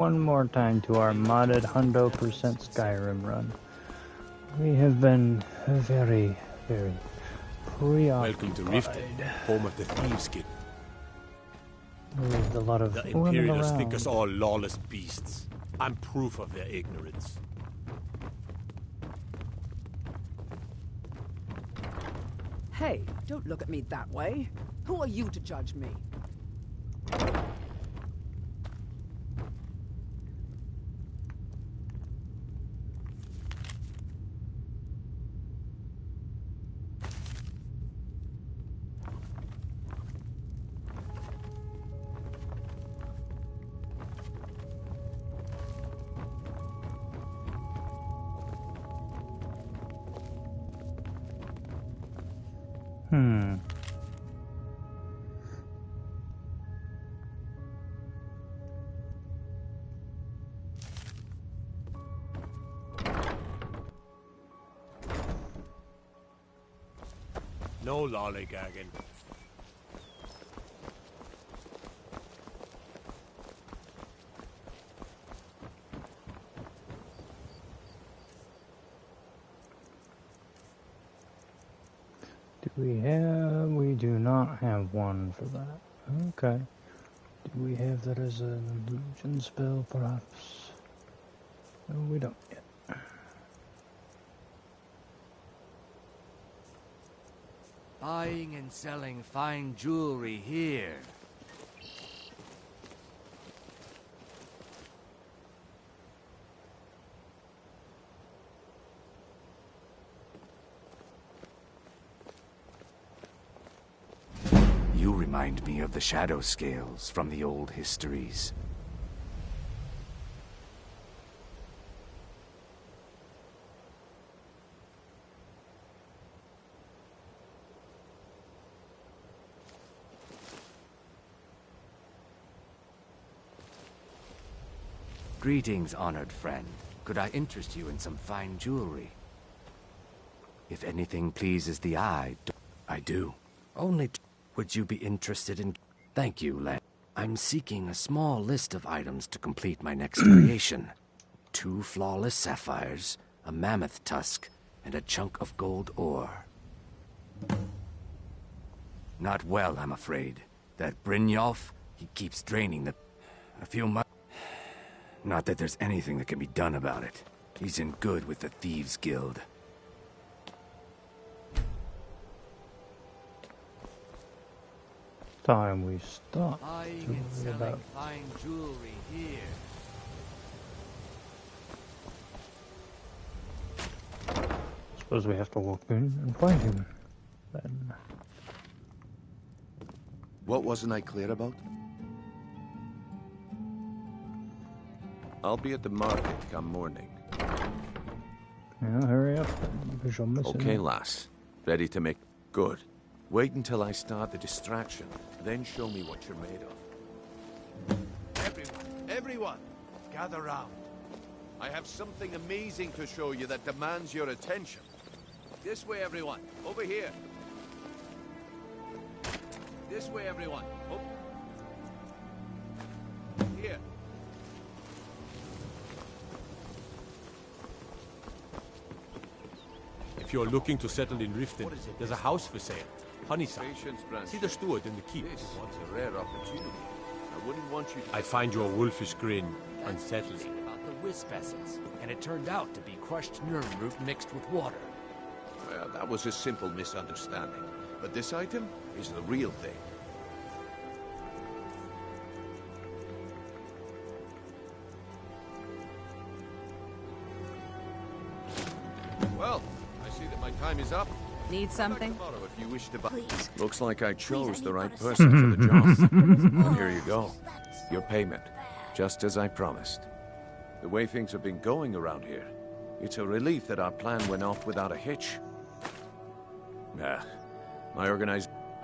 one more time to our modded 100% Skyrim run. We have been very, very preoccupied. Welcome to Riften, home of the Thieves Guild. With a lot of the running Imperials around. think us all lawless beasts. I'm proof of their ignorance. Hey, don't look at me that way. Who are you to judge me? No lollygagging. We do not have one for that. Okay. Do we have that as an illusion spell, perhaps? No, we don't yet. Buying and selling fine jewelry here. You remind me of the shadow scales from the old histories. Greetings, honored friend. Could I interest you in some fine jewelry? If anything pleases the eye, I do. Only would you be interested in... Thank you, lad. I'm seeking a small list of items to complete my next creation. 2 flawless sapphires, a mammoth tusk, and a chunk of gold ore. Not well, I'm afraid. That Brynjolf, he keeps draining the... A few months... Not that there's anything that can be done about it. He's in good with the Thieves Guild. Time we stop. Buying and selling fine jewelry here. Suppose we have to walk in and find him. Then. What wasn't I clear about? I'll be at the market come morning. Yeah, hurry up, because you'll miss it. Okay, lass. Ready to make... Good. Wait until I start the distraction, then show me what you're made of. Everyone, gather round. I have something amazing to show you that demands your attention. This way, everyone. Over here. This way, everyone. Oh. Here. If you're looking to settle in Riften, there's a house for sale. Honeyside. See the steward in the keep. This was a rare opportunity. I wouldn't want you to... I find your wolfish grin unsettling. About the wisp essence, and it turned out to be crushed nerve root mixed with water. Well, that was a simple misunderstanding. But this item is the real thing. Well, I see that my time is up. Need something? Tomorrow if you wish to buy. Please. Looks like I chose Please, the right anybody person for the job. And here you go. Your payment. Just as I promised. The way things have been going around here, it's a relief that our plan went off without a hitch. Nah, my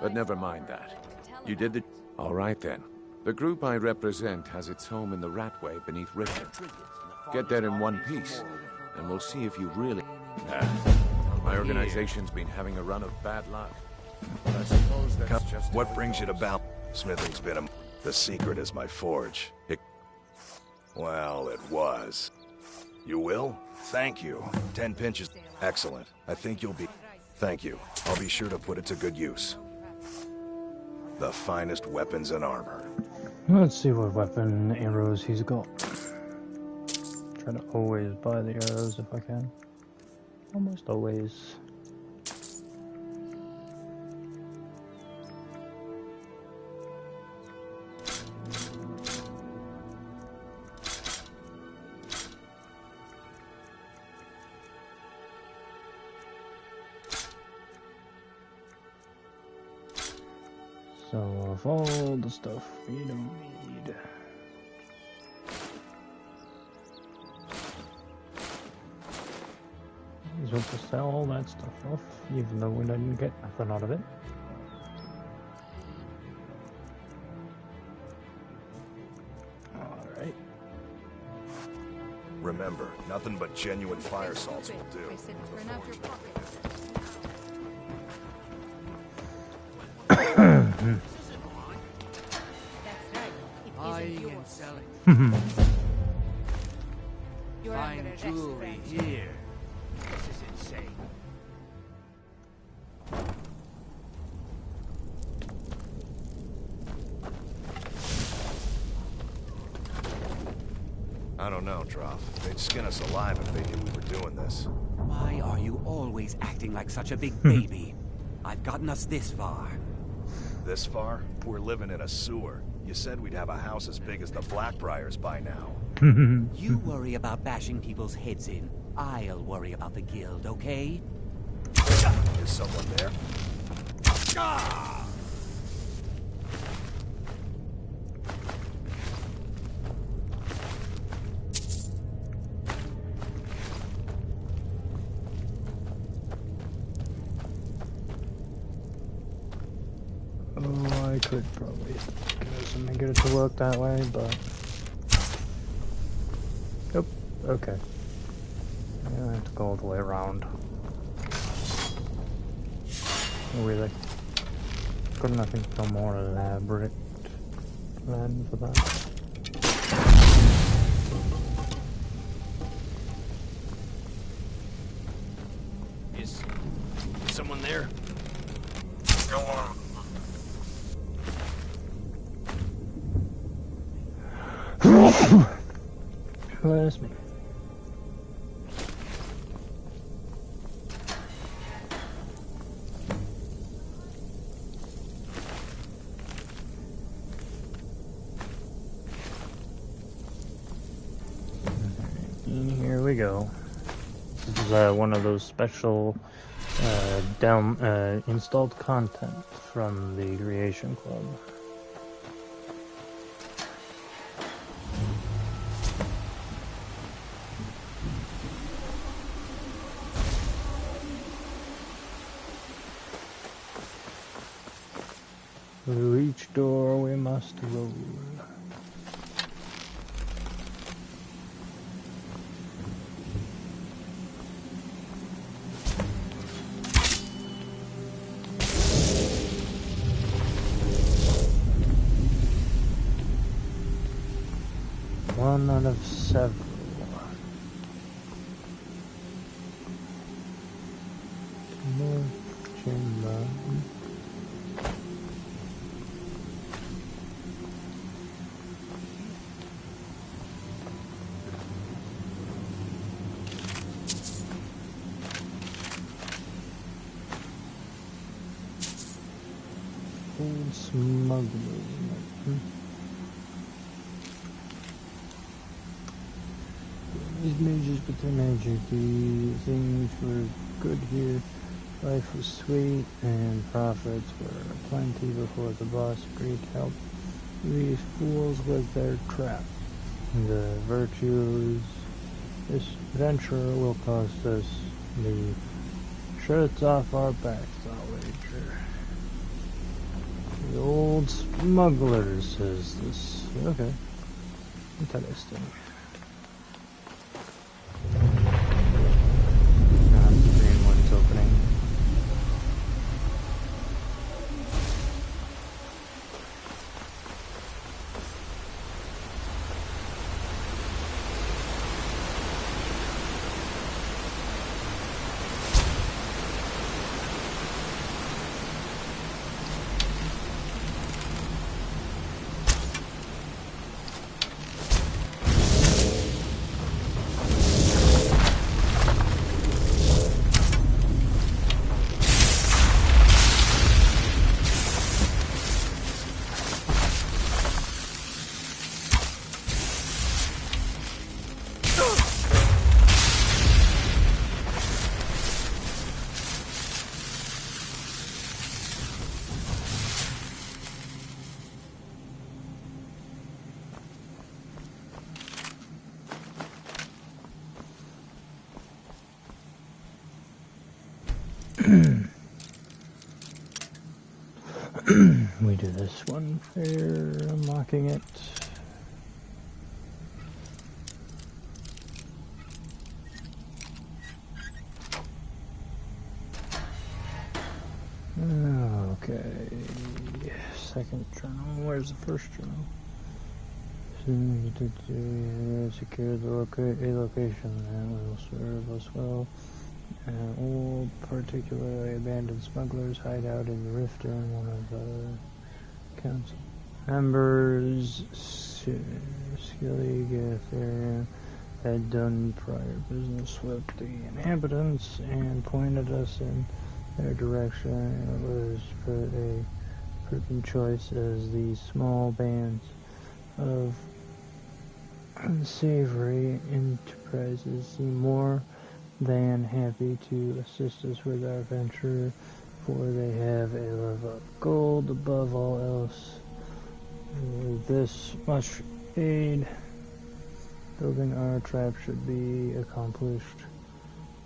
but never mind that. You did the... All right then. The group I represent has its home in the Ratway beneath Riften. Get there in one piece, and we'll see if you really... Nah, my organization's been having a run of bad luck. But I suppose that's just... What brings you to Bal? Smithing's been a... The secret is my forge. Well, it was. You will? Thank you. 10 pinches. Excellent. I think you'll be... Thank you. I'll be sure to put it to good use. The finest weapons and armor. Let's see what weapon arrows he's got. Try to always buy the arrows if I can. Almost always. So of all the stuff we don't need. He's about to sell all that stuff off, even though we didn't get nothing out of it. Alright. Remember, nothing but genuine fire salts will do. Buying and selling. Fine jewelry here. This is insane. I don't know, Droff. They'd skin us alive if they knew we were doing this. Why are you always acting like such a big baby? I've gotten us this far. This far? We're living in a sewer. You said we'd have a house as big as the Blackbriars by now. You worry about bashing people's heads in. I'll worry about the guild, okay? Is someone there? Oh, I could probably get it to work that way, but... Nope, okay. I have to go all the way around. Oh, really? Couldn't I think of a more elaborate plan for that? Is someone there? Go on. Where's me? Here we go. This is one of those special installed content from the Creation Club. Through each door we must roll. One out of several. More chamber. Old smugglers. These mages with their magic, the things were good here. Life was sweet, and profits were plenty before the boss agreed to help these fools with their trap. The virtues this venture will cost us the shirts off our backs, I'll wager. The old smuggler says this. Okay. Interesting. The green one's opening. We do this one fair, unlocking it. Okay, second journal. Where's the first journal? Secure the location that will serve us well. An old, particularly abandoned smuggler's hideout in the rift during one of the council members, Skilly Gatharian, had done prior business with the inhabitants and pointed us in their direction. It was a prudent choice, as these small bands of unsavory enterprises seem more than happy to assist us with our venture, for they have a love of gold above all else. This much aid building our trap should be accomplished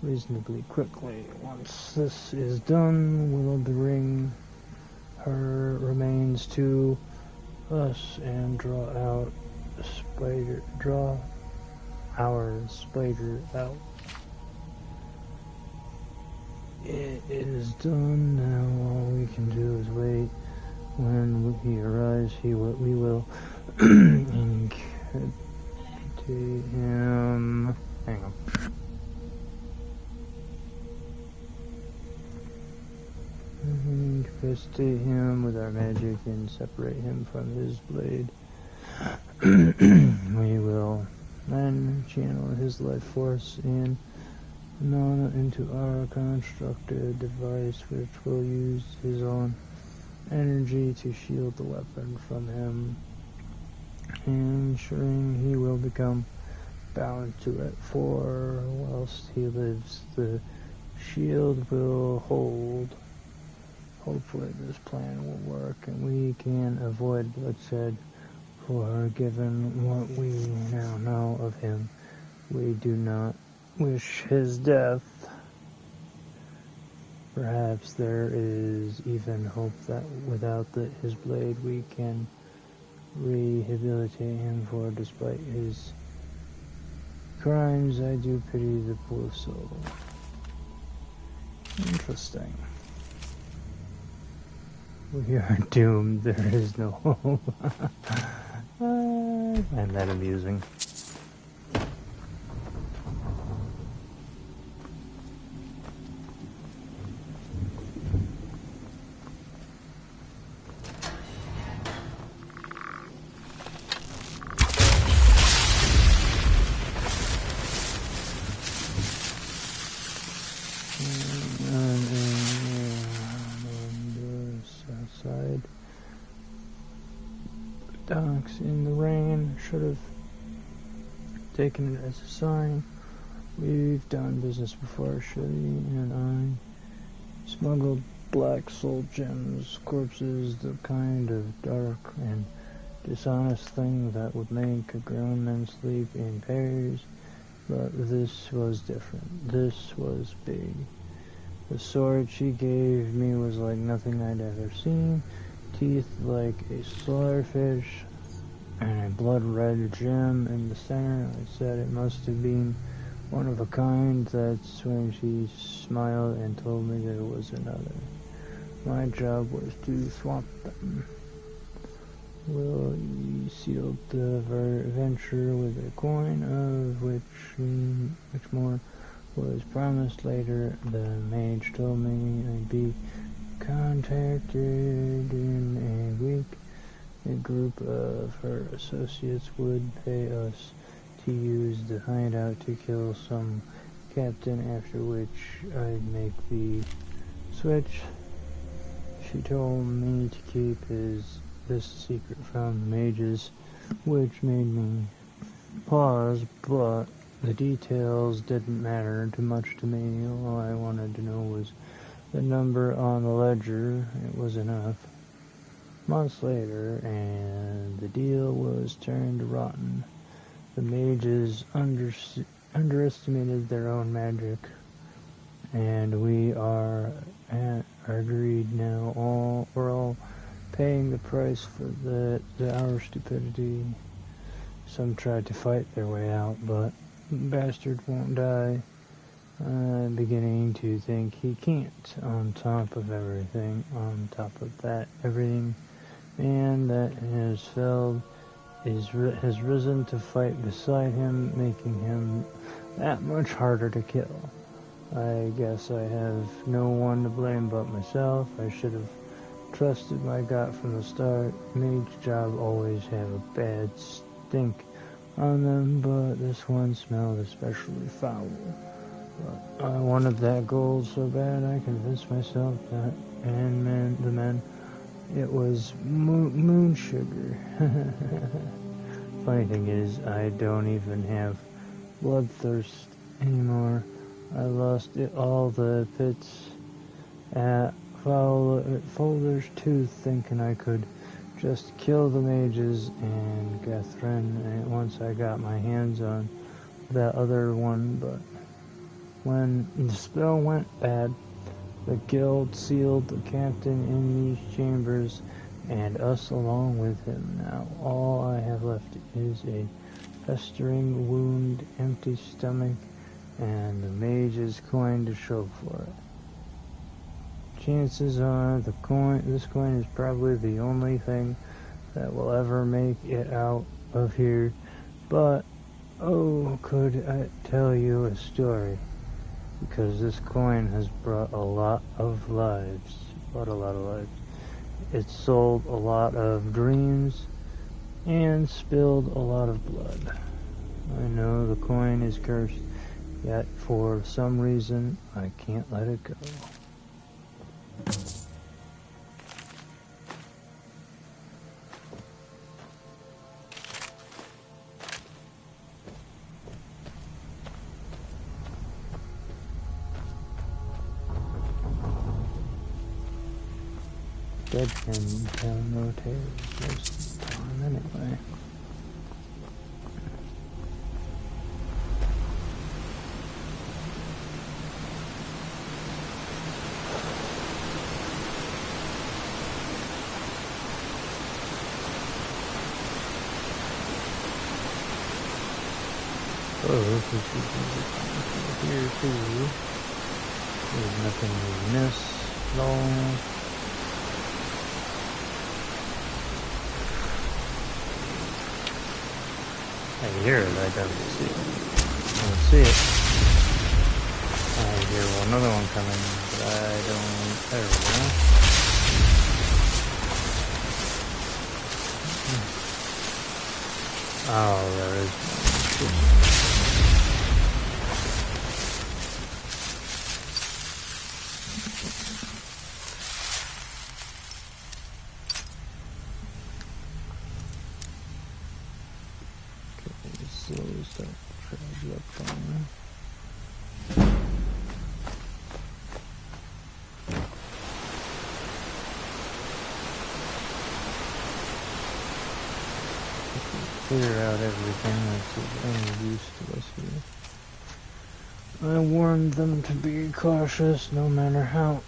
reasonably quickly. Once this is done, we'll bring her remains to us and draw our spider out. It is done now. All we can do is wait. When he arrives, we will incapacitate him. Hang on. Incapacitate him with our magic and separate him from his blade. We will then channel his life force and mana into our constructed device, which will use his own energy to shield the weapon from him, ensuring he will become bound to it. For whilst he lives, the shield will hold. Hopefully this plan will work and we can avoid bloodshed, for given what we now know of him, we do not wish his death. Perhaps there is even hope that without his blade we can rehabilitate him, for despite his crimes, I do pity the poor soul. Interesting. We are doomed. There is no hope. I find that amusing. Docks in the rain, should have taken it as a sign. We've done business before, Shelley and I. Smuggled black soul gems, corpses, the kind of dark and dishonest thing that would make a grown man sleep in pairs. But this was different. This was big. The sword she gave me was like nothing I'd ever seen. Teeth like a swordfish, and a blood-red gem in the center. I said it must have been one of a kind. That's when she smiled and told me there was another. My job was to swap them. Will you sealed the venture with a coin, of which more was promised later. The mage told me I'd be contacted in a week. A group of her associates would pay us to use the hideout to kill some captain, after which I'd make the switch. She told me to keep this secret from the mages, which made me pause, but the details didn't matter too much to me. All I wanted to know was the number on the ledger. It was enough. Months later, and the deal was turned rotten. The mages underestimated their own magic. and we are agreed now. We're all paying the price for our stupidity. Some tried to fight their way out, but bastard won't die. I'm beginning to think he can't. On top of everything, everything man that has failed has risen to fight beside him, making him that much harder to kill. I guess I have no one to blame but myself. I should have trusted my gut from the start. Mage job always have a bad stink on them, but this one smelled especially foul. But I wanted that gold so bad I convinced myself that, and the men, it was moon sugar. Funny thing is, I don't even have bloodthirst anymore. I lost it all the pits at Fowler's Tooth, thinking I could just kill the mages and Gethrin once I got my hands on that other one, but when the spell went bad, the guild sealed the captain in these chambers, and us along with him. Now all I have left is a festering wound, empty stomach, and the mage's coin to show for it. Chances are this coin is probably the only thing that will ever make it out of here, but oh, could I tell you a story? Because this coin has brought a lot of lives. It sold a lot of dreams and spilled a lot of blood. I know the coin is cursed, yet for some reason I can't let it go. Dead can tell no tales most of the time anyway. Oh, this is here too. There's nothing we miss. No. I hear it, I don't see it. I don't see it. I hear another one coming, but I don't... There we go. Oh, there is one. Slowly start to charge up on there. Clear out everything that's of any use to us here. I warned them to be cautious no matter how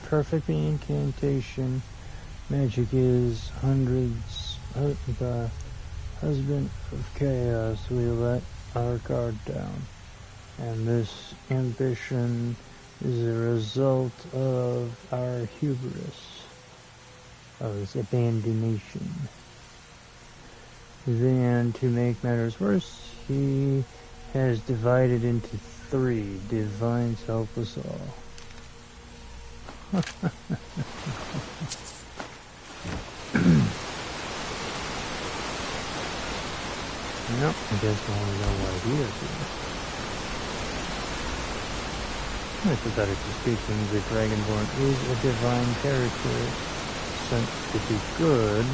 perfect the incantation magic is. Hundreds the husband of chaos, we let our guard down, and this ambition is a result of our hubris, of this abandonation. Then, to make matters worse, he has divided into 3. Divines help us all. Nope, I guess I only know what he is. Hypothetically speaking, the Dragonborn is a divine character sent to be good.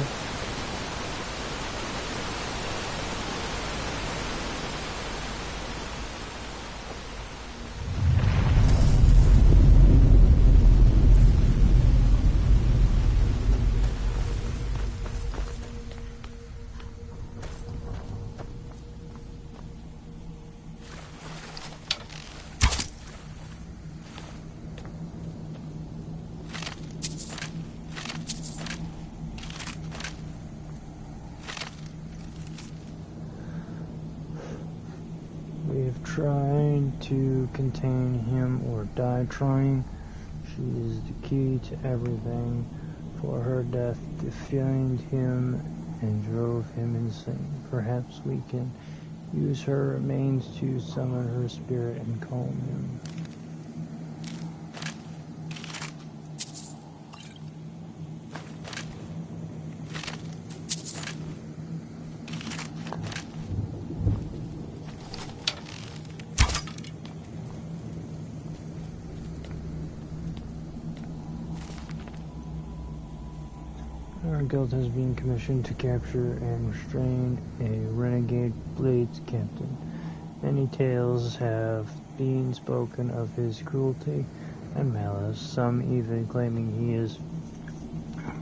have tried to contain him or died trying. She is the key to everything. For her death defied him and drove him insane. Perhaps we can use her remains to summon her spirit and calm him. Our guild has been commissioned to capture and restrain a renegade blades captain. Many tales have been spoken of his cruelty and malice, some even claiming he is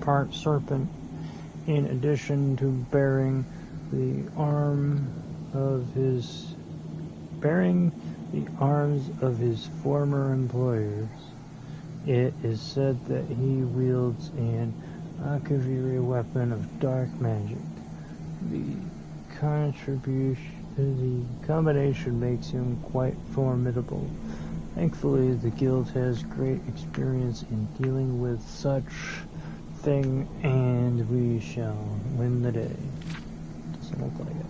part serpent, in addition to bearing the arms of his former employers. It is said that he wields an Akaviri weapon of dark magic. The combination makes him quite formidable. Thankfully, the guild has great experience in dealing with such thing, and we shall win the day. Doesn't look like it.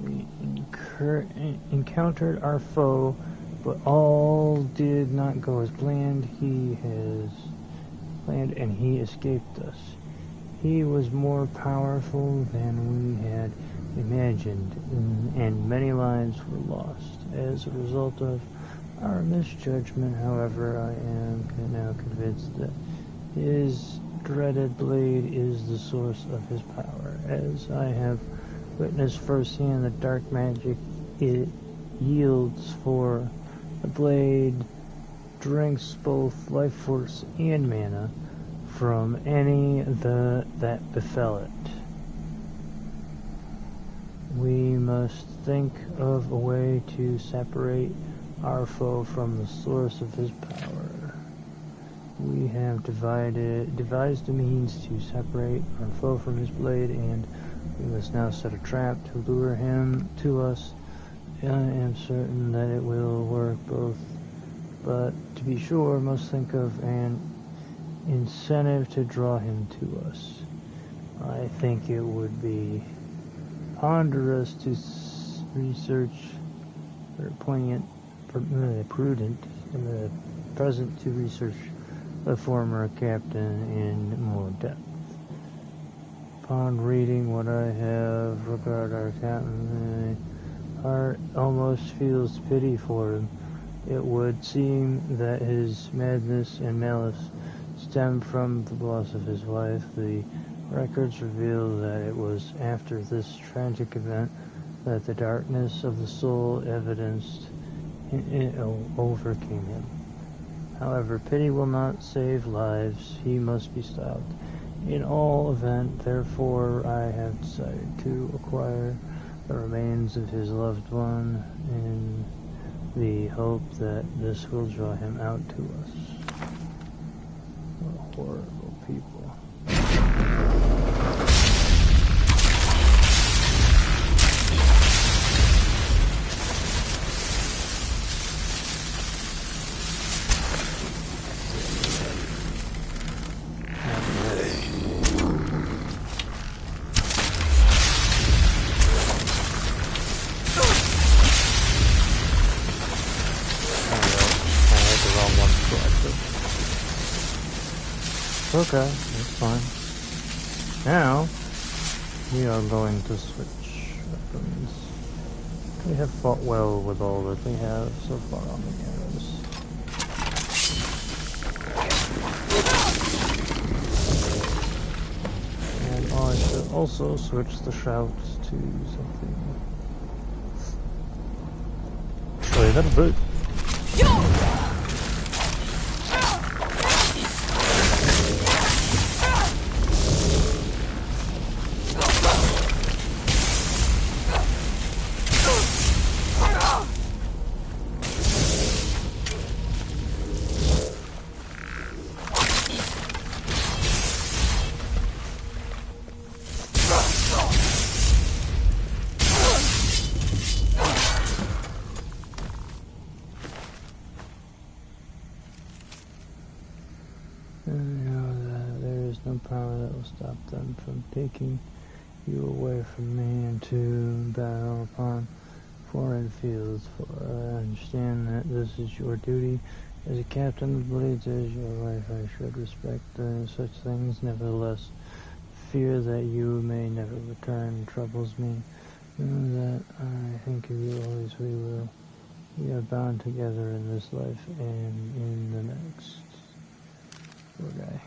We encountered our foe, but all did not go as planned. And he escaped us. He was more powerful than we had imagined, and many lives were lost. As a result of our misjudgment, however, I am now convinced that his dreaded blade is the source of his power. As I have witnessed firsthand the dark magic it yields, for the blade drinks both life force and mana from any that befell it. We must think of a way to separate our foe from the source of his power. We have devised a means to separate our foe from his blade, and we must now set a trap to lure him to us. I am certain that it will work both, but to be sure, must think of an incentive to draw him to us. I think it would be ponderous to research, or prudent in the present to research the former captain in more depth. Upon reading what I have regarding our captain, my heart almost feels pity for him. It would seem that his madness and malice stemmed from the loss of his wife. The records reveal that it was after this tragic event that the darkness of the soul evidenced overcame him. However, pity will not save lives. He must be stopped. In all event, therefore, I have decided to acquire the remains of his loved one in the hope that this will draw him out to us. What horrible people. Okay, that's fine. Now, we are going to switch weapons. We have fought well with all that we have so far on the arrows. And I should also switch the shouts to something. Wait, that'll boot. no power that will stop them from taking you away from me into battle upon foreign fields, for I understand that this is your duty as a captain of blades, as your wife. I should respect such things. Nevertheless, fear that you may never return troubles me. Know that I think of you always. We are bound together in this life and in the next. Poor guy.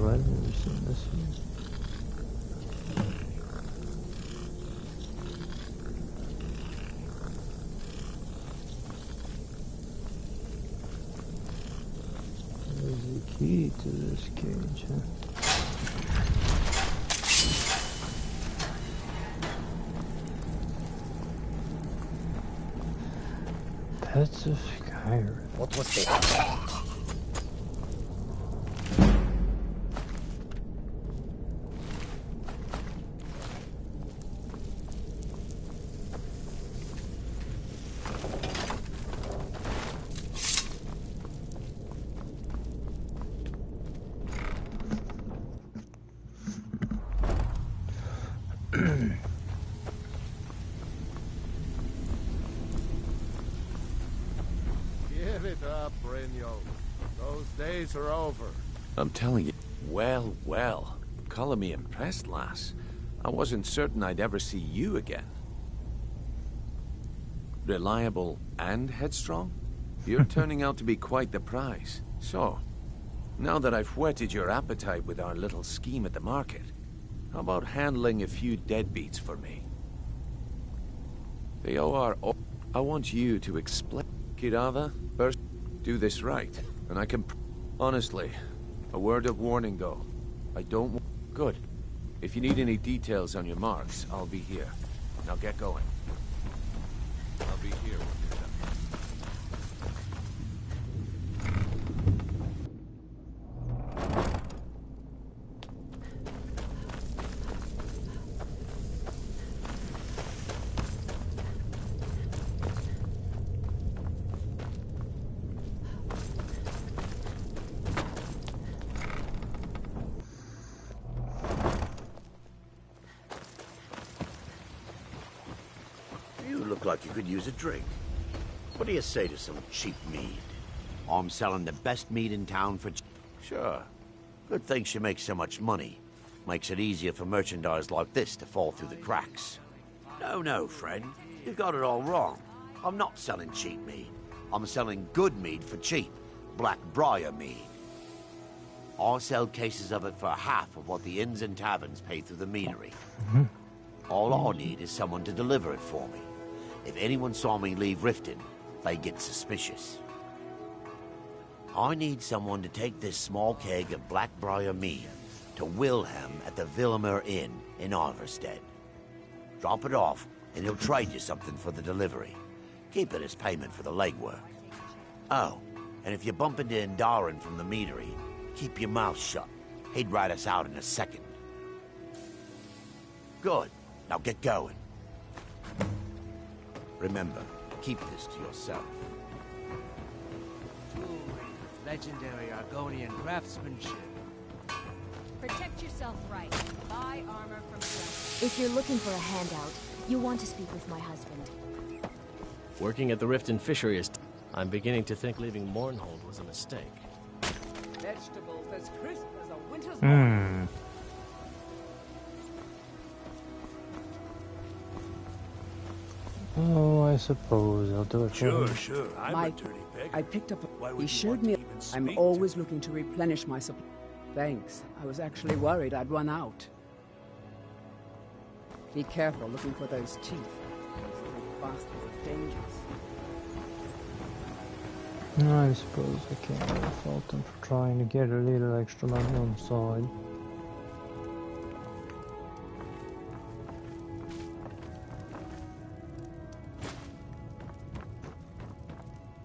I've never seen this one. There's the key to this cage, huh? Pets of Skyrim. What was that? Give it up, Brynjo. Those days are over. I'm telling you. Well, well. Color me impressed, lass. I wasn't certain I'd ever see you again. Reliable and headstrong? You're turning out to be quite the prize. So, now that I've whetted your appetite with our little scheme at the market, how about handling a few deadbeats for me? They are... I want you to explain... Kirava, first, do this right, and I can... Honestly, a word of warning, though. I don't... Good. If you need any details on your marks, I'll be here. Now get going. I'll be here when you're done. Look like you could use a drink. What do you say to some cheap mead? I'm selling the best mead in town for... Sure. Good thing she makes so much money. Makes it easier for merchandise like this to fall through the cracks. No, friend. You've got it all wrong. I'm not selling cheap mead. I'm selling good mead for cheap. Black Briar mead. I'll sell cases of it for half of what the inns and taverns pay through the meadery. All I need is someone to deliver it for me. If anyone saw me leave Riften, they get suspicious. I need someone to take this small keg of Blackbriar mead to Wilhelm at the Vilmer Inn in Iverstead. Drop it off, and he'll trade you something for the delivery. Keep it as payment for the legwork. Oh, and if you bump into Indaren from the meadery, keep your mouth shut. He'd write us out in a second. Good. Now get going. Remember, keep this to yourself. Legendary Argonian craftsmanship. Protect yourself right. Buy armor from Brett. If you're looking for a handout, you'll want to speak with my husband. Working at the Riften fishery is... I'm beginning to think leaving Mournhold was a mistake. Vegetables as crisp as a winter's morning. Oh, I suppose I'll do it for him. Sure. I picked up he showed me I'm always looking to replenish my supply. Thanks. I was actually worried I'd run out. Be careful looking for those teeth. bastards are dangerous. I suppose I can't really fault them for trying to get a little extra money on the side.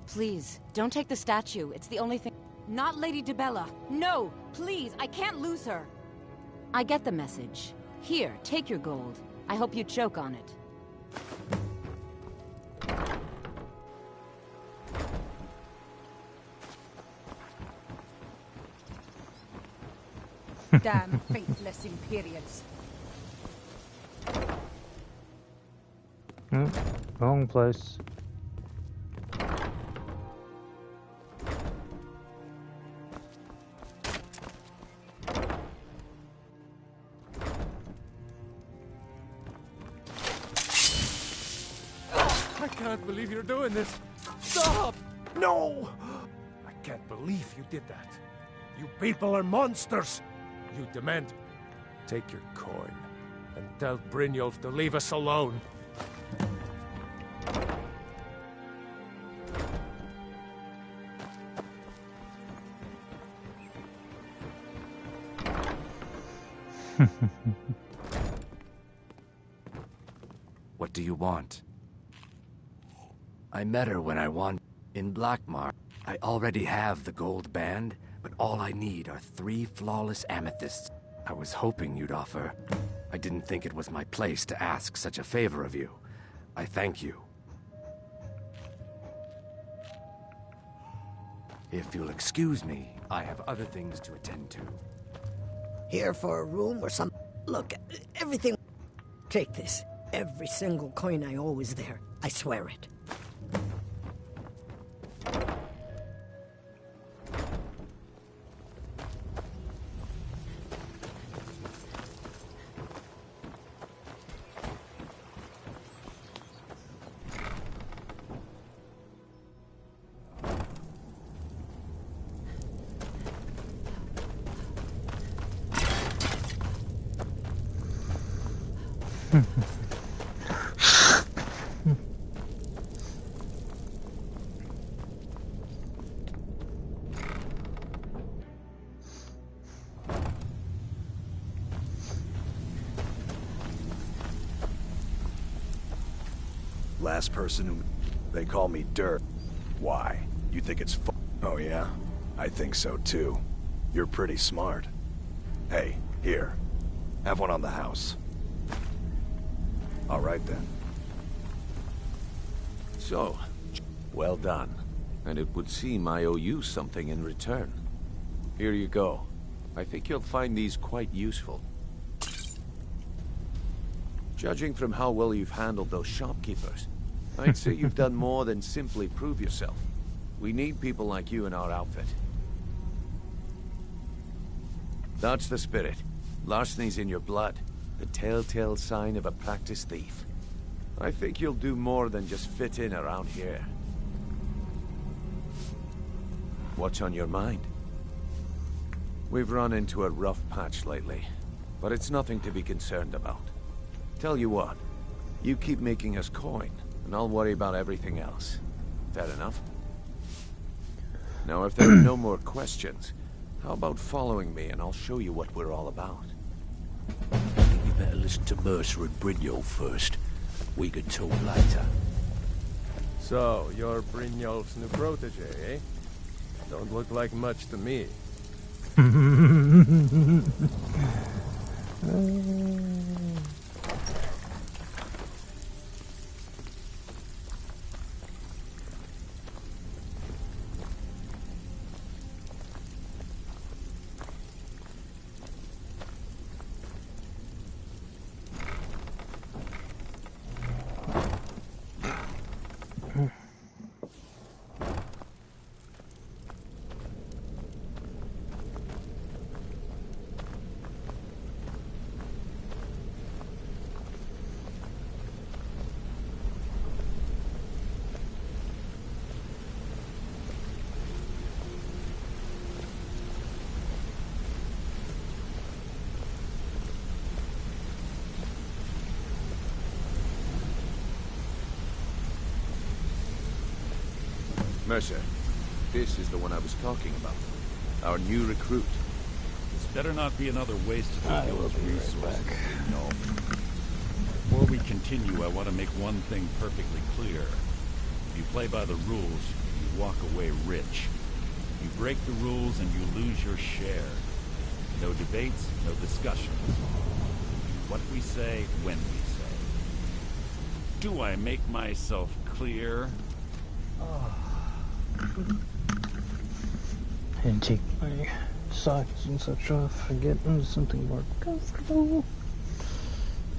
Please, don't take the statue. It's the only thing. Not Lady Dibella. No, please, I can't lose her. I get the message. Here, take your gold. I hope you choke on it. Damn faithless Imperials. Wrong place. I can't believe you're doing this. Stop! No! I can't believe you did that. You people are monsters. You demand. Take your coin and tell Brynjolf to leave us alone. What do you want? I met her when I won in Blackmar. I already have the gold band, but all I need are 3 flawless amethysts. I was hoping you'd offer. I didn't think it was my place to ask such a favor of you. I thank you. If you'll excuse me, I have other things to attend to. Here for a room or some... Look, everything... Take this. Every single coin I owe is there. I swear it. Last person who... They call me Dirt. Why? You think it's fu- Oh yeah? I think so too. You're pretty smart. Hey, here. Have one on the house. Alright then. So, well done. And it would seem I owe you something in return. Here you go. I think you'll find these quite useful. Judging from how well you've handled those shopkeepers, I'd say you've done more than simply prove yourself. We need people like you in our outfit. That's the spirit. Larceny's in your blood. The telltale sign of a practiced thief. I think you'll do more than just fit in around here. What's on your mind? We've run into a rough patch lately, but it's nothing to be concerned about. Tell you what, you keep making us coin, and I'll worry about everything else. Fair enough? Now, if there are no more questions, how about following me and I'll show you what we're all about? I think you better listen to Mercer and Brynjolf first. We can talk later. So, you're Brynjolf's new protege, eh? Don't look like much to me. Mercer, this is the one I was talking about. Our new recruit. This better not be another waste of the guild's resources. No. Before we continue, I want to make one thing perfectly clear. If you play by the rules, you walk away rich. You break the rules and you lose your share. No debates, no discussions. What we say, when we say. Do I make myself clear? And take my socks and such off and get into something more comfortable.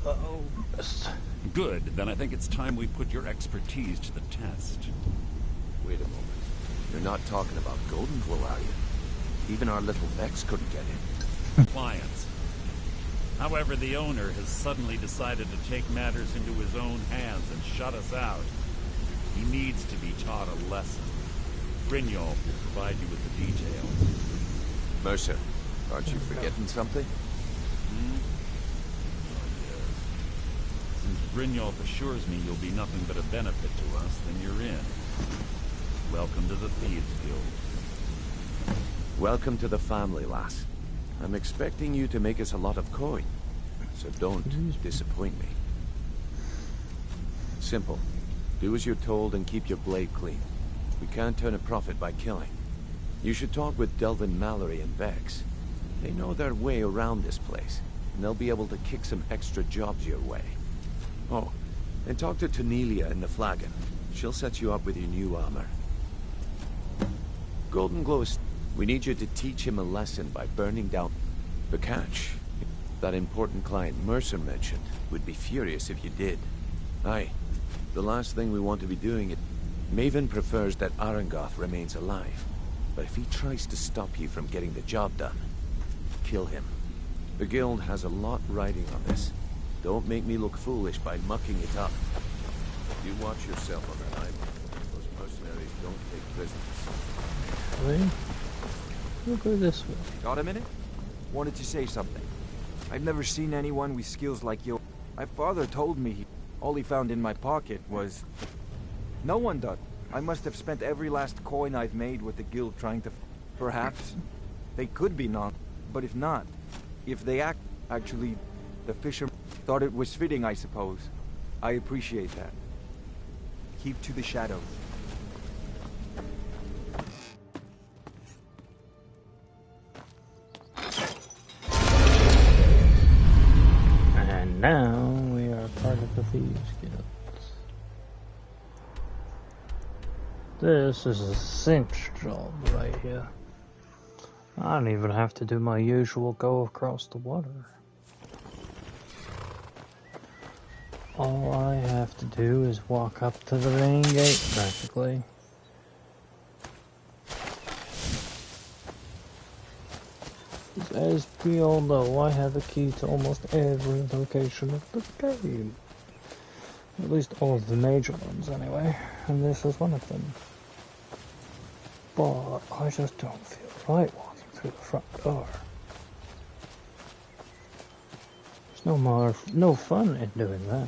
Uh-oh. Good, then I think it's time we put your expertise to the test. Wait a moment. You're not talking about Golden Glow, are you? Even our little Vex couldn't get in. Clients. However, the owner has suddenly decided to take matters into his own hands and shut us out. He needs to be taught a lesson. Brynjolf will provide you with the details. Mercer, aren't you forgetting something? Since Brynjolf assures me you'll be nothing but a benefit to us, then you're in. Welcome to the Thieves Guild. Welcome to the family, lass. I'm expecting you to make us a lot of coin, so don't disappoint me. Simple. Do as you're told and keep your blade clean. We can't turn a profit by killing. You should talk with Delvin Mallory and Vex. They know their way around this place, and they'll be able to kick some extra jobs your way. Oh, and talk to Cornelia in the Flagon. She'll set you up with your new armor. Golden Glow, we need you to teach him a lesson by burning down the catch. That important client Mercer mentioned would be furious if you did. Aye, the last thing we want to be doing is... Maven prefers that Arangoth remains alive, but if he tries to stop you from getting the job done, kill him. The guild has a lot riding on this. Don't make me look foolish by mucking it up. You watch yourself on that island. Those mercenaries don't take prisoners. Really? We'll go this way. Got a minute? Wanted to say something. I've never seen anyone with skills like you. My father told me all he found in my pocket was... No one does. I must have spent every last coin I've made with the guild trying to... Perhaps they could be not, but if not, if they actually, the fisherman thought it was fitting, I suppose. I appreciate that. Keep to the shadows. And now we are part of the Thieves Guild. This is a cinch job right here. I don't even have to do my usual go across the water. All I have to do is walk up to the main gate, practically. As we all know, I have a key to almost every location of the game. At least all of the major ones, anyway. And this is one of them. But I just don't feel right walking through the front door. There's no fun in doing that.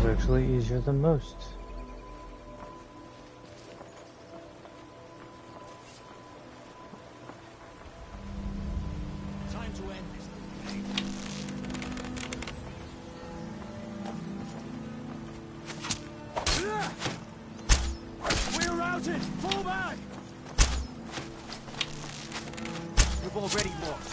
Actually easier than most. Time to end this. We're routed! Fall back! We've already lost.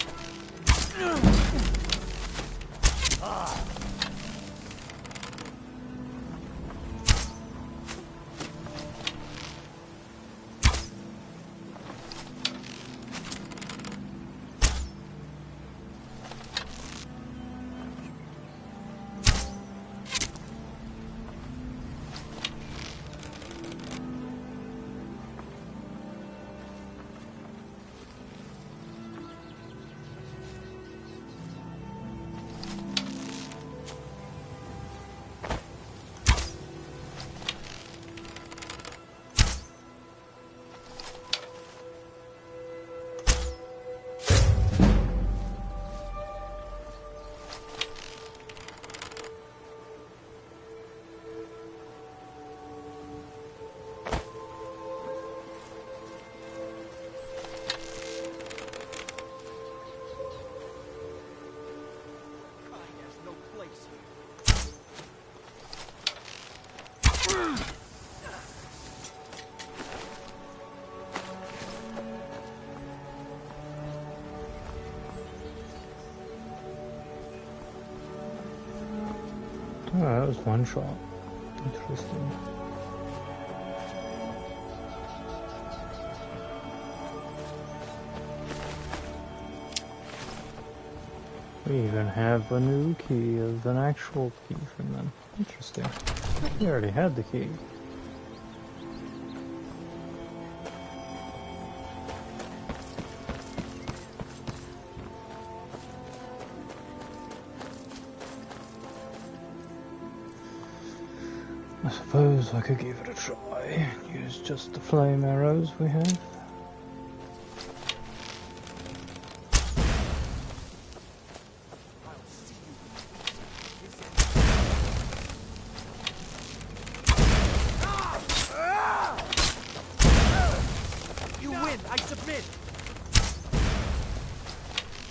Oh, that was one shot. Interesting. We even have a new key of an actual key from them. Interesting. We already had the key. I suppose I could give it a try and use just the flame arrows we have. You win! I submit!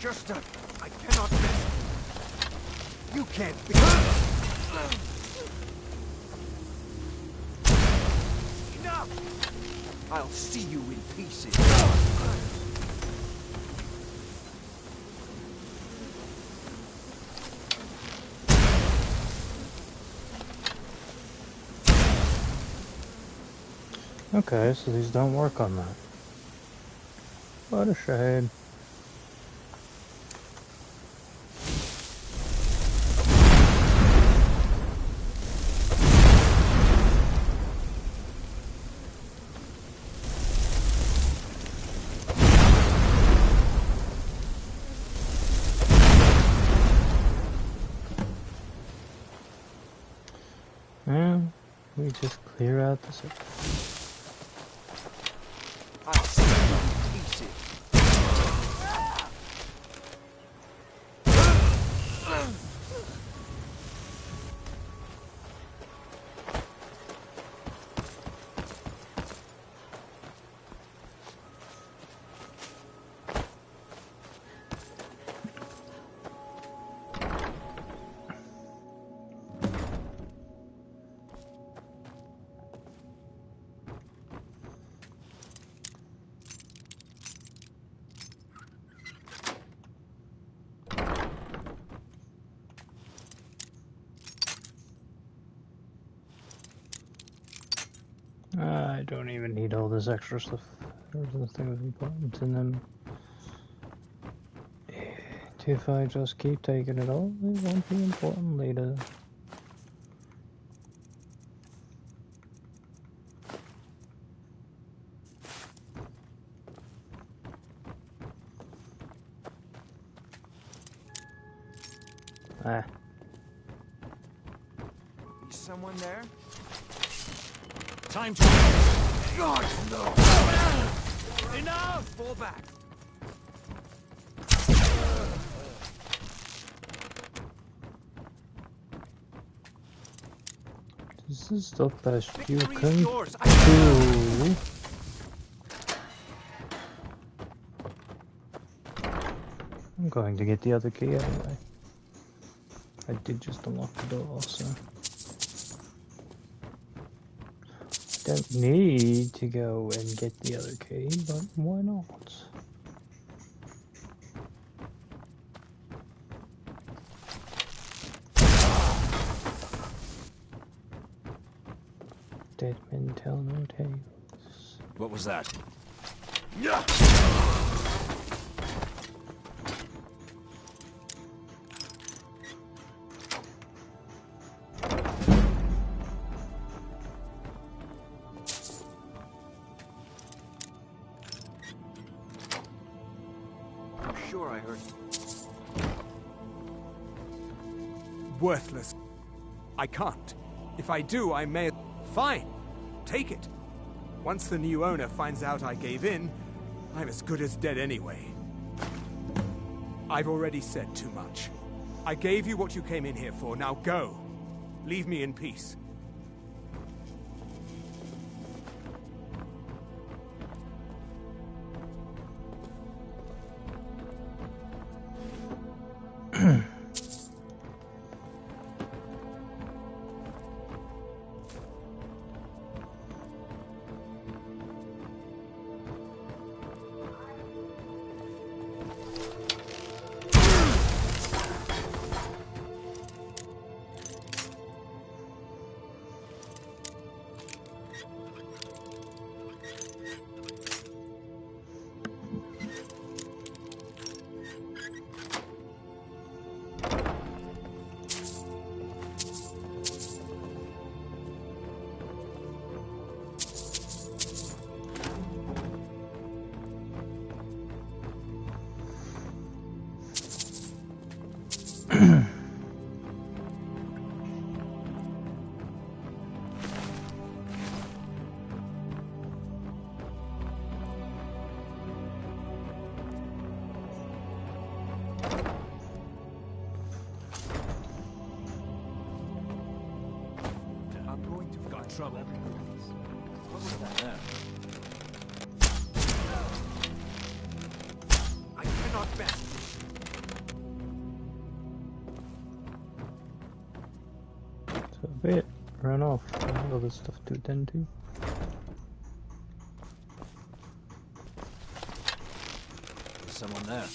Just I cannot miss. You can't be. Enough! I'll see you in pieces. Okay, so these don't work on that. What a shame. Yeah, we just clear out the circle. I'll see you in pieces. I don't even need all this extra stuff. There's nothing of importance in them. If I just keep taking it all, it won't be important later. Ah. Is someone there? Time to... God, no! Enough! Fall back! This is the best you Victory can is yours. do. I'm going to get the other key anyway. I did just unlock the door, so... Don't need to go and get the other key, but why not? Dead men tell no tales. What was that? I'm sure I heard. Worthless. I can't. If I do, I may... Fine. Take it. Once the new owner finds out I gave in, I'm as good as dead anyway. I've already said too much. I gave you what you came in here for. Now go. Leave me in peace. Trouble. What was that there? I cannot bear. So a bit run off. I have other stuff to attend to. There's someone there.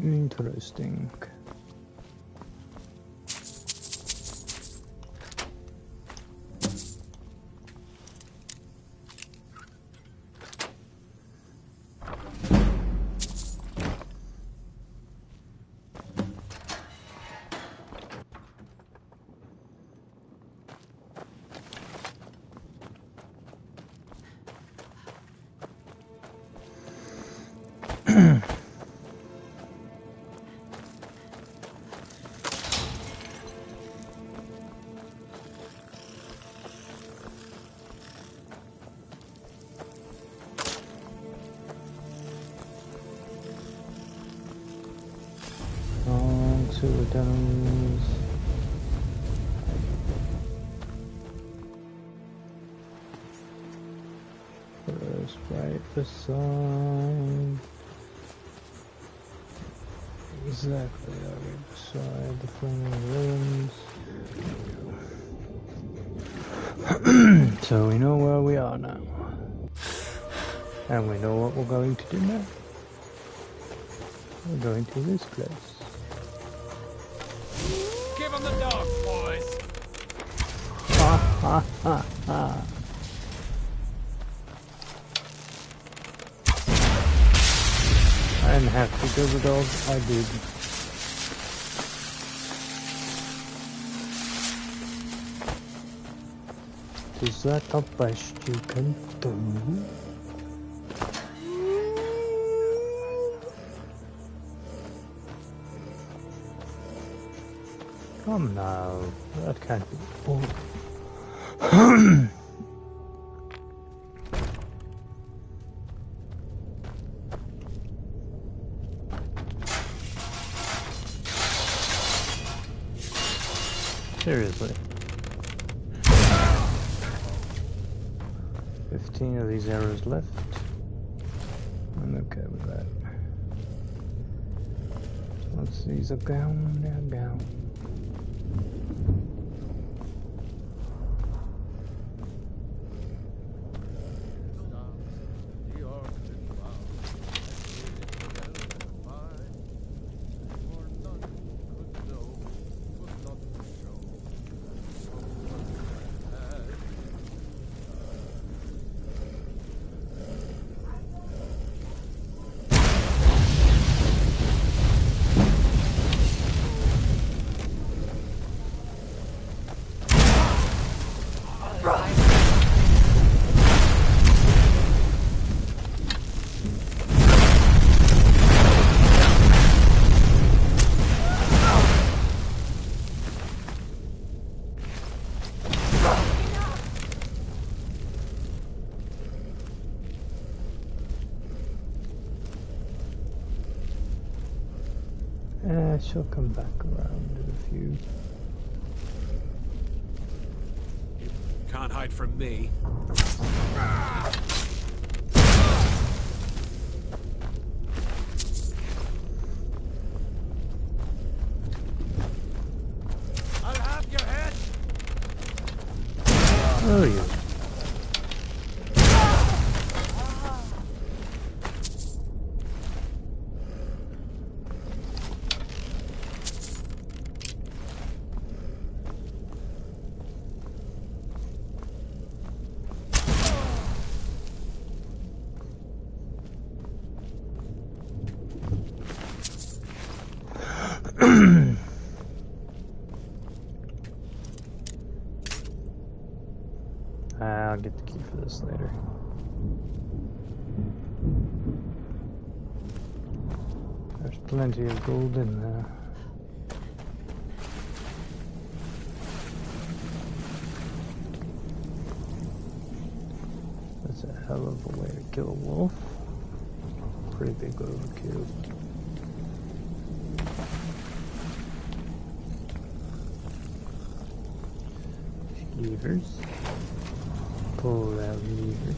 Interesting. Sewer tunnels. First right beside. Exactly right beside the flaming ruins. So we know where we are now. And we know what we're going to do now. We're going to this place. Give them the dogs, boys. Ha ha ha ha. I didn't have to kill the dog, I did. Is that the best you can do? Come now, that can't be. Oh. Seriously. 15 of these arrows left. I'm okay with that. So once these are gone, they're gone. She'll come back around in a few. Can't hide from me. I'll have your head. Oh, yeah. I'll get the key for this later. There's plenty of gold in there. That's a hell of a way to kill a wolf. Pretty big overkill. Levers. Pull that lever.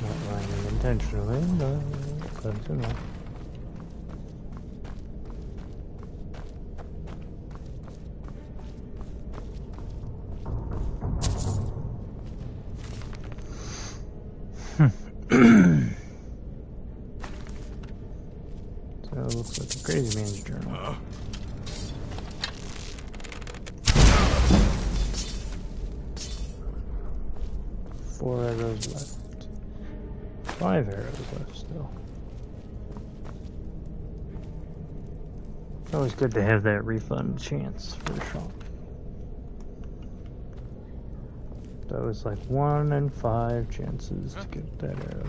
Not lining intentionally, but close enough. So it looks like a crazy man's journal. 4 arrows left. 5 arrows left still. Always good to have that refund chance for a shot. That was like 1 in 5 chances to get that arrow.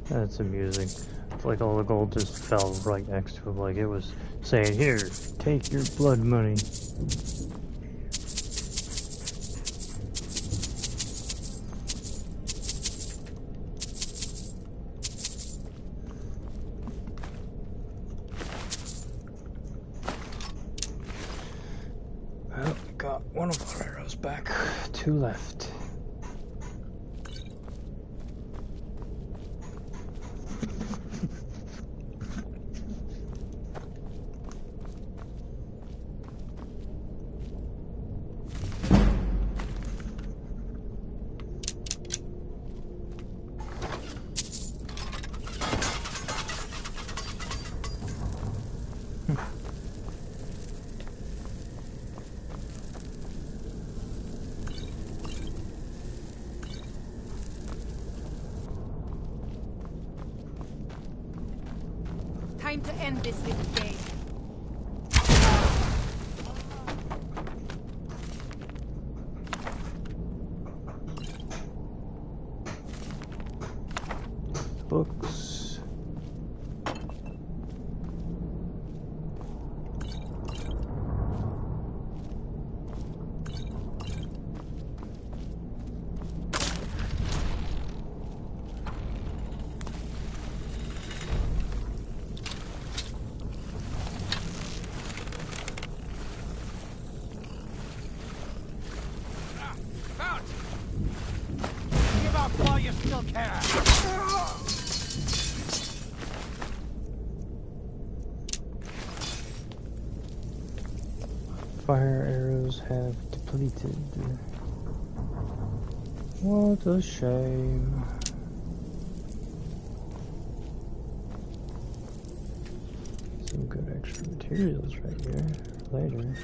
That's amusing. It's like all the gold just fell right next to him, like it was saying, "Here, take your blood money." Well, we got 1 of our arrows back. 2 left. Time to end this little game. Books. Give up while you still can. Fire arrows have depleted. What a shame. Some good extra materials right here later.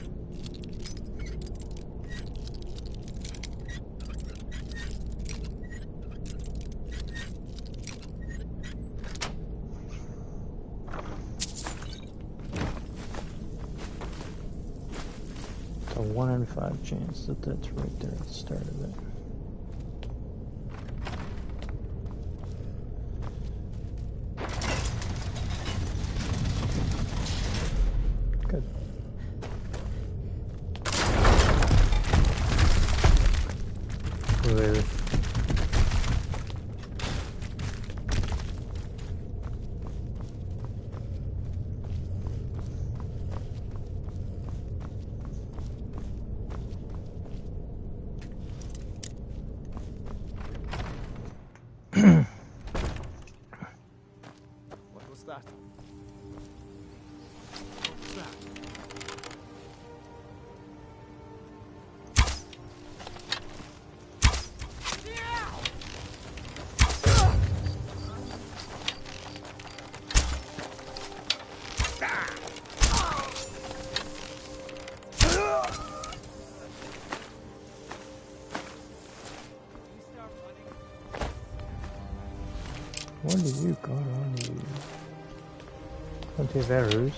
It's a 1 in 5 chance that that's right there at the start of it. Good. Really? What was that? What's that? What do you got on you? Plenty of arrows.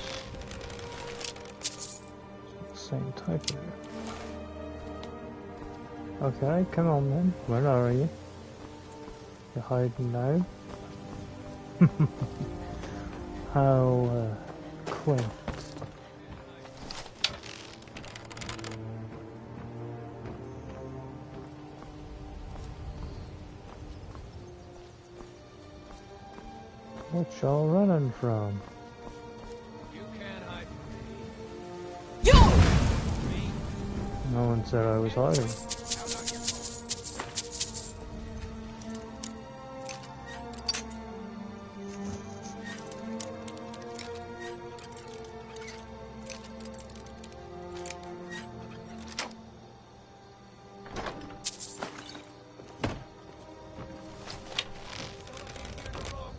Same type of it. Okay, come on then. Where are you? You're hiding now? How quaint. What y'all running from? You can't hide from me. No one said I was hiding.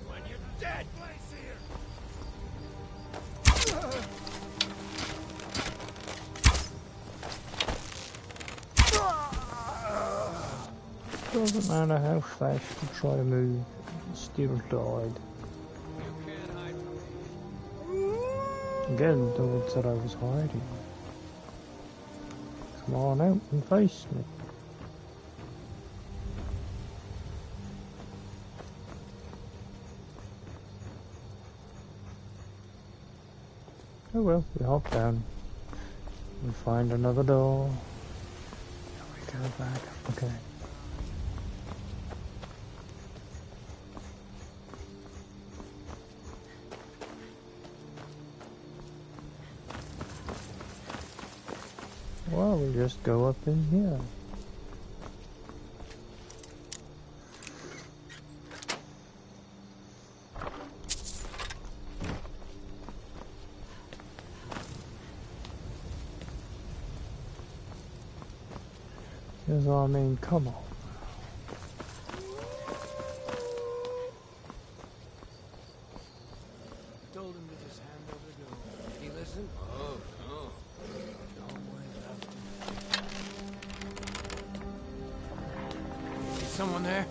When you're dead, place here. Doesn't matter how fast you try to move, you still died. You can't hide from me. Again, no one said I was hiding. Come on out and face me. Oh well, we hop down. We find another door. We go back. Okay. Well, we just go up in here. Because, I mean, come on. Told him to just hand over the door. Did he listen? Oh, no. Is someone there?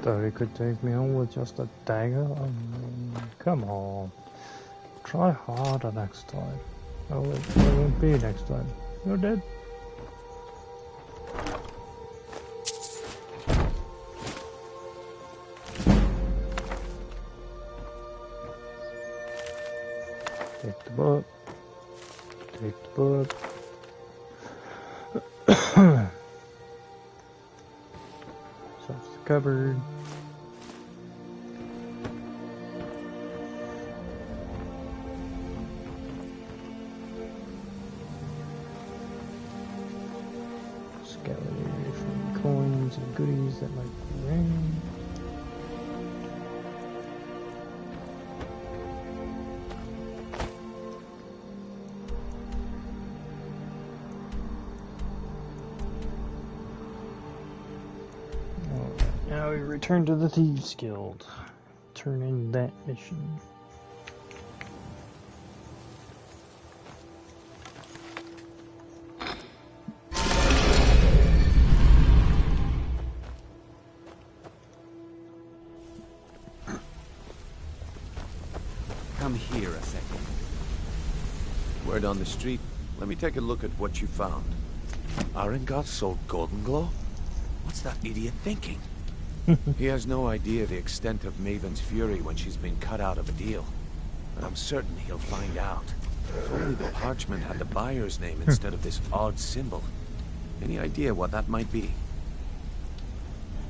Thought he could take me on with just a dagger? I mean, come on. Try harder next time. Oh, it won't be next time. You're dead. Take the book. Take the book. Search the cupboard. Gather from coins and goodies that might rain. Alright, now we return to the Thieves Guild. Turn in that mission. Come here a second. Word on the street. Let me take a look at what you found. Arengot sold Golden Glow? What's that idiot thinking? He has no idea the extent of Maven's fury when she's been cut out of a deal. But I'm certain he'll find out. If only the parchment had the buyer's name instead of this odd symbol. Any idea what that might be?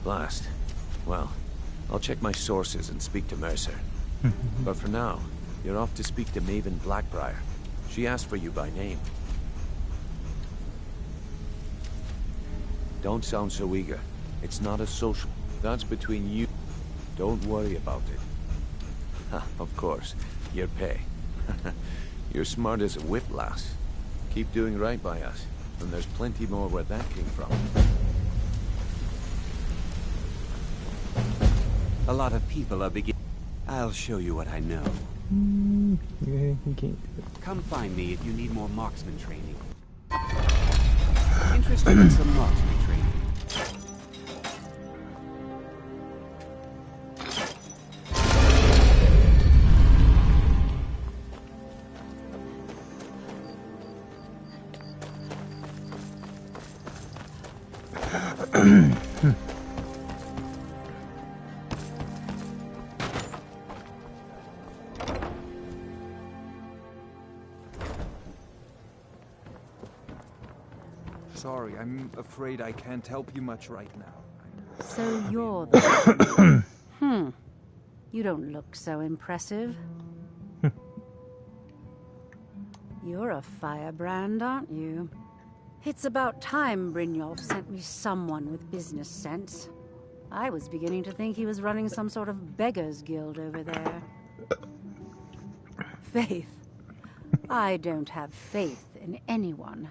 Blast. Well, I'll check my sources and speak to Mercer. But for now, you're off to speak to Maven Blackbriar. She asked for you by name. Don't sound so eager. It's not a social. That's between you. Don't worry about it. Ha, of course. Your pay. You're smart as a whip, lass. Keep doing right by us, and there's plenty more where that came from. A lot of people are beginning. I'll show you what I know. Yeah, you can't do it. Come find me if you need more marksman training. Interested in some marksman training? Sorry, I'm afraid I can't help you much right now. So you're the... You don't look so impressive. You're a firebrand, aren't you? It's about time Brynjolf sent me someone with business sense. I was beginning to think he was running some sort of beggars guild over there. Faith. I don't have faith in anyone.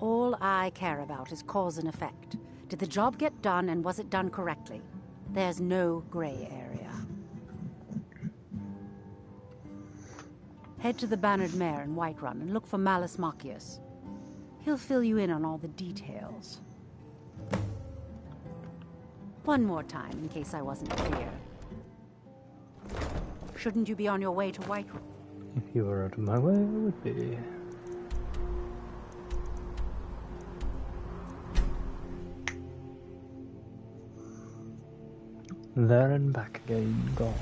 All I care about is cause and effect. Did the job get done, and was it done correctly? There's no gray area. Head to the Bannered Mare in Whiterun and look for Malus Machius. He'll fill you in on all the details. One more time, in case I wasn't clear. Shouldn't you be on your way to Whiterun? If you were out of my way, I would be. There and back again, gone.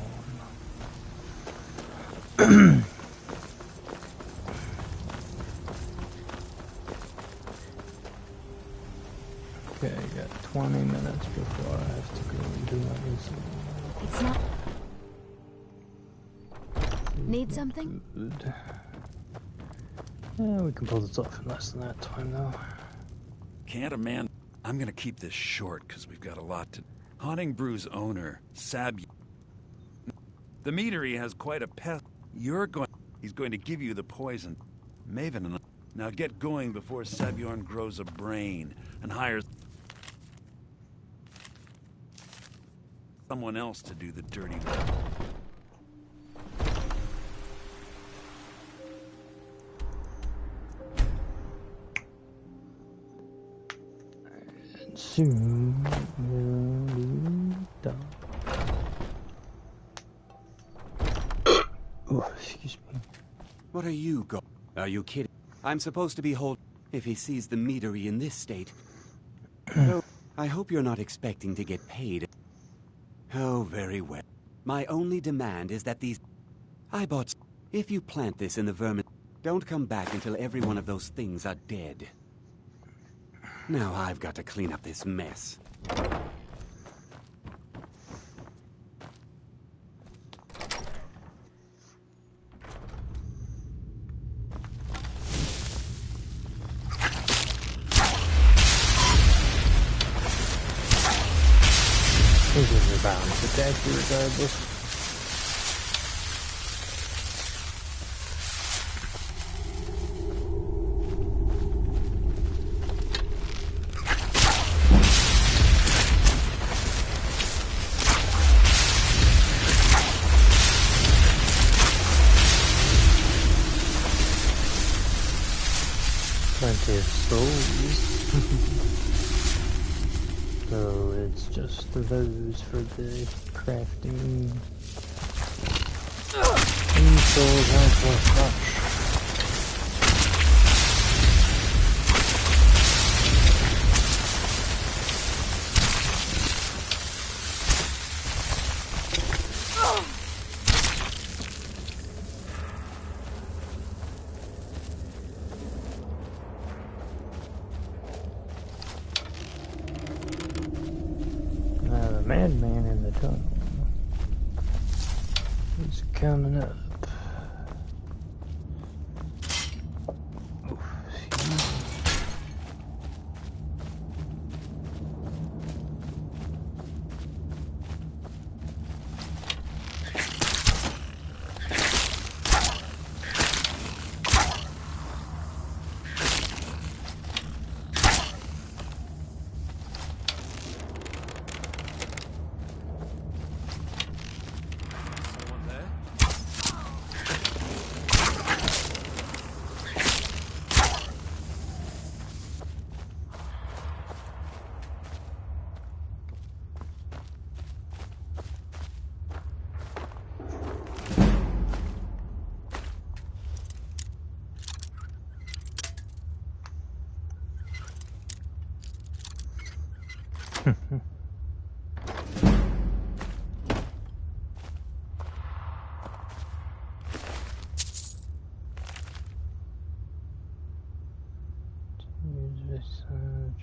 Okay, I got 20 minutes before I have to go and do my insulin. It's not... Need something? Good. Yeah, we can pull this off in less than that time, though. Can't a man... I'm gonna keep this short, because we've got a lot to... Haunting Brew's owner, Sab... The meadery has quite a pest. He's going to give you the poison. Maven and... Now get going before Sabjorn grows a brain and hires... someone else to do the dirty work. Soon will be done. Oh, excuse me. What are you Are you kidding? I'm supposed to be if he sees the meadery in this state. Oh, I hope you're not expecting to get paid. Oh, very well. My only demand is that these... I bought... If you plant this in the vermin... Don't come back until every one of those things are dead. Now I've got to clean up this mess. bound to attack you regardless. Plenty of souls. So it's just those for the crafting. These souls aren't worth much. Madman in the tunnel is coming up.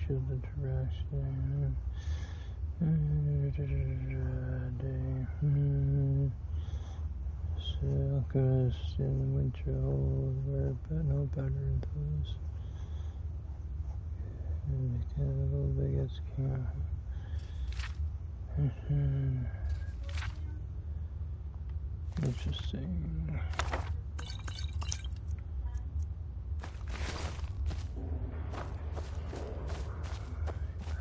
Choose the direction. Silkers in the winter hold were but no better than those. And the little biggest camp. Interesting.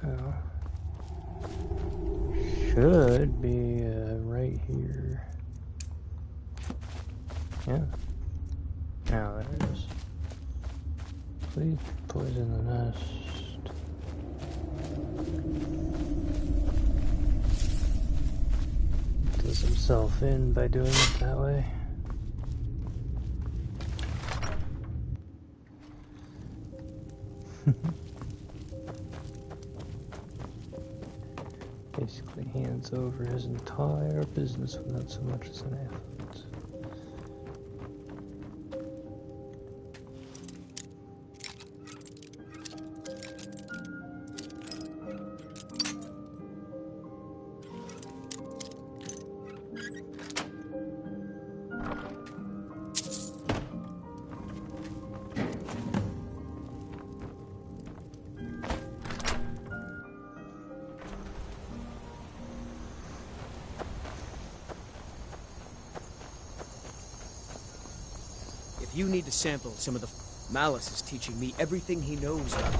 Well, should be right here. Yeah. Now there it is. Please poison the nest. Does himself in by doing it that way. Basically hands over his entire business without so much as an effort. You need to sample some of the... Malice is teaching me everything he knows about...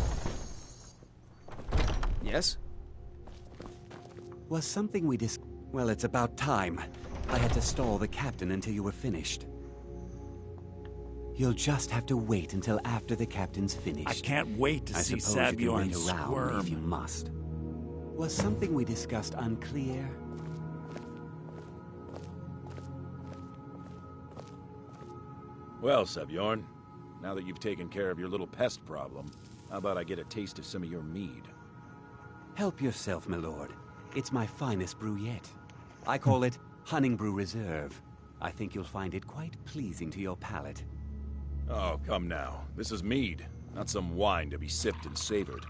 Yes? Was something we Well, it's about time. I had to stall the captain until you were finished. You'll just have to wait until after the captain's finished. I can't wait to see suppose you can Sabjorn wait around squirm. if you must. Was something we discussed unclear? Well, Sabjorn, now that you've taken care of your little pest problem, how about I get a taste of some of your mead? Help yourself, my lord. It's my finest brew yet. I call it Hunning Brew Reserve. I think you'll find it quite pleasing to your palate. Oh, come now. This is mead, not some wine to be sipped and savored.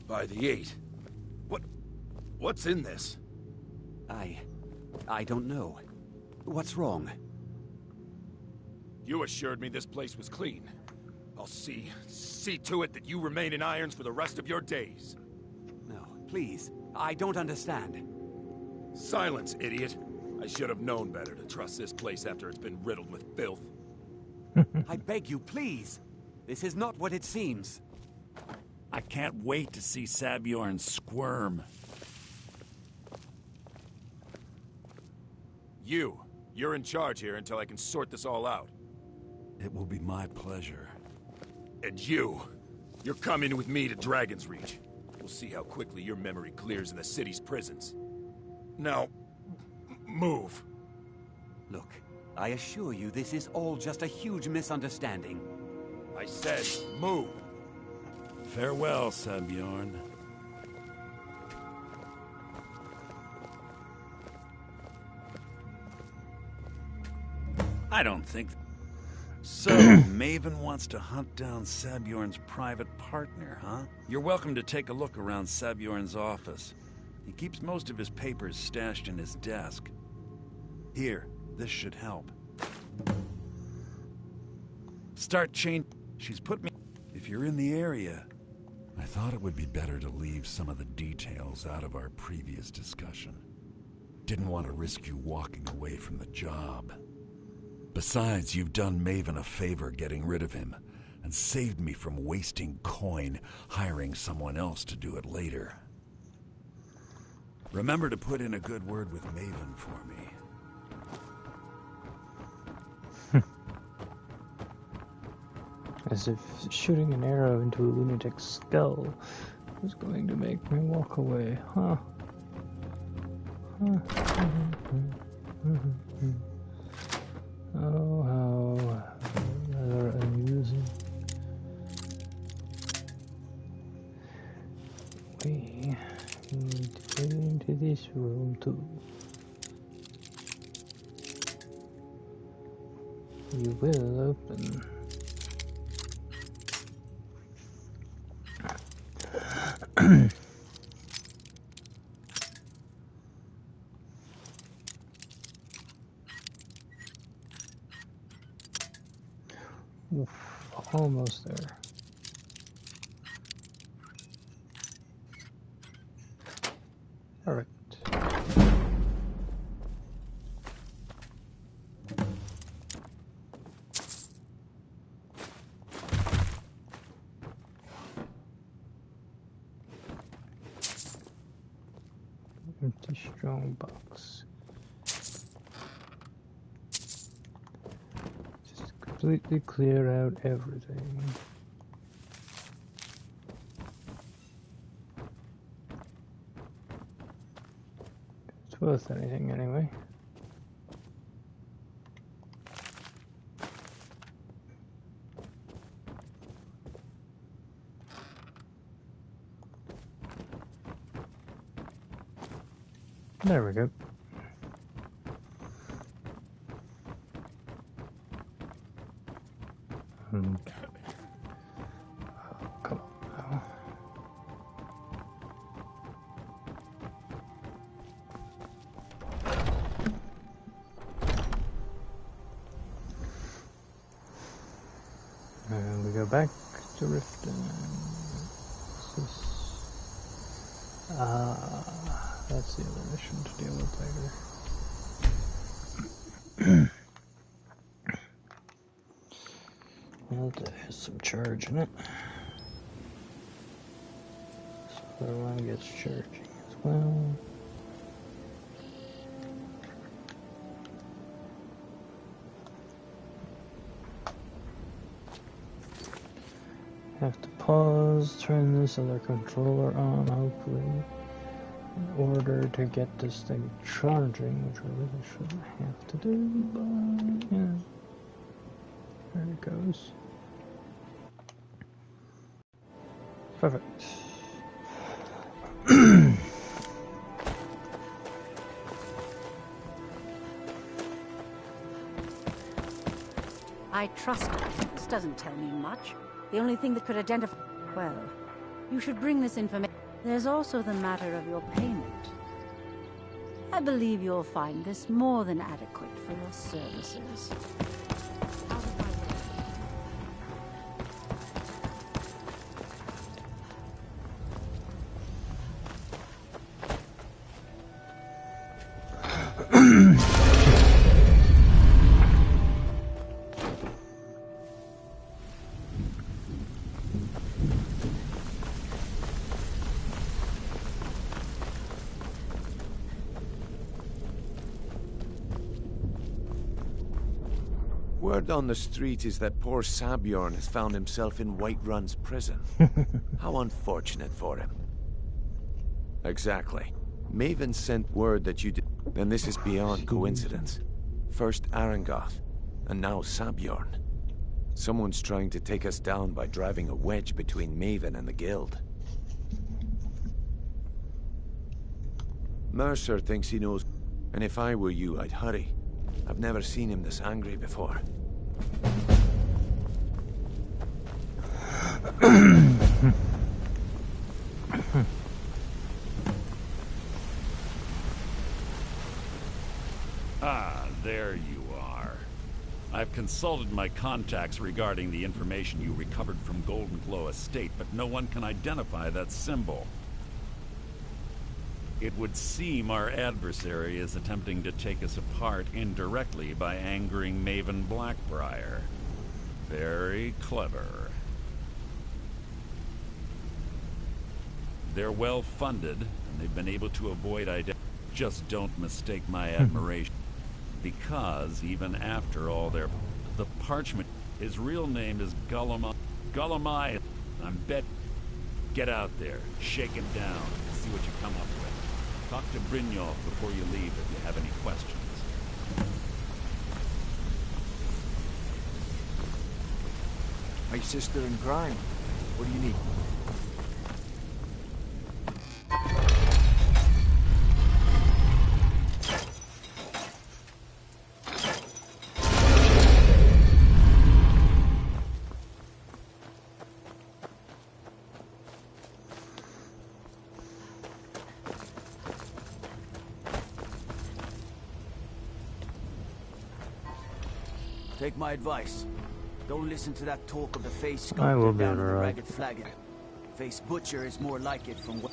By the 8. What's in this? I don't know. What's wrong? You assured me this place was clean. I'll see to it that you remain in irons for the rest of your days. No, please. I don't understand. Silence, idiot. I should have known better to trust this place after it's been riddled with filth. I beg you, please. This is not what it seems. I can't wait to see Sabjorn squirm. You're in charge here until I can sort this all out. It will be my pleasure. And you're coming with me to Dragon's Reach. We'll see how quickly your memory clears in the city's prisons. Now, move. Look, I assure you this is all just a huge misunderstanding. I said move. Farewell, Sabjorn. I don't think... So, Maven wants to hunt down Sabjorn's private partner, huh? You're welcome to take a look around Sabjorn's office. He keeps most of his papers stashed in his desk. Here, this should help. Start change... She's put me... If you're in the area... I thought it would be better to leave some of the details out of our previous discussion. Didn't want to risk you walking away from the job. Besides, you've done Maven a favor getting rid of him, and saved me from wasting coin hiring someone else to do it later. Remember to put in a good word with Maven for me. As if shooting an arrow into a lunatic's skull was going to make me walk away, huh? Oh, how rather amusing. We need to get into this room too. You will open. Oof, almost there. All right. Empty strong box. Just completely clear out everything. It's worth anything anyway. There we go. Okay. Oh, come on now. And we go back to Riften. That's the other mission to deal with later. Well, there's some charge in it. So the other one gets charging as well. Have to pause, turn this other controller on, hopefully, in order to get this thing charging, which I really shouldn't have to do, but yeah, there it goes. Perfect. I trust it. This doesn't tell me much. The only thing that could identify... Well, you should bring this information. There's also the matter of your payment. I believe you'll find this more than adequate for your services. Word on the street is that poor Sabjorn has found himself in Whiterun's prison. How unfortunate for him. Exactly. Maven sent word that you did. Then this is beyond coincidence. First Arangoth, and now Sabjorn. Someone's trying to take us down by driving a wedge between Maven and the Guild. Mercer thinks he knows, and if I were you, I'd hurry. I've never seen him this angry before. Ah, there you are. I've consulted my contacts regarding the information you recovered from Golden Glow Estate, but no one can identify that symbol. It would seem our adversary is attempting to take us apart indirectly by angering Maven Blackbriar. Very clever. They're well funded, and they've been able to avoid identity. Just don't mistake my admiration. Because even after all the parchment, his real name is Gullumai. I'm bet. Get out there, shake him down, and see what you come up with. Talk to Brynjolf before you leave if you have any questions. My sister in crime. What do you need? Take my advice. Don't listen to that talk of the face I will sculptor be down in the right. Ragged Flagon. Face Butcher is more like it from what...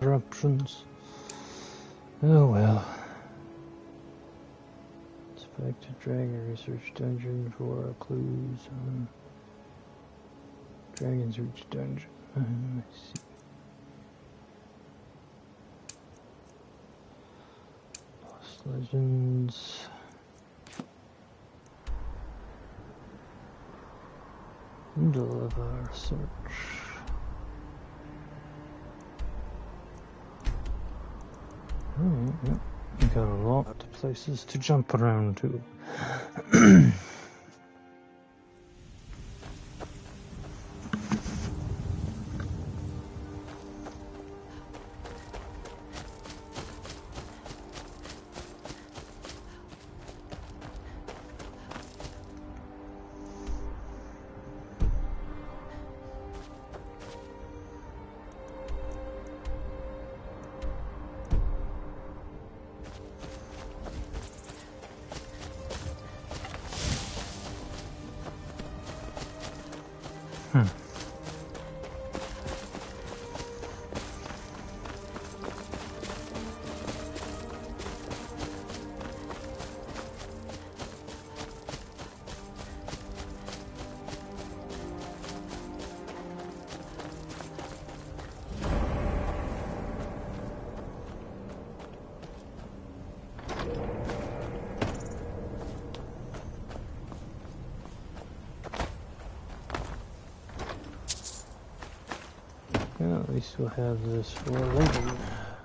Eruptions. Oh well. Inspect a dragon research dungeon for clues on Dragon's Reach dungeon. I see. Lost Legends. Middle of our search. Alright, yep. We got a lot of places to jump around to. Well, at least we'll have this for later.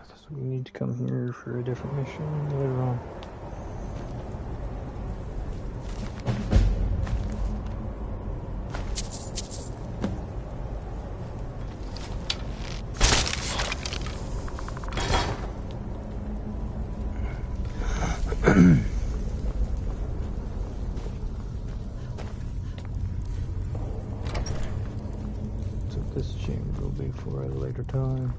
So we need to come here for a different mission later on. This chamber will be for a later time.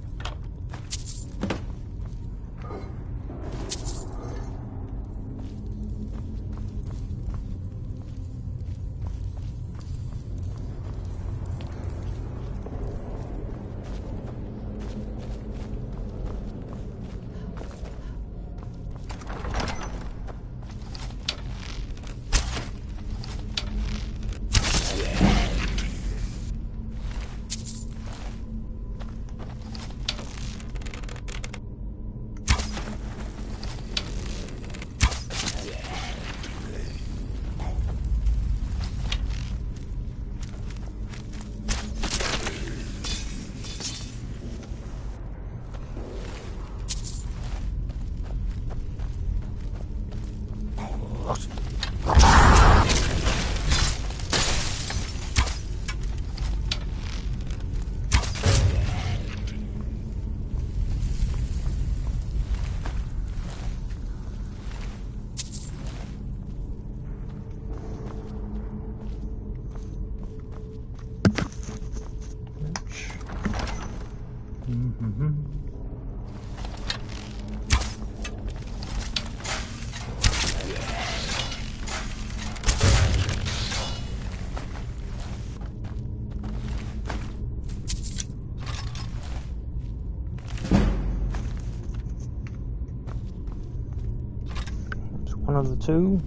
One of the two.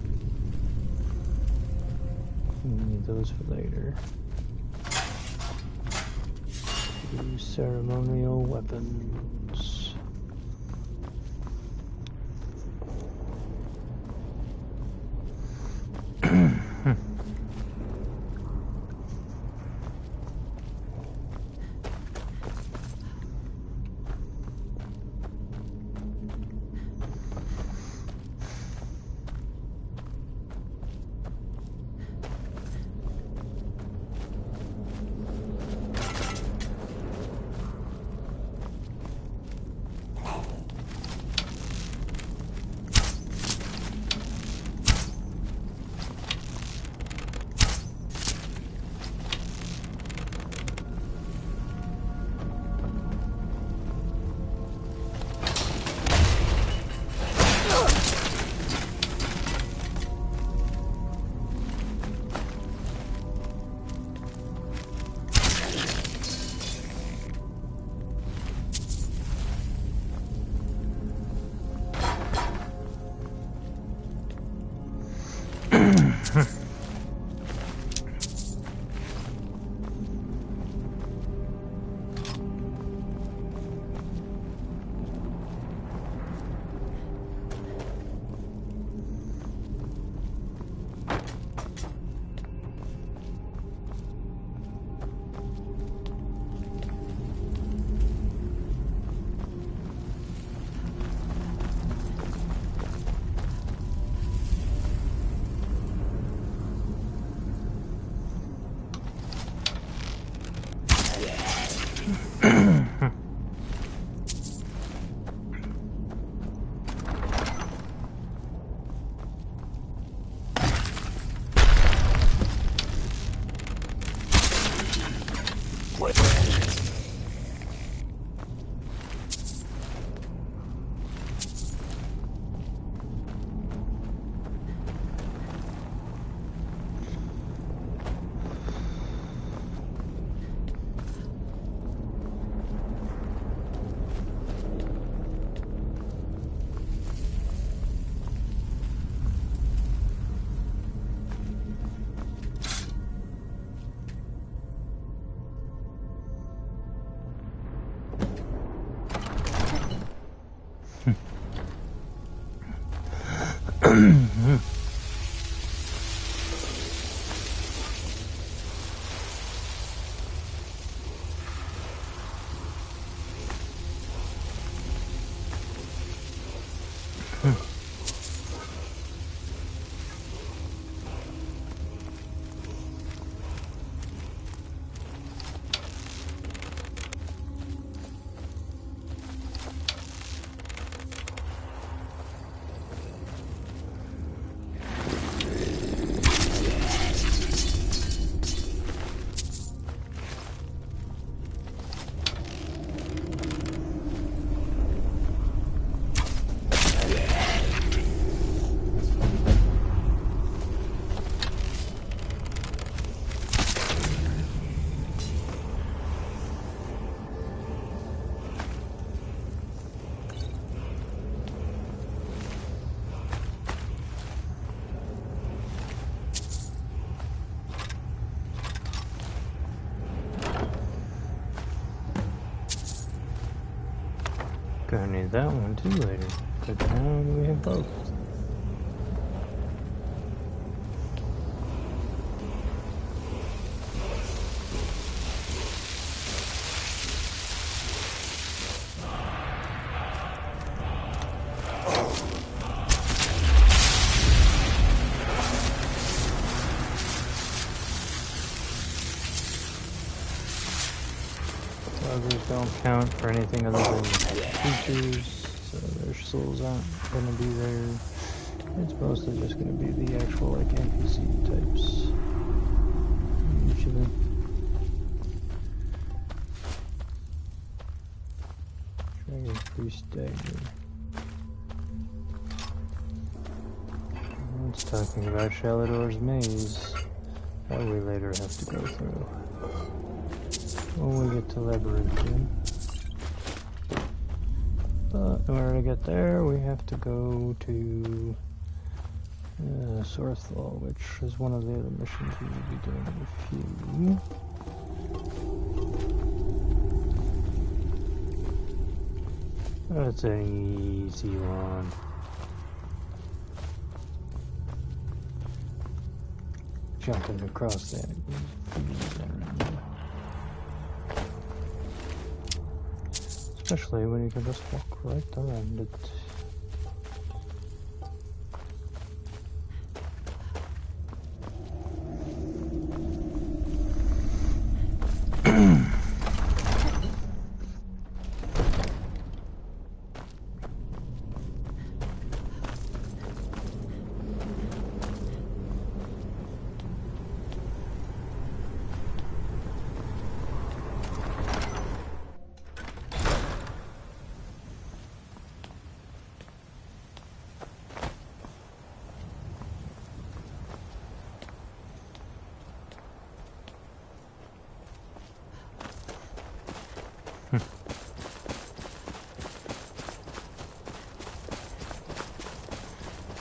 We need those for later. Two ceremonial weapons. Gonna need that one too later. But now we have both. Others don't count for anything other than creatures, so their souls aren't gonna be there. It's mostly just gonna be the actual like NPC types. Usually. Dragon Priest Dagger. It's talking about Shalador's maze that we later have to go through. When we get to Labyrinth. But in order to get there, we have to go to Sorthal, which is one of the other missions we will be doing with you. That's an easy one. Jumping across that. Especially when you can just walk right around it.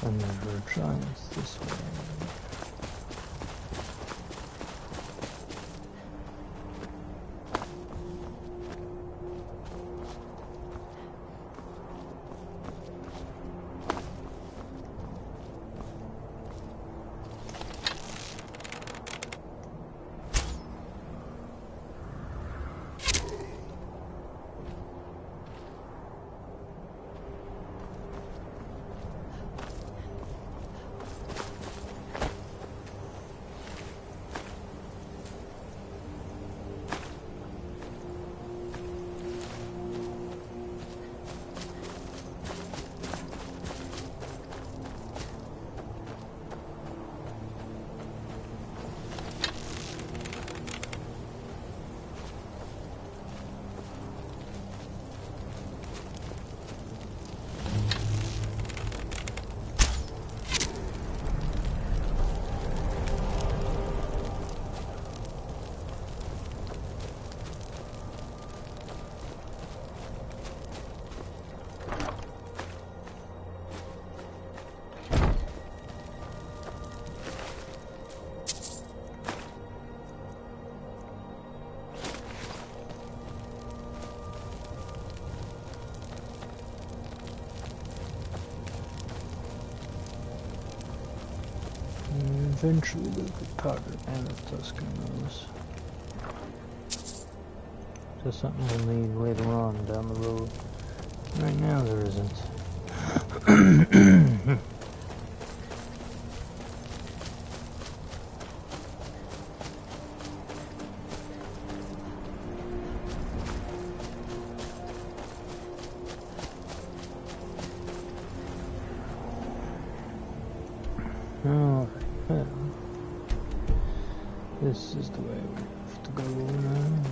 And there were giants this way. Eventually we'll get powder and the Tuscanos. Just something we'll need later on down the road. Right now there isn't. Alright, well, this is the way we have to go now.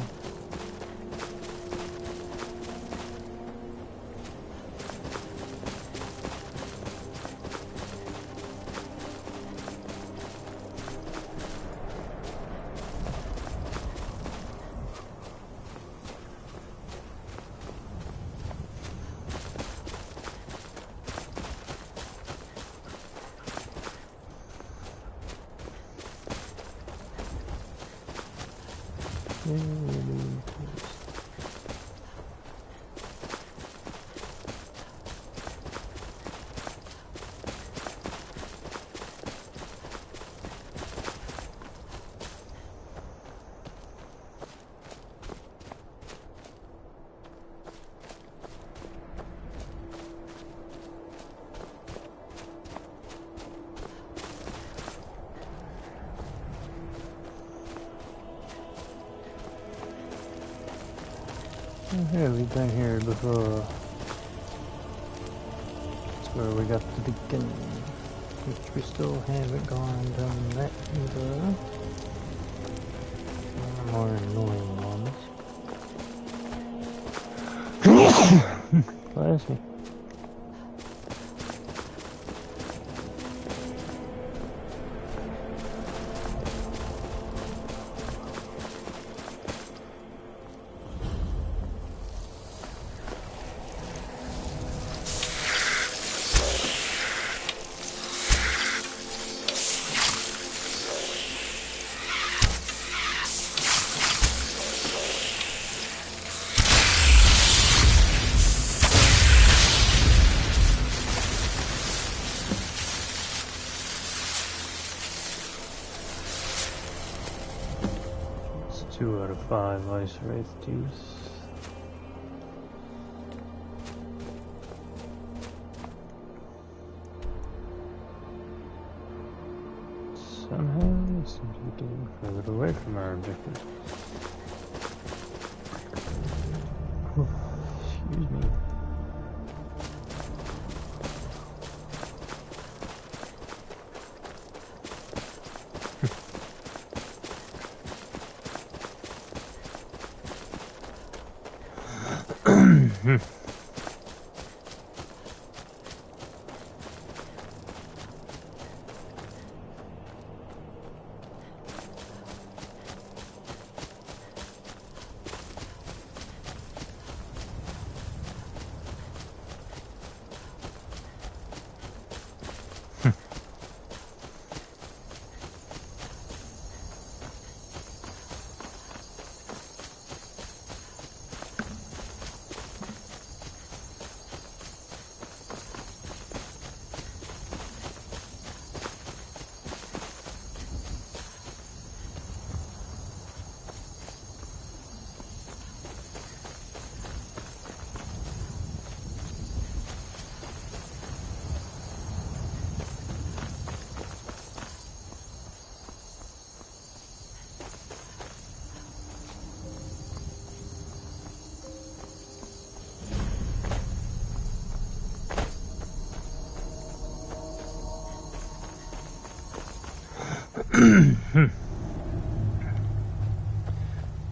Yeah, we've been here before. That's where we got the beginning, which we still haven't gone down that either. More annoying ones. Bless me. It's 2 out of 5 ice wraith juice. Somehow we seem to be getting further away from our objective. Excuse me.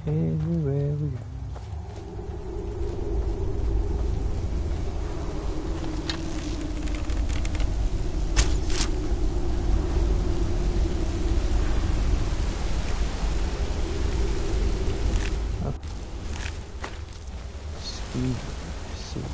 Everywhere we go. Speed. See.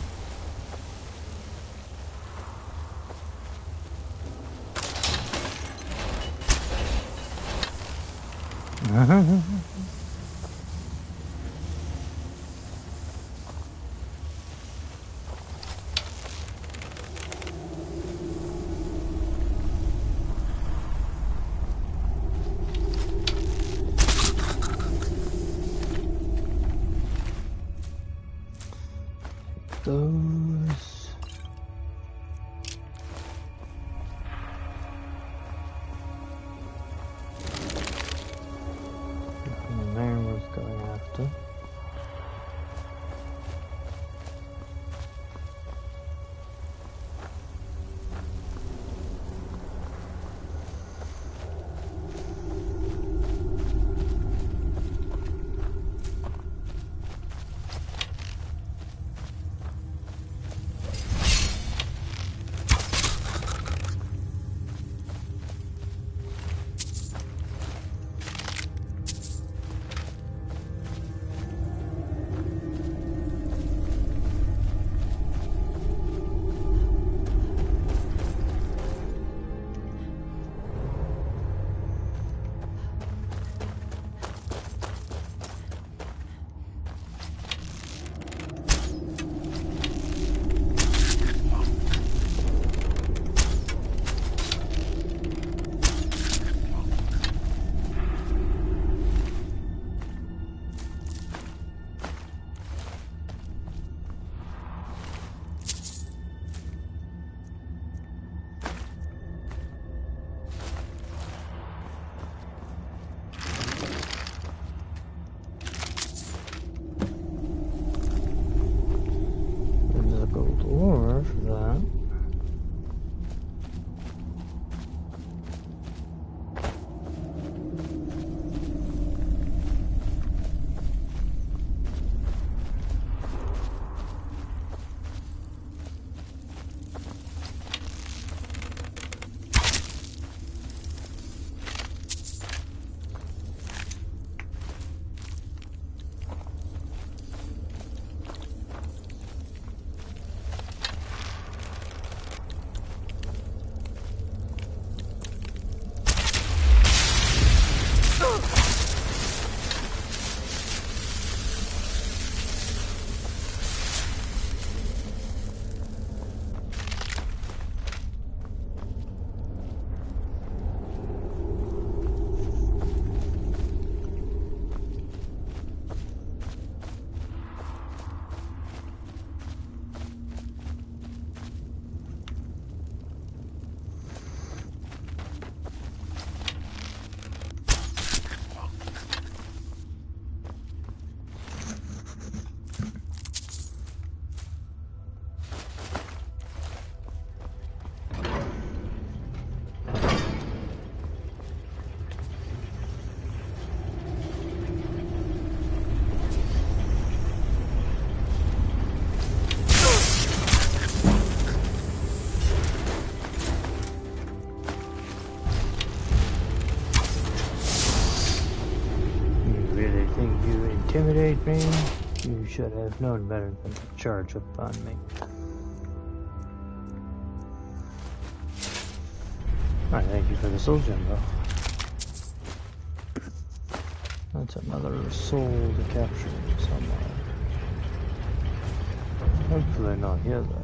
those. Nothing there worth going after. Intimidate me? You should have known better than to charge up on me. Alright, thank you for the soul gem, though. That's another soul to capture somewhere. Hopefully not here, though.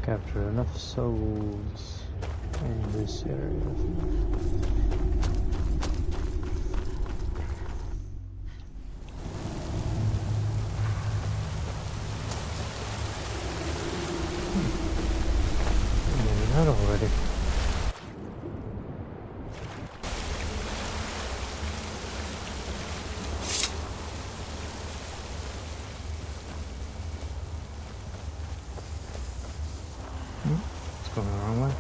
Capture enough souls in this area. Not already. It's going the wrong way.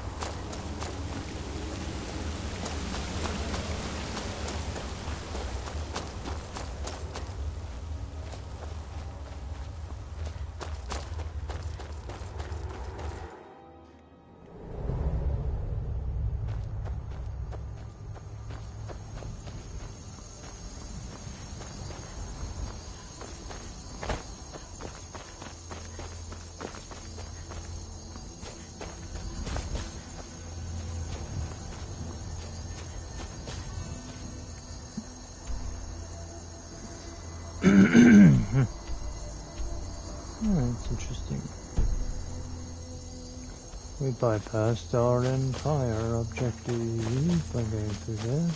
We bypassed our entire objective by going through there.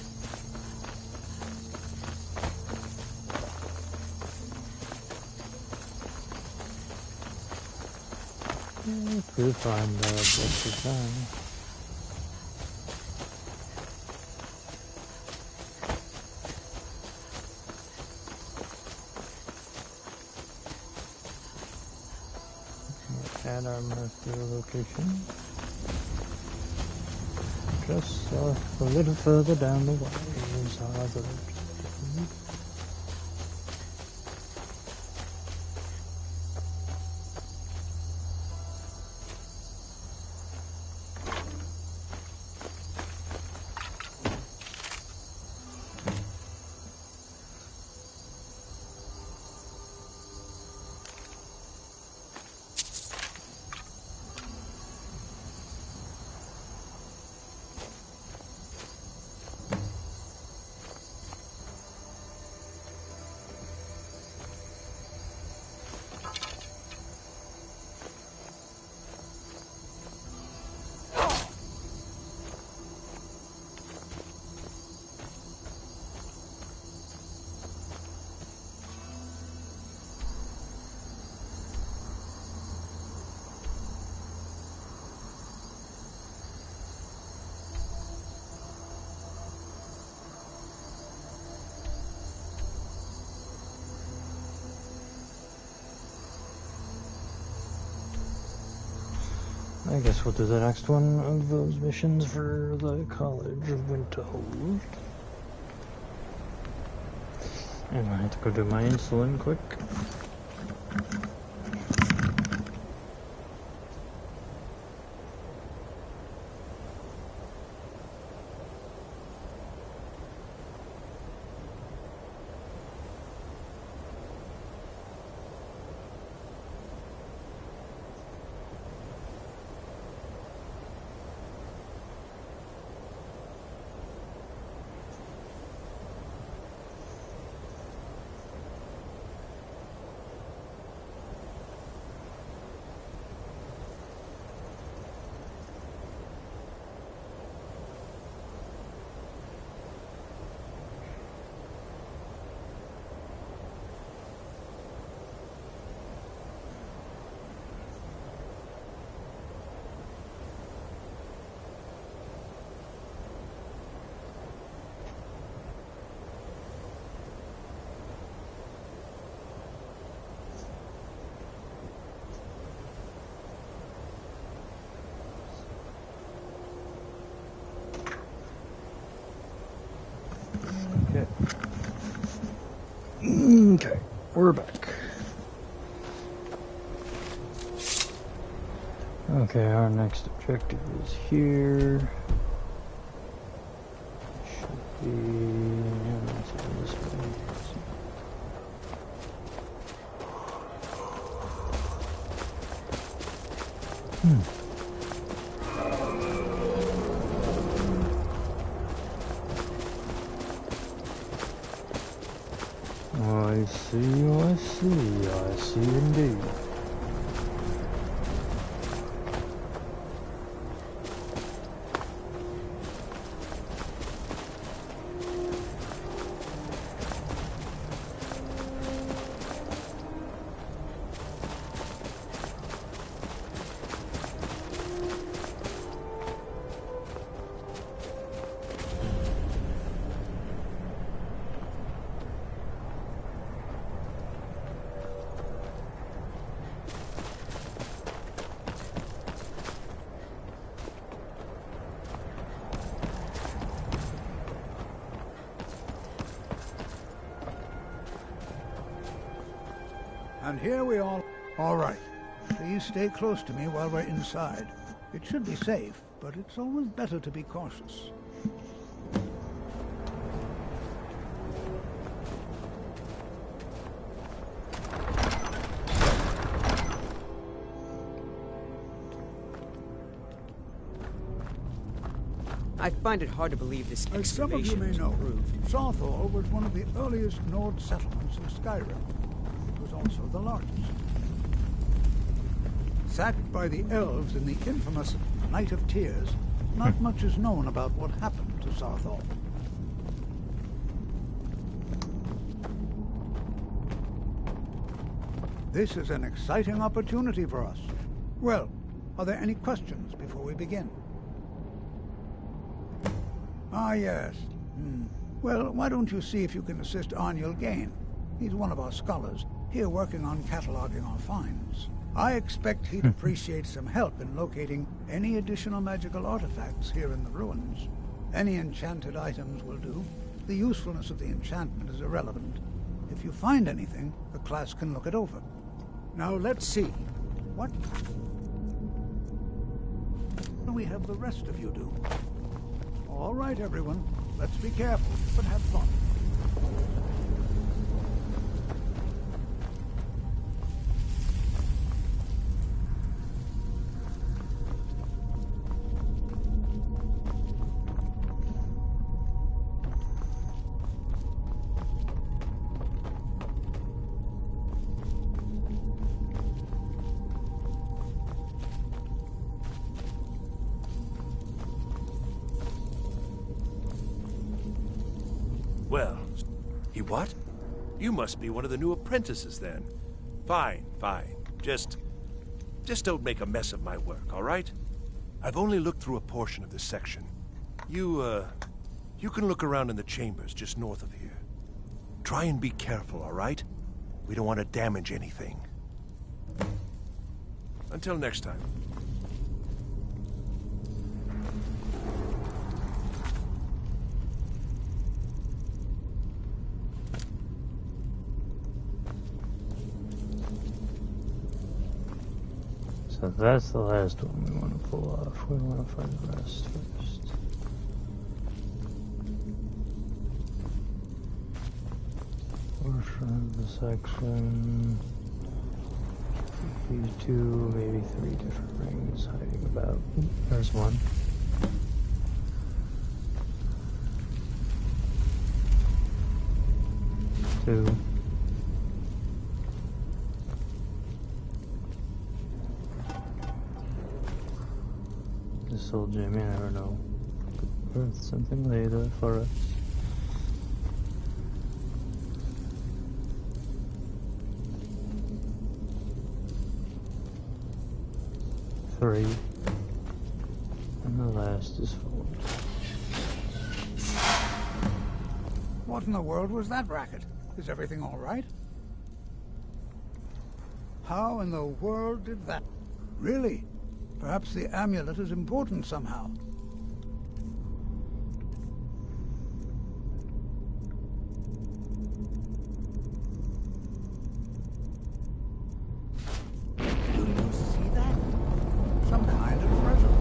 We'll find the objective now. At our master location. Just a little further down the way is our other objective. I guess we'll do the next one of those missions for the College of Winterhold. And I have to go do my insulin quick. Okay, we're back. Okay, our next objective is here. Should be this way. I see indeed. And here we all... All right. Please stay close to me while we're inside. It should be safe, but it's always better to be cautious. I find it hard to believe this As some of you may know, Sawthor was one of the earliest Nord settlements in Skyrim. It was also the largest. Sacked by the elves in the infamous Night of Tears, not much is known about what happened to Sarthor. This is an exciting opportunity for us. Well, are there any questions before we begin? Ah, yes. Well, why don't you see if you can assist Arniel Gain? He's one of our scholars, here working on cataloging our finds. I expect he'd appreciate some help in locating any additional magical artifacts here in the ruins. Any enchanted items will do. The usefulness of the enchantment is irrelevant. If you find anything, the class can look it over. Now let's see. What do we have the rest of you do? All right, everyone. Let's be careful, but have fun. Well, he what? You must be one of the new apprentices then. Fine, fine. Just don't make a mess of my work, all right? I've only looked through a portion of this section. You can look around in the chambers just north of here. Try and be careful, all right? We don't want to damage anything. Until next time. So that's the last one we want to pull off. We want to find the rest first. Portion of the section. These 2, maybe 3 different rings hiding about. There's one. Two. This old gem, you never know. Could worth something later for us. Three. And the last is 4. What in the world was that racket? Is everything all right? How in the world did that... Really? Perhaps the amulet is important somehow. Do you see that? Some kind of treasure.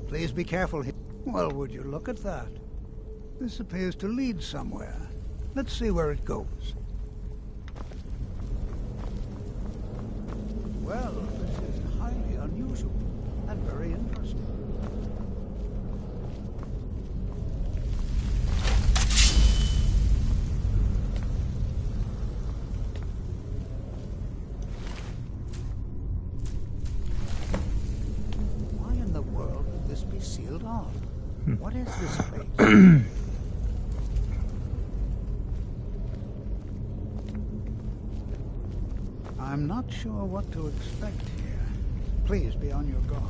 Please be careful here. Well, would you look at that? This appears to lead somewhere. Let's see where it goes. Well, this is highly unusual and very interesting. Why in the world would this be sealed off? What is this place? I'm not sure what to expect here. Please be on your guard.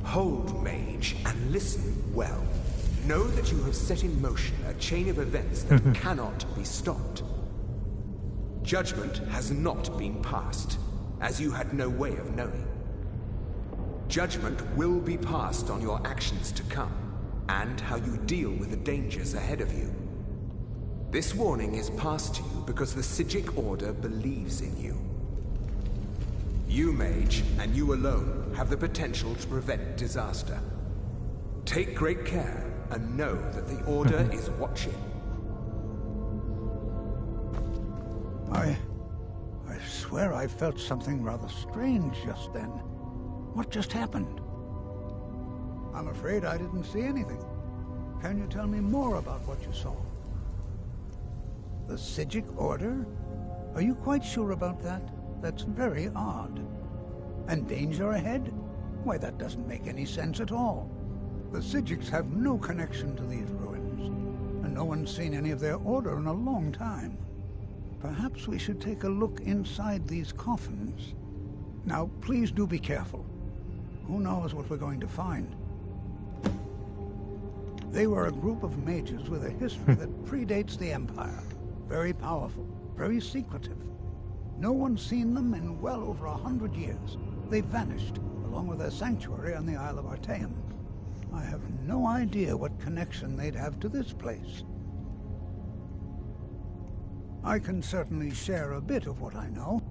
Hold, mage, and listen well. Know that you have set in motion a chain of events that cannot be stopped. Judgment has not been passed, as you had no way of knowing. Judgment will be passed on your actions to come, and how you deal with the dangers ahead of you. This warning is passed to you because the Psijic Order believes in you. You, mage, and you alone, have the potential to prevent disaster. Take great care, and know that the Order is watching. I swear I felt something rather strange just then. What just happened? I'm afraid I didn't see anything. Can you tell me more about what you saw? The Psijic Order? Are you quite sure about that? That's very odd. And danger ahead? Why, that doesn't make any sense at all. The Psijics have no connection to these ruins, and no one's seen any of their order in a long time. Perhaps we should take a look inside these coffins. Now, please do be careful. Who knows what we're going to find? They were a group of mages with a history that predates the Empire. Very powerful, very secretive. No one's seen them in well over 100 years. They vanished, along with their sanctuary on the Isle of Artaeum. I have no idea what connection they'd have to this place. I can certainly share a bit of what I know.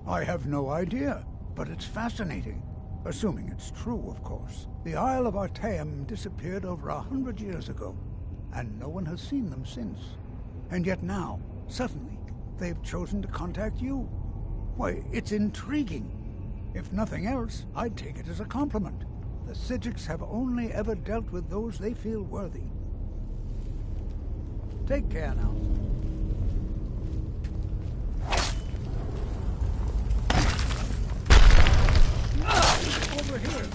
I have no idea, but it's fascinating. Assuming it's true, of course. The Isle of Artaeum disappeared over 100 years ago, and no one has seen them since. And yet now, suddenly, they've chosen to contact you. Why, it's intriguing. If nothing else, I'd take it as a compliment. The Psijics have only ever dealt with those they feel worthy. Take care now. Over here.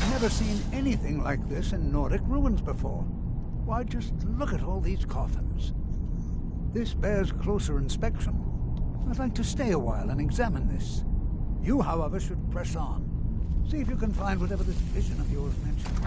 Never seen anything like this in Nordic ruins before. Why, just look at all these coffins. This bears closer inspection. I'd like to stay a while and examine this. You, however, should press on. See if you can find whatever this vision of yours mentioned.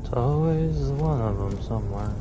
It's always one of them somewhere.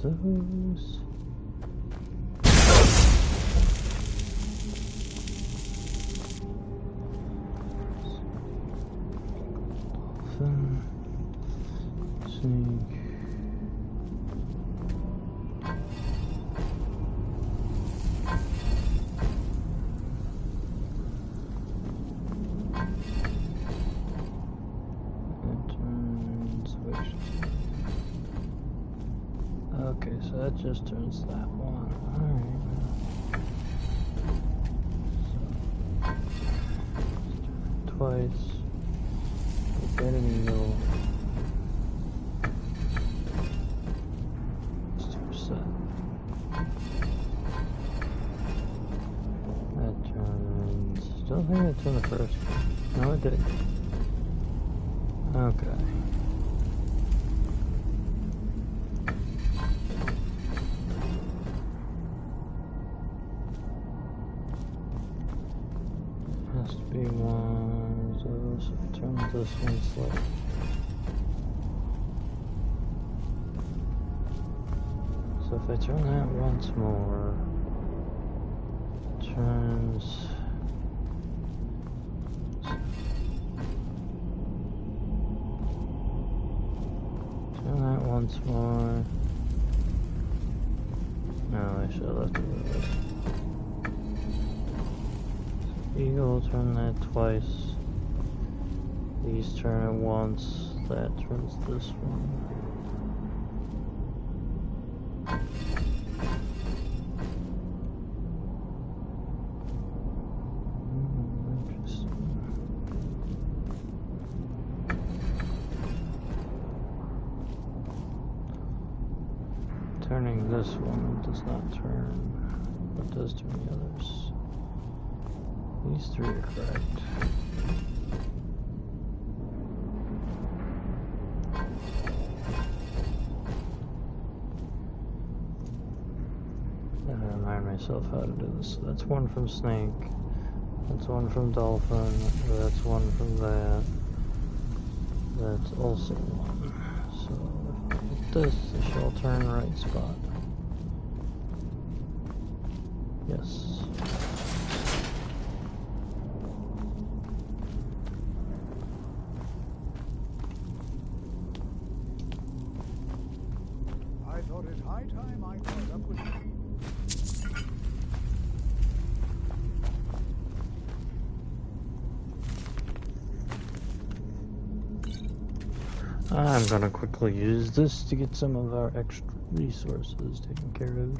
those. Dolphin. Snake. Okay, so that just turns that one. Alright. So, twice. Get an eagle. It's 2%. That turns. Don't think that turned the first. No, it did. Okay. Has to be one of those. Turn this one slow. So if I turn that once more, turns. Turn that once more. No, I should have left it with this. Eagle, turn that twice. These turn it once. That turns this one. Interesting. Turning this one does not turn, but does turn the others. These three are correct. Gotta remind myself how to do this. So that's one from snake. That's one from dolphin. That's one from that. That's also one. So if this shall turn right spot. Yes. I thought it high time I caught up with you. I'm gonna quickly use this to get some of our extra resources taken care of.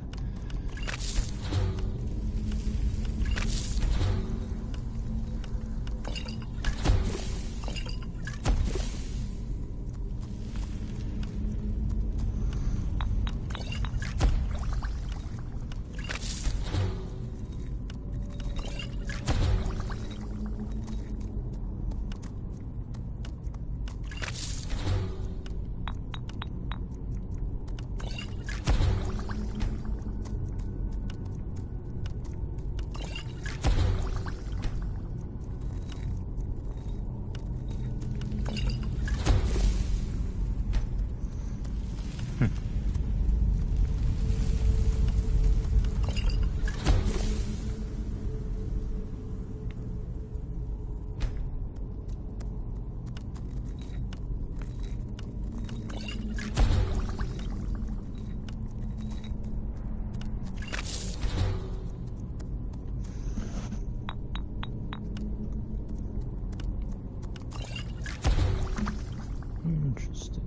Interesting.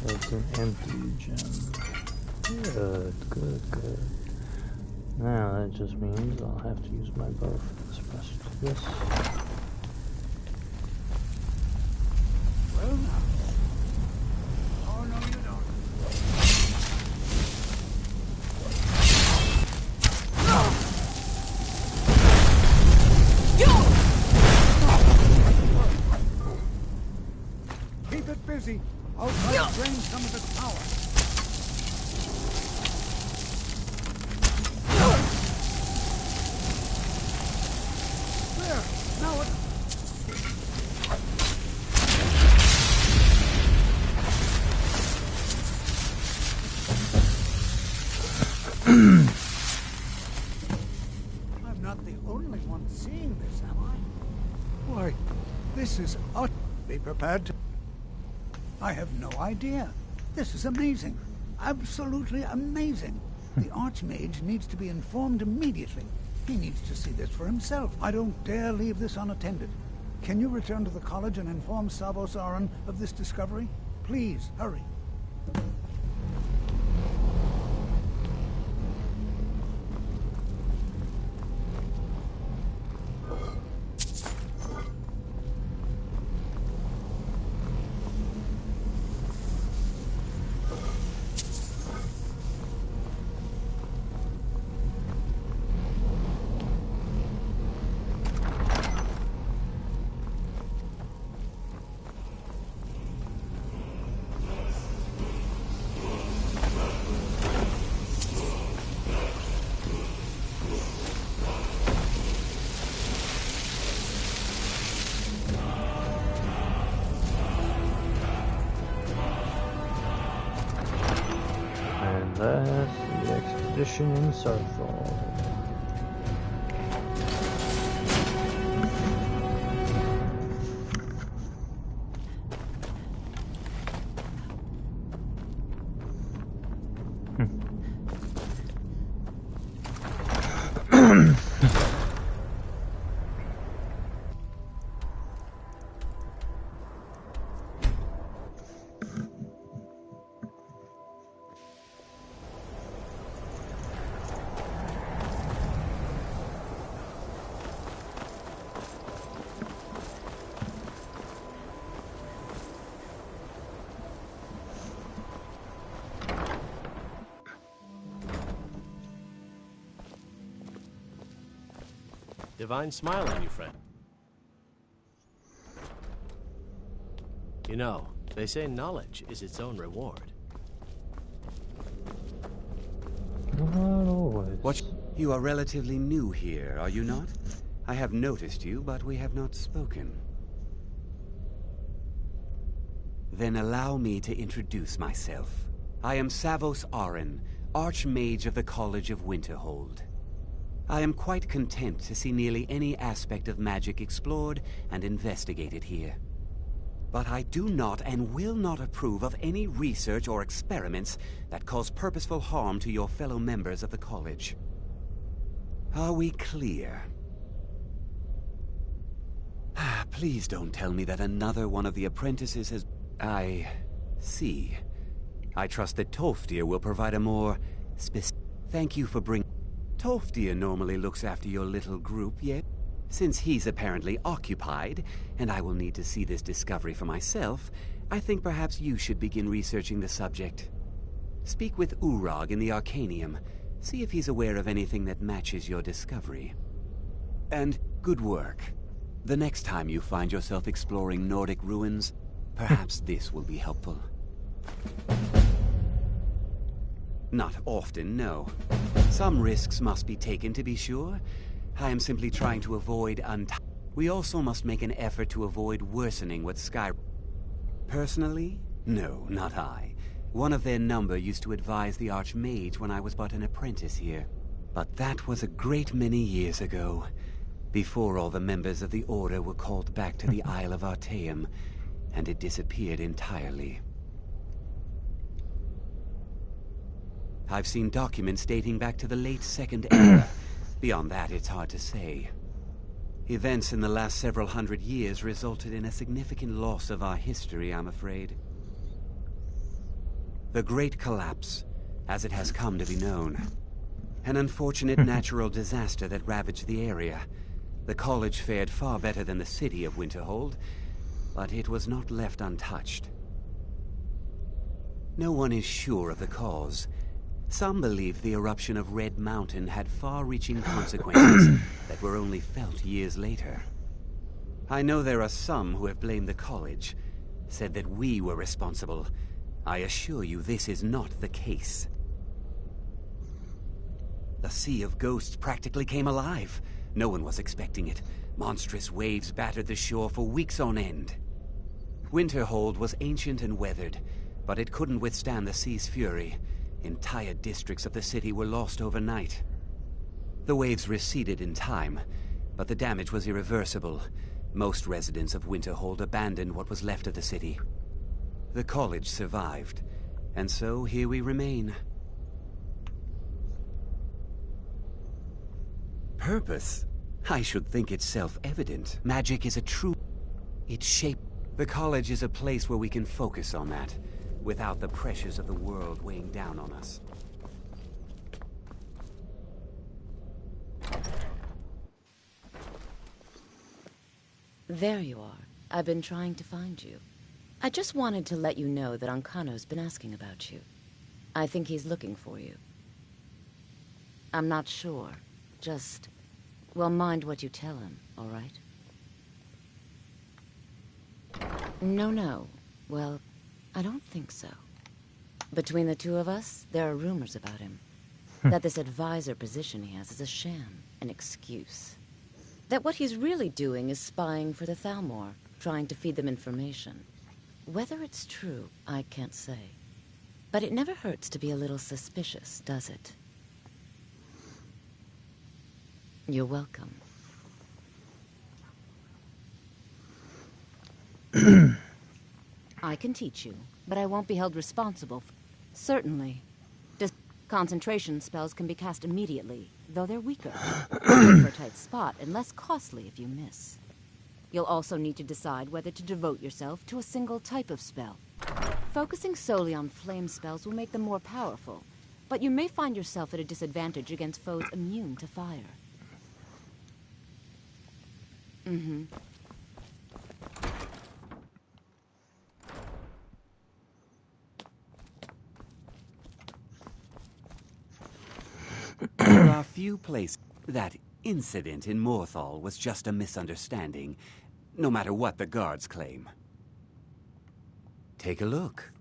That's an empty gem. Good, good, good. Now that just means I'll have to use my bow for this rest of this. Well now. Oh no, you don't. Keep it busy. I'll try to drain some of its power. There! Now it... I'm not the only one seeing this, am I? Why, this is utterly... Be prepared to... I have no idea. This is amazing. Absolutely amazing. The Archmage needs to be informed immediately. He needs to see this for himself. I don't dare leave this unattended. Can you return to the college and inform Savos Aran of this discovery? Please, hurry. That's the expedition in Southall. Divine smile on you, friend. You know, they say knowledge is its own reward. Not always. What? You are relatively new here, are you not? I have noticed you, but we have not spoken. Then allow me to introduce myself. I am Savos Aran, Archmage of the College of Winterhold. I am quite content to see nearly any aspect of magic explored and investigated here. But I do not and will not approve of any research or experiments that cause purposeful harm to your fellow members of the college. Are we clear? Please don't tell me that another one of the apprentices has... I see. I trust that Tolfdir will provide a more specific... Thank you for bringing... Tolfdir normally looks after your little group, yet since he's apparently occupied, and I will need to see this discovery for myself, I think perhaps you should begin researching the subject. Speak with Urag in the Arcanium. See if he's aware of anything that matches your discovery. And good work. The next time you find yourself exploring Nordic ruins, perhaps this will be helpful. Not often, no. Some risks must be taken, to be sure. I am simply trying to avoid We also must make an effort to avoid worsening what Skyrim... Personally? No, not I. One of their number used to advise the Archmage when I was but an apprentice here. But that was a great many years ago, before all the members of the Order were called back to the Isle of Artaeum, and it disappeared entirely. I've seen documents dating back to the late Second Era. Beyond that, it's hard to say. Events in the last several hundred years resulted in a significant loss of our history, I'm afraid. The Great Collapse, as it has come to be known. An unfortunate natural disaster that ravaged the area. The college fared far better than the city of Winterhold, but it was not left untouched. No one is sure of the cause. Some believe the eruption of Red Mountain had far-reaching consequences that were only felt years later. I know there are some who have blamed the college, said that we were responsible. I assure you this is not the case. The Sea of Ghosts practically came alive. No one was expecting it. Monstrous waves battered the shore for weeks on end. Winterhold was ancient and weathered, but it couldn't withstand the sea's fury. Entire districts of the city were lost overnight. The waves receded in time, but the damage was irreversible. Most residents of Winterhold abandoned what was left of the city. The college survived, and so here we remain. Purpose? I should think it's self-evident. Magic is a true... It's shaped... The college is a place where we can focus on that, without the pressures of the world weighing down on us. There you are. I've been trying to find you. I just wanted to let you know that Ancano's been asking about you. I think he's looking for you. I'm not sure. Just... well, mind what you tell him, all right? No. Well, I don't think so. Between the two of us, there are rumors about him. That this advisor position he has is a sham, an excuse. That what he's really doing is spying for the Thalmor, trying to feed them information. Whether it's true, I can't say. But it never hurts to be a little suspicious, does it? You're welcome. I can teach you, but I won't be held responsible for... Certainly. Concentration spells can be cast immediately, though they're weaker. Good for a tight spot and less costly if you miss. You'll also need to decide whether to devote yourself to a single type of spell. Focusing solely on flame spells will make them more powerful, but you may find yourself at a disadvantage against foes immune to fire. There are few places. That incident in Morthal was just a misunderstanding, no matter what the guards claim. Take a look.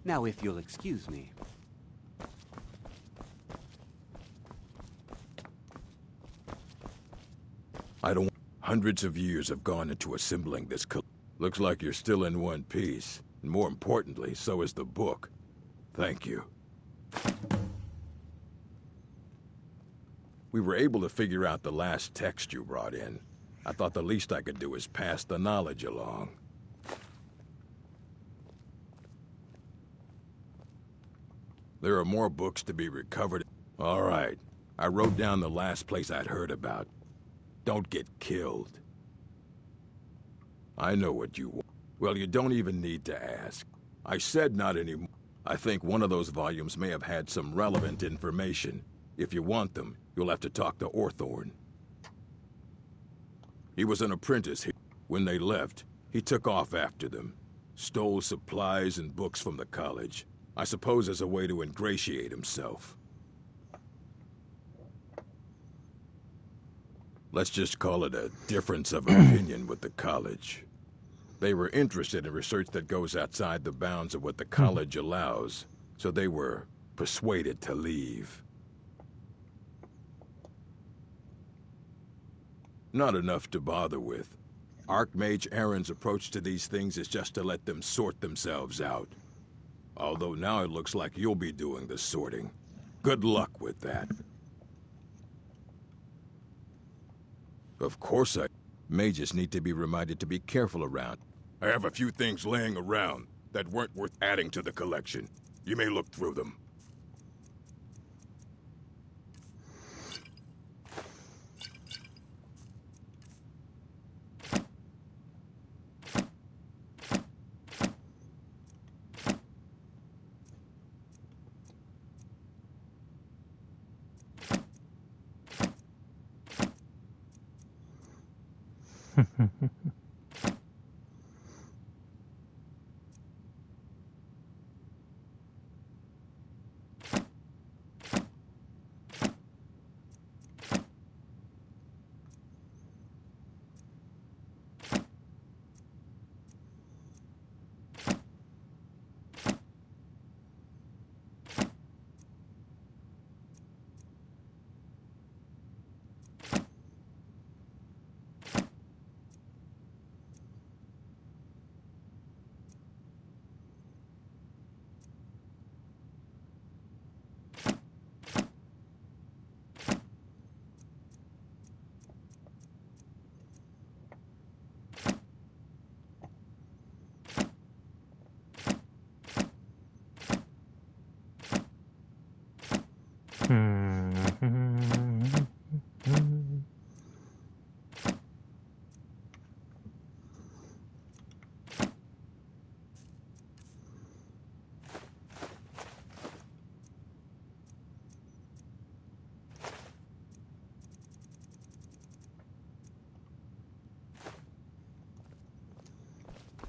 Now, if you'll excuse me. Hundreds of years have gone into assembling this Looks like you're still in one piece. And more importantly, so is the book. Thank you. We were able to figure out the last text you brought in. I thought the least I could do is pass the knowledge along. There are more books to be recovered. All right. I wrote down the last place I'd heard about. Don't get killed. I know what you want. Well, you don't even need to ask. I said not anymore. I think one of those volumes may have had some relevant information. If you want them, you'll have to talk to Orthorn. He was an apprentice here. When they left, he took off after them. Stole supplies and books from the college. I suppose as a way to ingratiate himself. Let's just call it a difference of opinion with the college. They were interested in research that goes outside the bounds of what the college allows, so they were persuaded to leave. Not enough to bother with. Archmage Aaron's approach to these things is just to let them sort themselves out. Although now it looks like you'll be doing the sorting. Good luck with that. Of course mages need to be reminded to be careful around. I have a few things laying around that weren't worth adding to the collection. You may look through them.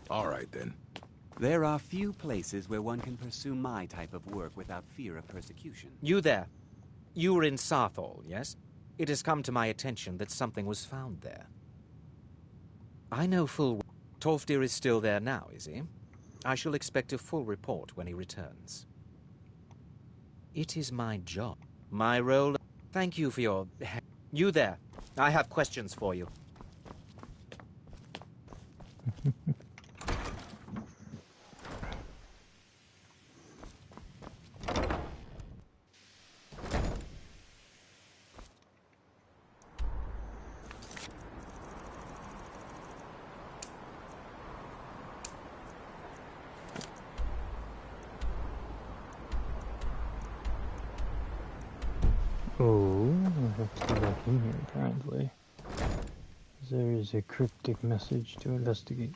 All right, then. There are few places where one can pursue my type of work without fear of persecution. You there. You were in Sarthal, yes? It has come to my attention that something was found there. I know full well Tolfdir is still there now, is he? I shall expect a full report when he returns. It is my job. My role... Thank you for your... You there. I have questions for you. Oh, I have to go back in here, apparently. There is a cryptic message to investigate.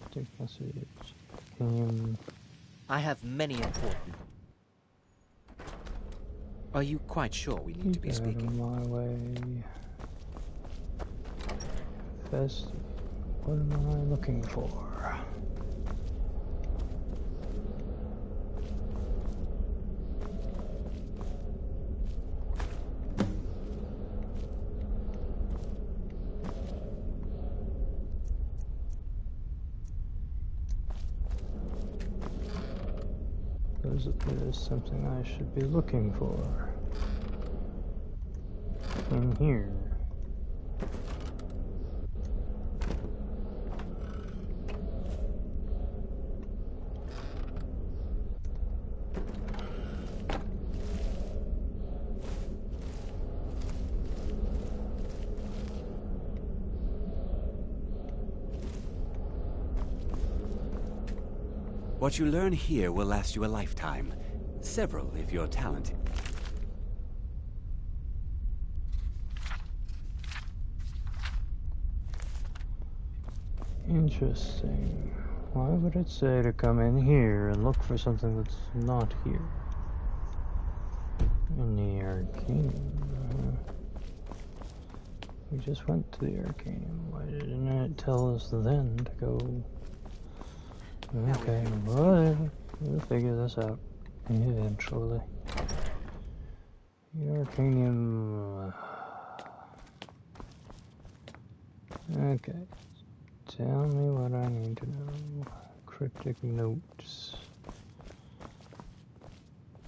Cryptic message. I have many important... Are you quite sure we need to be speaking? Out of my way. First, what am I looking for? There's something I should be looking for in here. What you learn here will last you a lifetime. Several, if you're talented. Interesting. Why would it say to come in here and look for something that's not here? In the Arcanum. We just went to the Arcanum. Why didn't it tell us then to go? Okay, whatever. We'll figure this out eventually. The Arcanum. Okay. Tell me what I need to know. Cryptic notes.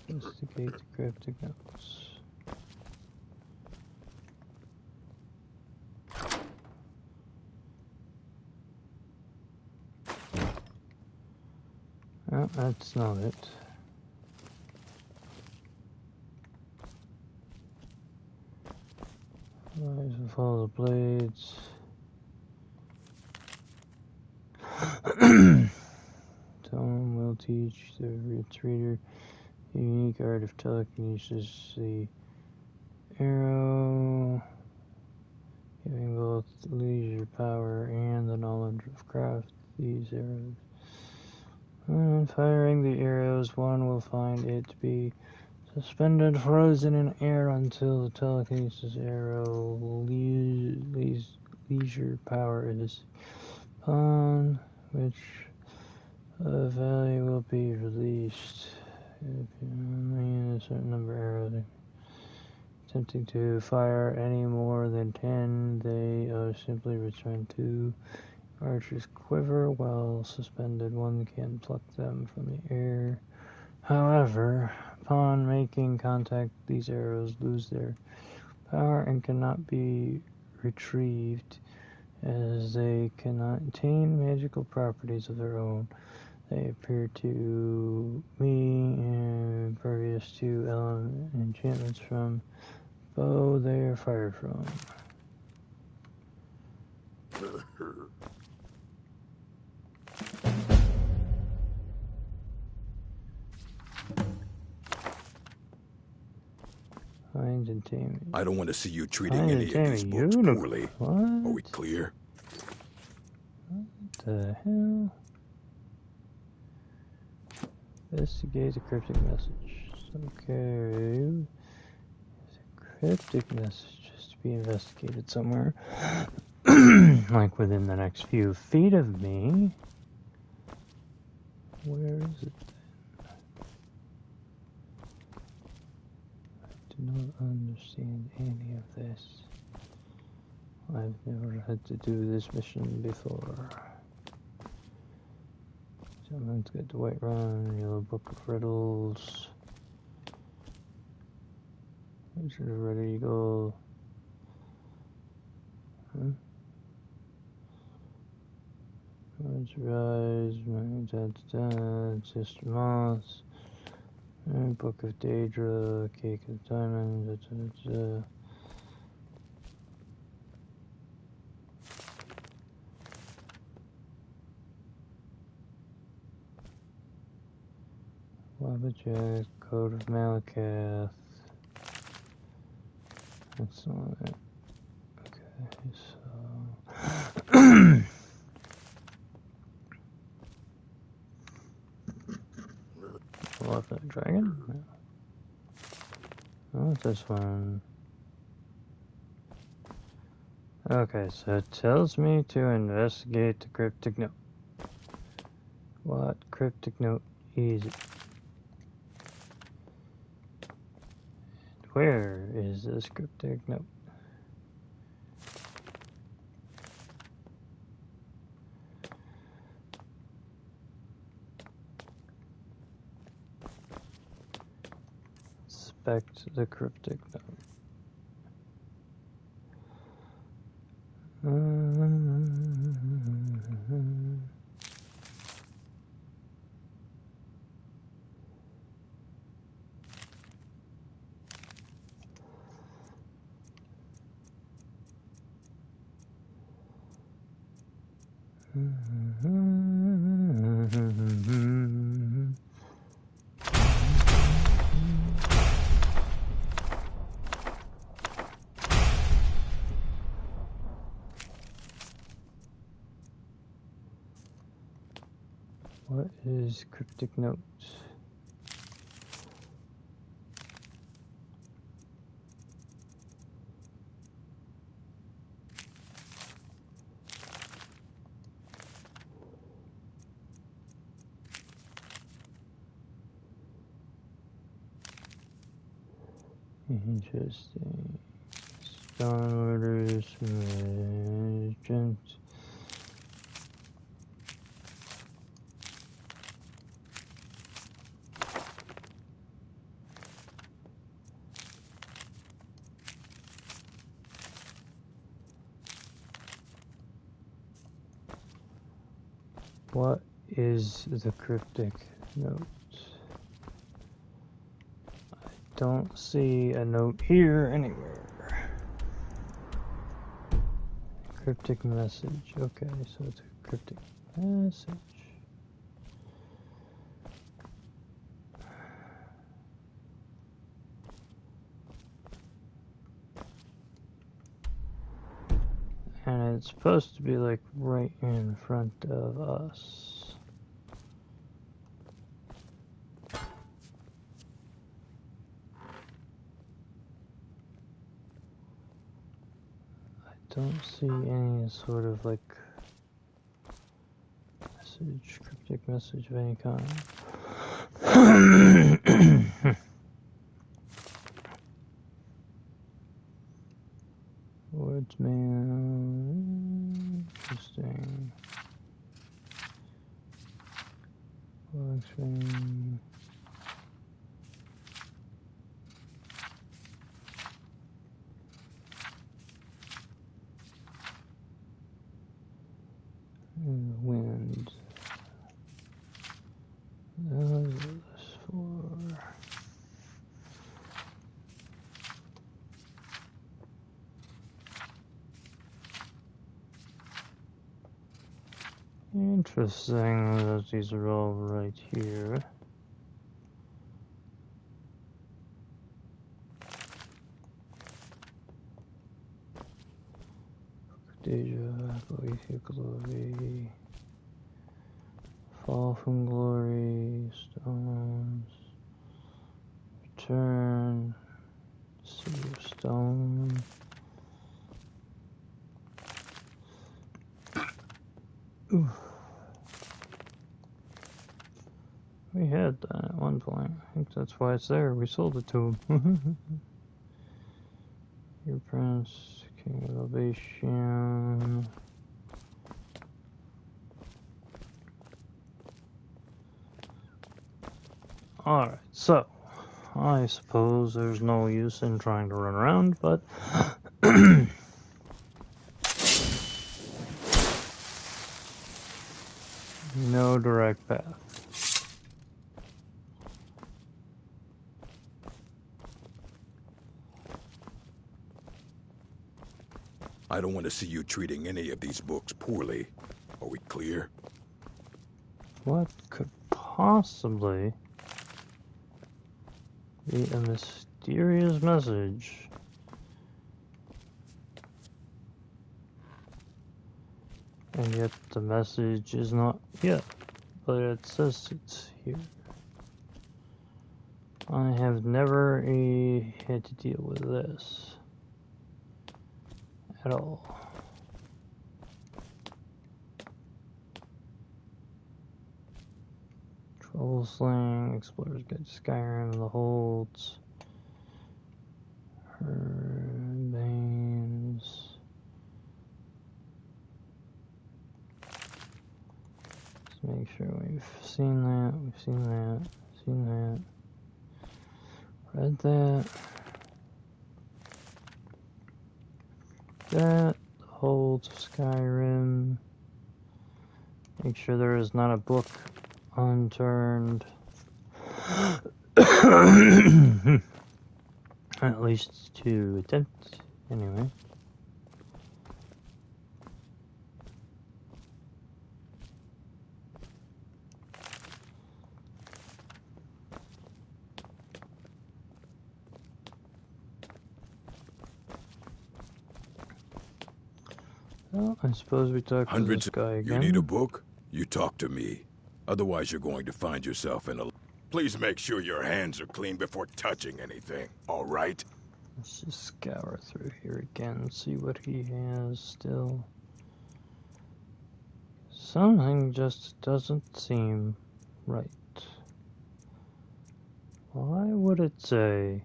Investigate the cryptic notes. Oh, that's not it. Rise and follow the blades. Tome will teach the reader the unique art of telekinesis. The arrow, giving both leisure power and the knowledge of craft these arrows. When firing the arrows, one will find it to be Suspended, frozen in air until the telekinesis arrow leisure power is upon which a value will be released. If you only a certain number of arrows attempting to fire any more than 10, they are simply returned to archer's quiver while suspended. One can pluck them from the air. However, upon making contact, these arrows lose their power and cannot be retrieved, as they cannot attain magical properties of their own. They appear to me impervious to enchantments from bow they are fired from. Find and tame. I don't want to see you treating any of these books poorly. What? Are we clear? What the hell? Investigate the cryptic message. Okay. It's a cryptic message just to be investigated somewhere. Like within the next few feet of me. Where is it then? I do not understand any of this. I've never had to do this mission before. Someone's got the White Run, Yellow Book of Riddles. Wizard of Red Eagle. Rise, Sister Moths. Book of Daedra, Cake of Diamonds. Wabajack, Code of Malakath. That's not it. Okay, so... What, that dragon? No. Oh, this one. Okay, so it tells me to investigate the cryptic note. What cryptic note is it? Where is this cryptic note? Inspect the cryptic note. What is cryptic note? Interesting. Stone orders, merchants. What is the cryptic note? I don't see a note here anywhere. Cryptic message. Okay, so it's a cryptic message. And it's supposed to be like right in front of us. don't see any sort of like message, cryptic message of any kind. Words, man. Interesting. Worksman. Wind. What is this for? Interesting that these are all right here. Deja, Boethic Glory, Fall from Glory, Stones, Return, City of Stone. Oof. We had that at one point. I think that's why it's there. We sold it to him. Your Prince, King of Elevation. Alright, so I suppose there's no use in trying to run around, but no direct path. I don't want to see you treating any of these books poorly. Are we clear? What could possibly be a mysterious message? And yet the message is not yet, but it says it's here. I have never had to deal with this at all. Troll Sling, Explorer's Guide to Skyrim, The Holds, Herbanes. Let's make sure we've seen that, seen that. Read that. The Holds of Skyrim. Make sure there is not a book unturned. At least to attempt, anyway. Well, I suppose we talk to this guy again. You need a book? You talk to me. Otherwise, you're going to find yourself in a... Please make sure your hands are clean before touching anything, all right? Let's just scour through here again, see what he has still. Something just doesn't seem right. Why would it say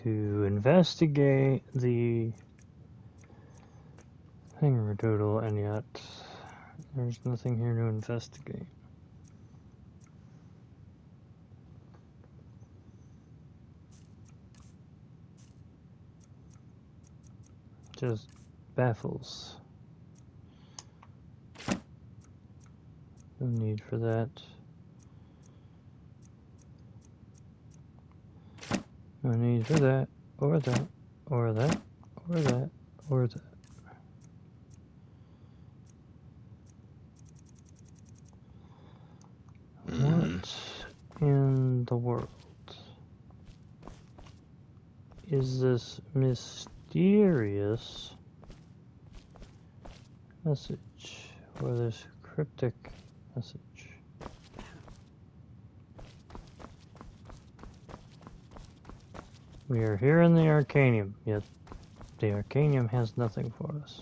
to investigate the thingamatoodle, and yet there's nothing here to investigate? Just baffles. No need for that. No need for that, or that, or that, or that, or that. What in the world is this mysterious message, or this cryptic message? We are here in the Arcanium, yet The Arcanium has nothing for us.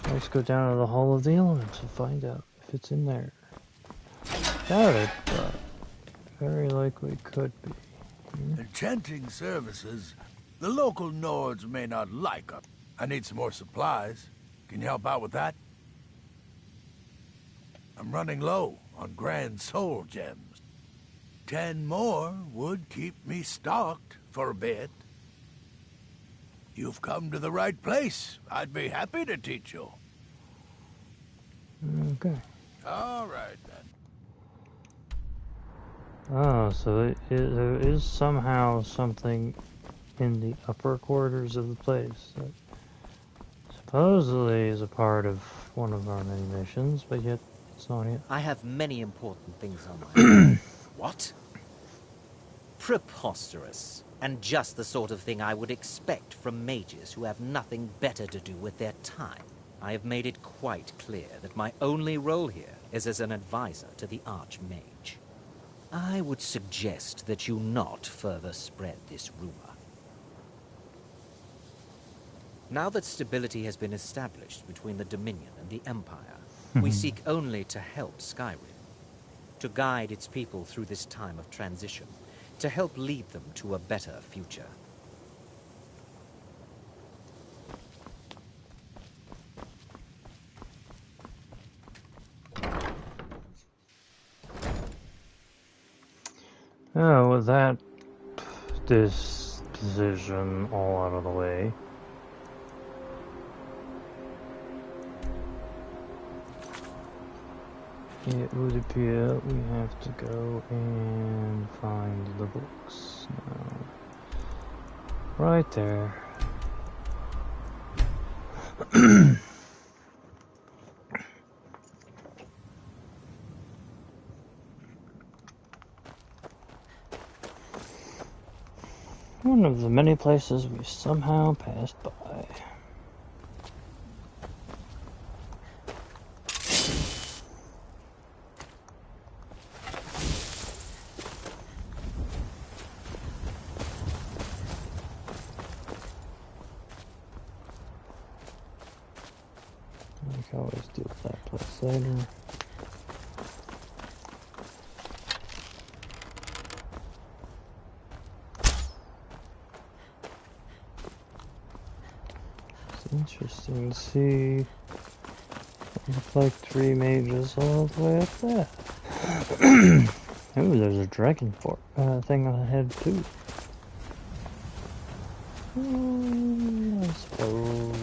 Let's go down to the Hall of the Elements and find out if it's in there. Doubt it, but very likely could be. Enchanting services. The local Nords may not like us. I need some more supplies. Can you help out with that? I'm running low on Grand Soul gems. 10 more would keep me stocked for a bit. You've come to the right place. I'd be happy to teach you. Okay. All right, then. Oh, so there is somehow something in the upper quarters of the place that supposedly is a part of one of our many missions, but yet it's not here. I have many important things on my mind. What? Preposterous. And just the sort of thing I would expect from mages who have nothing better to do with their time. I have made it quite clear that my only role here is as an advisor to the Archmage. I would suggest that you not further spread this rumor. Now that stability has been established between the Dominion and the Empire, we seek only to help Skyrim, to guide its people through this time of transition, to help lead them to a better future. Oh, with that disposition all out of the way, it would appear we have to go and find the books now. Right there. One of the many places we somehow passed by. I can always deal with that place later. Interesting to see. Look like 3 mages all the way up there. Oh, there's a dragon thing ahead too. I suppose.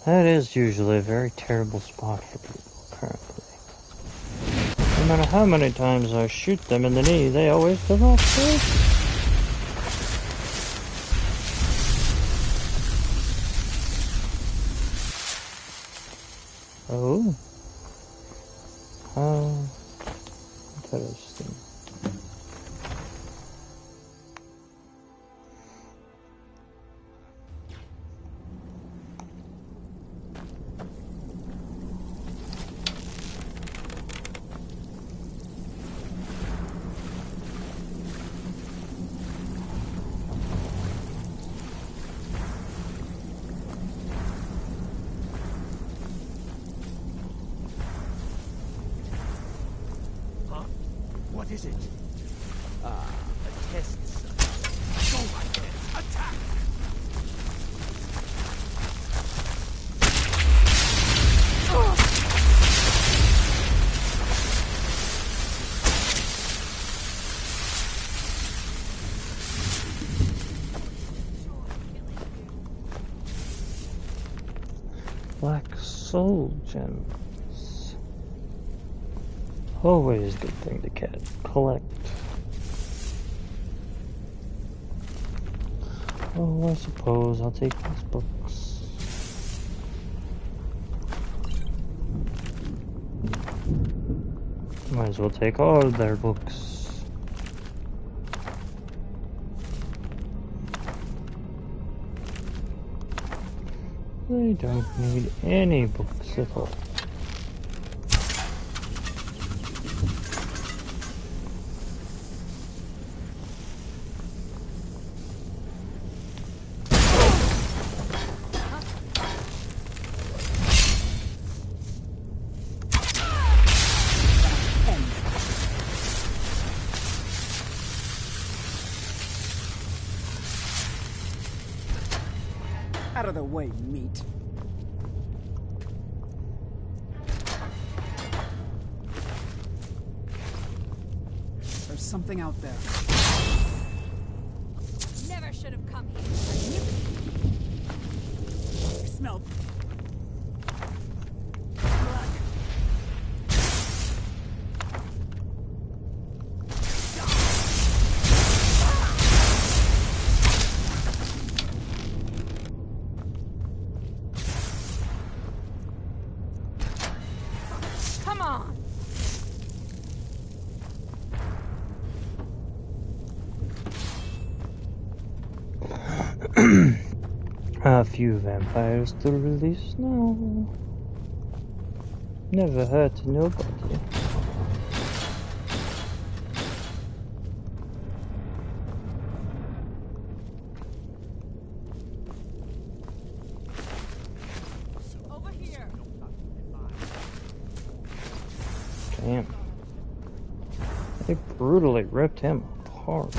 That is usually a very terrible spot for people, currently. No matter how many times I shoot them in the knee, they always come off safe. Oh. How interesting. What is it? Ah, a test site. Go right there. Attack! Black soul gems. Always a good thing to collect. Oh, I suppose I'll take these books. Might as well take all their books. They don't need any books at all. Out of the way, meat. There's something out there. Never should have come here. Smell. Come on. A few vampires to release now. Never hurt nobody. Over here. Damn. They brutally ripped him apart.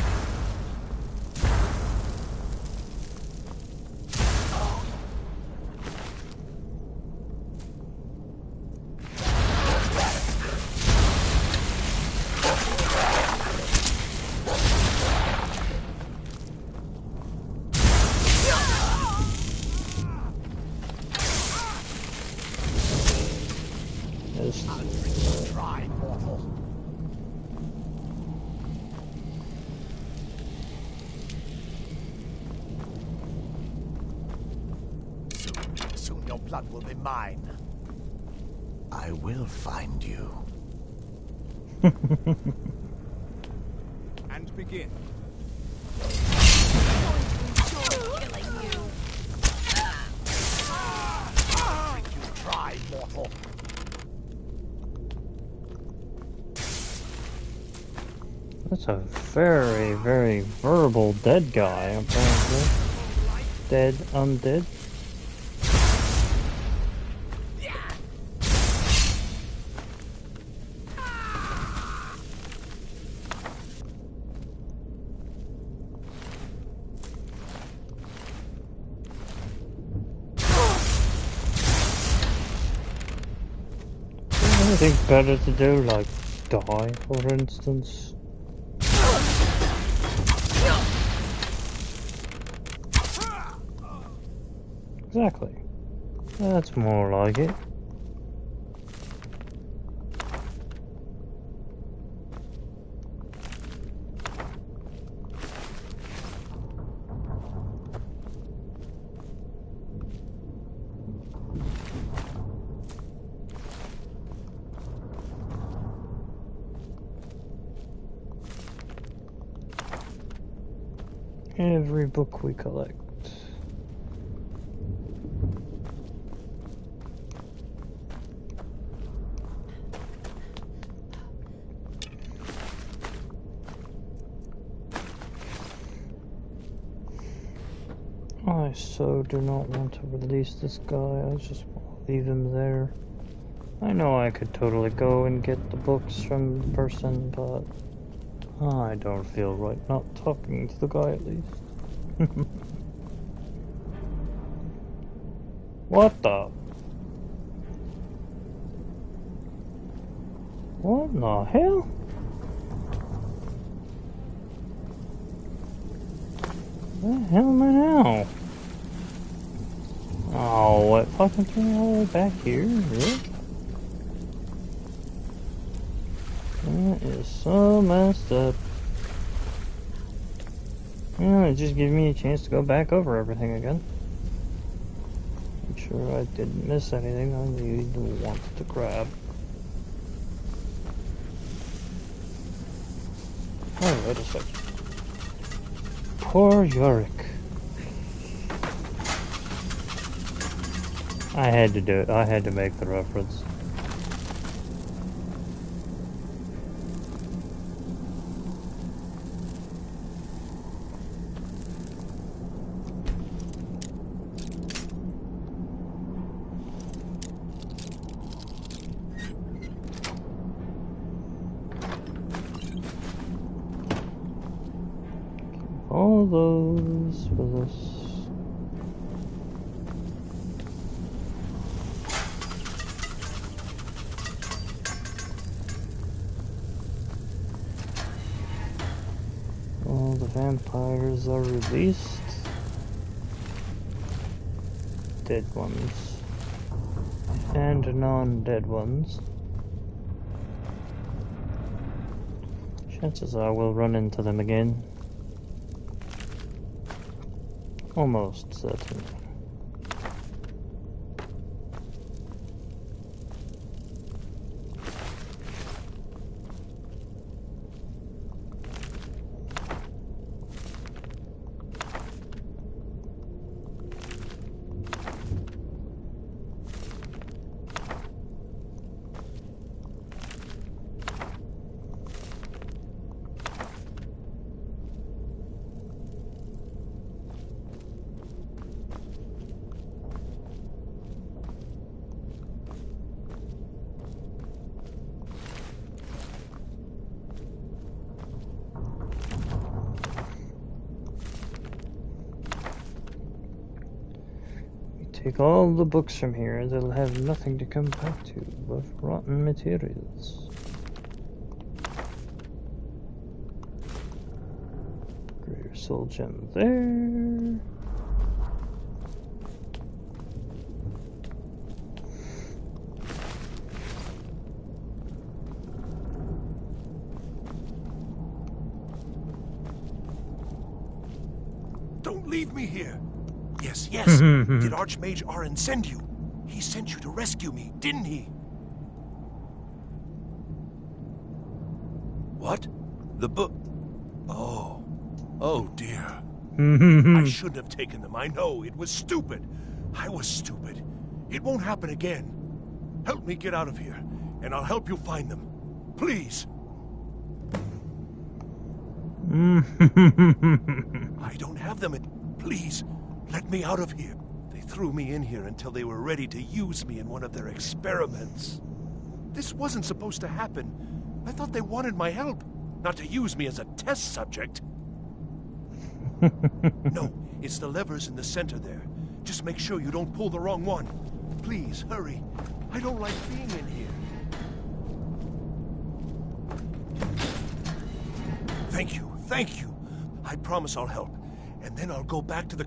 Try, mortal. Soon your blood will be mine. I will find you. And begin. Try, mortal. That's a very, very verbal dead guy, apparently. Dead, undead. Anything better to do, like die, for instance? Exactly. That's more like it. Every book we collect. I so do not want to release this guy. I just want to leave him there. I know I could totally go and get the books from the person, but I don't feel right not talking to the guy at least. What the? What in the hell? Where the hell am I now? Oh, what fucking thing all the way back here? Really? That is so messed up. Well, it just gives me a chance to go back over everything again. Make sure I didn't miss anything I need to want to grab. Oh, wait a second. Poor Yorick. I had to do it. I had to make the reference. All those with us. All the vampires are released. Dead ones. And non-dead ones. Chances are we'll run into them again. Almost certainly. Take all the books from here, they'll have nothing to come back to but rotten materials. Greater soul gem there. Don't leave me here! Yes, yes! Did Archmage Arin send you? He sent you to rescue me, didn't he? What? The book? Oh. Oh dear. I shouldn't have taken them, I know. It was stupid. I was stupid. It won't happen again. Help me get out of here, and I'll help you find them. Please! I don't have them. Please, let me out of here. They threw me in here until they were ready to use me in one of their experiments. This wasn't supposed to happen. I thought they wanted my help, not to use me as a test subject. No, it's the levers in the center there. Just make sure you don't pull the wrong one. Please, hurry. I don't like being in here. Thank you, thank you. I promise I'll help. And then I'll go back to the...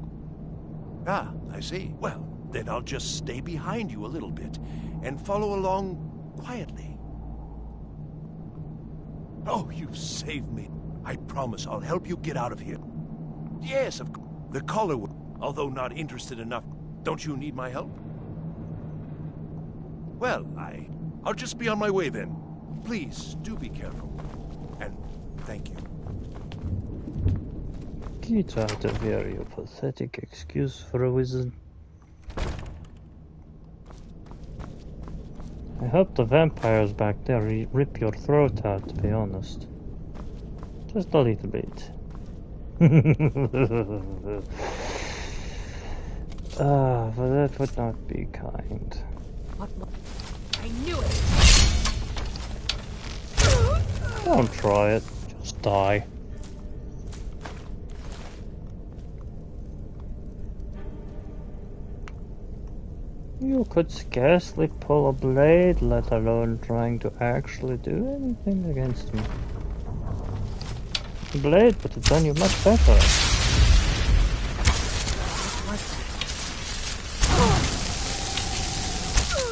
Ah, I see. Well, then I'll just stay behind you a little bit and follow along quietly. Oh, you've saved me. I promise I'll help you get out of here. Yes, of course. The caller would, although not interested enough. Don't you need my help? Well, I'll just be on my way then. Please, do be careful. And thank you. Get out of here, you pathetic excuse for a wizard. I hope the vampires back there rip your throat out, to be honest. Just a little bit. But that would not be kind. What? I knew it! Don't try it, just die. You could scarcely pull a blade, let alone trying to actually do anything against me. The blade would have done you much better.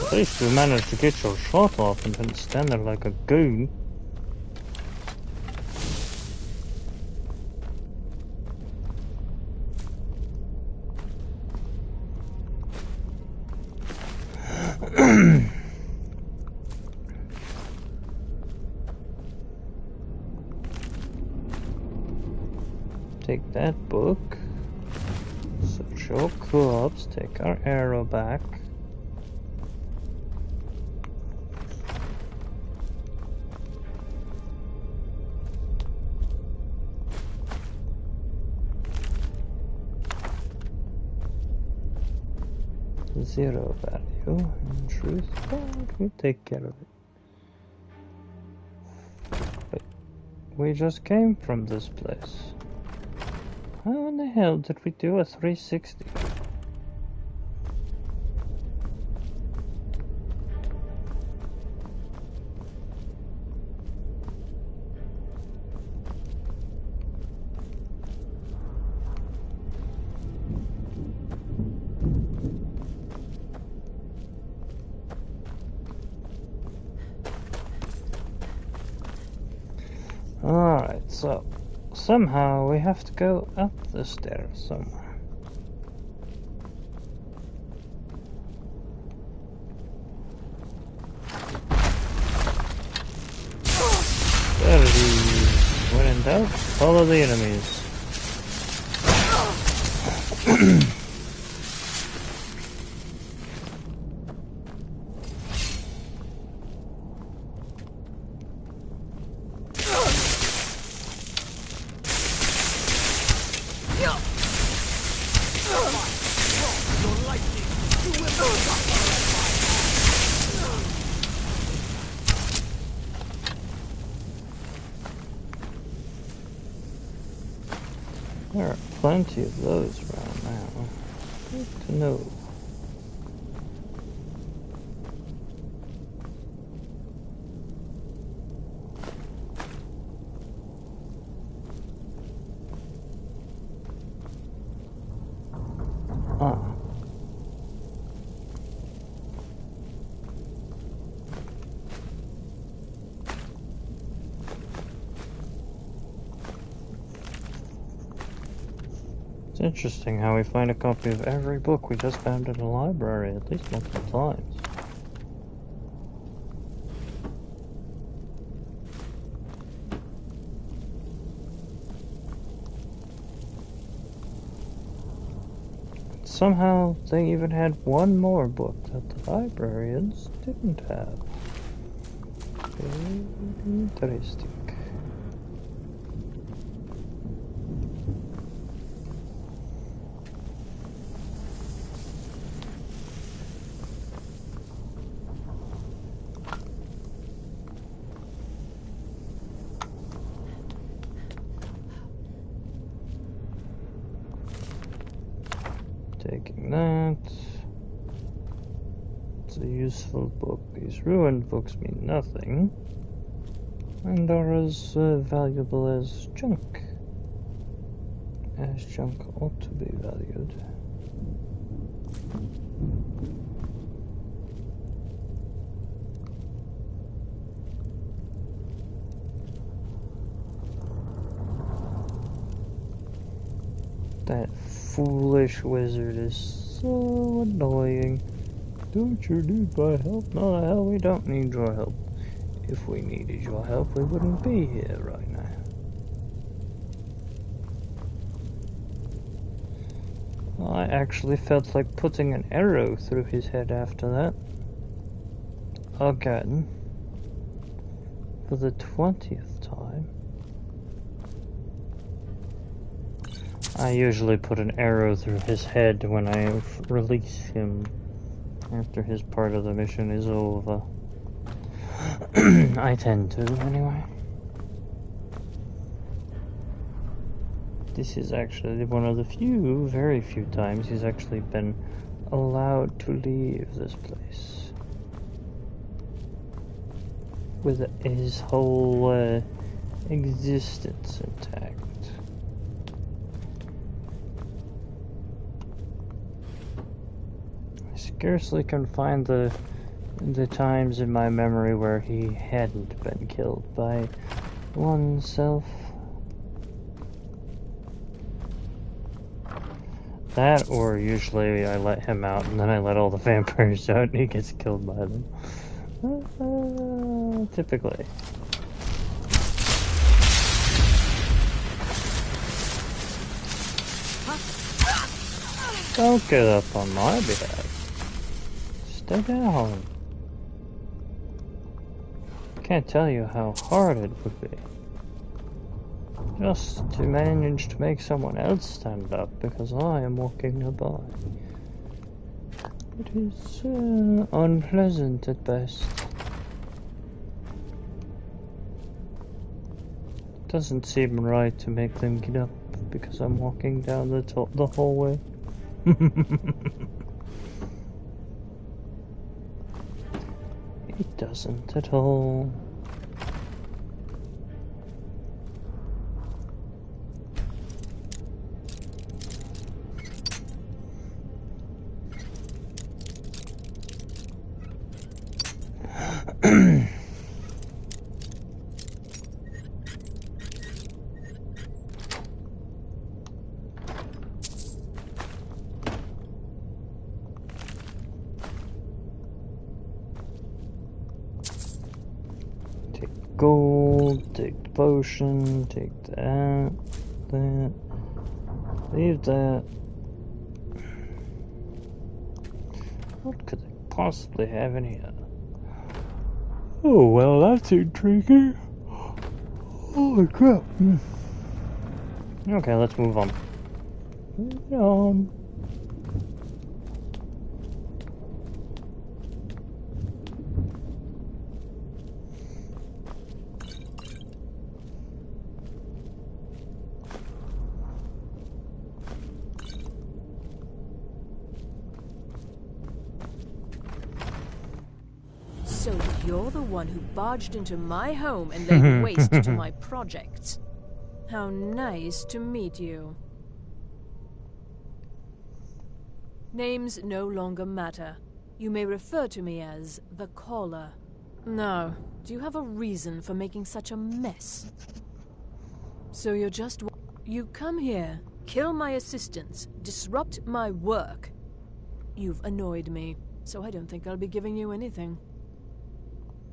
At least you managed to get your shot off and didn't stand there like a goon. that book. Search your corpse, take our arrow back. Zero value, in truth, but we take care of it. Wait, we just came from this place. How in the hell did we do a 360? Alright, so somehow we have to go up the stairs somewhere. There it is. When in doubt, follow the enemies. There are plenty of those around now. Good to know. It's interesting how we find a copy of every book we just found in a library at least multiple times. Somehow they even had one more book that the librarians didn't have. Interesting. Taking that. It's a useful book. These ruined books mean nothing and are as valuable as junk. As junk ought to be valued. That foolish wizard is so annoying. Don't you need my help? No, the hell we don't need your help. If we needed your help, we wouldn't be here right now. I actually felt like putting an arrow through his head after that. Again. For the 20th time. I usually put an arrow through his head when I release him after his part of the mission is over. I tend to, anyway. This is actually one of the few, very few times he's actually been allowed to leave this place. With his whole existence intact. I scarcely can find the times in my memory where he hadn't been killed by oneself. That, or usually I let him out and then I let all the vampires out and he gets killed by them. Typically. Don't get up on my behalf. Stay down. Can't tell you how hard it would be. Just to manage to make someone else stand up because I am walking nearby. It is unpleasant at best. Doesn't seem right to make them get up because I'm walking down the hallway. It doesn't at all. Gold, take the potion, take that, leave that. What could I possibly have in here? Oh, well, that's intriguing. Holy crap. Okay, let's move on. Move on. So you're the one who barged into my home and laid waste to my projects. How nice to meet you. Names no longer matter. You may refer to me as the Caller. Now, do you have a reason for making such a mess? So you're just... You come here, kill my assistants, disrupt my work. You've annoyed me, so I don't think I'll be giving you anything.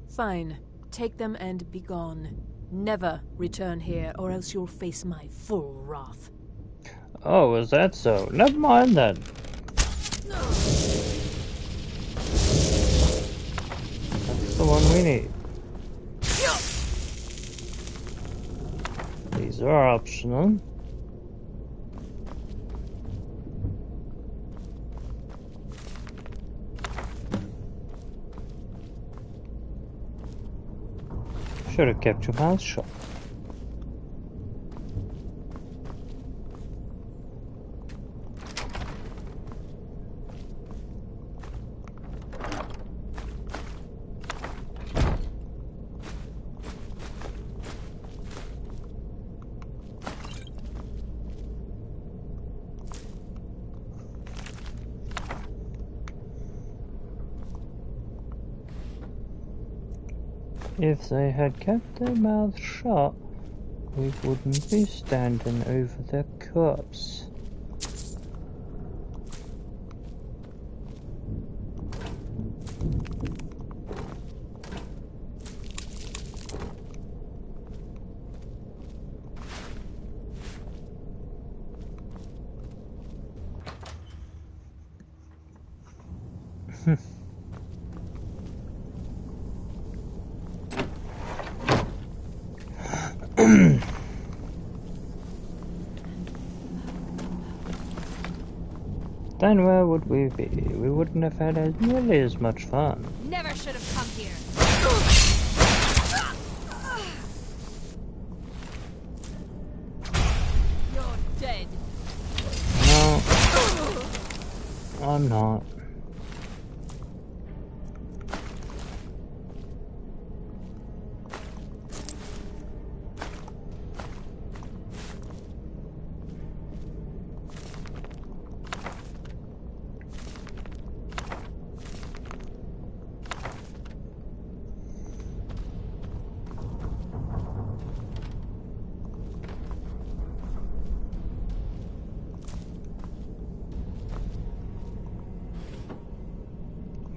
Fine. Take them and be gone. Never return here, or else you'll face my full wrath. Oh, is that so? Never mind then. That's the one we need. These are optional. Should have kept your mouth shut. If they had kept their mouths shut, we wouldn't be standing over their corpse. Then where would we be? We wouldn't have had nearly as much fun. Never should have come here. You're dead. No, I'm not.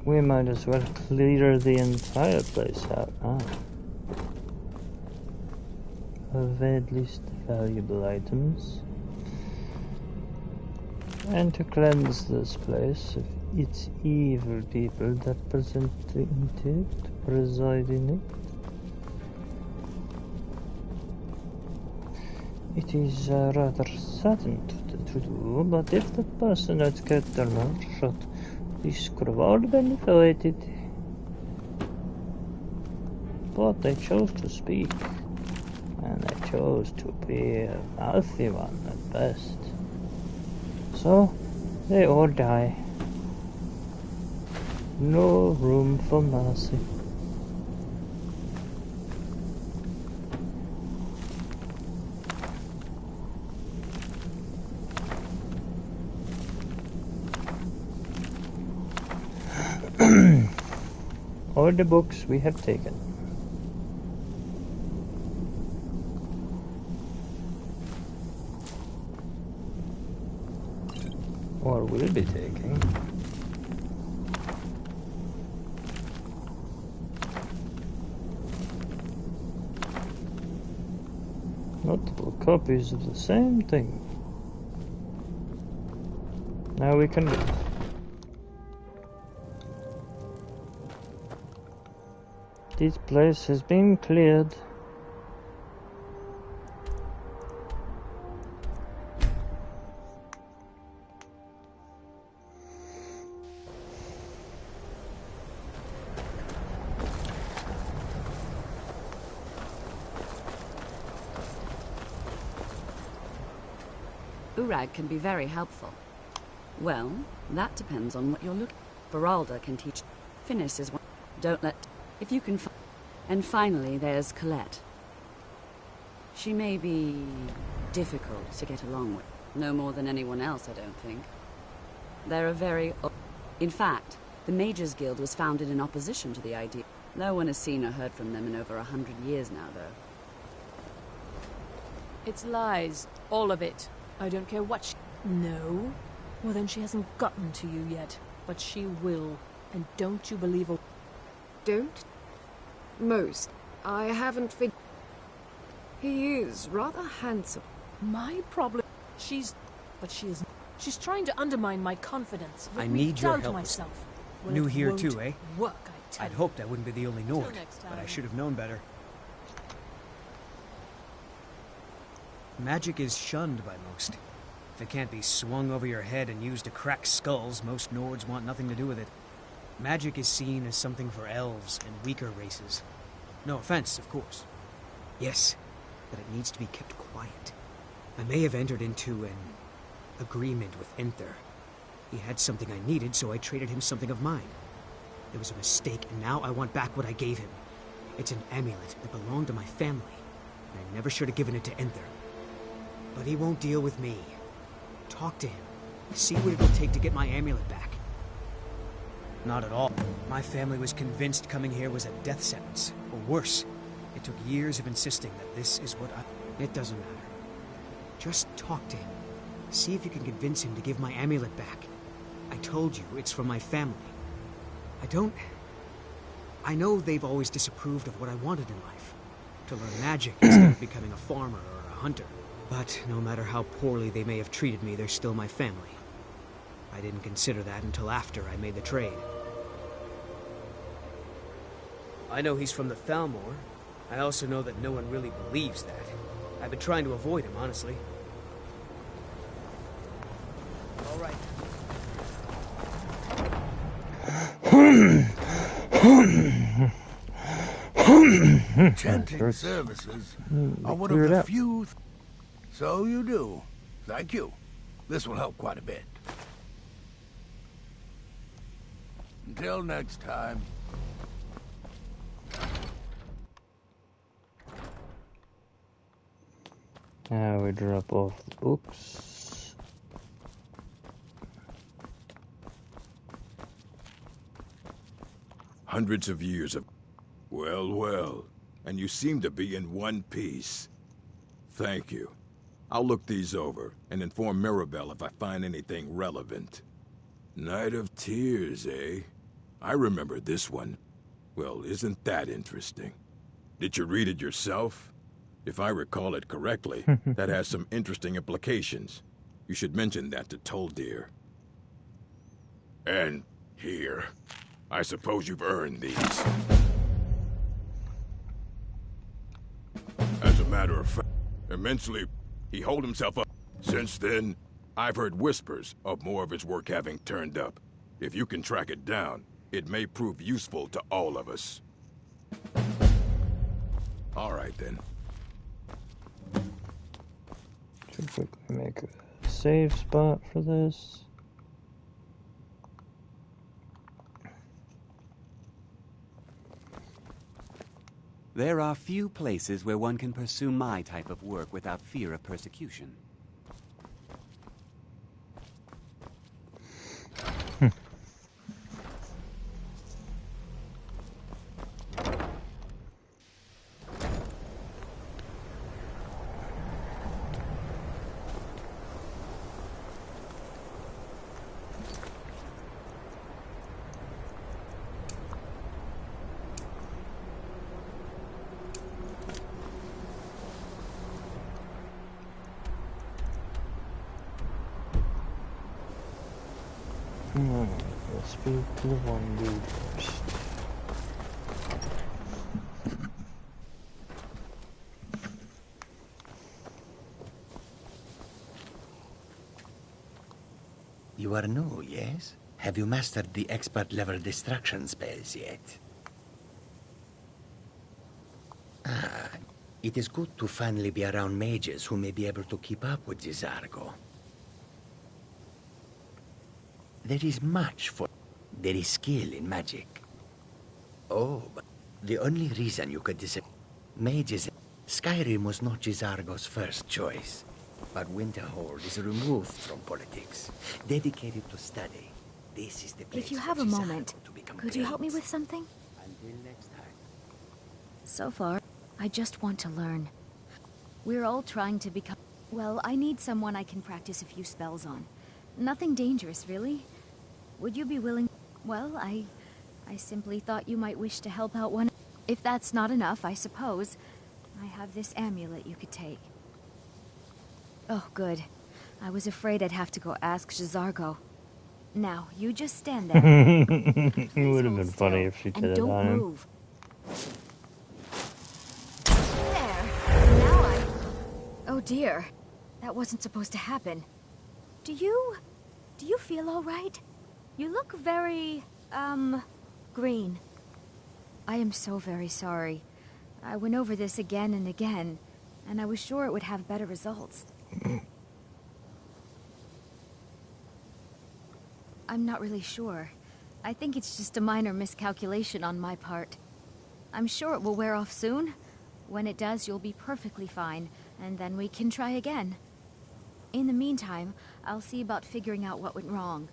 We might as well clear the entire place out now. Of at least valuable items. And to cleanse this place of its evil people that present it, preside in it. It is rather sudden to do, but if the person had kept their mouth shut, this could have all been avoided. But they chose to speak, and they chose to be a mouthy one at best. So, they all die. No room for mercy. All the books we have taken. Or will be taking. Multiple copies of the same thing. Now we can leave. This place has been cleared. Urag can be very helpful. Well, that depends on what you're looking for. Beralda can teach. Finis is one. Don't let... If you can... And finally, there's Colette. She may be difficult to get along with. No more than anyone else, I don't think. They're a very... In fact, the Mages Guild was founded in opposition to the idea. No one has seen or heard from them in over 100 years now, though. It's lies. All of it. I don't care what she... No? Well, then she hasn't gotten to you yet. But she will. And don't you believe her... Don't? Most. I haven't figured... He is rather handsome. My problem... But she is... She's trying to undermine my confidence. I need your help. Myself. Well, New here too, eh? Work, I tell I'd you. hoped I wouldn't be the only Nord, but I should have known better. Magic is shunned by most. If it can't be swung over your head and used to crack skulls, most Nords want nothing to do with it. Magic is seen as something for elves and weaker races. No offense, of course. Yes, but it needs to be kept quiet. I may have entered into an agreement with Enther. He had something I needed, so I traded him something of mine. It was a mistake, and now I want back what I gave him. It's an amulet that belonged to my family, and I never should have given it to Enther. But he won't deal with me. Talk to him. See what it'll take to get my amulet back. Not at all. My family was convinced coming here was a death sentence, or worse. It took years of insisting that this is what I... It doesn't matter. Just talk to him. See if you can convince him to give my amulet back. I told you, it's from my family. I know they've always disapproved of what I wanted in life. To learn magic instead of becoming a farmer or a hunter. But no matter how poorly they may have treated me, they're still my family. I didn't consider that until after I made the trade. I know he's from the Thalmor. I also know that no one really believes that. I've been trying to avoid him, honestly. All right. Chanting services are one of the few... So you do. Thank you. This will help quite a bit. Until next time. Now we drop off the books. Hundreds of years of... Well, well. And you seem to be in one piece. Thank you. I'll look these over and inform Mirabelle if I find anything relevant. Night of Tears, eh? I remember this one. Well, isn't that interesting? Did you read it yourself? If I recall it correctly, that has some interesting implications. You should mention that to Toldir. And here. I suppose you've earned these. As a matter of fact, immensely, he holed himself up. Since then, I've heard whispers of more of his work having turned up. If you can track it down, it may prove useful to all of us. All right, then. Should quickly make a save spot for this. There are few places where one can pursue my type of work without fear of persecution. Let's speak to the one dude first. You are new, yes? Have you mastered the expert-level distraction spells yet? Ah, it is good to finally be around mages who may be able to keep up with J'zargo. There is much for... There is skill in magic. Oh, but the only reason you could mages... Skyrim was not J'zargo's first choice, but Winterhold is removed from politics, dedicated to study. This is the place. If you have a moment, could you help me with something? Until next time. So far, I just want to learn. We're all trying to become... Well, I need someone I can practice a few spells on. Nothing dangerous, really. Would you be willing... Well, I simply thought you might wish to help out one... If that's not enough, I suppose, I have this amulet you could take. Oh, good. I was afraid I'd have to go ask J'zargo. Now, you just stand there. It would have been funny if she did and it don't on him. move. There. Now I... Oh dear. That wasn't supposed to happen. Do you feel all right? You look very, green. I am so very sorry. I went over this again and again, and I was sure it would have better results. I'm not really sure. I think it's just a minor miscalculation on my part. I'm sure it will wear off soon. When it does, you'll be perfectly fine, and then we can try again. In the meantime, I'll see about figuring out what went wrong.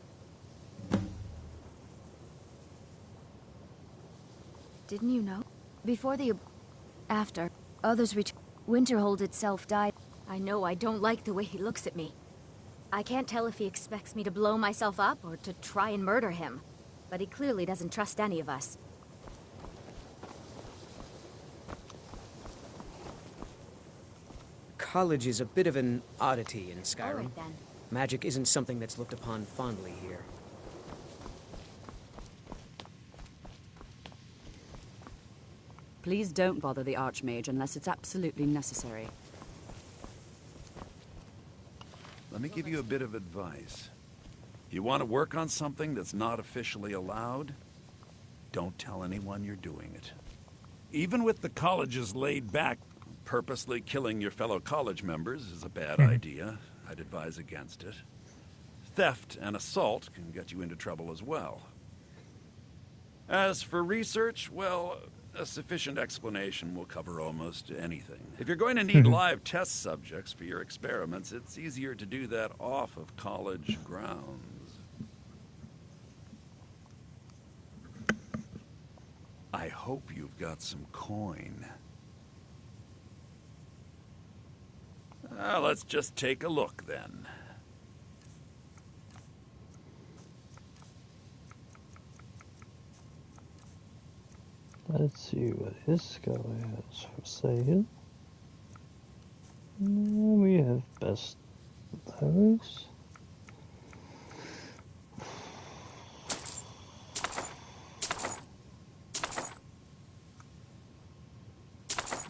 Didn't you know? Before the... After others Winterhold itself died. I know I don't like the way he looks at me. I can't tell if he expects me to blow myself up or to try and murder him. But he clearly doesn't trust any of us. College is a bit of an oddity in Skyrim. All right, then. Magic isn't something that's looked upon fondly here. Please don't bother the Archmage unless it's absolutely necessary. Let me give you a bit of advice. You want to work on something that's not officially allowed? Don't tell anyone you're doing it. Even with the college's laid back, purposely killing your fellow college members is a bad idea. I'd advise against it. Theft and assault can get you into trouble as well. As for research, well, a sufficient explanation will cover almost anything. If you're going to need live test subjects for your experiments, it's easier to do that off of college grounds. I hope you've got some coin. Let's just take a look, then. Let's see what this guy has for sale. We have best those.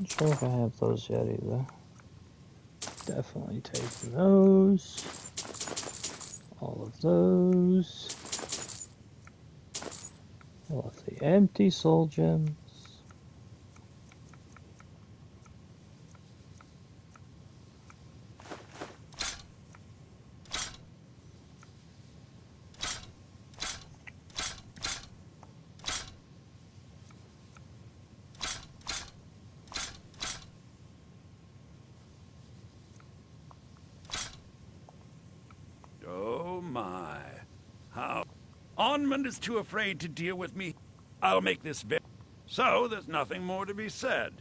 Not sure if I have those yet either. Definitely taking those. All of those. All of the empty soul gems. Oh my. How? Onmund is too afraid to deal with me. I'll make this very... So, there's nothing more to be said.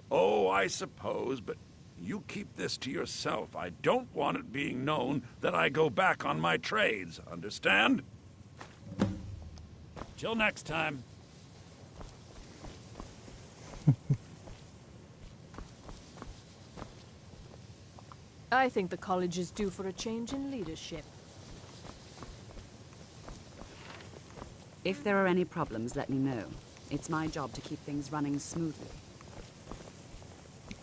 Oh, I suppose, but you keep this to yourself. I don't want it being known that I go back on my trades, understand? Till next time. I think the college is due for a change in leadership. If there are any problems, let me know. It's my job to keep things running smoothly.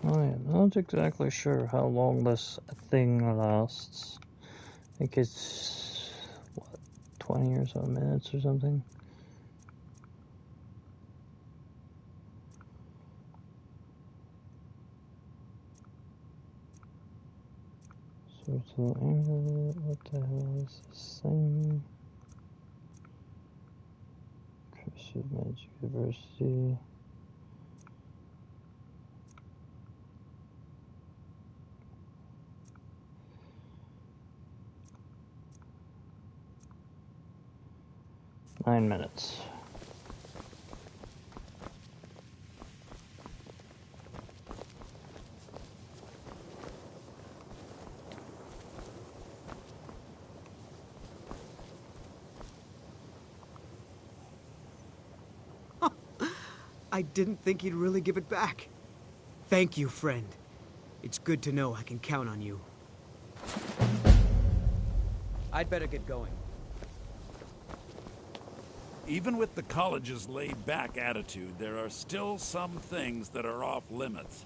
I am not exactly sure how long this thing lasts. I think it's, what, 20 or so minutes or something? So to the end of it, what the hell is this thing? Cursive Magic University. Nine minutes. I didn't think he'd really give it back. Thank you, friend. It's good to know I can count on you. I'd better get going. Even with the college's laid-back attitude, there are still some things that are off-limits.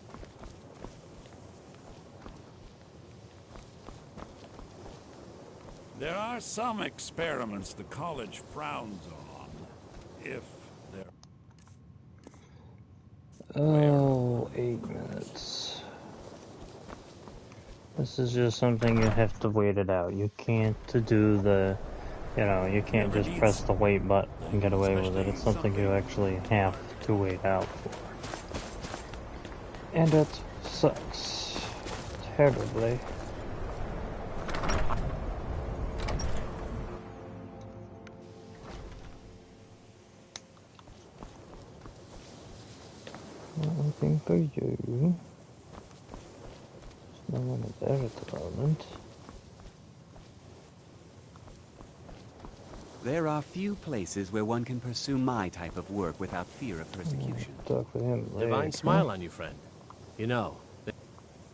There are some experiments the college frowns on, if they're... Oh, 8 minutes. This is just something you have to wait it out. You can't do the, you can't just press the wait button and get away with it. It's something you actually have to wait out for. And it sucks terribly. Nothing for you. There's no one there at the moment. There are few places where one can pursue my type of work without fear of persecution. Talk with him later. Divine smile on you, friend. You know.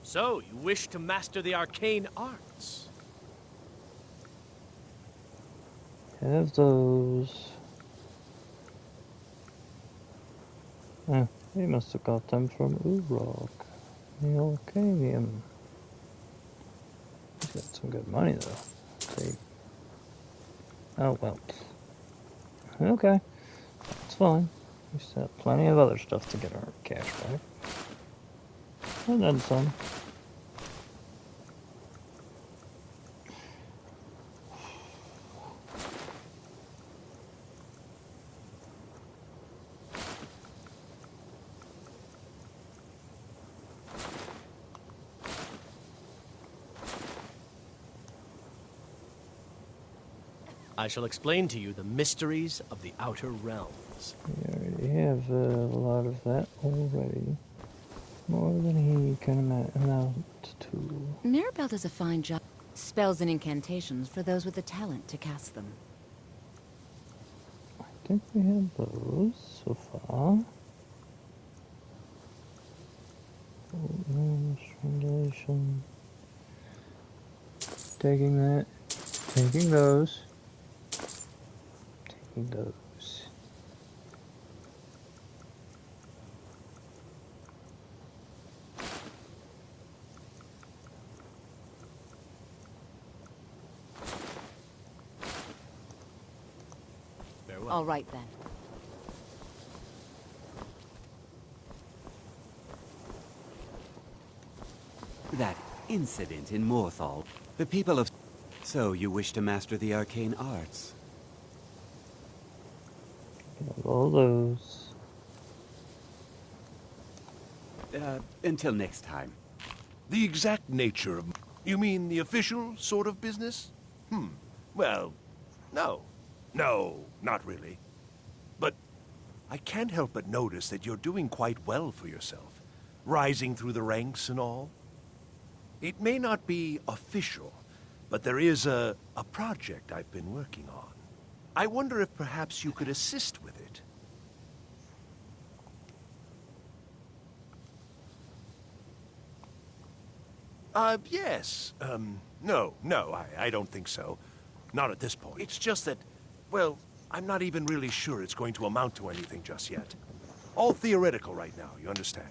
So, you wish to master the arcane arts? Have those. He must have got them from Urok. The Alchemium. He's got some good money though. See. Oh well. Okay. It's fine. We still have plenty of other stuff to get our cash back. And then some. I shall explain to you the mysteries of the Outer Realms. We already have a lot of that already. More than he can amount to. Mirabelle does a fine job. Spells and incantations for those with the talent to cast them. I think we have those so far. Strangulation. Taking that. Taking those. Taking those. All right, then. That incident in Morthal, the people of... So you wish to master the arcane arts? All those. Until next time. The exact nature of... You mean the official sort of business? Well, no. No, not really. But I can't help but notice that you're doing quite well for yourself. Rising through the ranks and all. It may not be official, but there is a project I've been working on. I wonder if perhaps you could assist with it. Yes. No, I don't think so. Not at this point. It's just that, well, I'm not even really sure it's going to amount to anything just yet. All theoretical right now, you understand?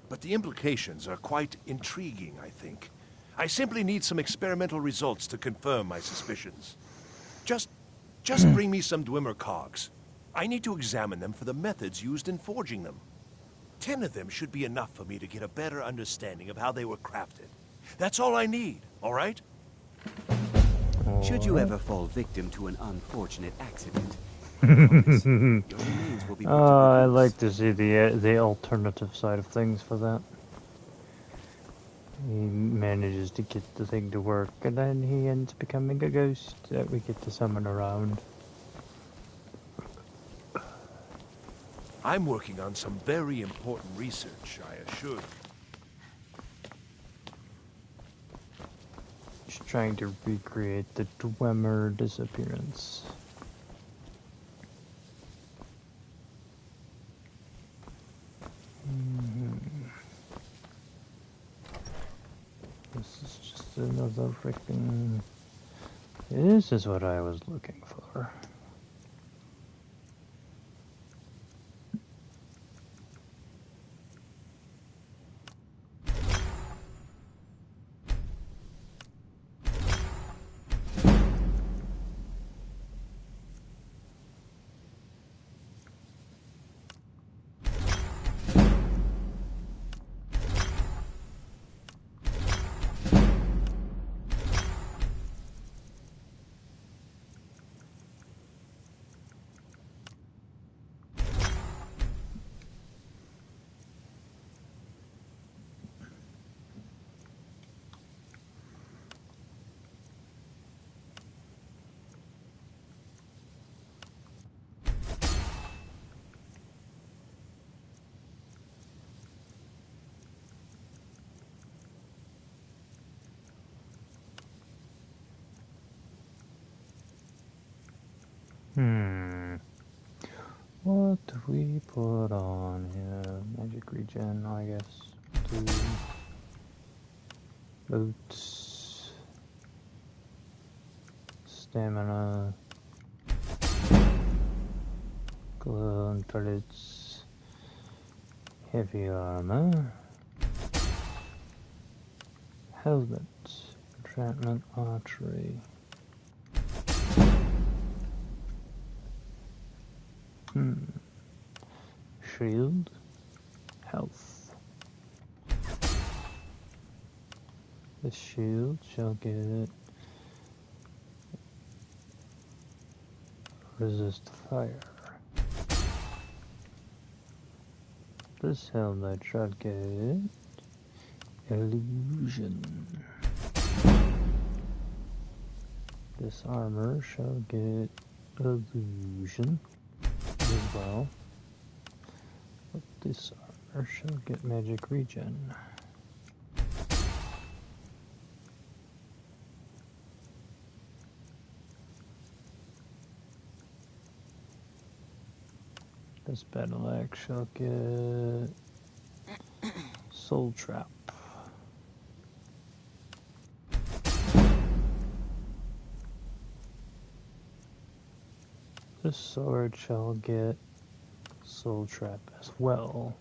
But the implications are quite intriguing, I think. I simply need some experimental results to confirm my suspicions. Just bring me some Dwemer cogs. I need to examine them for the methods used in forging them. 10 of them should be enough for me to get a better understanding of how they were crafted. That's all I need, all right? Should you ever fall victim to an unfortunate accident, your remains will be put to I good use. like to see the alternative side of things for that. He manages to get the thing to work, and then he ends up becoming a ghost that we get to summon around. I'm working on some very important research, I assure you. Just trying to recreate the Dwemer disappearance. This is just another freaking... This is what I was looking for. What do we put on here? Magic regen, I guess. Boots. Stamina. Glow and pellets. Heavy armor. Helmet. Entrapment archery. Shield. Health. The shield shall get resist fire. This helmet shall get illusion. This armor shall get illusion as well. But this armor shall get magic regen. This battle axe shall get Soul Trap. This sword shall get Soul Trap as well.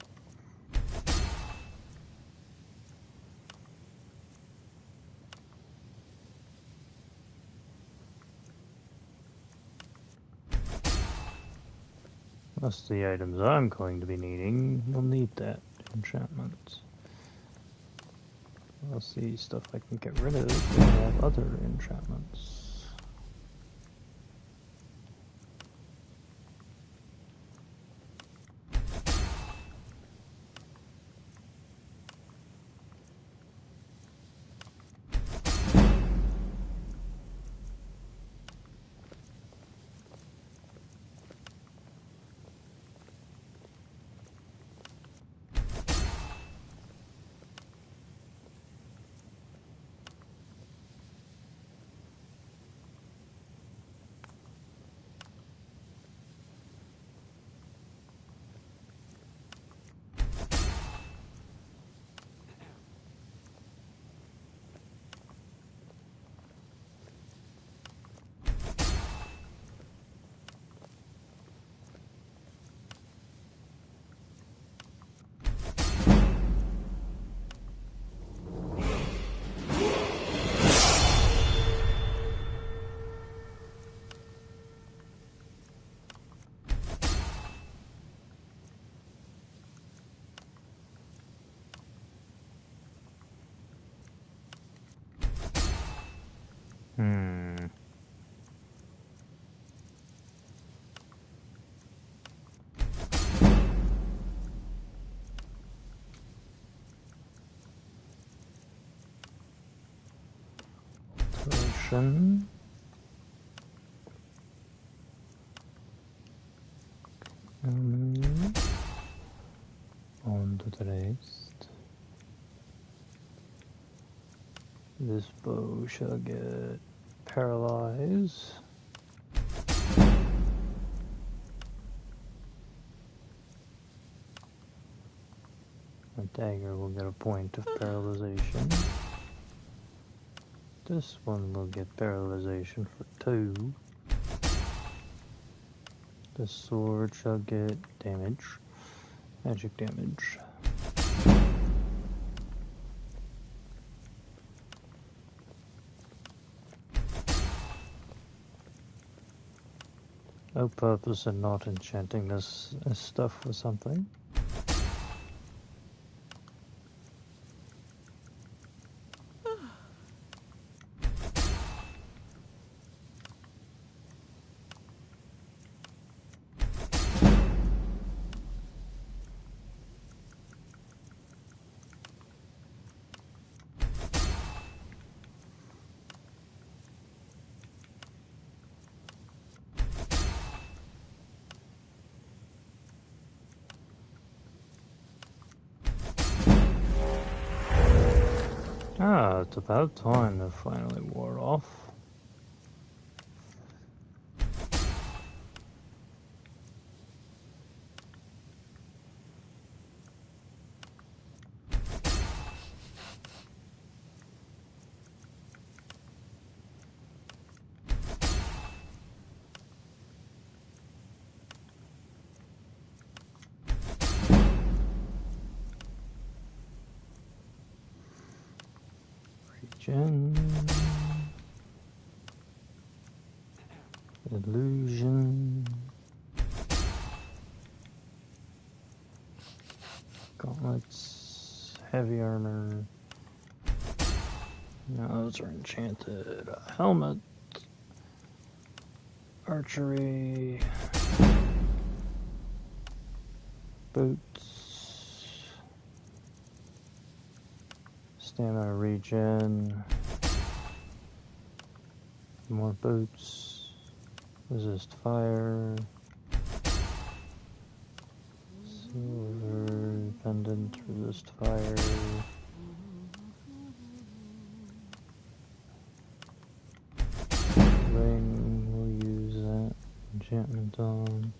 Most of the items I'm going to be needing will need that enchantment. I'll see stuff I can get rid of if I have other enchantments. Alteration. On to the rest. This bow shall get paralyzed. My dagger will get a point of paralyzation. This one will get paralyzation for 2. The sword shall get damage. Magic damage. No purpose in not enchanting this stuff with something. Ah, it's about time to finally wore off. Illusion. Gauntlets. Heavy armor. No, those are enchanted. Helmet. Archery. Boots. Stamina regen. More boots. Resist fire. Silver pendant. Resist fire. Ring. We'll use that. Enchantment on.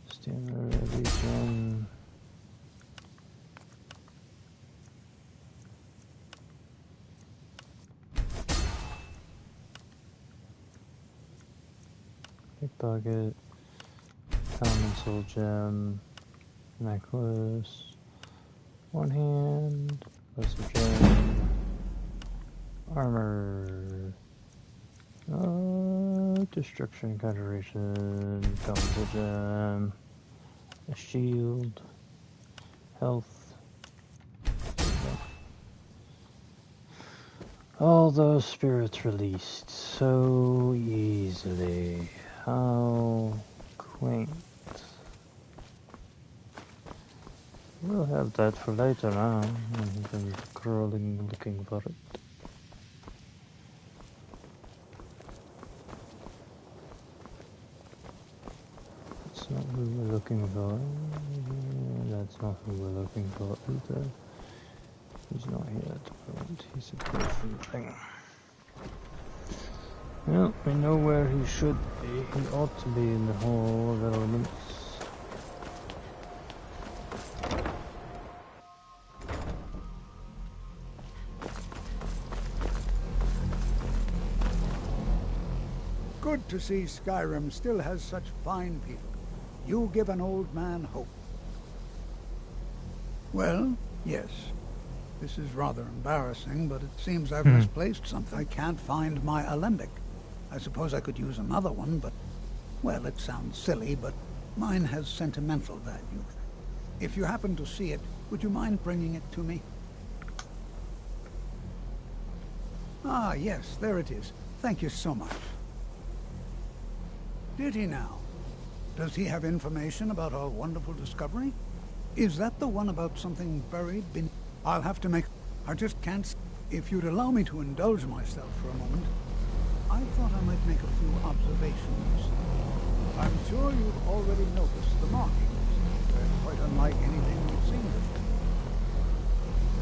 Stamina regen. bucket, common soul gem, necklace, one hand, lesser gem, armor, destruction, conjuration, common soul gem, a shield, health. All those spirits released so easily. How quaint. We'll have that for later on, when he comes crawling looking for it. That's not who we're looking for. That's not who we're looking for either. He's not here at the moment. He's a different thing. Well, we know where he should be. He ought to be in the Hall of Elements. Good to see Skyrim still has such fine people. You give an old man hope. Well, yes. This is rather embarrassing, but it seems I've misplaced something. I can't find my alembic. I suppose I could use another one, but... well, it sounds silly, but mine has sentimental value. If you happen to see it, would you mind bringing it to me? Ah, yes, there it is. Thank you so much. Did he now? Does he have information about our wonderful discovery? Is that the one about something buried beneath? I'll have to make... I just can't... If you'd allow me to indulge myself for a moment, I thought I might make a few observations. I'm sure you've already noticed the markings. They're quite unlike anything we've seen before.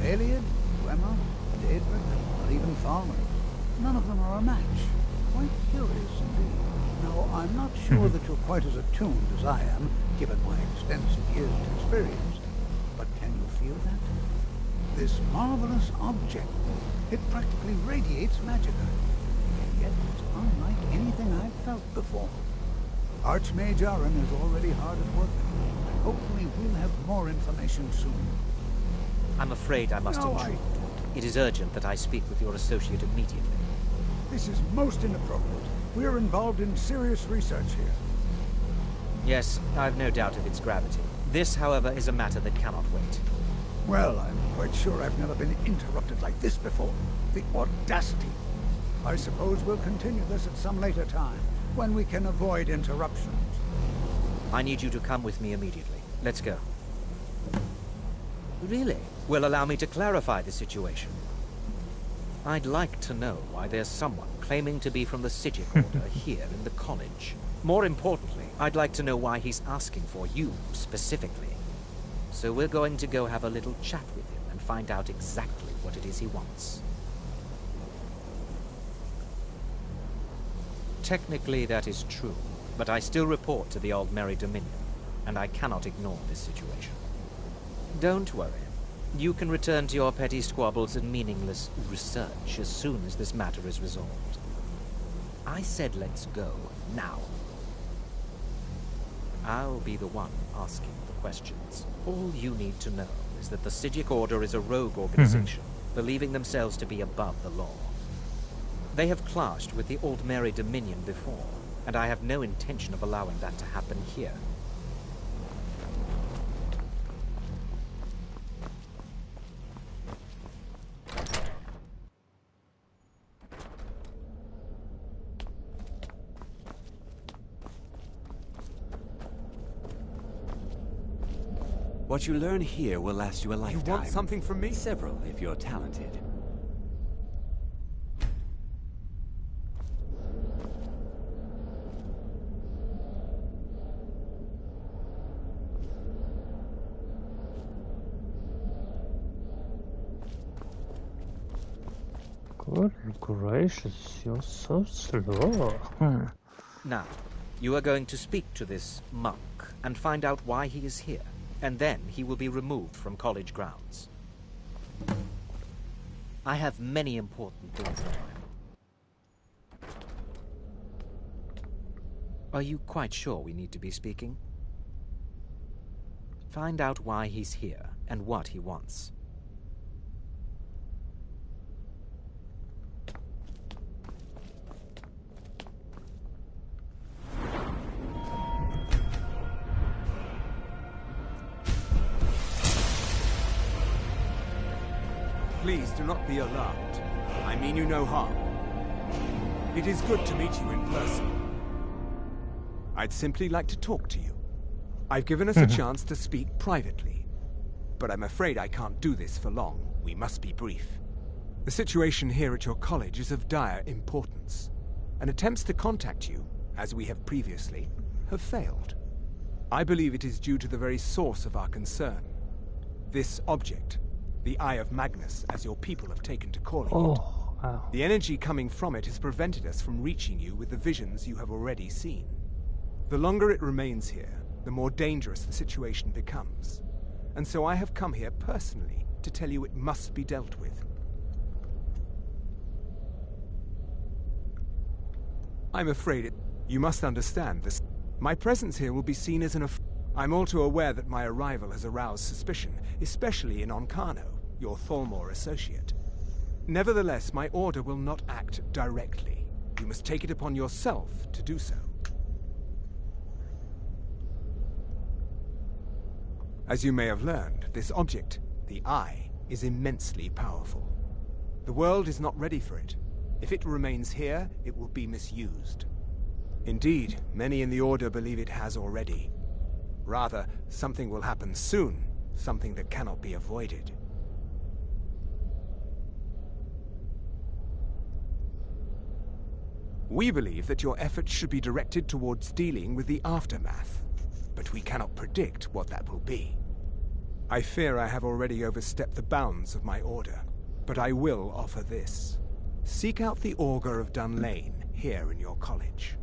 Aliad, Wemmer, Daedric, or even Thalmor. None of them are a match. Quite curious indeed. Now, I'm not sure that you're quite as attuned as I am, given my extensive years of experience, but can you feel that? This marvelous object, it practically radiates magicka, and yet it's unlike anything I've felt before. Archmage Aaron is already hard at work, and hopefully we'll have more information soon. I'm afraid I must intrude. It is urgent that I speak with your associate immediately. This is most inappropriate. We're involved in serious research here. Yes, I've no doubt of its gravity. This, however, is a matter that cannot wait. Well, I'm quite sure I've never been interrupted like this before. The audacity. I suppose we'll continue this at some later time, when we can avoid interruptions. I need you to come with me immediately. Let's go. Really? Well, allow me to clarify the situation. I'd like to know why there's someone claiming to be from the Sijic Order here in the college. More importantly, I'd like to know why he's asking for you, specifically. So we're going to go have a little chat with him and find out exactly what it is he wants. Technically, that is true, but I still report to the Aldmeri Dominion, and I cannot ignore this situation. Don't worry. You can return to your petty squabbles and meaningless research as soon as this matter is resolved. I said let's go now. I'll be the one asking the questions. All you need to know is that the Sijic Order is a rogue organization, believing themselves to be above the law. They have clashed with the Aldmeri Dominion before, and I have no intention of allowing that to happen here. What you learn here will last you a lifetime. You want something from me? Several, if you're talented. Good gracious, you're so slow. Now, you are going to speak to this monk and find out why he is here. And then he will be removed from college grounds. I have many important things in mind. Are you quite sure we need to be speaking? Find out why he's here and what he wants. Please do not be alarmed. I mean you no harm. It is good to meet you in person. I'd simply like to talk to you. I've given us a chance to speak privately. But I'm afraid I can't do this for long. We must be brief. The situation here at your college is of dire importance, and attempts to contact you, as we have previously, have failed. I believe it is due to the very source of our concern. This object, the Eye of Magnus, as your people have taken to calling it. Wow. The energy coming from it has prevented us from reaching you with the visions you have already seen. The longer it remains here, the more dangerous the situation becomes. And so I have come here personally to tell you it must be dealt with. I'm afraid you must understand this. My presence here will be seen as I'm all too aware that my arrival has aroused suspicion, especially in Onkano, your Thalmor associate. Nevertheless, my order will not act directly. You must take it upon yourself to do so. As you may have learned, this object, the Eye, is immensely powerful. The world is not ready for it. If it remains here, it will be misused. Indeed, many in the Order believe it has already. Rather, something will happen soon, something that cannot be avoided. We believe that your efforts should be directed towards dealing with the aftermath, but we cannot predict what that will be. I fear I have already overstepped the bounds of my order, but I will offer this. Seek out the Augur of Dunlane here in your college.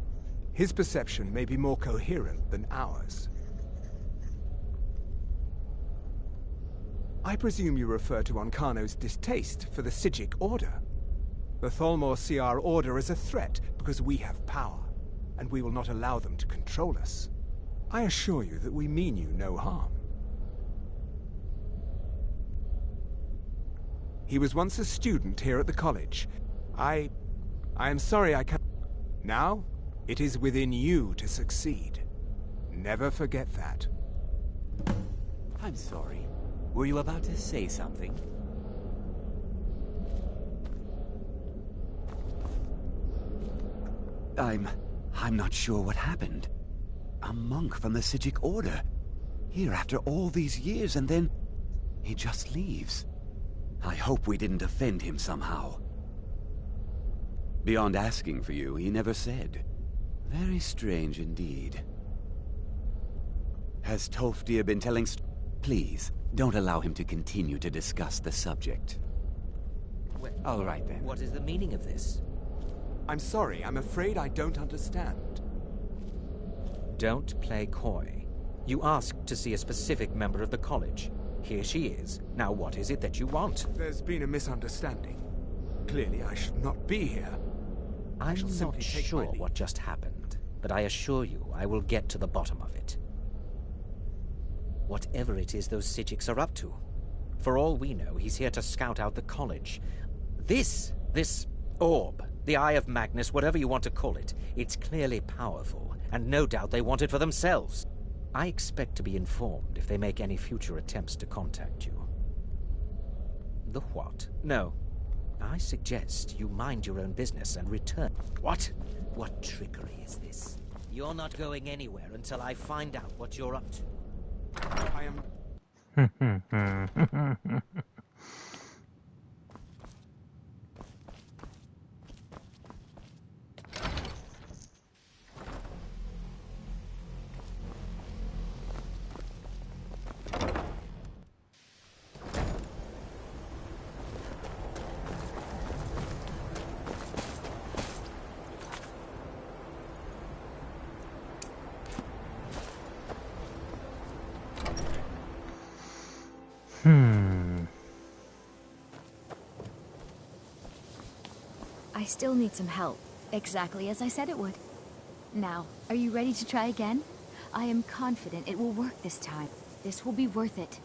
His perception may be more coherent than ours. I presume you refer to Onkano's distaste for the Sijic Order. The Thalmor see our order as a threat because we have power, and we will not allow them to control us. I assure you that we mean you no harm. He was once a student here at the college. I am sorry I can't... Now, it is within you to succeed. Never forget that. I'm sorry. Were you about to say something? I'm not sure what happened. A monk from the Sijic Order. Here after all these years, and then he just leaves. I hope we didn't offend him somehow. Beyond asking for you, he never said. Very strange indeed. Has Tolfdir been telling Please, don't allow him to continue to discuss the subject. All right then. What is the meaning of this? I'm sorry, I'm afraid I don't understand. Don't play coy. You asked to see a specific member of the college. Here she is. Now what is it that you want? There's been a misunderstanding. Clearly I should not be here. I'm not sure what just happened, but I assure you I will get to the bottom of it. Whatever it is those Sijics are up to. For all we know, he's here to scout out the college. This orb, the Eye of Magnus, whatever you want to call it, it's clearly powerful, and no doubt they want it for themselves. I expect to be informed if they make any future attempts to contact you. The what? No. I suggest you mind your own business and return. What? What trickery is this? You're not going anywhere until I find out what you're up to. I am... I still need some help, exactly as I said it would. Now, are you ready to try again? I am confident it will work this time. This will be worth it.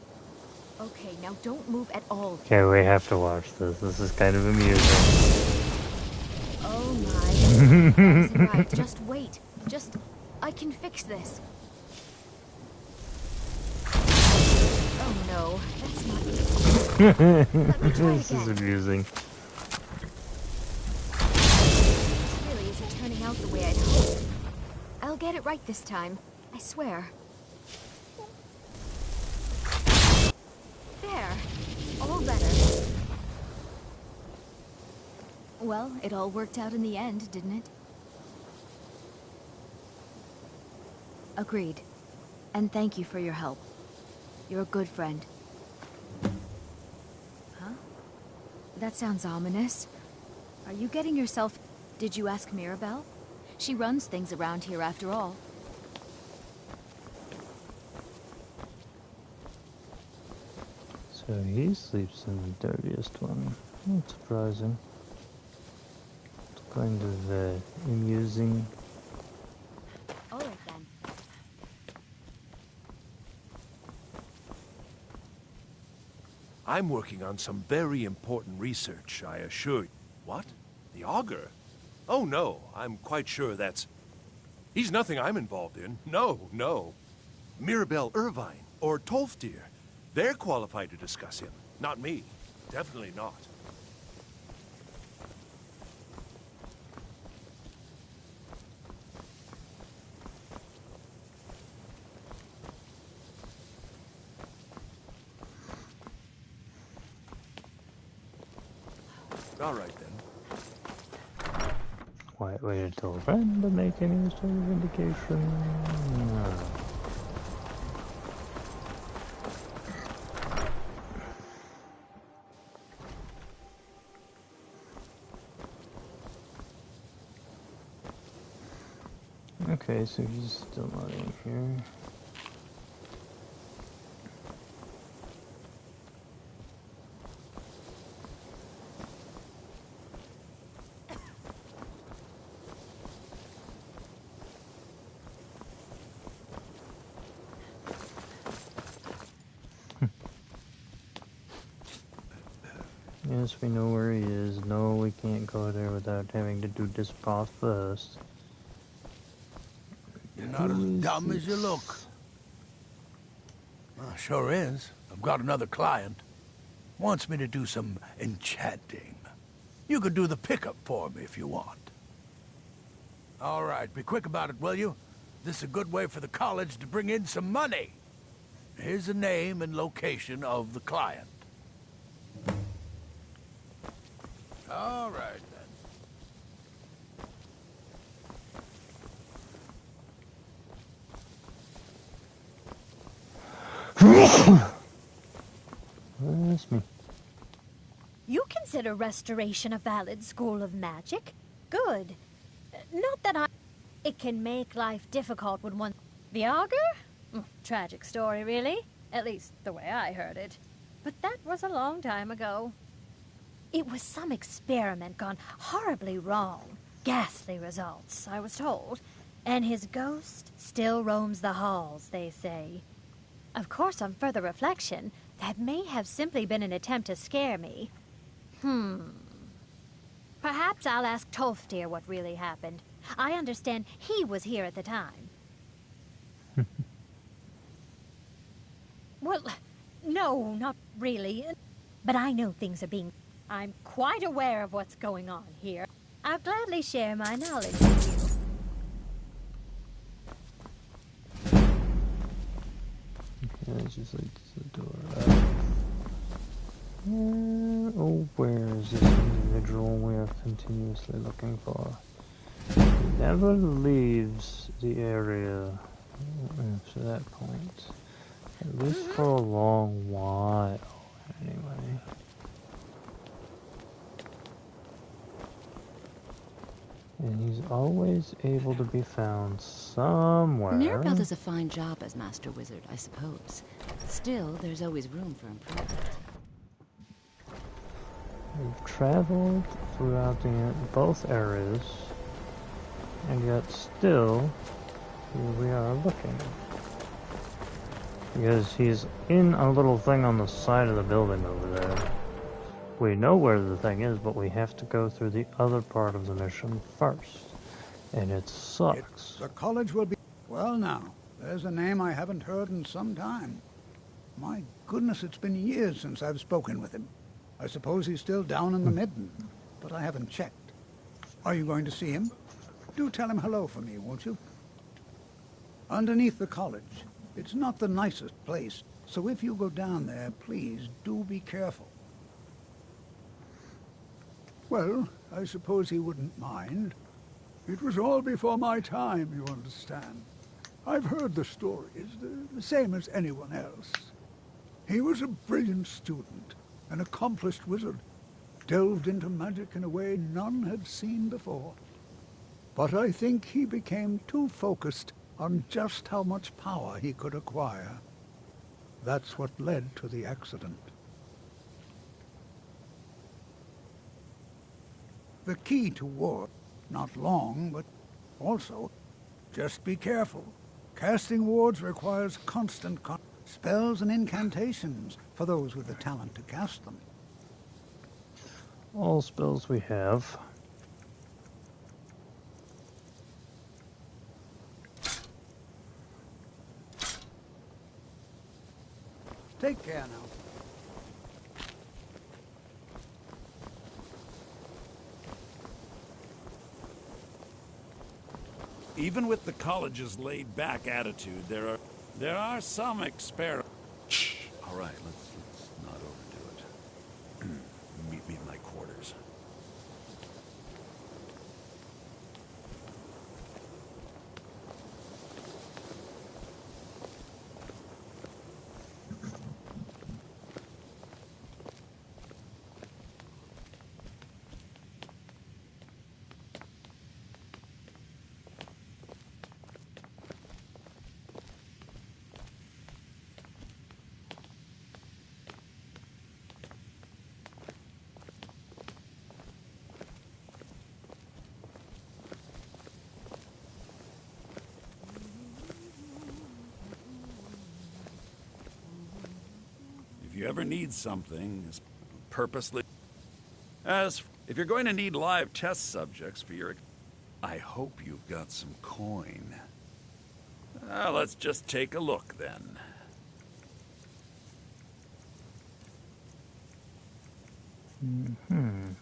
Okay, now don't move at all. Okay, we have to watch this. This is kind of amusing. Oh my. That isn't right. Just wait. I can fix this. Oh no, that's not it. Let me try This is again. amusing. This really isn't turning out the way I'd hoped. I'll get it right this time. I swear. There. All better. Well, it all worked out in the end, didn't it? Agreed. And thank you for your help. You're a good friend. Huh? That sounds ominous. Are you getting yourself... Did you ask Mirabelle? She runs things around here after all. So he sleeps in the dirtiest one. Not surprising. It's kind of amusing. All right then. I'm working on some very important research, I assure you. What? The augur? Oh no, I'm quite sure that's... He's nothing I'm involved in. No. Mirabelle Irvine or Tolfdir. They're qualified to discuss him, not me. Definitely not. All right then. Why waited till then to make any sort of indication? No. Okay, so he's still not in here. Yes, we know where he is. No, we can't go there without having to do this path first. You're not as dumb as you look. Well, sure is. I've got another client. Wants me to do some enchanting. You could do the pickup for me if you want. All right, be quick about it, will you? This is a good way for the college to bring in some money. Here's the name and location of the client. All right, then. That's me. You consider restoration a valid school of magic? Good. Not that I... It can make life difficult when one... The augur? Tragic story, really. At least, the way I heard it. But that was a long time ago. It was some experiment gone horribly wrong. Ghastly results, I was told. And his ghost still roams the halls, they say. Of course, on further reflection, that may have simply been an attempt to scare me. Perhaps I'll ask Tolfdir what really happened. I understand he was here at the time. Well, no, not really. But I know things are being... I'm quite aware of what's going on here. I'll gladly share my knowledge with you. Okay, it's just like the door up. Where is this individual we are continuously looking for? He never leaves the area after that point. At least for a long while, anyway. And he's always able to be found somewhere. Mirabelle does a fine job as Master Wizard, I suppose. Still, there's always room for improvement. We've traveled throughout both areas. And yet still, here we are looking. Because he's in a little thing on the side of the building over there. We know where the thing is, but we have to go through the other part of the mission first. And it sucks. The college will be... Well now, there's a name I haven't heard in some time. My goodness, it's been years since I've spoken with him. I suppose he's still down in the Midden, but I haven't checked. Are you going to see him? Do tell him hello for me, won't you? Underneath the college. It's not the nicest place, so if you go down there, please do be careful. Well, I suppose he wouldn't mind. It was all before my time, you understand. I've heard the stories, the same as anyone else. He was a brilliant student, an accomplished wizard, delved into magic in a way none had seen before. But I think he became too focused on just how much power he could acquire. That's what led to the accident. The key to war, not long, but also, just be careful. Casting wards requires constant spells and incantations for those with the talent to cast them. All spells we have. Take care now. Even with the college's laid-back attitude, there are some experiments. Shh. All right, let's not overdo it. Meet me in my quarters. If you ever need something, purposely... if you're going to need live test subjects for your... I hope you've got some coin. Let's just take a look, then. Mm-hmm.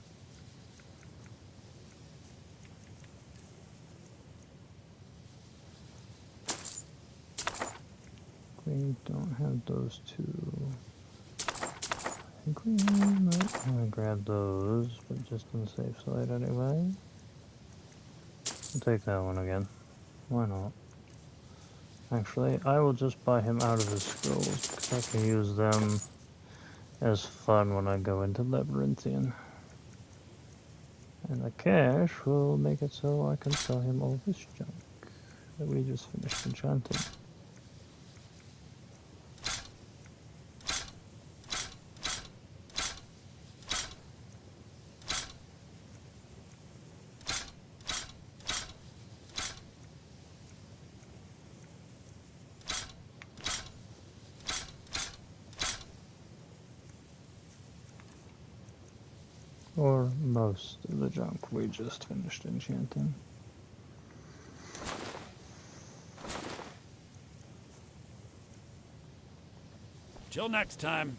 We don't have those two. I think we might want to grab those, but just on the safe side anyway. I'll take that one again. Why not? Actually, I will just buy him out of his scrolls, because I can use them as fun when I go into Labyrinthian. And the cash will make it so I can sell him all this junk that we just finished enchanting. Or most of the junk we just finished enchanting. Till next time.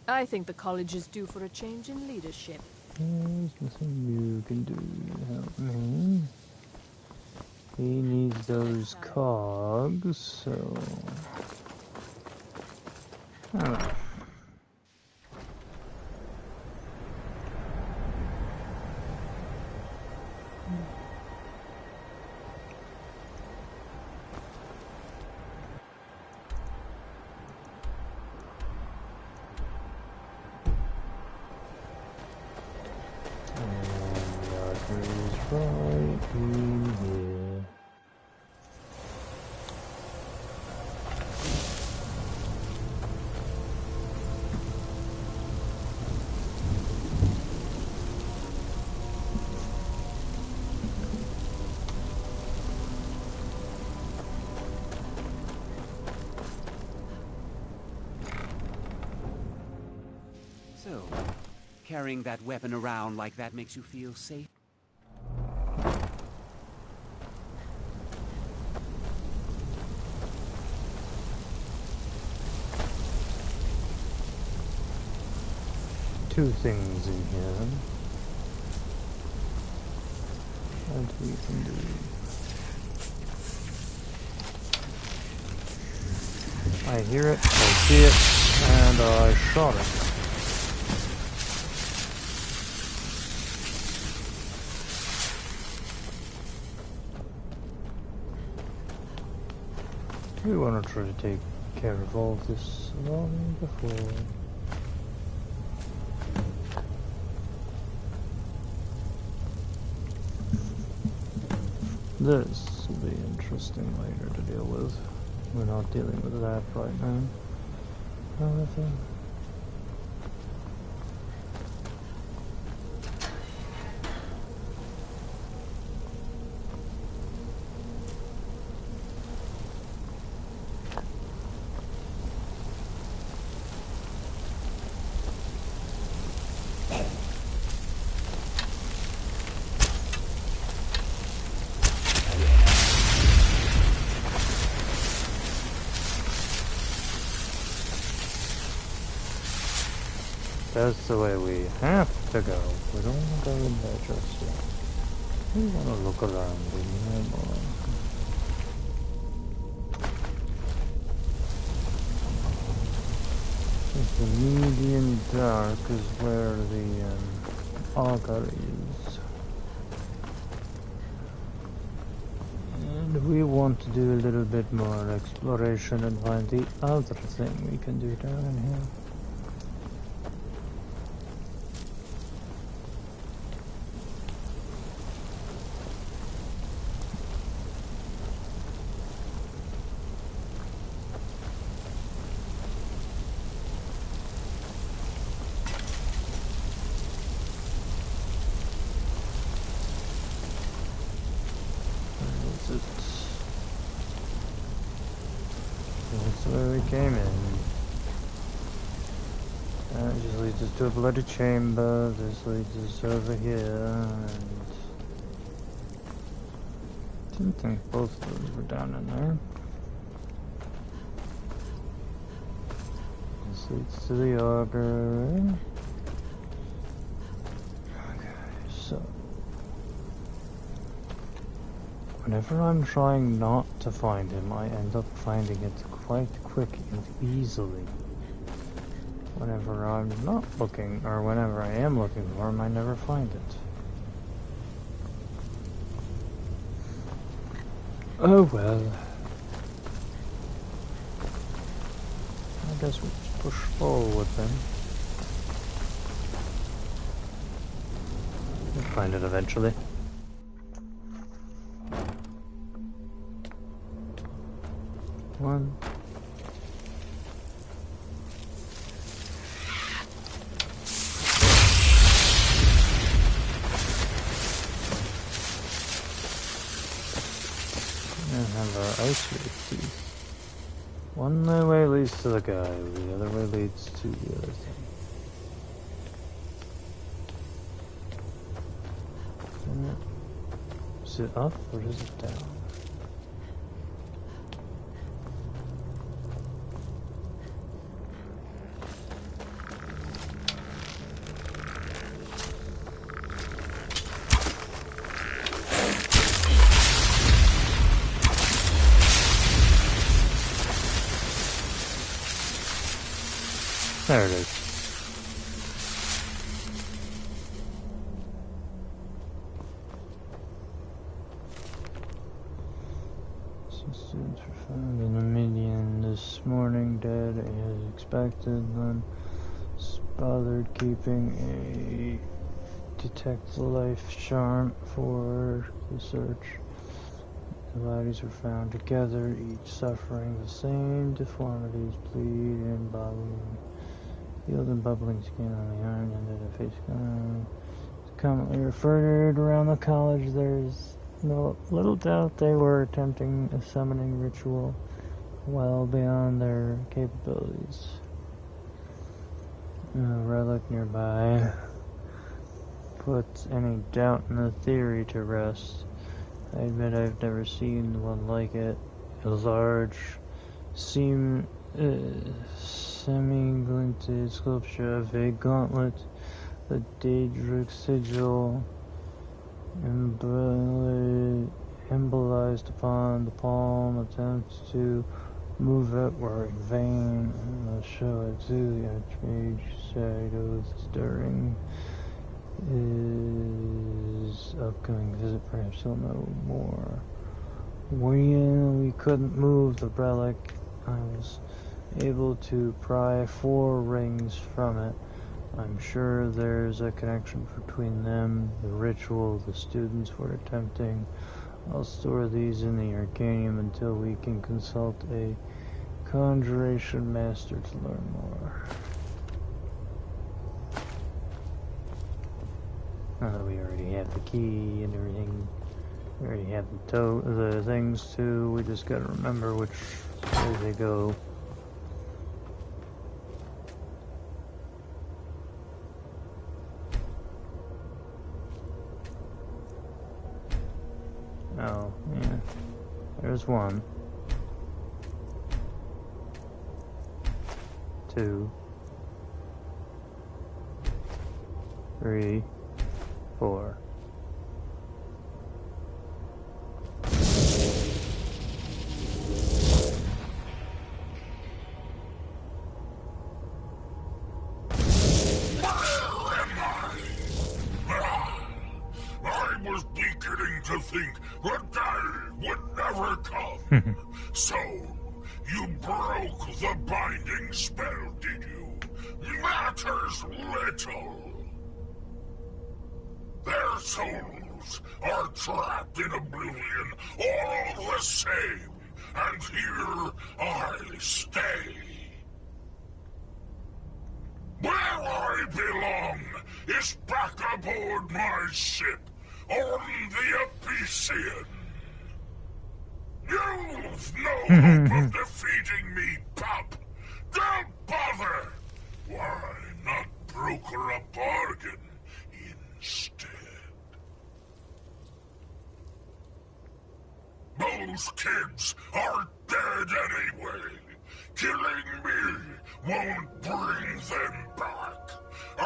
I think the college is due for a change in leadership. There's nothing you can do to help me. He needs those cogs, so... I don't know. carrying that weapon around like that makes you feel safe? Two things in here that we can do. I hear it, I see it, and I shot it. We want to try to take care of all this long before. This will be interesting later to deal with. We're not dealing with that right now. However, that's the way we have to go. We don't want to go in there just yet. We want to look around a little more. The medium dark is where the auger is. And we want to do a little bit more exploration and find the other thing we can do down in here. That's where we came in. That just leads us to a bloody chamber. This leads us over here. And I didn't think both of those were down in there. This leads to the auger. Okay, so whenever I'm trying not to find him, I end up finding it quite quick and easily. Whenever I'm not looking, or whenever I am looking for him, I never find it. Oh well. I guess we just push forward then. We'll find it eventually. One. And have our ice race teeth. One way leads to the guy, the other way leads to the other thing. Is it up or is it down? There it is. Some students were found in the median this morning, dead as expected. None bothered keeping a detect life charm for the search. The bodies were found together, each suffering the same deformities, bleed and bubbling. Field and bubbling skin on the arm and the face. Commonly referred around the college, there's no little doubt they were attempting a summoning ritual well beyond their capabilities. A relic nearby. puts any doubt in the theory to rest. I admit I've never seen one like it. A large, semi-glinted sculpture of a gauntlet, the Daedric sigil, embolized upon the palm, attempts to move outward in vain. I must show it to the Archmage. Shadows stirring. His upcoming visit, perhaps he'll know more. When we couldn't move the relic, I was able to pry 4 rings from it. I'm sure there's a connection between them, the ritual the students were attempting. I'll store these in the Arcanium until we can consult a conjuration master to learn more. We already have the key and everything. We already have the things too. We just gotta remember which way they go. Oh, yeah. There's 1. 2. 3. 4. I was beginning to think the day would never come. So, you broke the binding spell, did you? Matters little. Their souls are trapped in oblivion, all the same, and here I stay. Where I belong is back aboard my ship, on the Epician. You've no hope of defeating me, pup. Don't bother. Why not broker a bargain instead? Those kids are dead anyway. Killing me won't bring them back. I,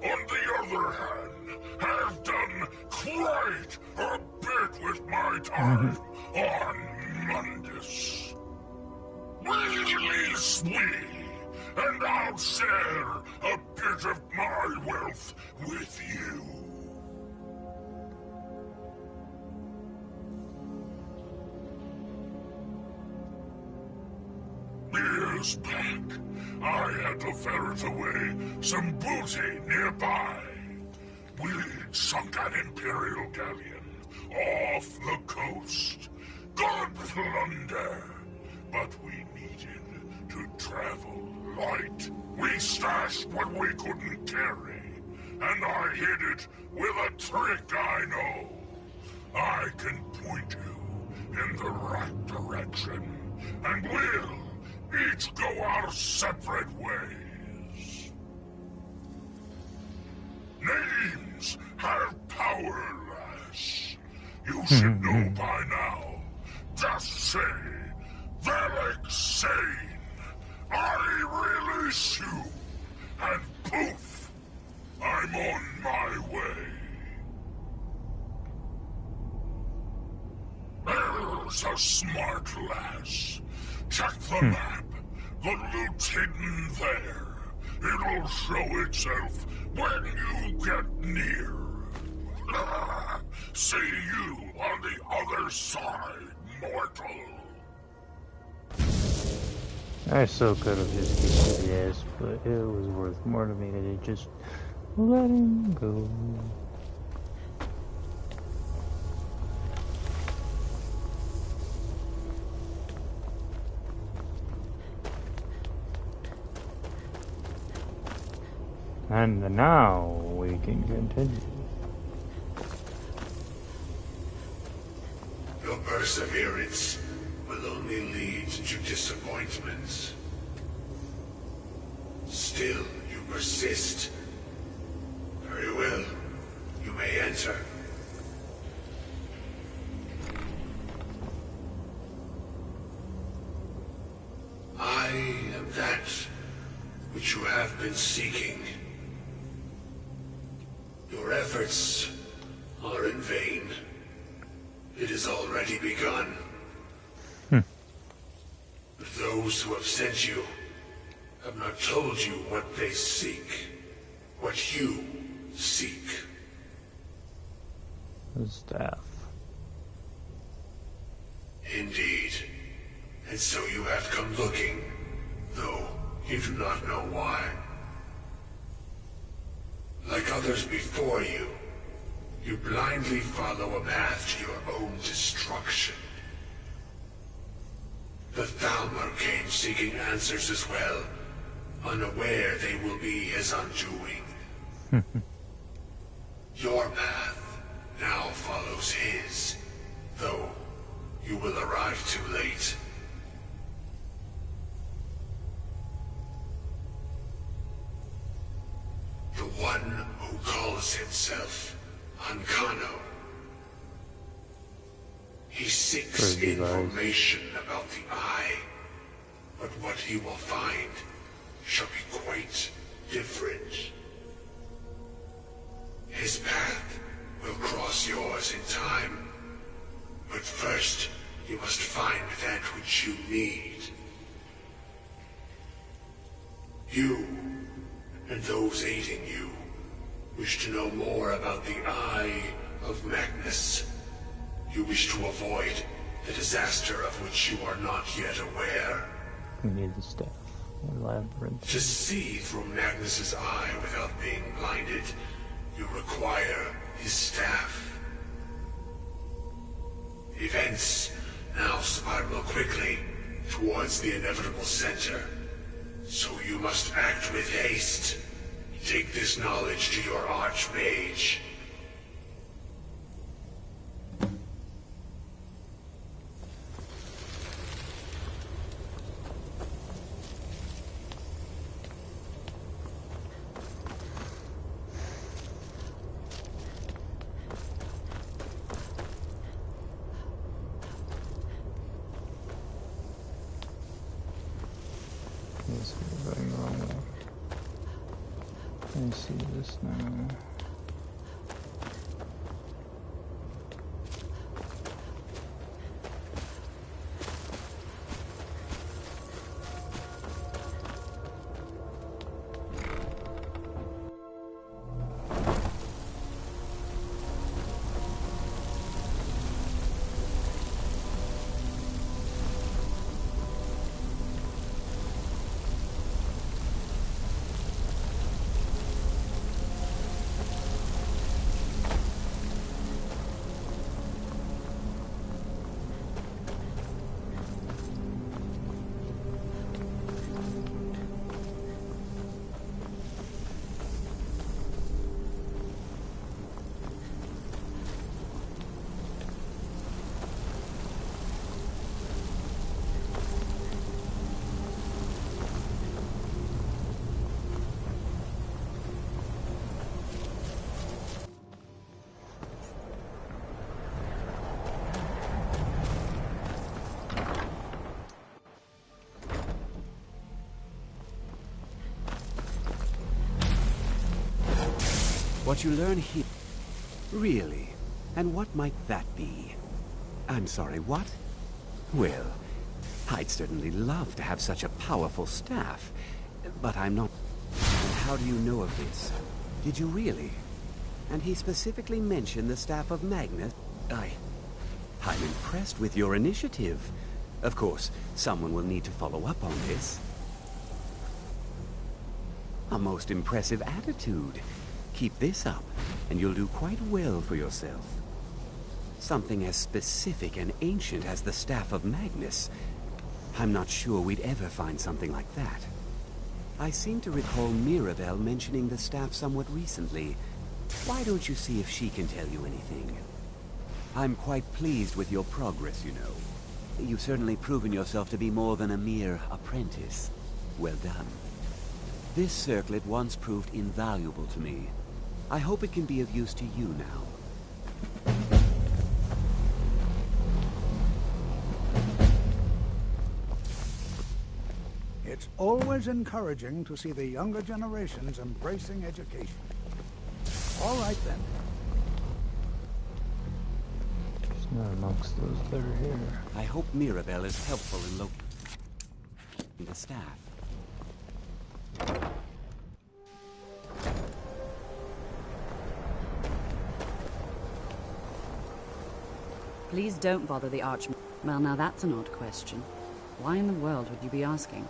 on the other hand, have done quite a bit with my time on Mundus. Release me, and I'll share a bit of my wealth with you. Years back, I had to ferret away some booty nearby. We'd sunk an Imperial galleon off the coast. Good plunder, but we needed to travel light. We stashed what we couldn't carry, and I hid it with a trick I know. I can point you in the right direction, and we'll each go our separate ways. Names have power, lass. You should know by now. Just say, Velik Sane. I release you, and poof, I'm on my way. There's a smart lass. Check the map. The loot's hidden there. It'll show itself when you get near. See you on the other side, mortal. I so could have just kicked his ass, but it was worth more to me to just let him go. And now we can continue. Your perseverance will only lead to disappointments. Still, you persist. Very well. You may enter. I am that which you have been seeking. Your efforts are in vain. It has already begun. But those who have sent you have not told you what they seek. What you seek. The staff. Indeed. And so you have come looking, though you do not know why. Like others before you, you blindly follow a path to your own destruction. The Thalmor came seeking answers as well, unaware they will be his undoing. Your path now follows his, though you will arrive too late. The one who calls himself Ancano. He seeks information about the Eye, but what he will find shall be quite different. His path will cross yours in time, but first you must find that which you need. You and those aiding you wish to know more about the Eye of Magnus. You wish to avoid the disaster of which you are not yet aware. We need the staff. The labyrinth. To see through Magnus's eye without being blinded, you require his staff. Events now spiral quickly towards the inevitable center. So you must act with haste. Take this knowledge to your Archmage. Yes, we're going wrong way. I see this now. What you learn here... Really? And what might that be? I'm sorry, what? Well, I'd certainly love to have such a powerful staff, but I'm not... And how do you know of this? Did you really? And he specifically mentioned the Staff of Magnus? I'm impressed with your initiative. Of course, someone will need to follow up on this. A most impressive attitude. Keep this up, and you'll do quite well for yourself. Something as specific and ancient as the Staff of Magnus. I'm not sure we'd ever find something like that. I seem to recall Mirabelle mentioning the staff somewhat recently. Why don't you see if she can tell you anything? I'm quite pleased with your progress, you know. You've certainly proven yourself to be more than a mere apprentice. Well done. This circlet once proved invaluable to me. I hope it can be of use to you now. It's always encouraging to see the younger generations embracing education. All right, then. She's not amongst those that are here. I hope Mirabelle is helpful in locating the staff. Please don't bother the Archman. Well, now that's an odd question. Why in the world would you be asking?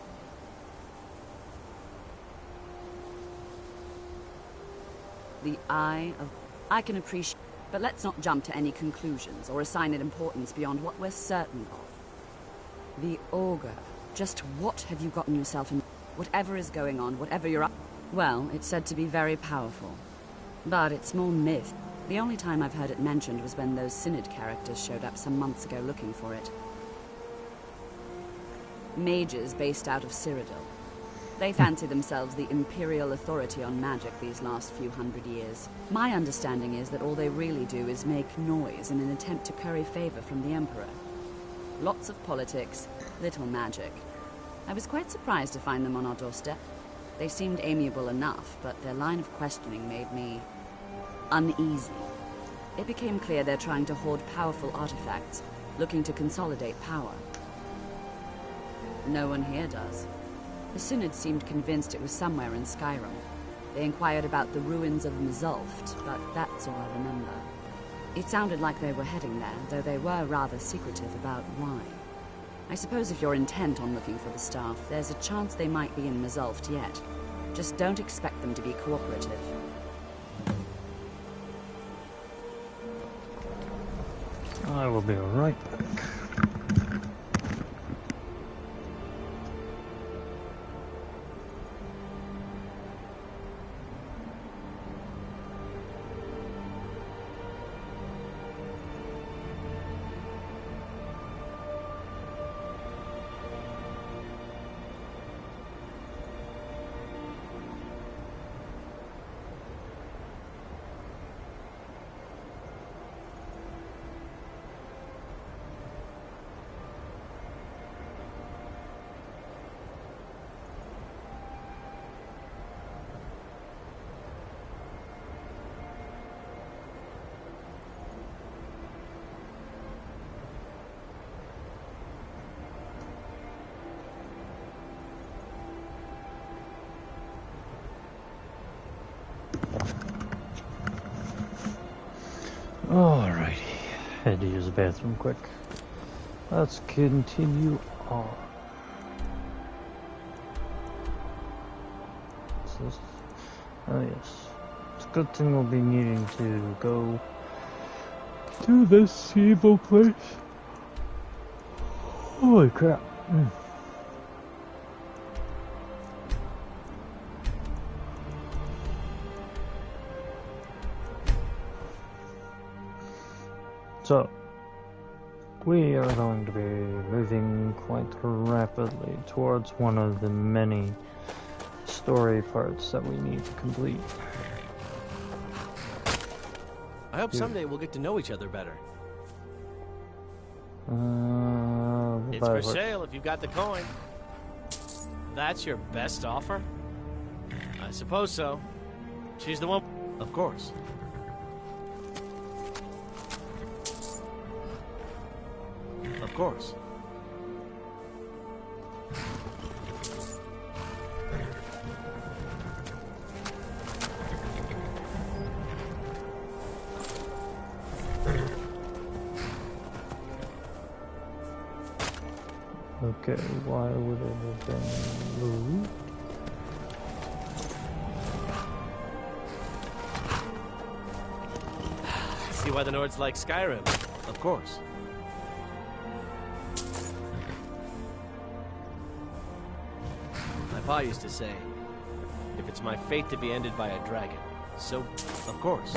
The Eye of... I can appreciate... But let's not jump to any conclusions or assign it importance beyond what we're certain of. The Augur. Just what have you gotten yourself in? Whatever is going on, whatever you're up... Well, it's said to be very powerful. But it's more myth. The only time I've heard it mentioned was when those Synod characters showed up some months ago looking for it. Mages based out of Cyrodiil. They fancy themselves the imperial authority on magic these last few hundred years. My understanding is that all they really do is make noise in an attempt to curry favor from the Emperor. Lots of politics, little magic. I was quite surprised to find them on our doorstep. They seemed amiable enough, but their line of questioning made me uneasy. It became clear they're trying to hoard powerful artifacts, looking to consolidate power. No one here does. The Synod seemed convinced it was somewhere in Skyrim. They inquired about the ruins of Mzulft, but that's all I remember. It sounded like they were heading there, though they were rather secretive about why. I suppose if you're intent on looking for the staff, there's a chance they might be in Mzulft yet. Just don't expect them to be cooperative. I will be right back. Alrighty, had to use the bathroom quick. Let's continue on. What's this? Oh yes. It's a good thing we'll be needing to go to this evil place. Holy crap. So, we are going to be moving quite rapidly towards one of the many story parts that we need to complete. I hope someday we'll get to know each other better. It's for sale if you've got the coin. That's your best offer? I suppose so. She's the one... Of course. Of course. Okay, why would it have been moved? See why the Nords like Skyrim? Of course. My pa used to say, if it's my fate to be ended by a dragon, so, of course.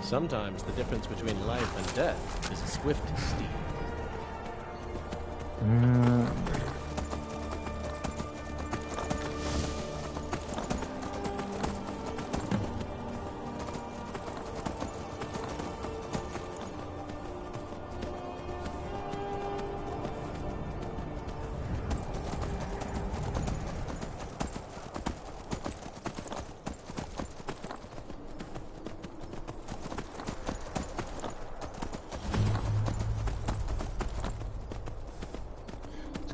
Sometimes the difference between life and death is a swift steed.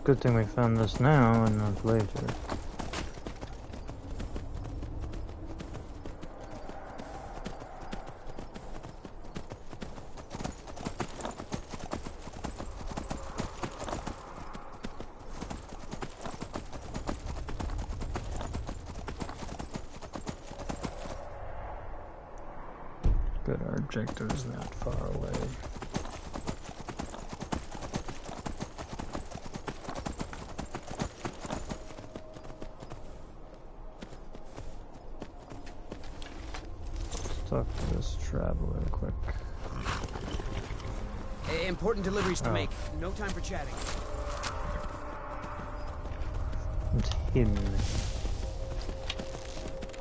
good thing we found this now and not later. Good, our objective's not far away. Talk to this traveler quick. Important deliveries to make. No time for chatting. It's hidden.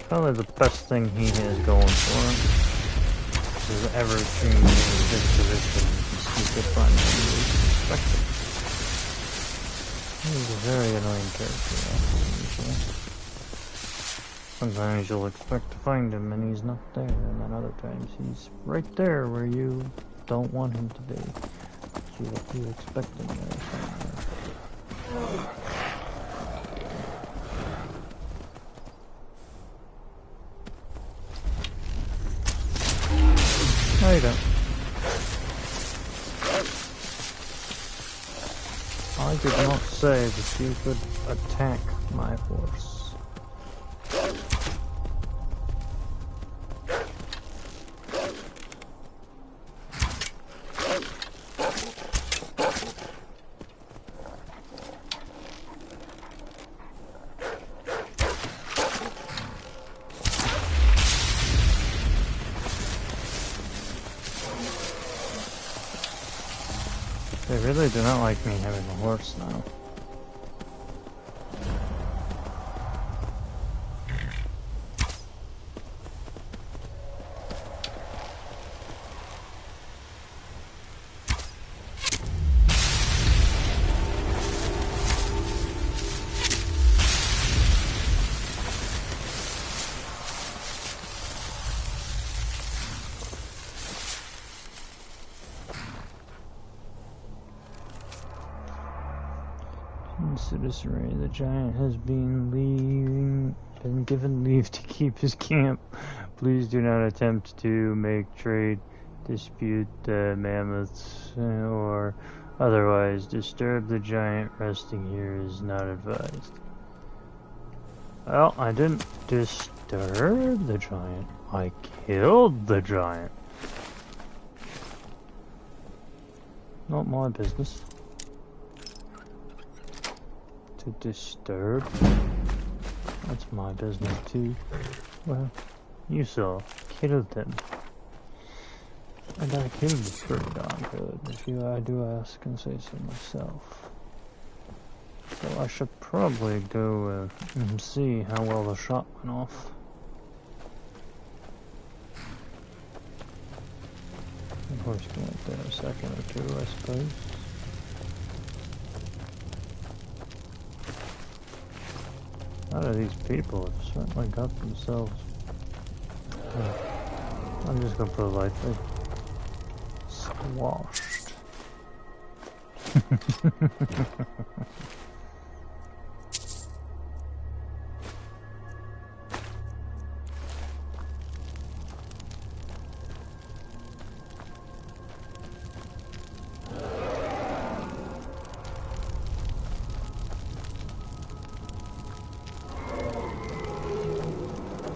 Probably the best thing he has going for him. His ever-changing disposition. He could find him unexpected. He's a very annoying character, usually. Sometimes you'll expect to find him and he's not there, and then other times he's right there where you don't want him to be. You expect him there somewhere. No, you don't. I did not say that you could attack my horse. They really do not like me having a horse now. Citizenry, the giant has been given leave to keep his camp. Please do not attempt to make trade, dispute the mammoths, or otherwise disturb the giant. Resting here is not advised. Well, I didn't disturb the giant. I killed the giant. Not my business. To disturb? That's my business too. Well, you saw. Killed him. And I killed him pretty darn good, if I do ask and say so myself. So I should probably go and see how well the shot went off. Of course, you can wait there a second or two, I suppose. A lot of these people have certainly got themselves... I'm just gonna put it lightly. Squashed.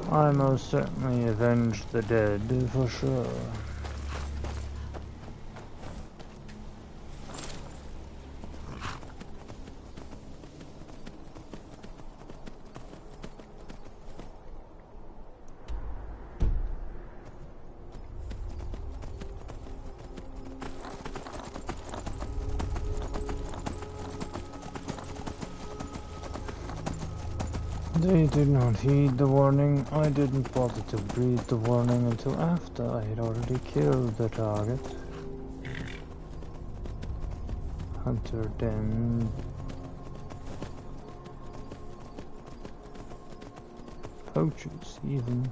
I most certainly avenged the dead, for sure. They did not heed the warning. I didn't bother to read the warning until after I had already killed the target. Hunter den. Poachers, even.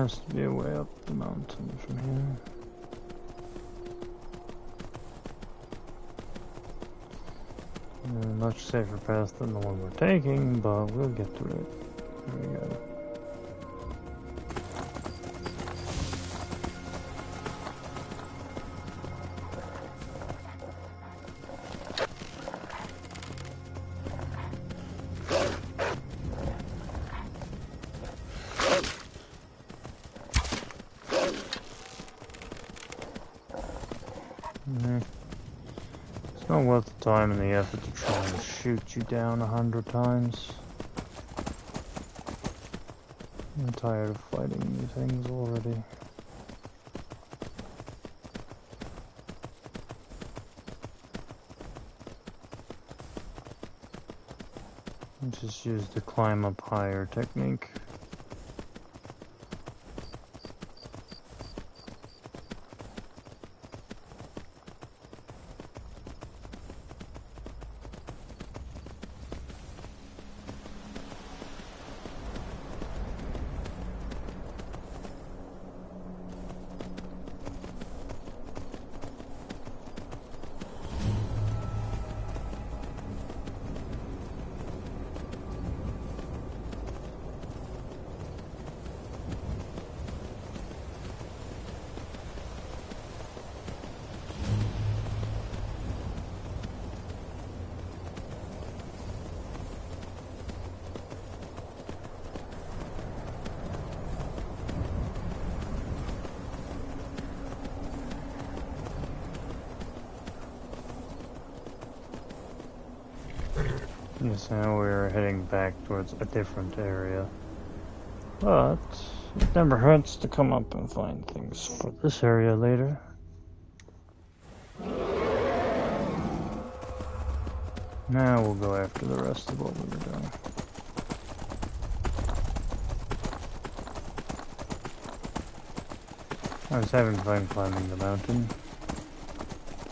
has to be a way up the mountain from here. A much safer path than the one we're taking, but we'll get to it. There we go. It's not worth the time and the effort to try and shoot you down 100 times. I'm tired of fighting these things already. Just use the climb up higher technique. Yes, now we're heading back towards a different area. But it never hurts to come up and find things for this area later. Now we'll go after the rest of what we were doing. I was having fun climbing the mountain.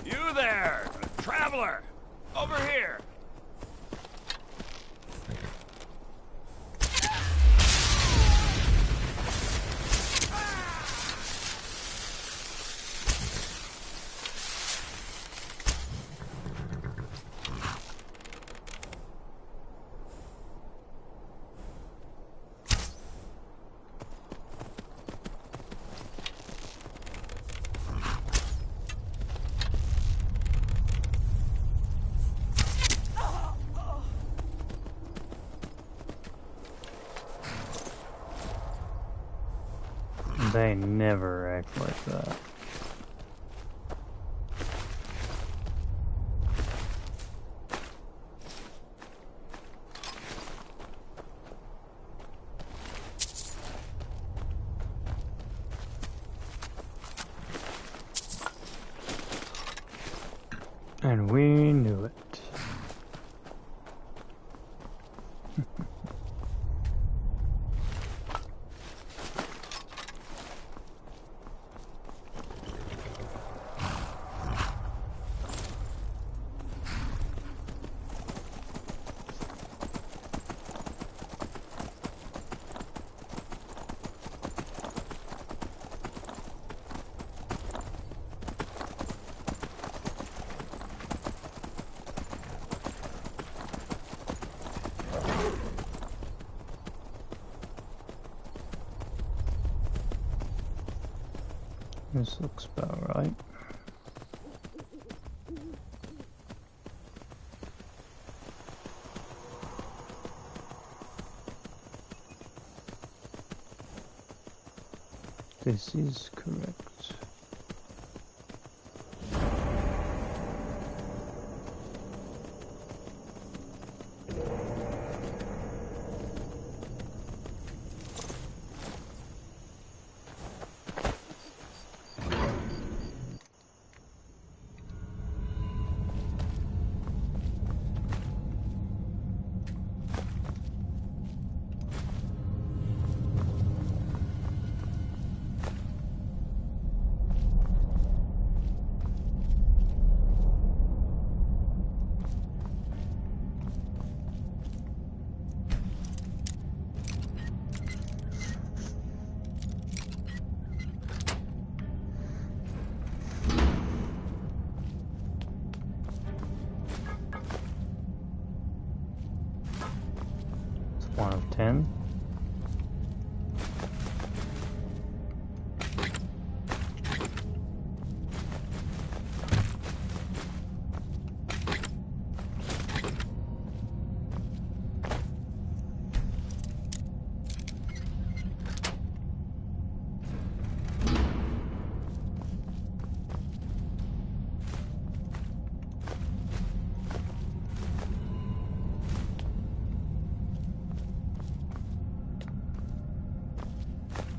You there, traveler! Over here! They never act like that. And we knew it. This looks about right. This is correct. 10.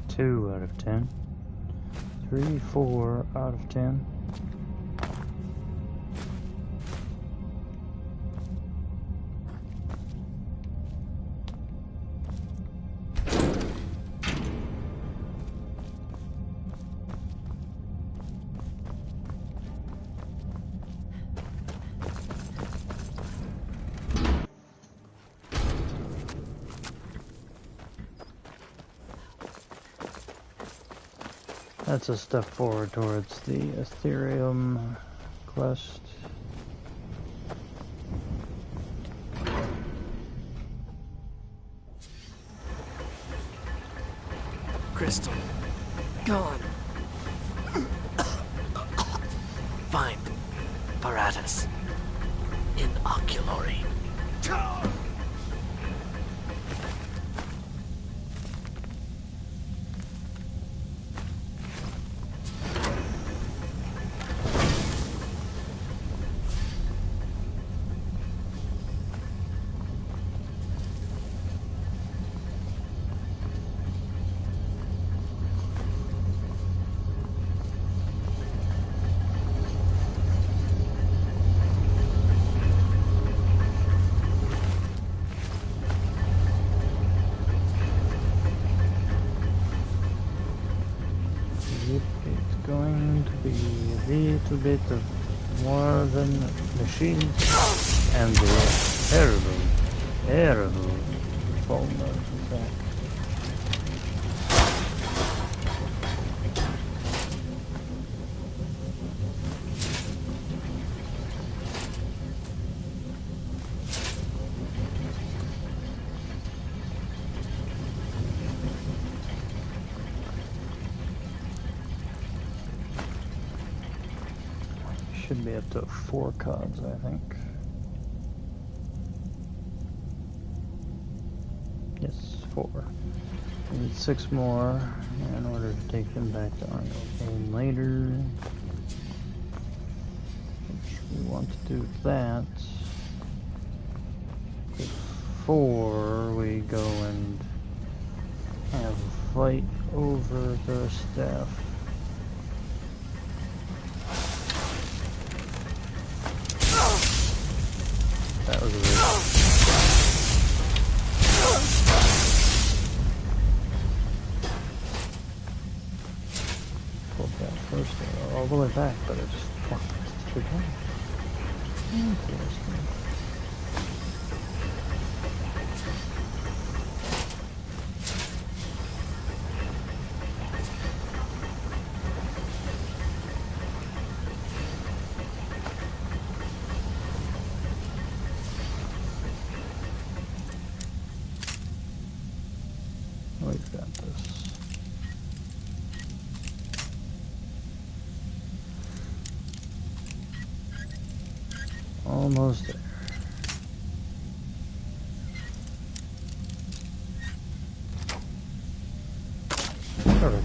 Two out of 10. 3, 4 out of 10. That's a step forward towards the Ethereum quest. Crystal. Gone. Find apparatus. Inoculary. It's going to be a little bit of more than machines and the terrible bonus attack. Should be up to 4 cards, I think. Yes, 4. We need 6 more in order to take them back to Arnold Game later. Which we want to do that before we go and have a fight over the staff. That was a bit. Pulled that first all the way back, but it just fucked it down. Interesting. We've got this. Almost there. Perfect.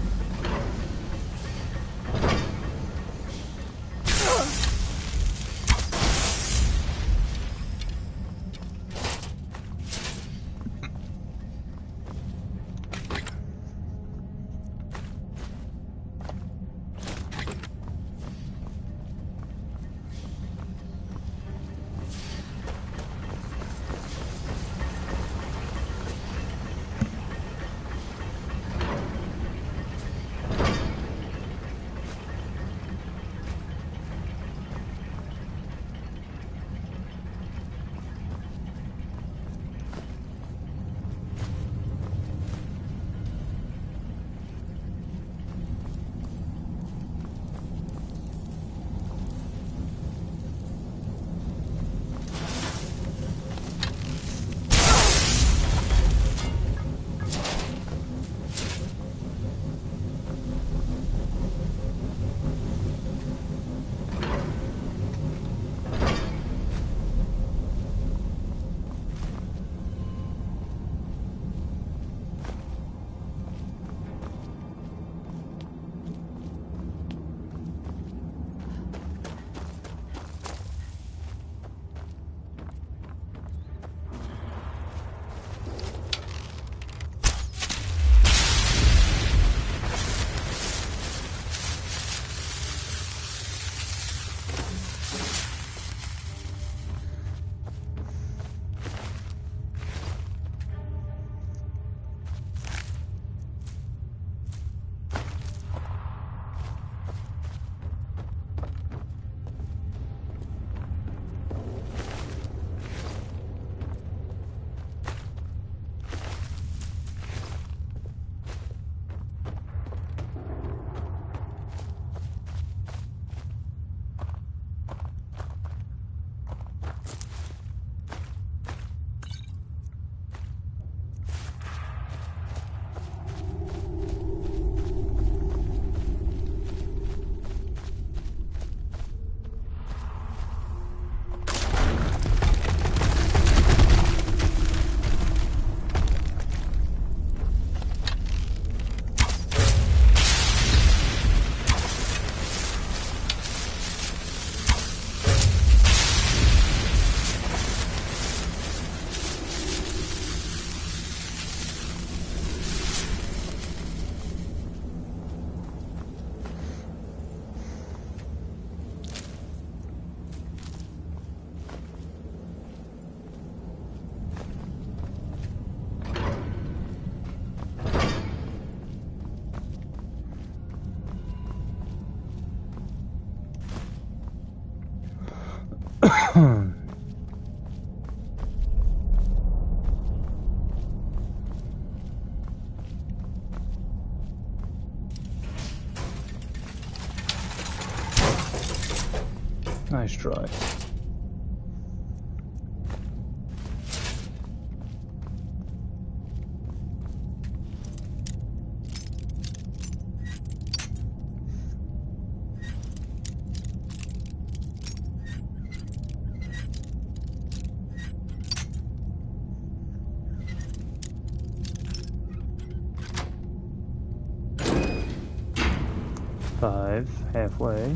Nice try. Five, halfway.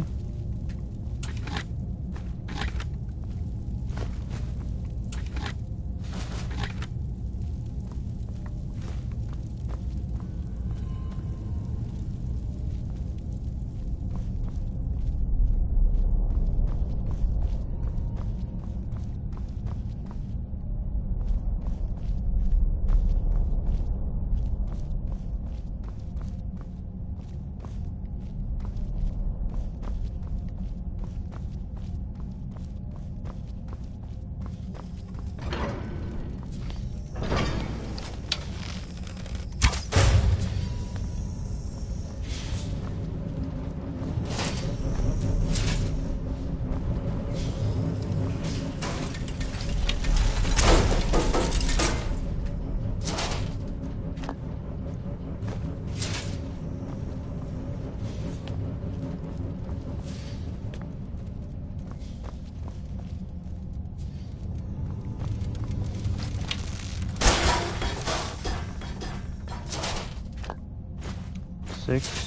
Six.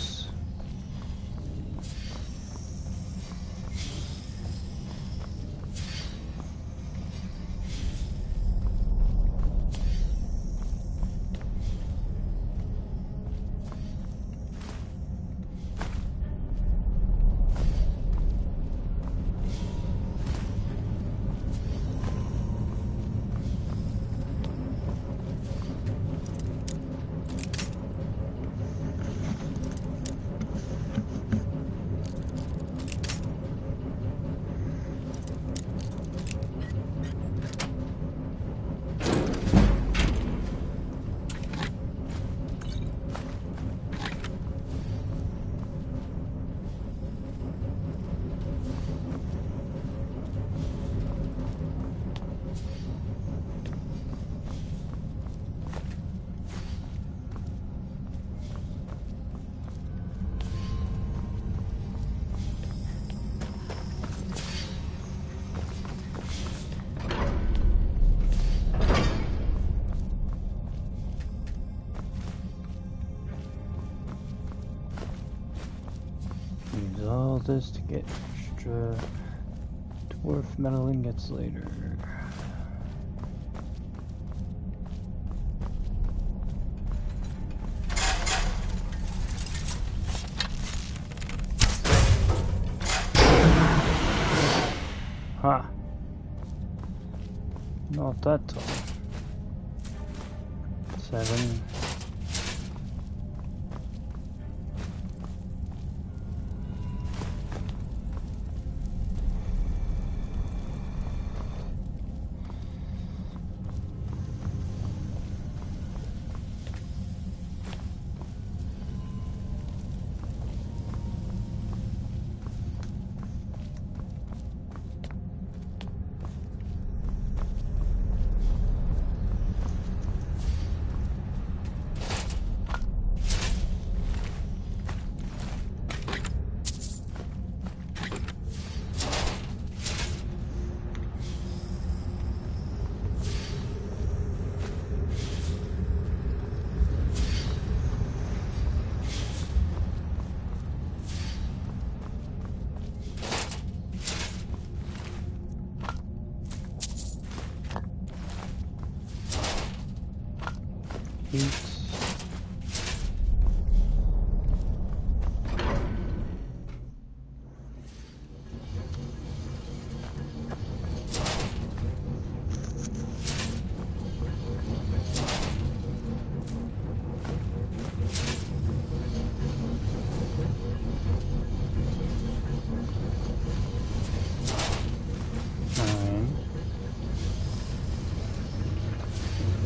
Use all this to get extra dwarf metal ingots later. Ha! Not that tall. 7.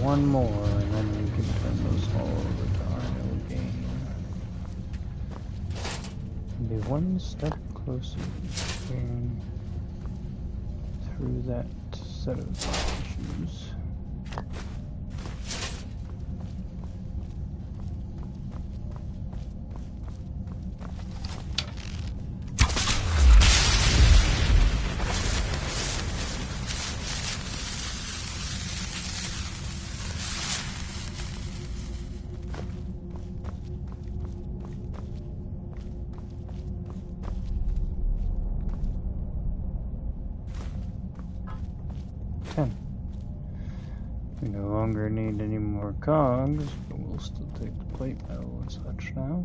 One more, and then we can turn those all over to Arno again. Be one step closer. Okay. through that set of issues. We no longer need any more cogs, but we'll still take the plate metal and such now.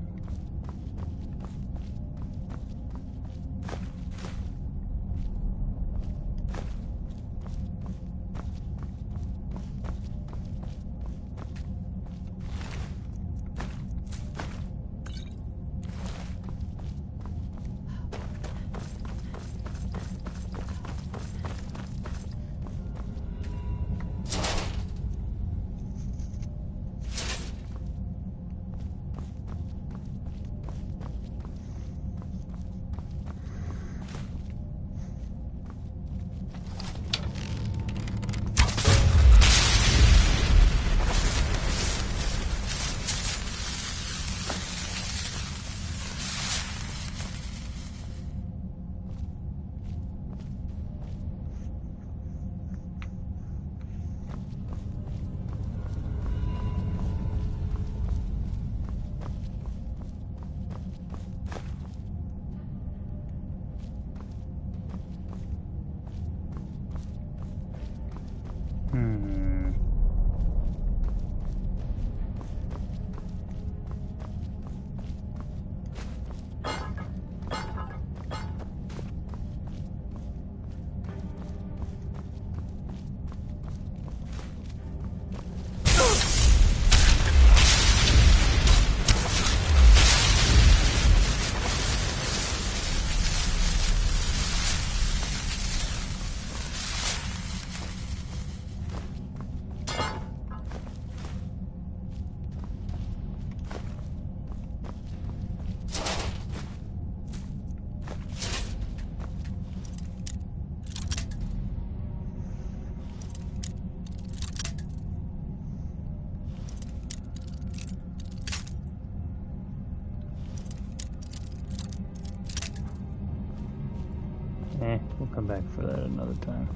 We'll come back for that another time.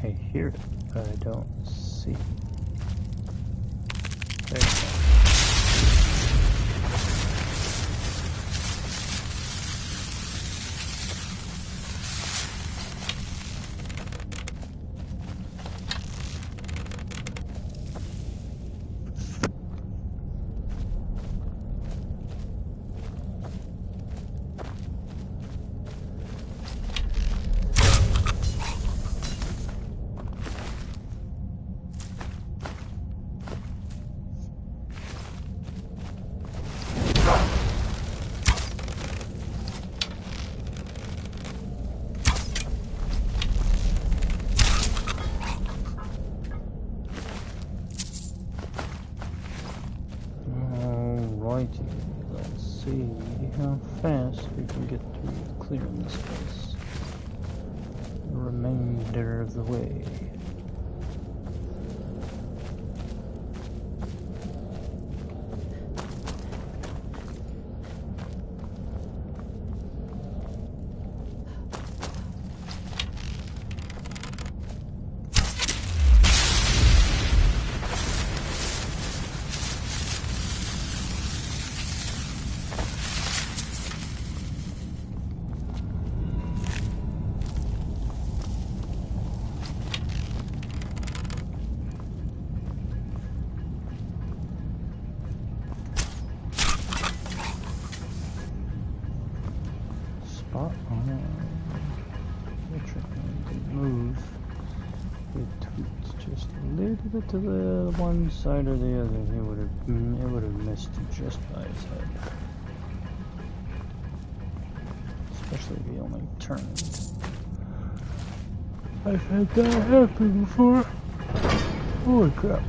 I hear it, but I don't see it. There you go. let's see how fast we can get through clearing this place. The remainder of the way. Spot on. Didn't move. It tweaked just a little bit to the one side or the other. It would have missed just by his head. Especially if he only turned. I've had that happen before. Holy crap.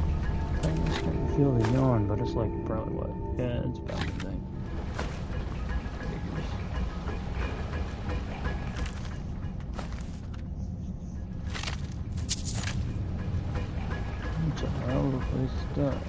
I just can't feel the yawn, but it's like probably what? Yeah, it's about the thing. It's a hell of a place to die.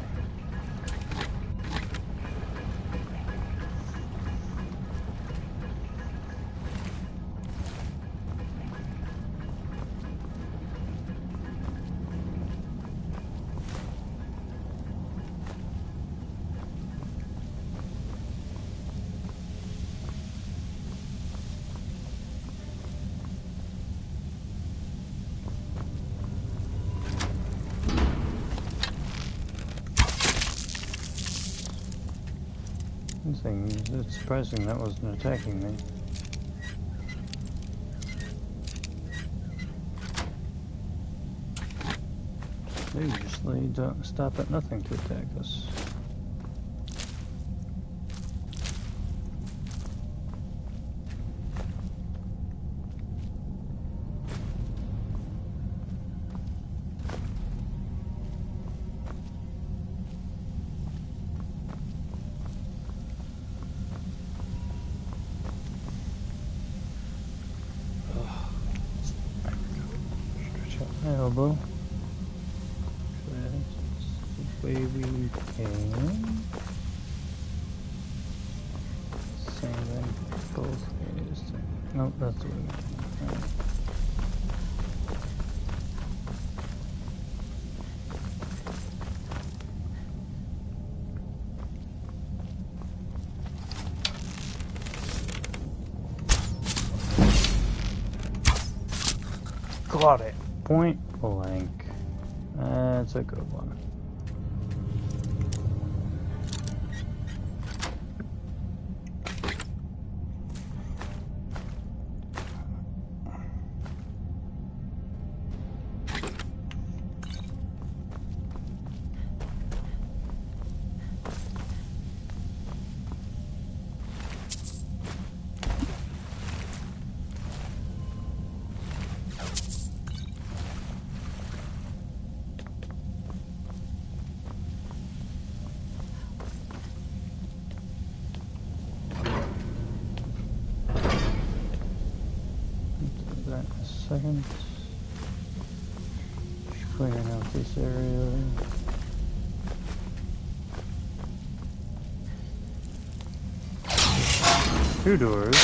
It's surprising that wasn't attacking me. They usually don't stop at nothing to attack us. Elbow. That's the way we can. Same thing both ways. Nope, that's the way we can. Right. Got it. Point blank. That's a good one. Second. Just clearing out this area. Two doors.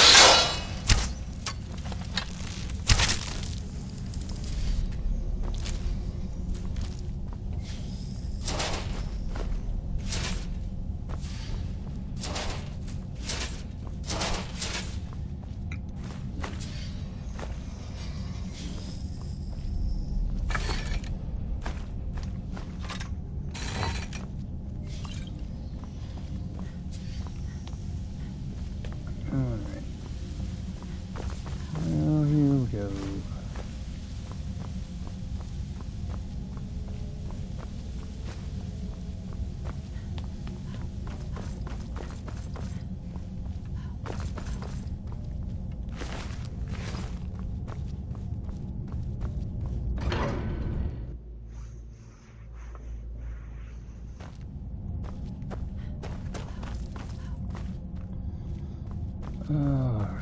Alright. Alright.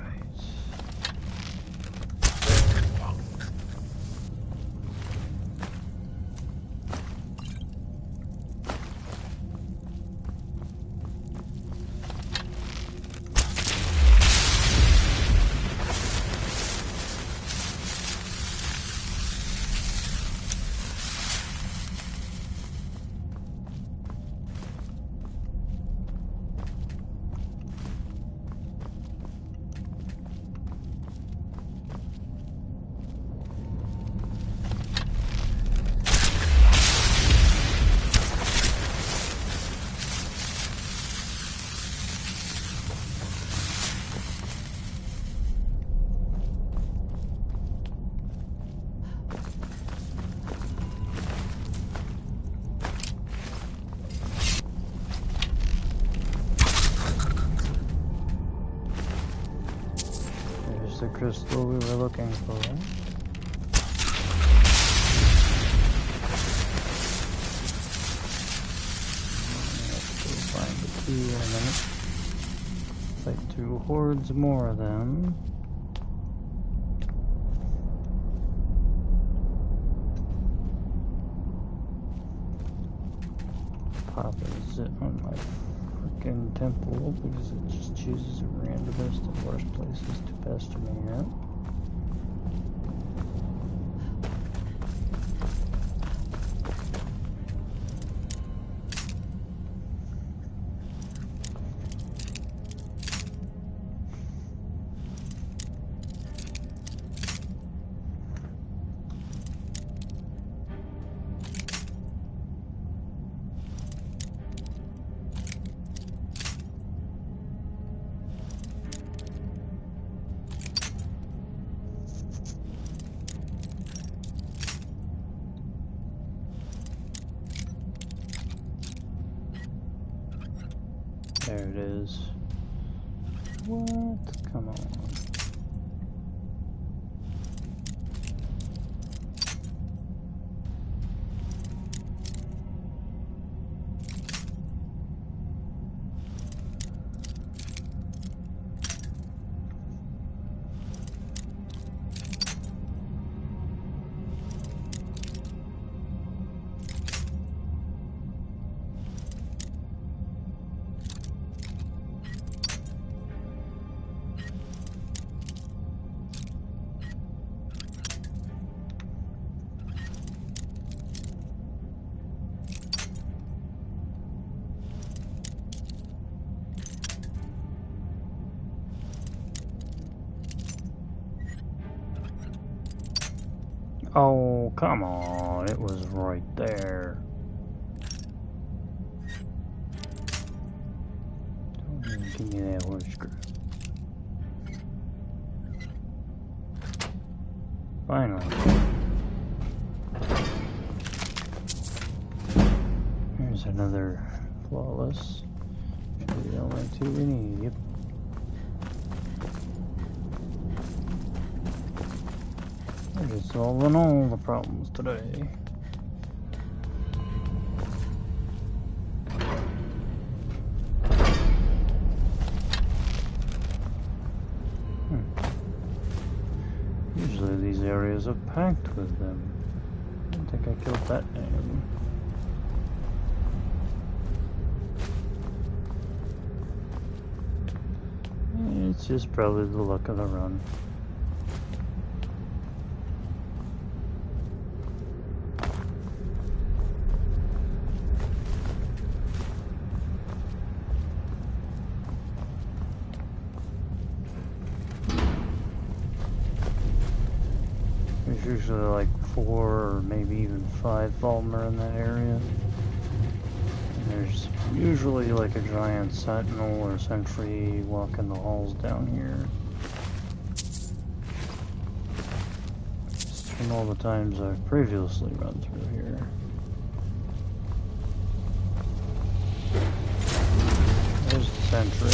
The crystal we were looking for. Let's go find the key in a minute. Fight through hordes more of them. Pop is it on my freaking temple because it just chooses the randomest and worst places to pester me at. There it is. What? Come on. Oh, come on. It was right there. Don't even give me that horse screw. Finally. Here's another flawless. Should be the only two we need. Yep. We're just solving all the problems today. Usually these areas are packed with them. I don't think I killed that name. It's just probably the luck of the run. There's usually like 4 or maybe even 5 Volmer in that area. And there's usually like a giant sentinel or sentry walking the halls down here. Just from all the times I've previously run through here. There's the sentry.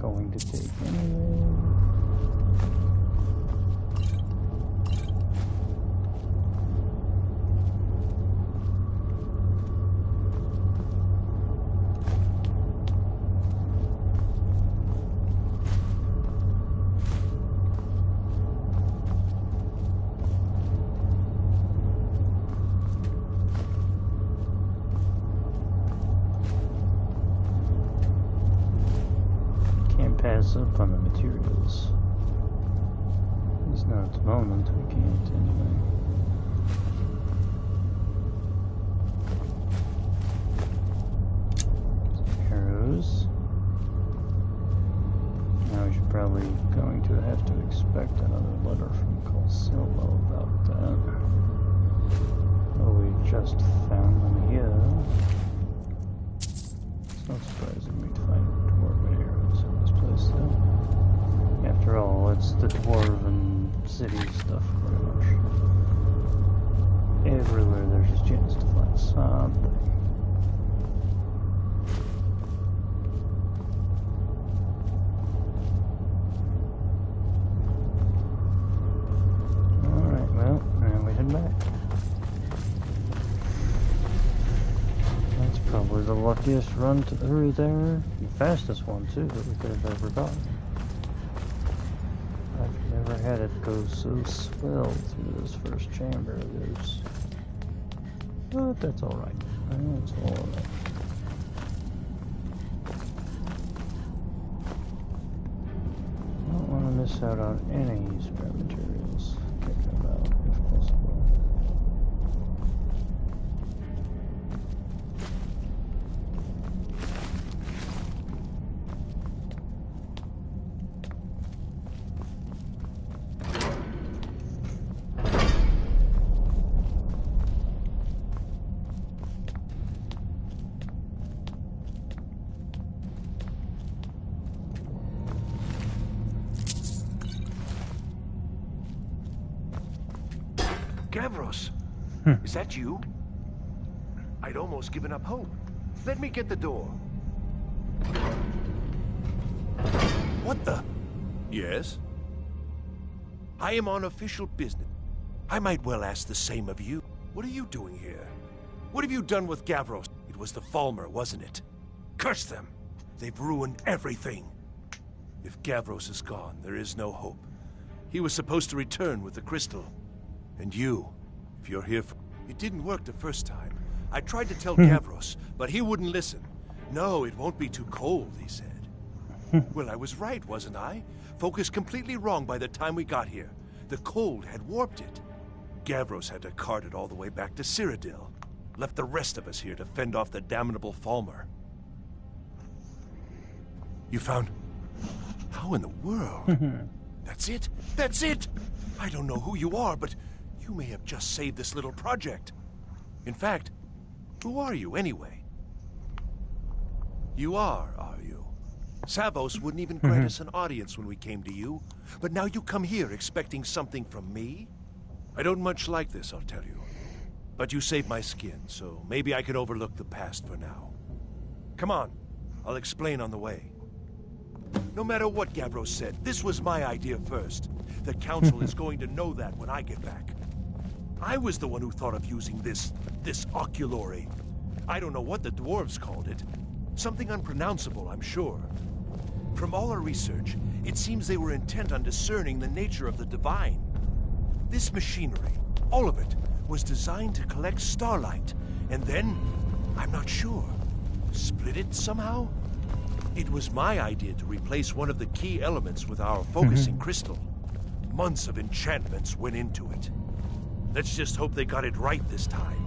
going to take anyway. Up on the materials. At least not at the moment, we can't anyway. Some arrows. Now we should probably going to have to expect another letter from Celtmo about that. Oh, we just found them here. It's not surprising we'd find dwarven arrows in this place, though. After all, it's the dwarven city stuff, pretty much. Everywhere there's a chance to find something. Alright, well, now we head back. That's probably the luckiest run through there. The fastest one, too, that we could have ever gotten. I've never had it go so swell through this first chamber of theirs. But that's alright. That's alright. Don't want to miss out on any spare materials. Take them out if possible. Gavros, is that you? I'd almost given up hope. Let me get the door. What the? Yes? I am on official business. I might well ask the same of you. What are you doing here? What have you done with Gavros? It was the Falmer, wasn't it? Curse them! They've ruined everything. If Gavros is gone, there is no hope. He was supposed to return with the crystal. And you, if you're here for... It didn't work the first time. I tried to tell Gavros, but he wouldn't listen. No, it won't be too cold, he said. Well, I was right, wasn't I? Focused completely wrong by the time we got here. The cold had warped it. Gavros had to cart it all the way back to Cyrodiil. Left the rest of us here to fend off the damnable Falmer. You found... How in the world? That's it? That's it! I don't know who you are, but you may have just saved this little project. In fact, who are you anyway? You are you? Savos wouldn't even grant us an audience when we came to you, but now you come here expecting something from me? I don't much like this, I'll tell you. But you saved my skin, so maybe I can overlook the past for now. Come on, I'll explain on the way. No matter what Gavros said, this was my idea first. The Council is going to know that when I get back. I was the one who thought of using this oculory. I don't know what the dwarves called it. Something unpronounceable, I'm sure. From all our research, it seems they were intent on discerning the nature of the divine. This machinery, all of it, was designed to collect starlight, and then, I'm not sure, split it somehow? It was my idea to replace one of the key elements with our focusing crystal. Months of enchantments went into it. Let's just hope they got it right this time.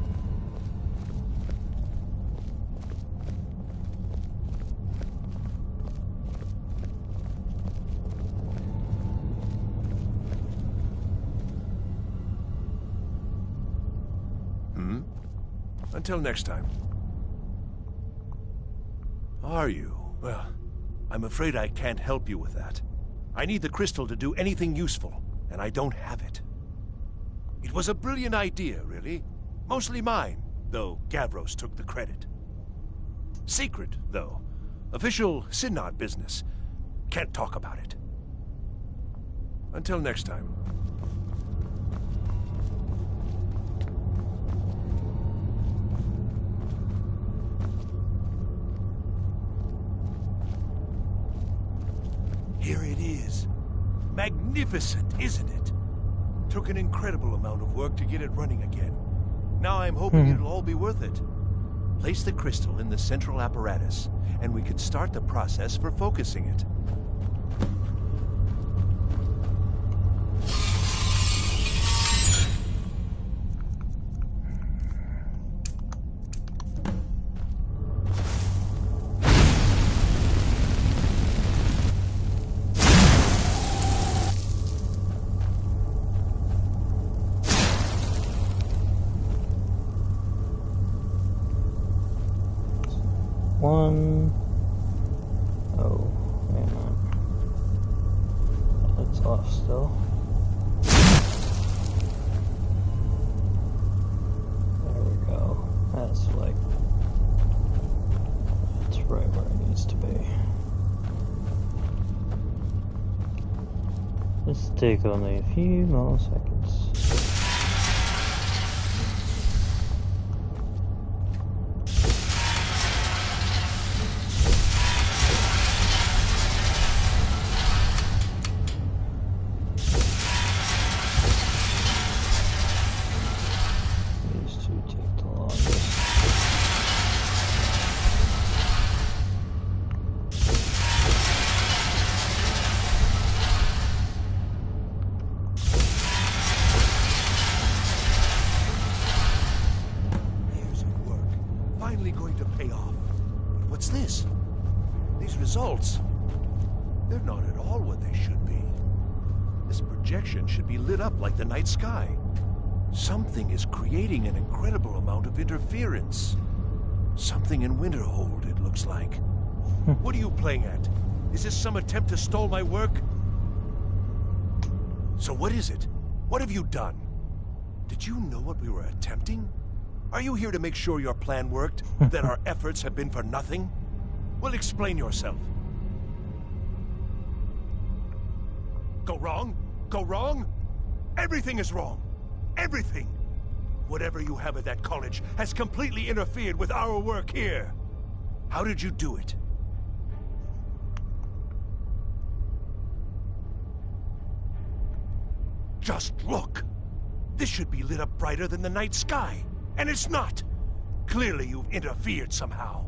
Until next time. Are you? Well, I'm afraid I can't help you with that. I need the crystal to do anything useful, and I don't have it. It was a brilliant idea, really. Mostly mine, though Gavros took the credit. Secret, though. Official Synod business. Can't talk about it. Until next time. Here it is. Magnificent, isn't it? Took an incredible amount of work to get it running again. Now I'm hoping it'll all be worth it. Place the crystal in the central apparatus, and we can start the process for focusing it. Oh, wait a minute. It's off still. There we go. That's like... It's right where it needs to be. Let's take only a few more seconds. Going to pay off. But what's this? These results, they're not at all what they should be. This projection should be lit up like the night sky. Something is creating an incredible amount of interference. Something in Winterhold, it looks like. What are you playing at? Is this some attempt to stall my work? So what is it? What have you done? Did you know what we were attempting? Are you here to make sure your plan worked? That our efforts have been for nothing? Well, explain yourself. Go wrong? Go wrong? Everything is wrong. Everything. Whatever you have at that college has completely interfered with our work here. How did you do it? Just look! This should be lit up brighter than the night sky. And it's not! Clearly you've interfered somehow.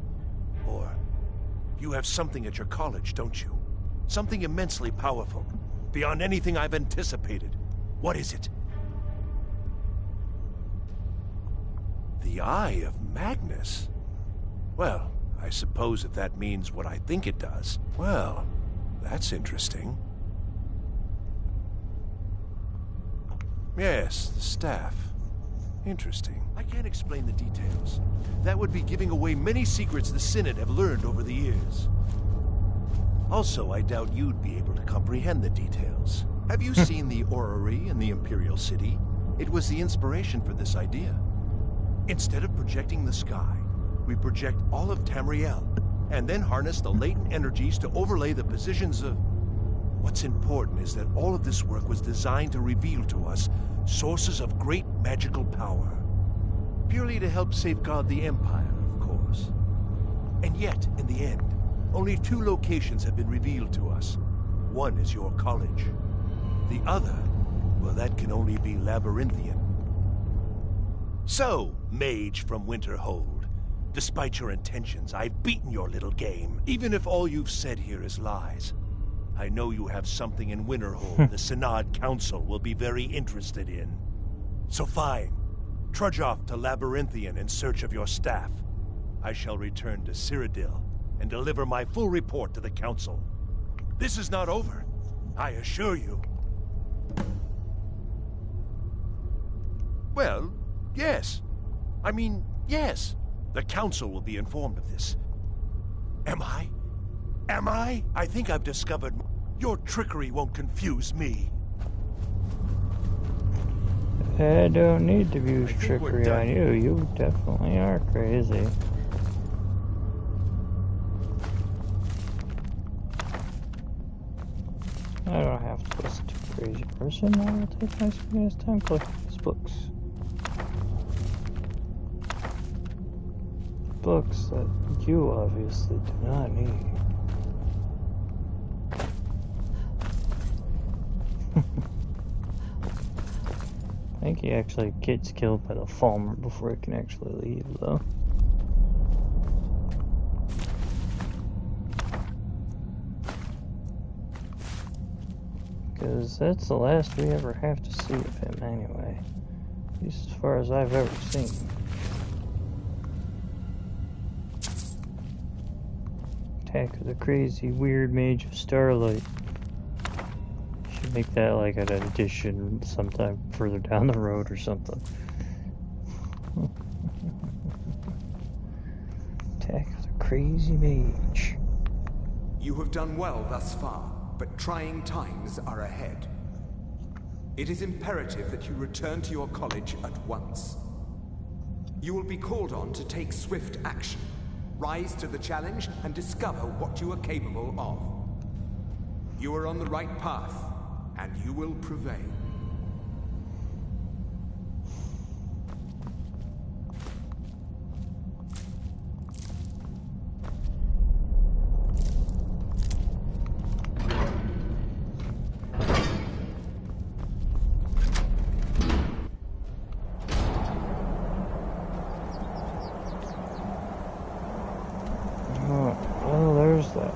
Or you have something at your college, don't you? Something immensely powerful, beyond anything I've anticipated. What is it? The Eye of Magnus? Well, I suppose if that means what I think it does, well, that's interesting. Yes, the staff. Interesting. I can't explain the details. That would be giving away many secrets the Synod have learned over the years. Also, I doubt you'd be able to comprehend the details. Have you seen the orrery in the Imperial City? It was the inspiration for this idea. Instead of projecting the sky, we project all of Tamriel, and then harness the latent energies to overlay the positions of... What's important is that all of this work was designed to reveal to us sources of great magical power. Purely to help safeguard the Empire, of course. And yet, in the end, only 2 locations have been revealed to us. One is your college. The other, well, that can only be Labyrinthian. So, mage from Winterhold, despite your intentions, I've beaten your little game, even if all you've said here is lies. I know you have something in Winterhold the Synod Council will be very interested in. So fine. Trudge off to Labyrinthian in search of your staff. I shall return to Cyrodiil and deliver my full report to the Council. This is not over, I assure you. Well, yes. I mean, yes. The Council will be informed of this. Am I? Am I? I think I've discovered your trickery won't confuse me. I don't need to use trickery on you. You definitely are crazy. I don't have to listen to a crazy person. I will take my sweetness time collecting these books. Books that you obviously do not need. I think he actually gets killed by the farmer before he can actually leave, though. Because that's the last we ever have to see of him anyway. At least as far as I've ever seen. Attack of the crazy weird mage of starlight. Should make that like an addition sometime further down the road or something. Attack of the crazy mage. You have done well thus far, but trying times are ahead. It is imperative that you return to your college at once. You will be called on to take swift action, rise to the challenge, and discover what you are capable of. You are on the right path, and you will prevail. Well, there's that.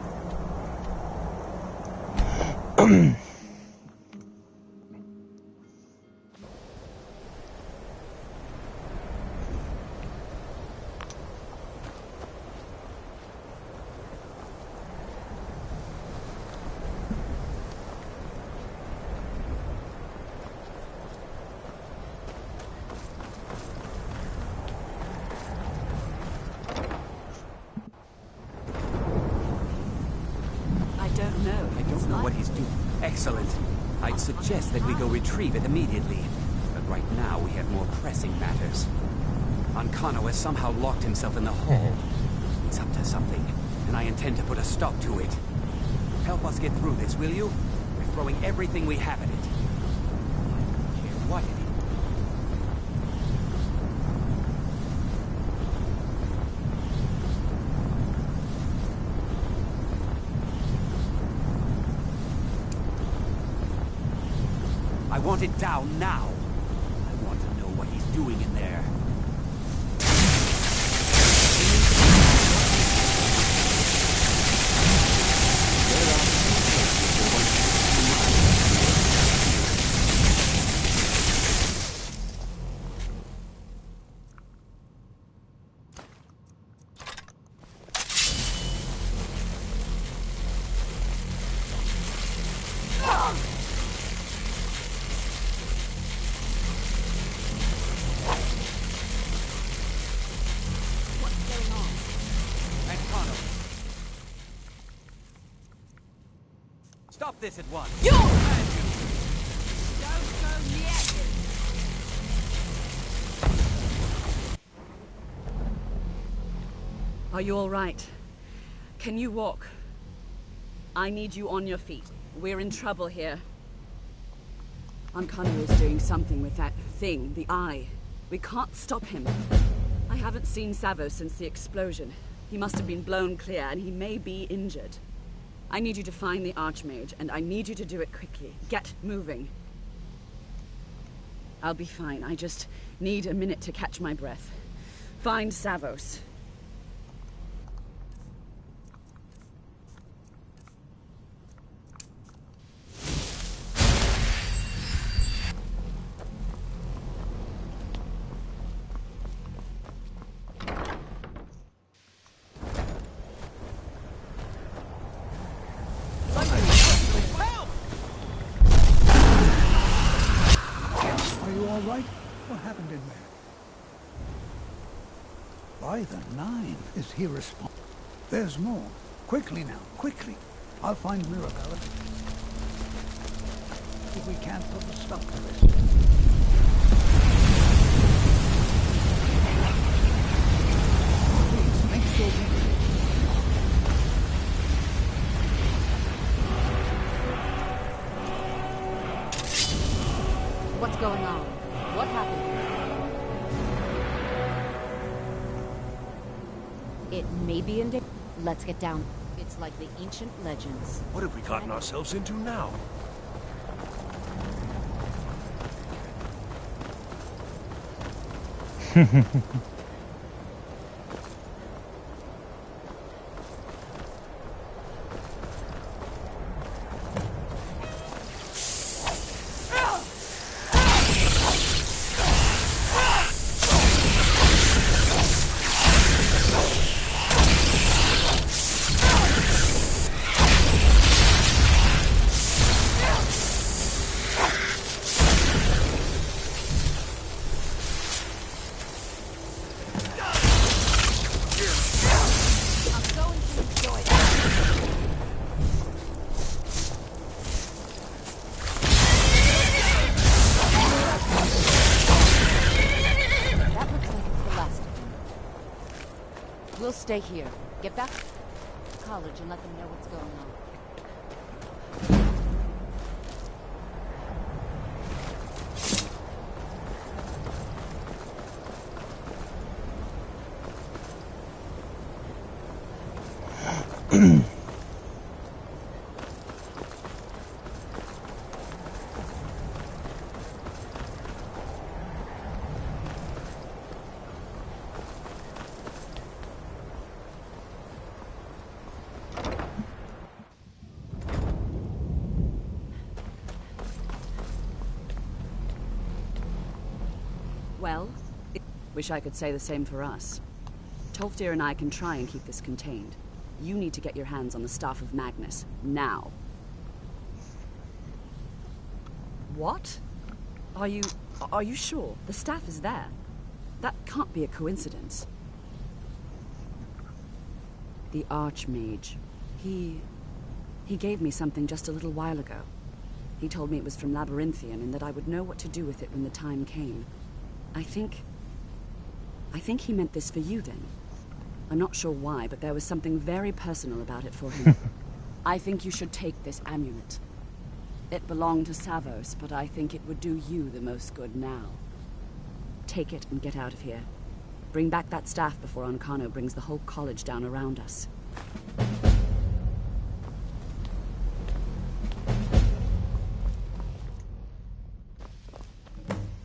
I don't know what he's doing. Excellent. I'd suggest that we go retrieve it immediately. But right now we have more pressing matters. Ancano has somehow locked himself in the hall. It's up to something, and I intend to put a stop to it. Help us get through this, will you? We're throwing everything we have at it. I don't care what it is. I want it down now. I want to know what he's doing in there. Stop this at once. You! Don't go near him. Are you all right? Can you walk? I need you on your feet. We're in trouble here. Ancano is doing something with that thing, the eye. We can't stop him. I haven't seen Savo since the explosion. He must have been blown clear, and he may be injured. I need you to find the Archmage, and I need you to do it quickly. Get moving. I'll be fine. I just need a minute to catch my breath. Find Savos. What happened in there? By the 9, is he responsible? There's more. Quickly now, quickly. I'll find Mirabella. If we can't put a stop to this. Please, make sure we... It may be in danger. Let's get down. It's like the ancient legends. What have we gotten ourselves into now? We'll stay here. Get back to college and let them know what's going on. Well, wish I could say the same for us. Tolfdir and I can try and keep this contained. You need to get your hands on the Staff of Magnus, now. What? Are you sure? The staff is there. That can't be a coincidence. The Archmage. He gave me something just a little while ago. He told me it was from Labyrinthian and that I would know what to do with it when the time came. I think he meant this for you then. I'm not sure why, but there was something very personal about it for him. I think you should take this amulet. It belonged to Savos, but I think it would do you the most good now. Take it and get out of here. Bring back that staff before Ancano brings the whole college down around us.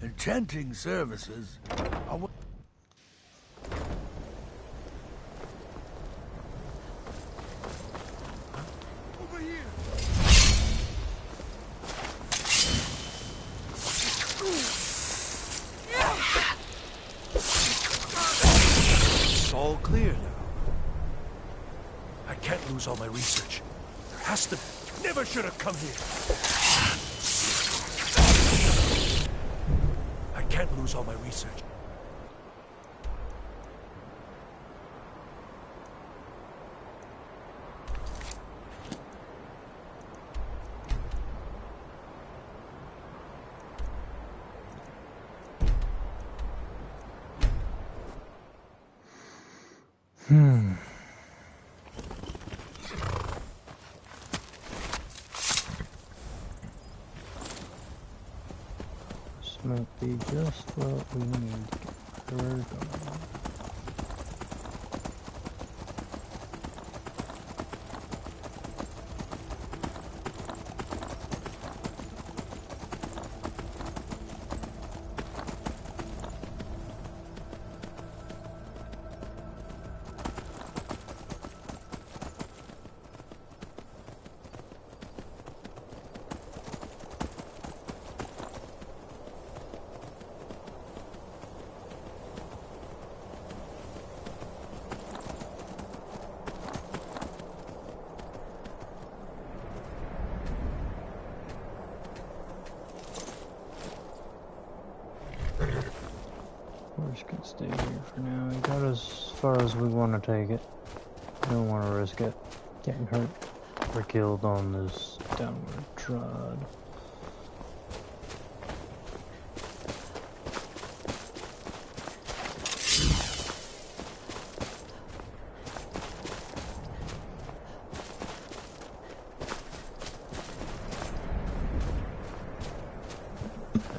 Enchanting services are... Over here! It's all clear now. I can't lose all my research. There has to... Never should have come here. I can't lose all my research. This might be just what we need to get her going. We're just gonna stay here for now. We got as far as we want to take it. Don't want to risk it getting hurt or killed on this downward trod.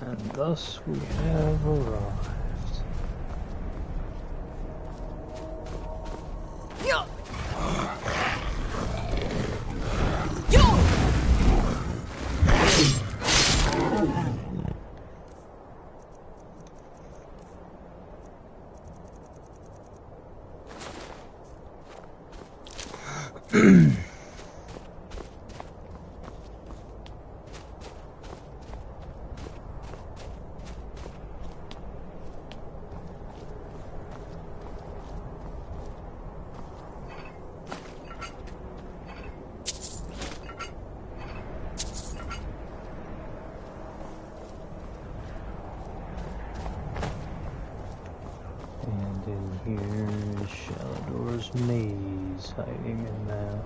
And thus we have arrived. And in here is Shalador's maze hiding in the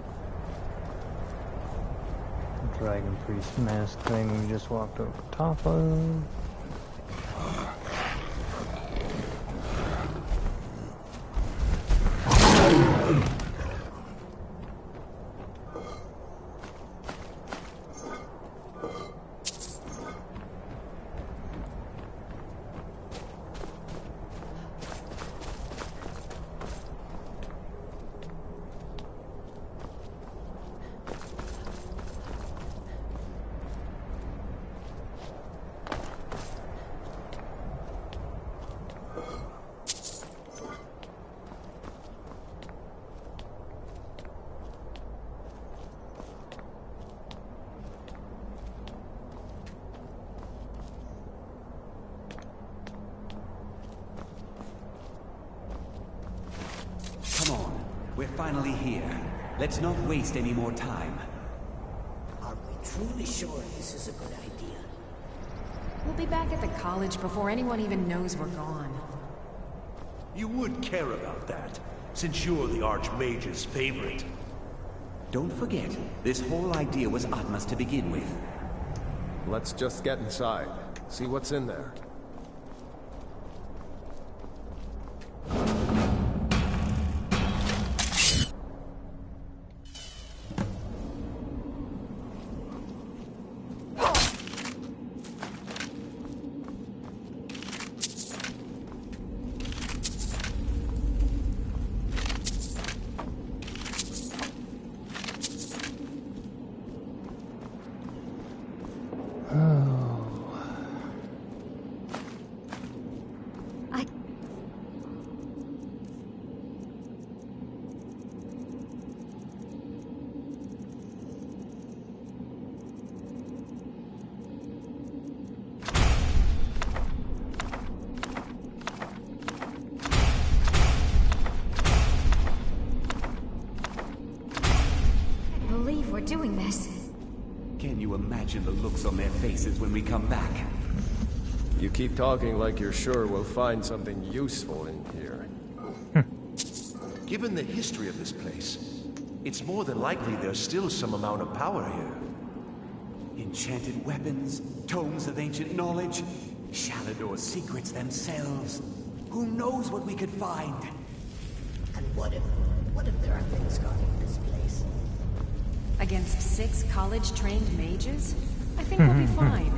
dragon priest mask thing we just walked over top of. We're finally here. Let's not waste any more time. Are we truly sure this is a good idea? We'll be back at the college before anyone even knows we're gone. You would care about that, since you're the Archmage's favorite. Don't forget, this whole idea was Atma's to begin with. Let's just get inside. See what's in there. Doing this. Can you imagine the looks on their faces when we come back? You keep talking like you're sure we'll find something useful in here. Given the history of this place, it's more than likely there's still some amount of power here. Enchanted weapons, tomes of ancient knowledge, Shalador's secrets themselves. Who knows what we could find? And what if there are things guarding this place? Against 6 college-trained mages? I think we'll be fine.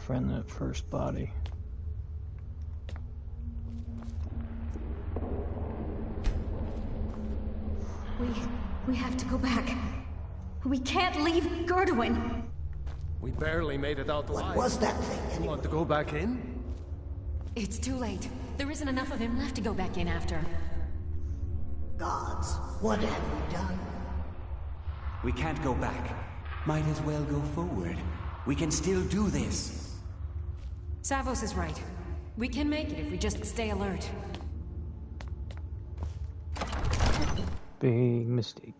find that first body. We have to go back. We can't leave Gerdwin. We barely made it out alive. What was that thing anyway? Want to go back in? It's too late. There isn't enough of him left to go back in after. Gods, what have we done? We can't go back. Might as well go forward. We can still do this. Savos is right. We can make it if we just stay alert. Big mistake.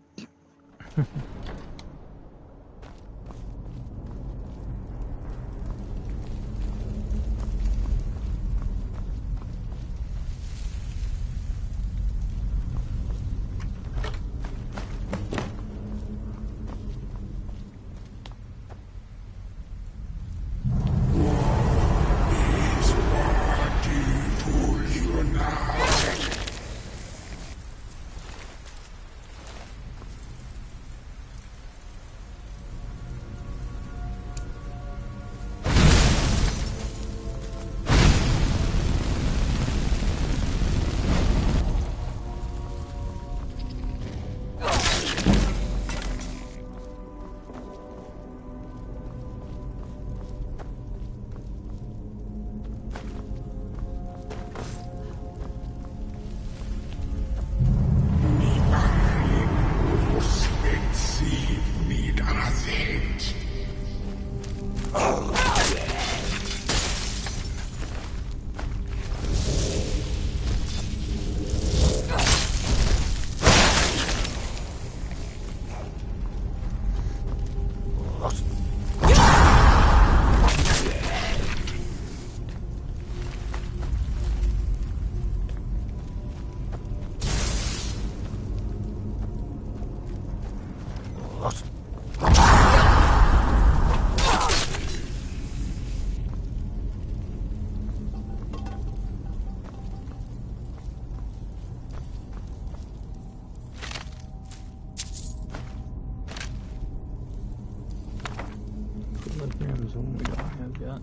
One we don't have yet.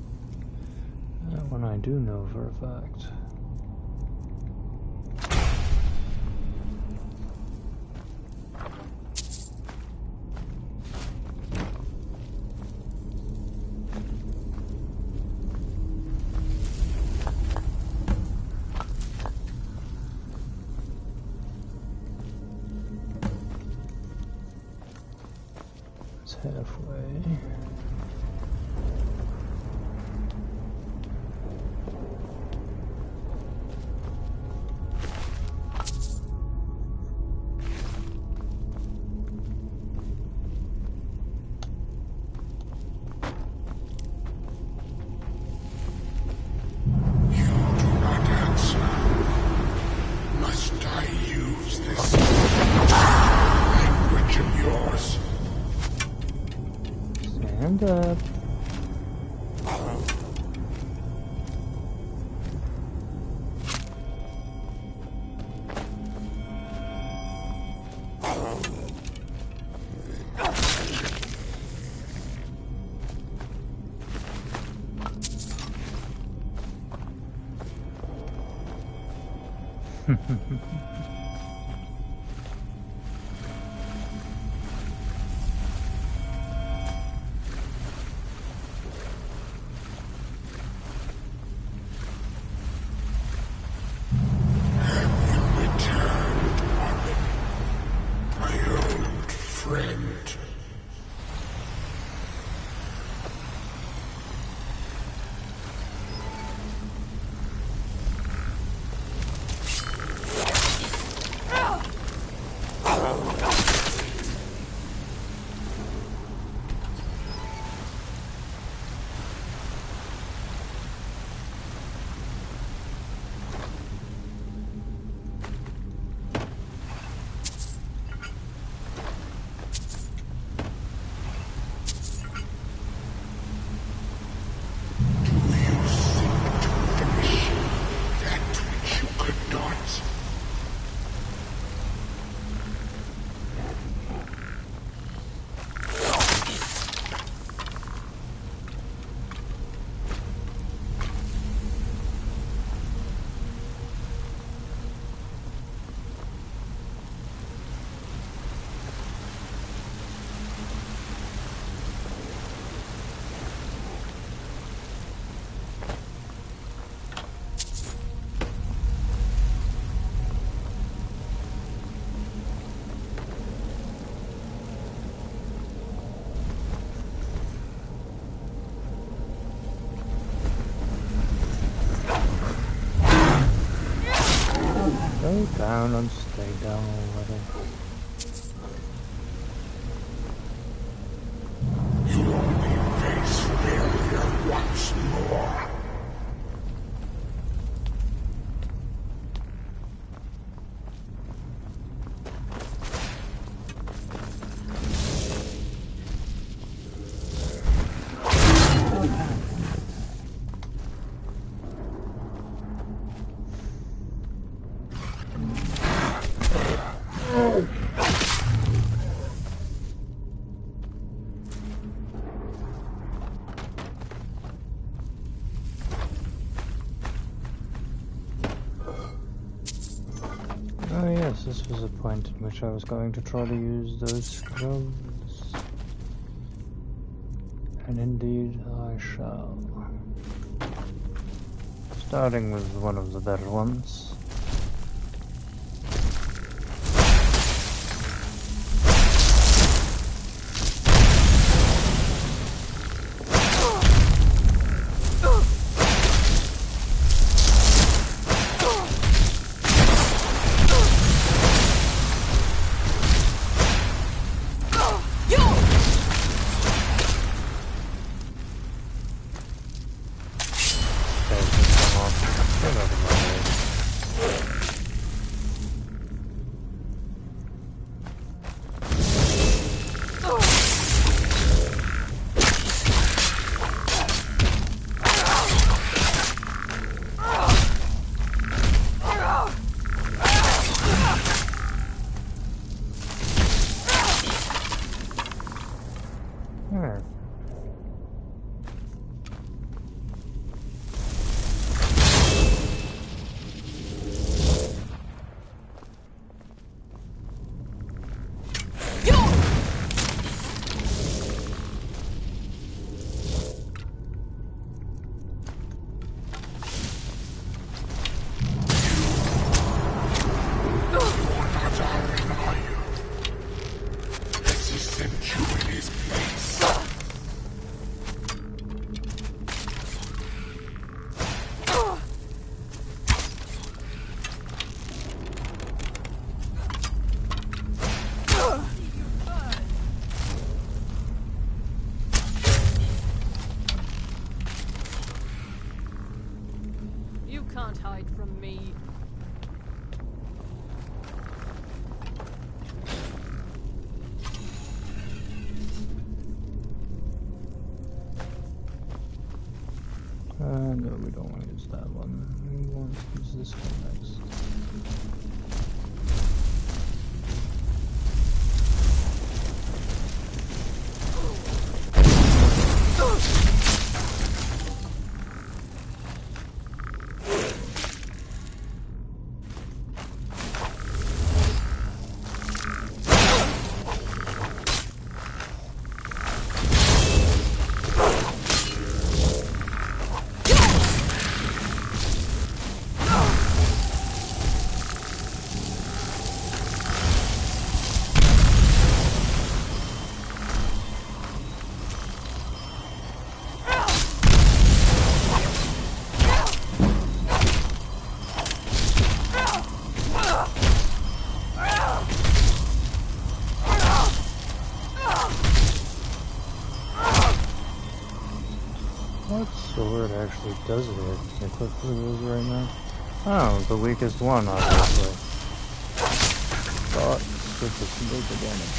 That one I do know for a fact. It's halfway. Stand up. Stay down and stay down already. You only face failure once more. Oh yes, this was a point at which I was going to try to use those scrolls. And indeed I shall. Starting with one of the better ones. Can't hide from me. No, we don't want to use that one. We want to use this one next. What sword actually does it? Can I click through those right now? Oh, the weakest one, obviously. Thought this would do the damage.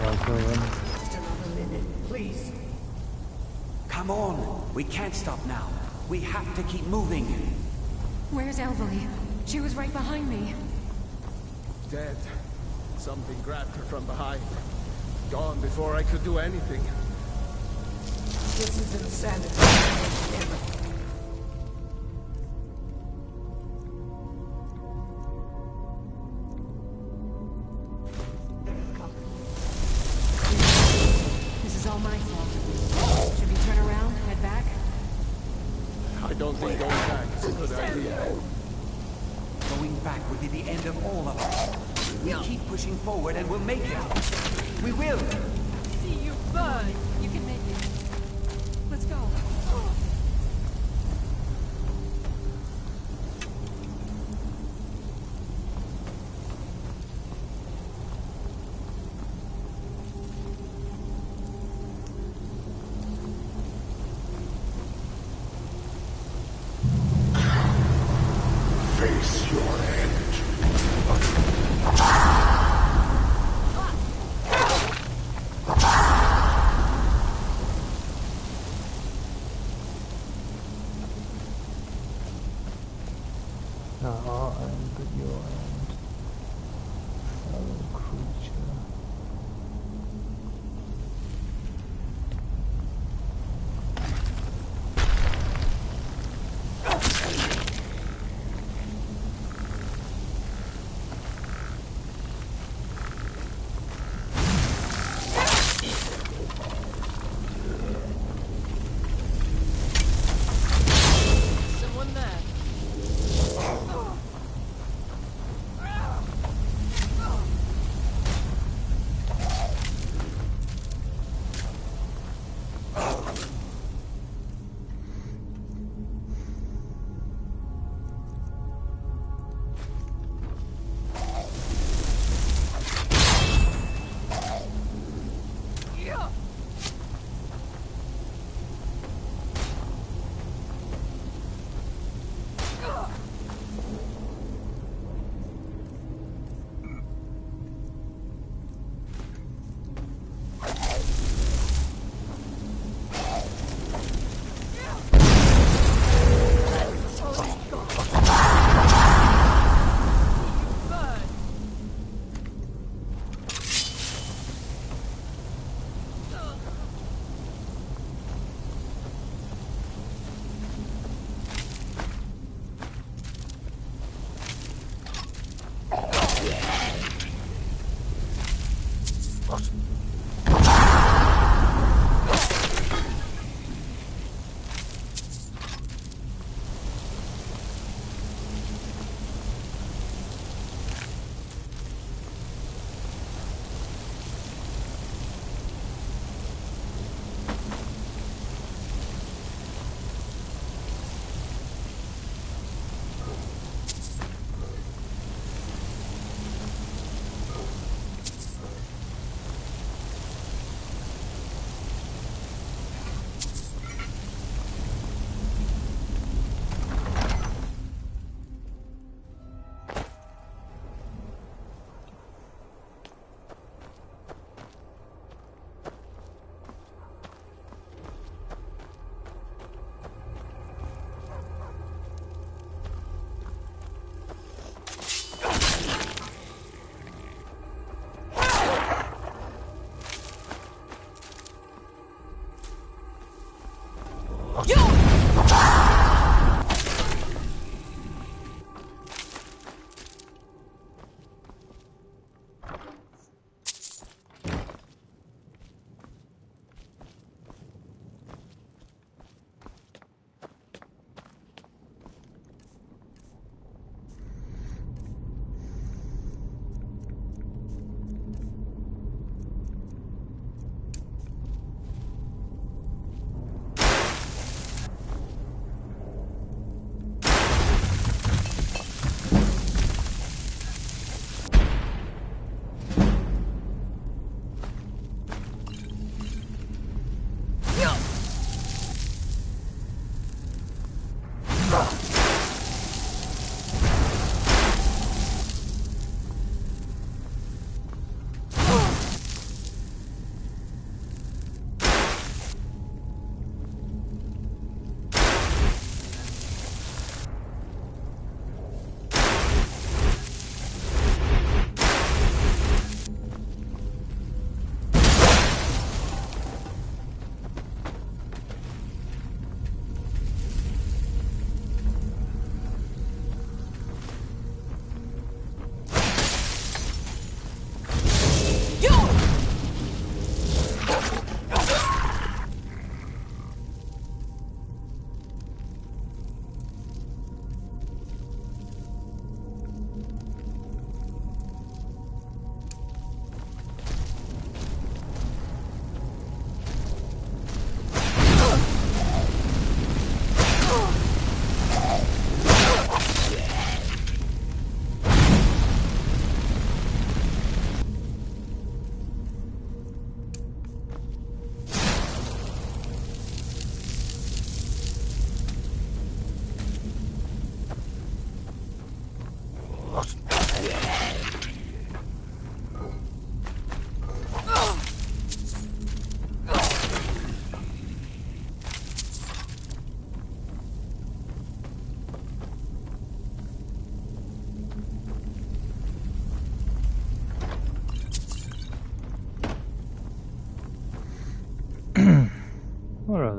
I'll kill them. Just another minute, please. Come on! We can't stop now. We have to keep moving. Where's Elvely? She was right behind me. Dead. Something grabbed her from behind. Gone before I could do anything. This is insanity. This is all my fault. Should we turn around, head back? I don't think going back is a good idea. Going back would be the end of all of us. We keep pushing forward and we'll make it. We will. See you burn. You can make it. Let's go. Face your end. Not our end, but your end. Fellow creature. Someone there.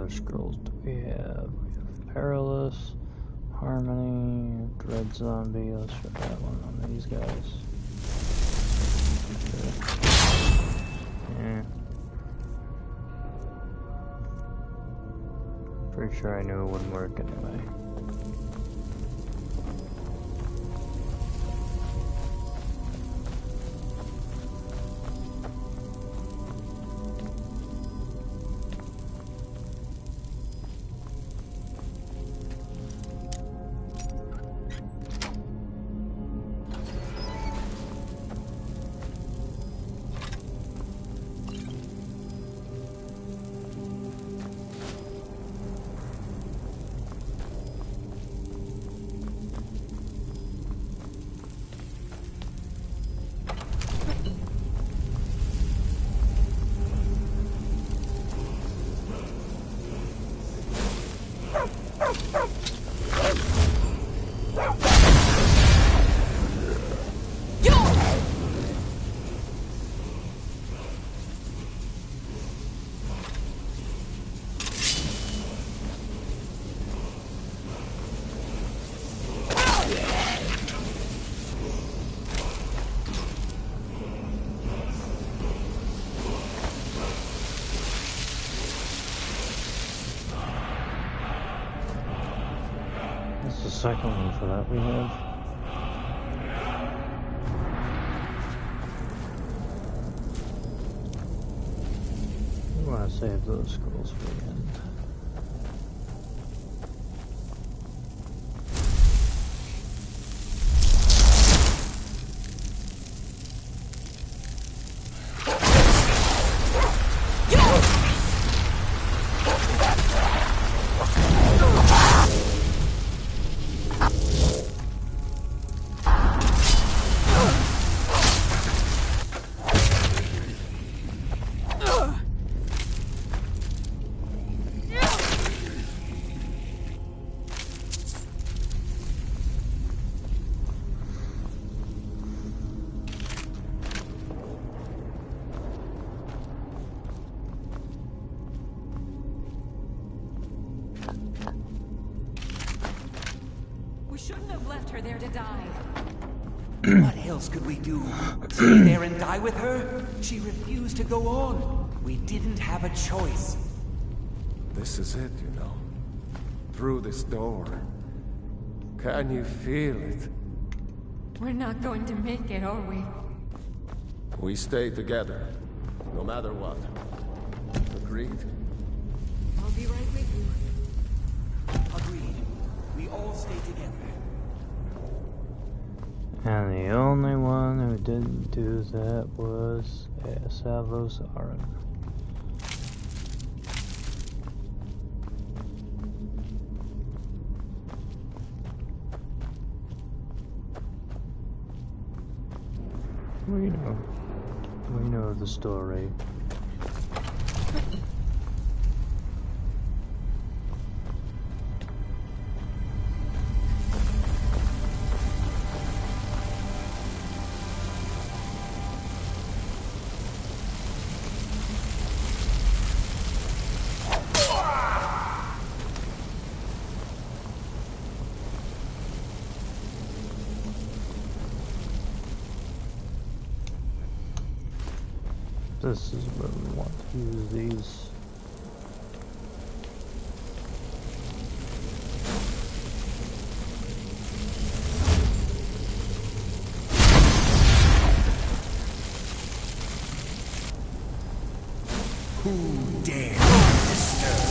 other scrolls do we have? We have Perilous, Harmony, Dread Zombie. Let's try that one on these guys. Yeah. Pretty sure I knew it wouldn't work anyway. That's the second one for that we have. We want to save those scrolls for the end. We shouldn't have left her there to die. What else could we do? Stay there and die with her? She refused to go on. We didn't have a choice. This is it, you know. Through this door. Can you feel it? We're not going to make it, are we? We stay together, no matter what. Agreed? I'll be right with you. Agreed. We all stay together. And the only one who didn't do that was Savos Aran. We know the story. This is where we want to use these. Who dares disturb?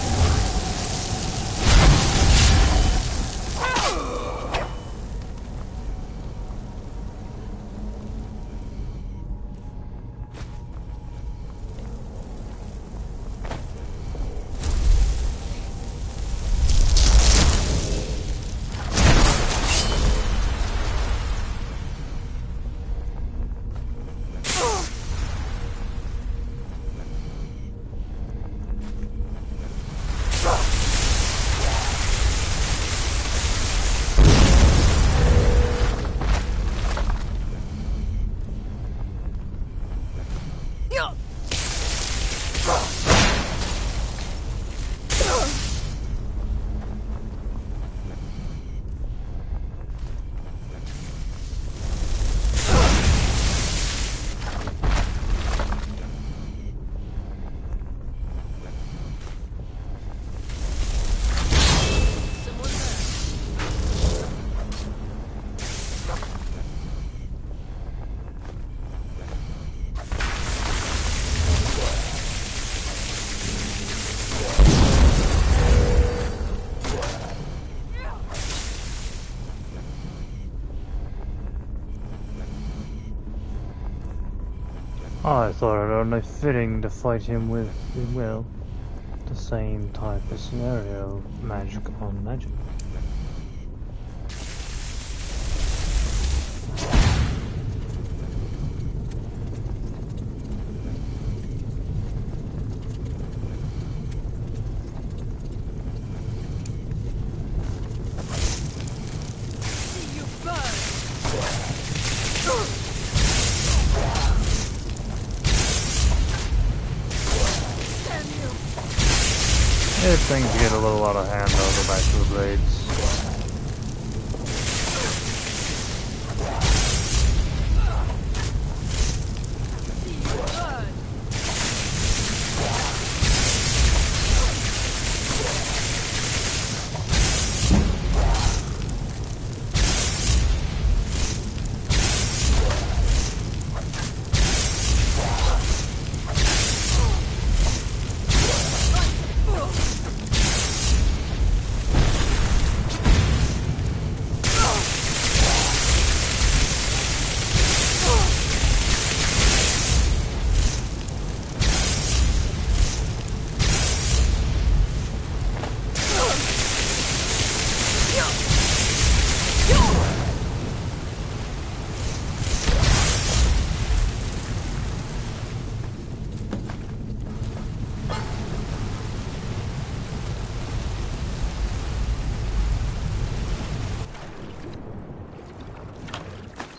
I thought it only fitting to fight him with, well, the same type of scenario, magic on magic. If things get a little out of hand, I'll go back to the blades.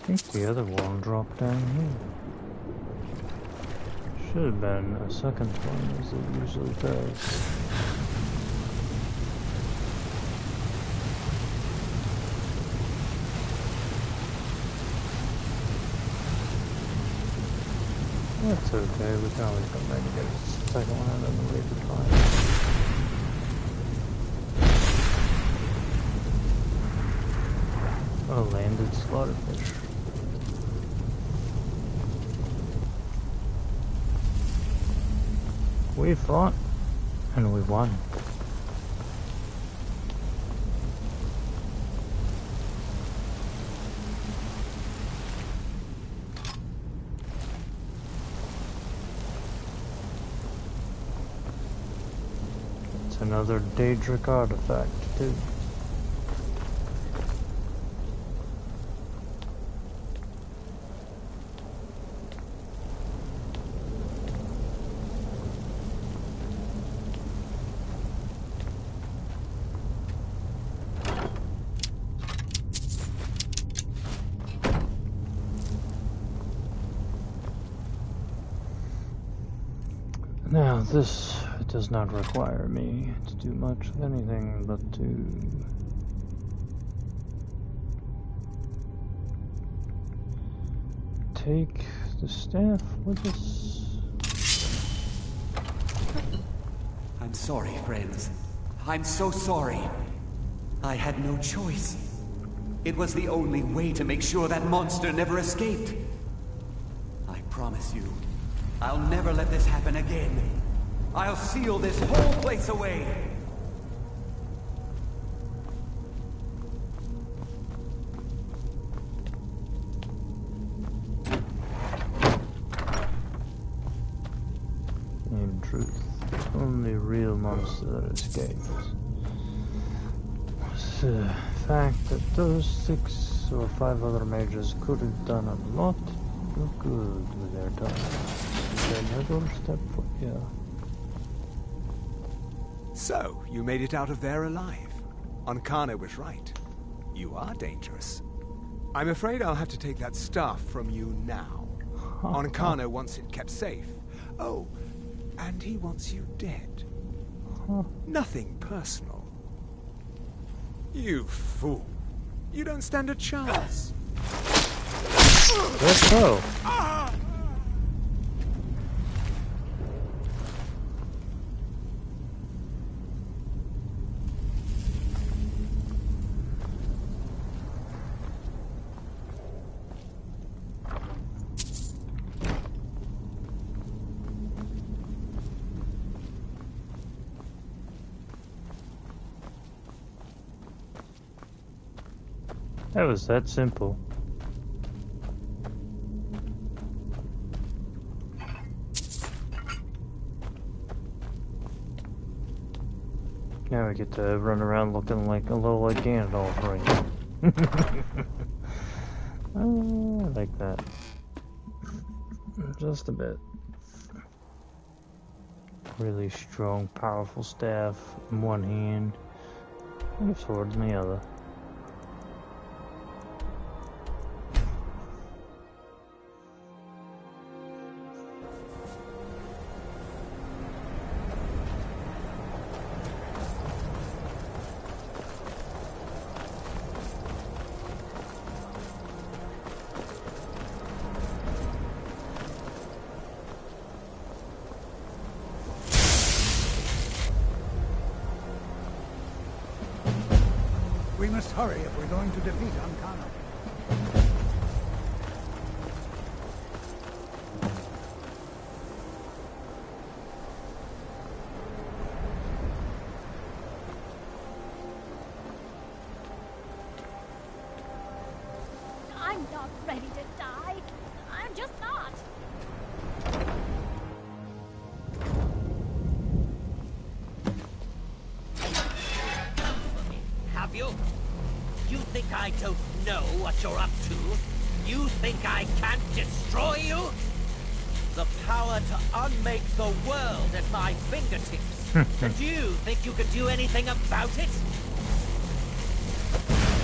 I think the other one dropped down here. Should have been a second one, as it usually does. That's okay, we can always come back and get a second one out of the later time. A landed slaughterfish. We fought, and we won. It's another Daedric artifact, too. Now, this does not require me to do much of anything but to take the staff with us. I'm sorry, friends. I'm so sorry. I had no choice. It was the only way to make sure that monster never escaped. I promise you, I'll never let this happen again. I'll seal this whole place away. In truth, the only real monster that escaped was the fact that those 6 or 5 other mages could have done a lot of good with their time. They never stepped foot here. So, you made it out of there alive. Ankana was right. You are dangerous. I'm afraid I'll have to take that staff from you now. Ankana wants it kept safe. Oh, and he wants you dead. Nothing personal. You fool. You don't stand a chance. Let's go. That was that simple. Now I get to run around looking like a little like Gandalf right now. Oh, I like that. Just a bit. Really strong, powerful staff in one hand, and a sword in the other. We must hurry if we're going to defeat Ancana. I'm not ready to die. I'm just not. Have you? You think I don't know what you're up to? You think I can't destroy you? The power to unmake the world at my fingertips. And you think you could do anything about it?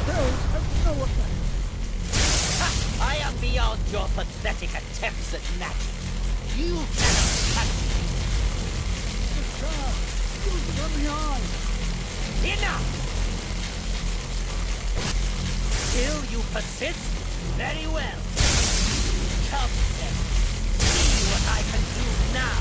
Those have no effect. Ha! I am beyond your pathetic attempts at magic. You cannot touch me. You've done the eye. Enough! Still you persist? Very well. Come then. See what I can do now.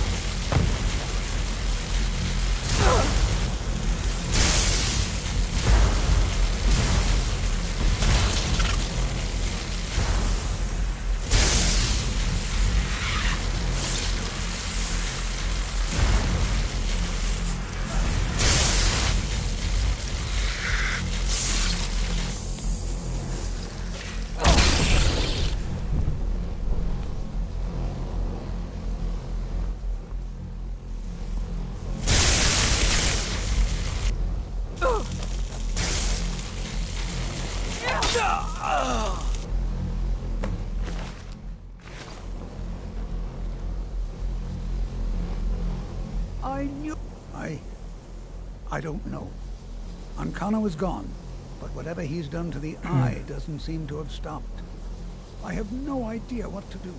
I knew... I don't know. Ancana was gone, but whatever he's done to the eye doesn't seem to have stopped. I have no idea what to do.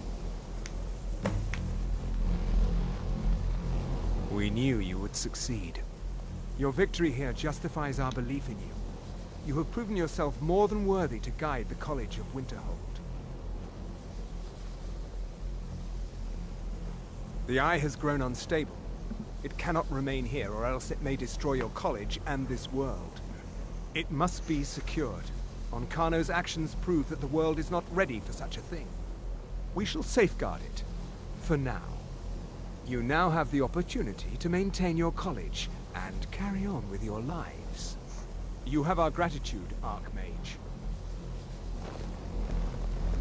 We knew you would succeed. Your victory here justifies our belief in you. You have proven yourself more than worthy to guide the College of Winterhold. The eye has grown unstable. It cannot remain here, or else it may destroy your college and this world. It must be secured. Ancano's actions prove that the world is not ready for such a thing. We shall safeguard it, for now. You now have the opportunity to maintain your college and carry on with your lives. You have our gratitude, Archmage.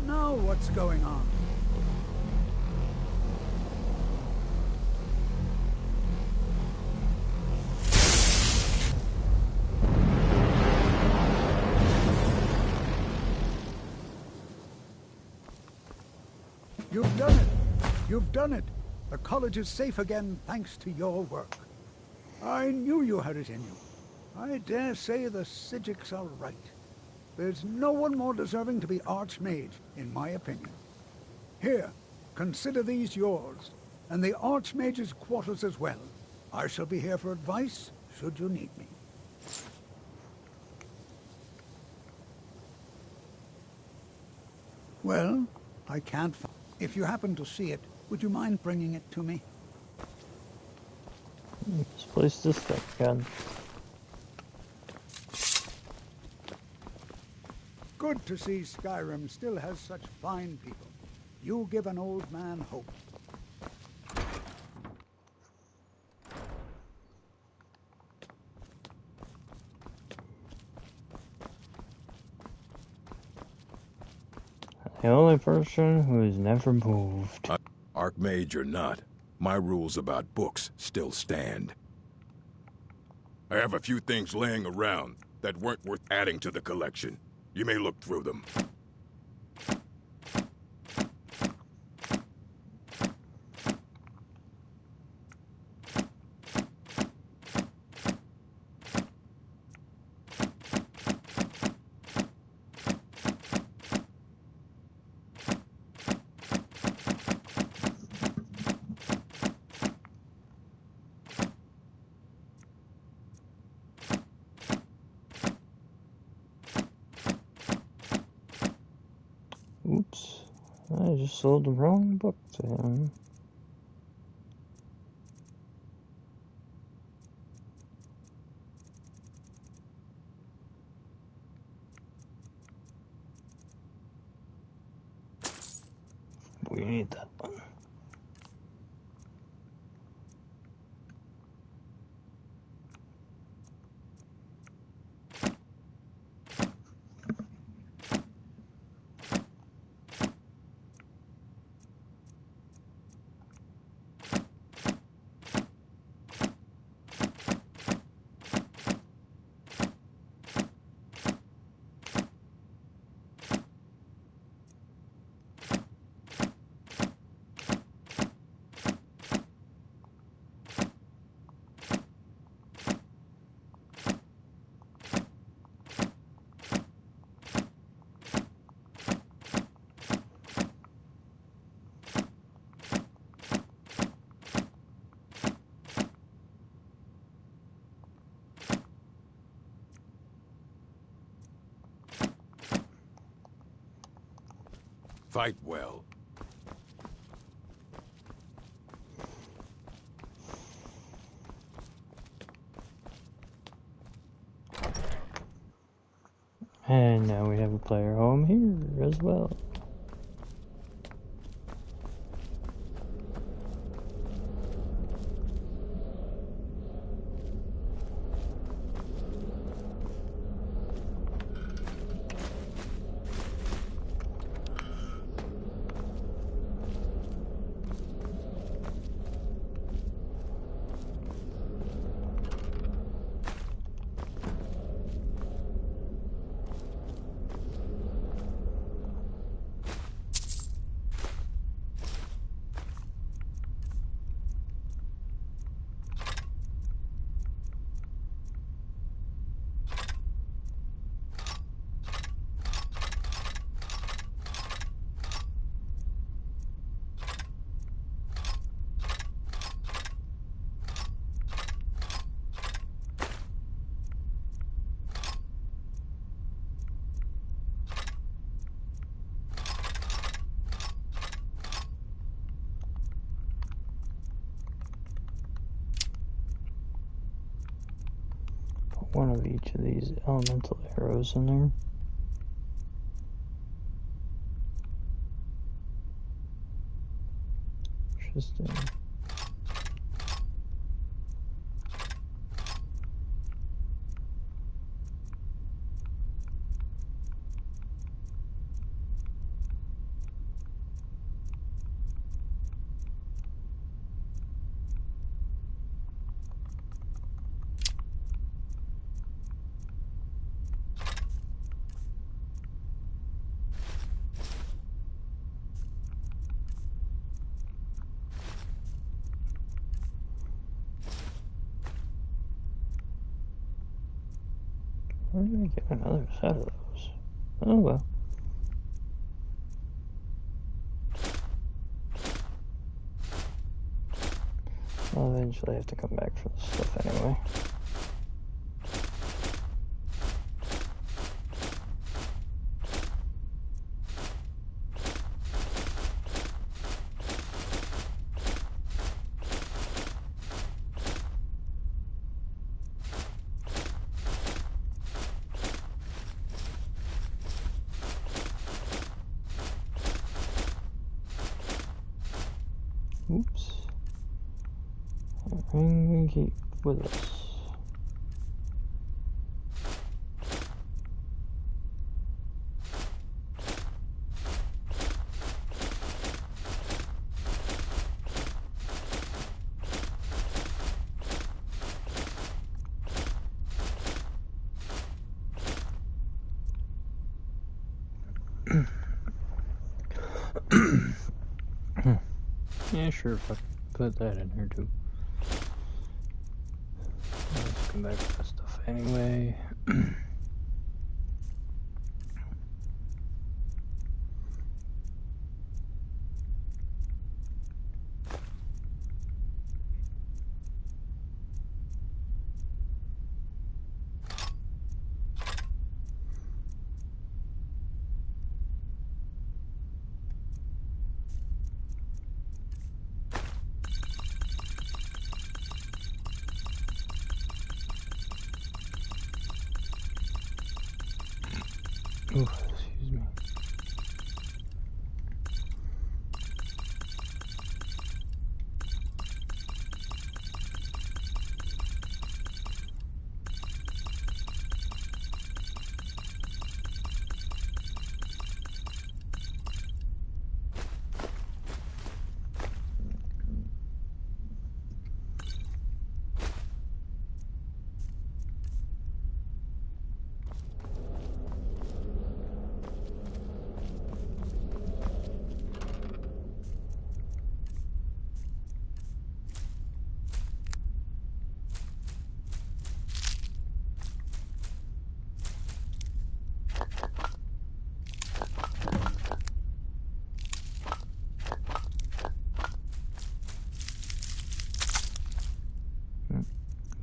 Now what's going on? You've done it! You've done it! The college is safe again thanks to your work. I knew you had it in you. I dare say the Psijics are right. There's no one more deserving to be Archmage, in my opinion. Here, consider these yours, and the Archmage's quarters as well. I shall be here for advice, should you need me. Well, I can't find... If you happen to see it, would you mind bringing it to me? Let's place this thing again. Good to see Skyrim still has such fine people. You give an old man hope. The only person who's never moved. Archmage or not, my rules about books still stand. I have a few things laying around that weren't worth adding to the collection. You may look through them. Oops, I just sold the wrong book to him. We need that one. Fight well. And now we have a player home here as well. One of each of these elemental arrows in there. Interesting. Where did I get another set of those? Oh well. I'll eventually have to come back for this stuff anyway. Oops. That ring we keep with us. Yeah, sure, fuck. Put that in here too. Let's come back to that stuff anyway. Ooh, excuse me.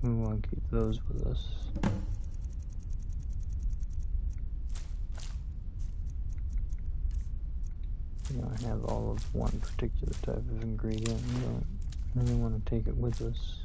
We want to keep those with us. You know, I have all of one particular type of ingredient. We don't really want to take it with us.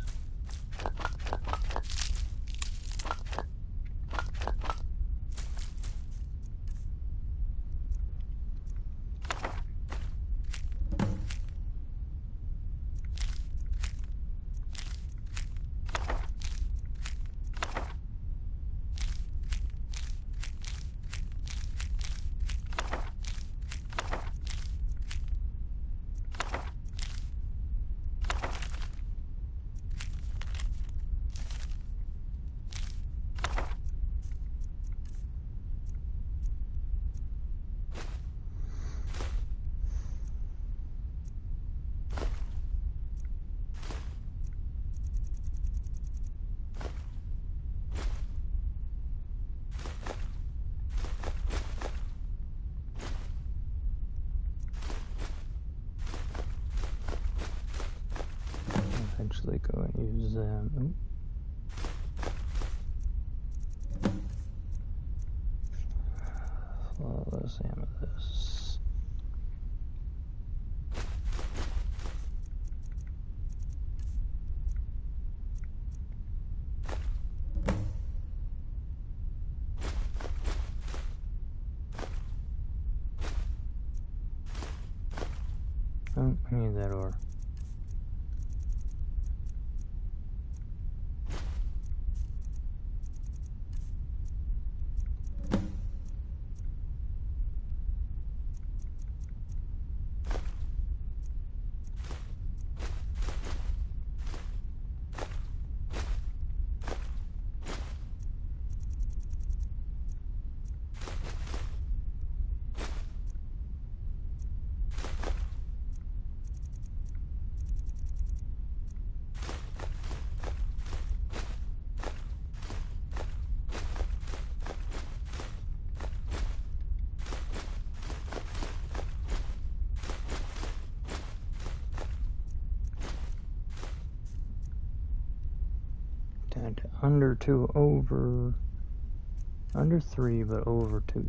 Eventually go and use them. Flawless amethyst. Oh, I need that ore. Down to under 2, over, under 3, but over 2.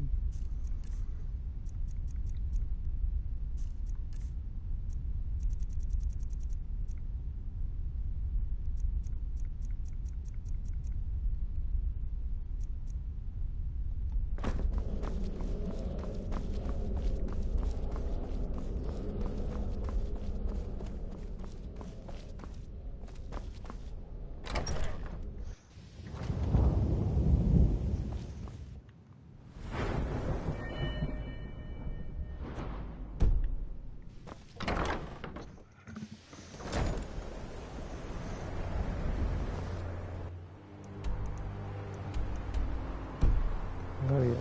Oh yes,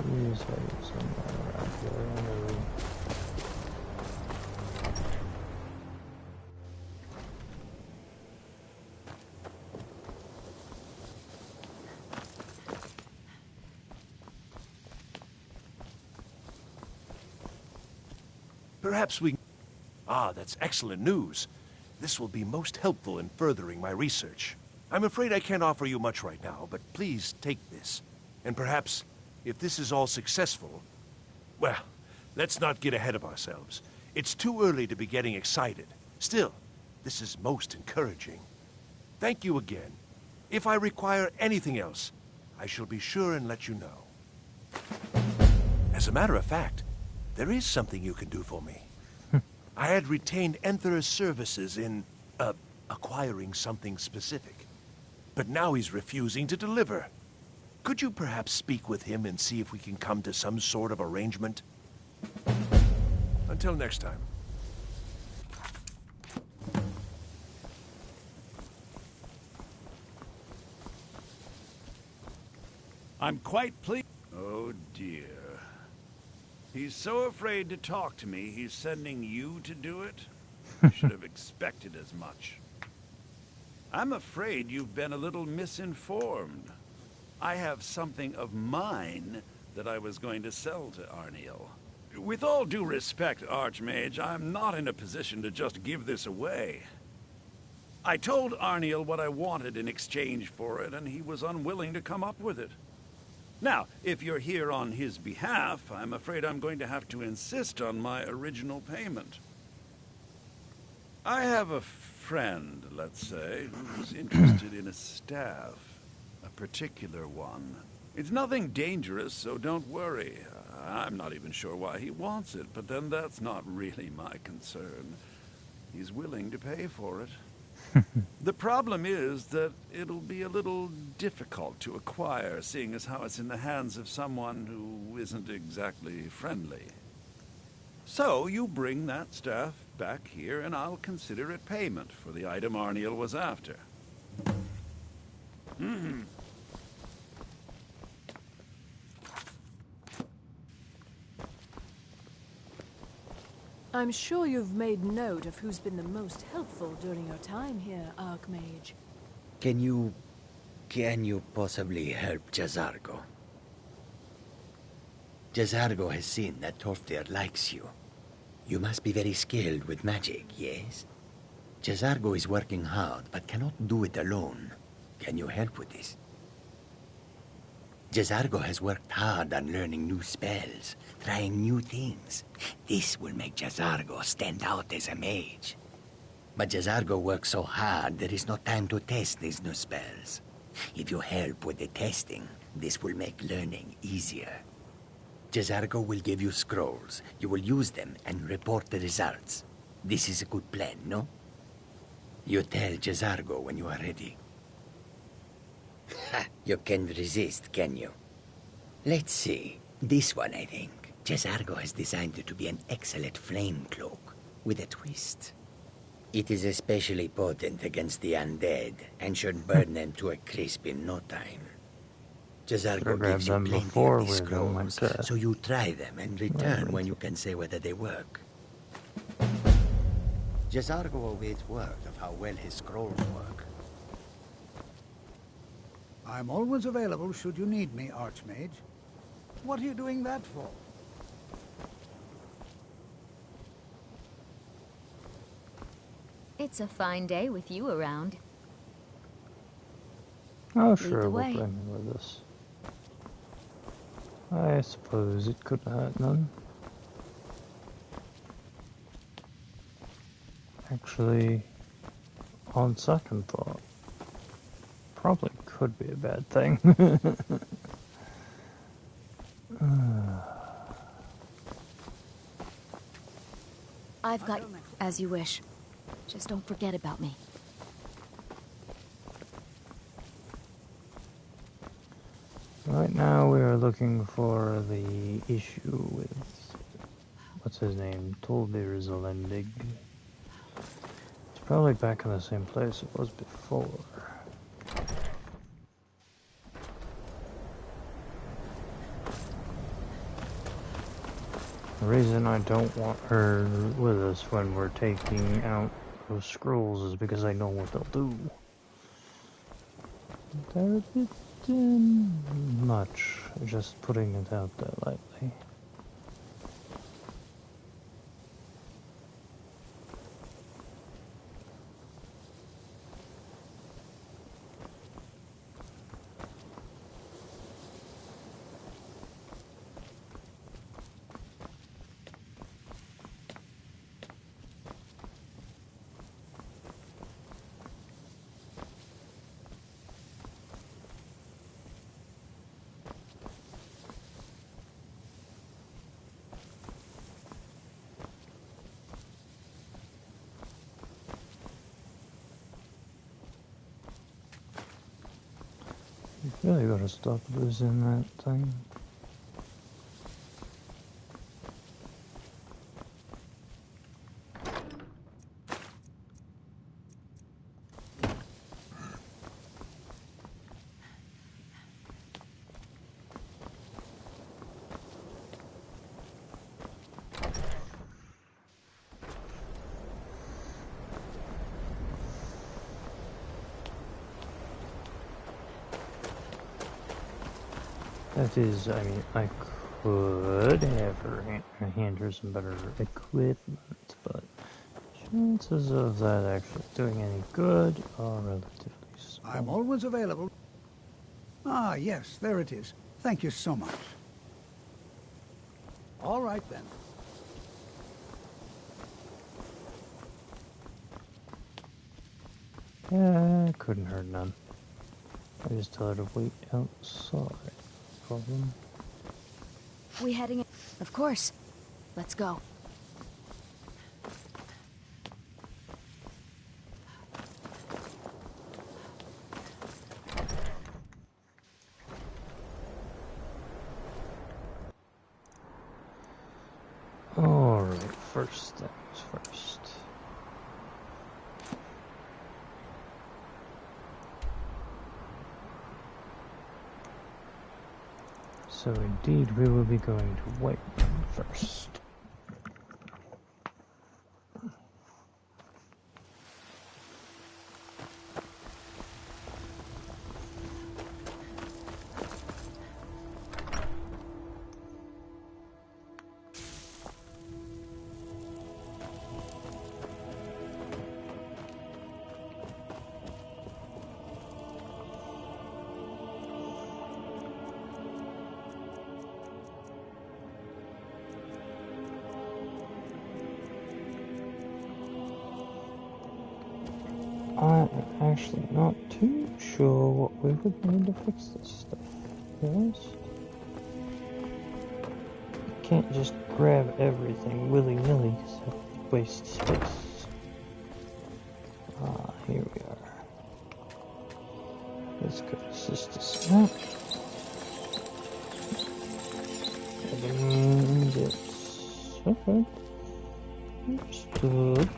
these are somewhere around here. Perhaps we... Ah, that's excellent news. This will be most helpful in furthering my research. I'm afraid I can't offer you much right now, but please take this. And perhaps, if this is all successful... Well, let's not get ahead of ourselves. It's too early to be getting excited. Still, this is most encouraging. Thank you again. If I require anything else, I shall be sure and let you know. As a matter of fact, there is something you can do for me. I had retained Enther's services in, acquiring something specific. But now he's refusing to deliver. Could you perhaps speak with him and see if we can come to some sort of arrangement? Until next time. I'm quite pleased. Oh dear. He's so afraid to talk to me, he's sending you to do it? I should have expected as much. I'm afraid you've been a little misinformed. I have something of mine that I was going to sell to Arniel. With all due respect, Archmage, I'm not in a position to just give this away. I told Arniel what I wanted in exchange for it, and he was unwilling to come up with it. Now, if you're here on his behalf, I'm afraid I'm going to have to insist on my original payment. I have a friend, let's say, who's interested in a staff. A particular one. It's nothing dangerous, so don't worry. I'm not even sure why he wants it, but then that's not really my concern. He's willing to pay for it. The problem is that it'll be a little difficult to acquire, seeing as how it's in the hands of someone who isn't exactly friendly. So you bring that staff back here, and I'll consider it payment for the item Arniel was after. I'm sure you've made note of who's been the most helpful during your time here, Archmage. Can you possibly help Jazargo? Jazargo has seen that Torftir likes you. You must be very skilled with magic, yes? Jazargo is working hard, but cannot do it alone. Can you help with this? Jazargo has worked hard on learning new spells, trying new things. This will make Jazargo stand out as a mage. But Jazargo works so hard, there is no time to test these new spells. If you help with the testing, this will make learning easier. Jazargo will give you scrolls. You will use them and report the results. This is a good plan, no? You tell Jazargo when you are ready. Ha! You can resist, can you? Let's see. This one, I think. Jazargo has designed it to be an excellent flame cloak, with a twist. It is especially potent against the undead, and should burn them to a crisp in no time. Jazargo gives you plenty of these scrolls, so you try them and return when you can say whether they work. Jazargo awaits word of how well his scrolls work. I'm always available should you need me, Archmage. What are you doing that for? It's a fine day with you around. Oh, sure, we'll play me with this. I suppose it could hurt none. Actually, on second thought, probably could be a bad thing. I've got as you wish. Just don't forget about me. Right now we are looking for the issue with, what's his name, Toldir Zelendig. It's probably back in the same place it was before. The reason I don't want her with us when we're taking out those scrolls is because I know what they'll do. They're a bit much, just putting it out there lightly. Really gotta stop losing that thing. That is, I mean, I could have her hand her some better equipment, but chances of that actually doing any good are relatively small. I'm always available. Ah, yes, there it is. Thank you so much. All right, then. Couldn't hurt none. I just tell her to wait outside. Problem. We heading in? Of course. Let's go. Alright, first things first. So indeed, we will be going to Whiterun first. I'm actually not too sure what we would need to fix this stuff. Yes? You can't just grab everything willy-nilly because it would waste space. Ah, here we are. This could assist us in that. And it's... okay. Understood.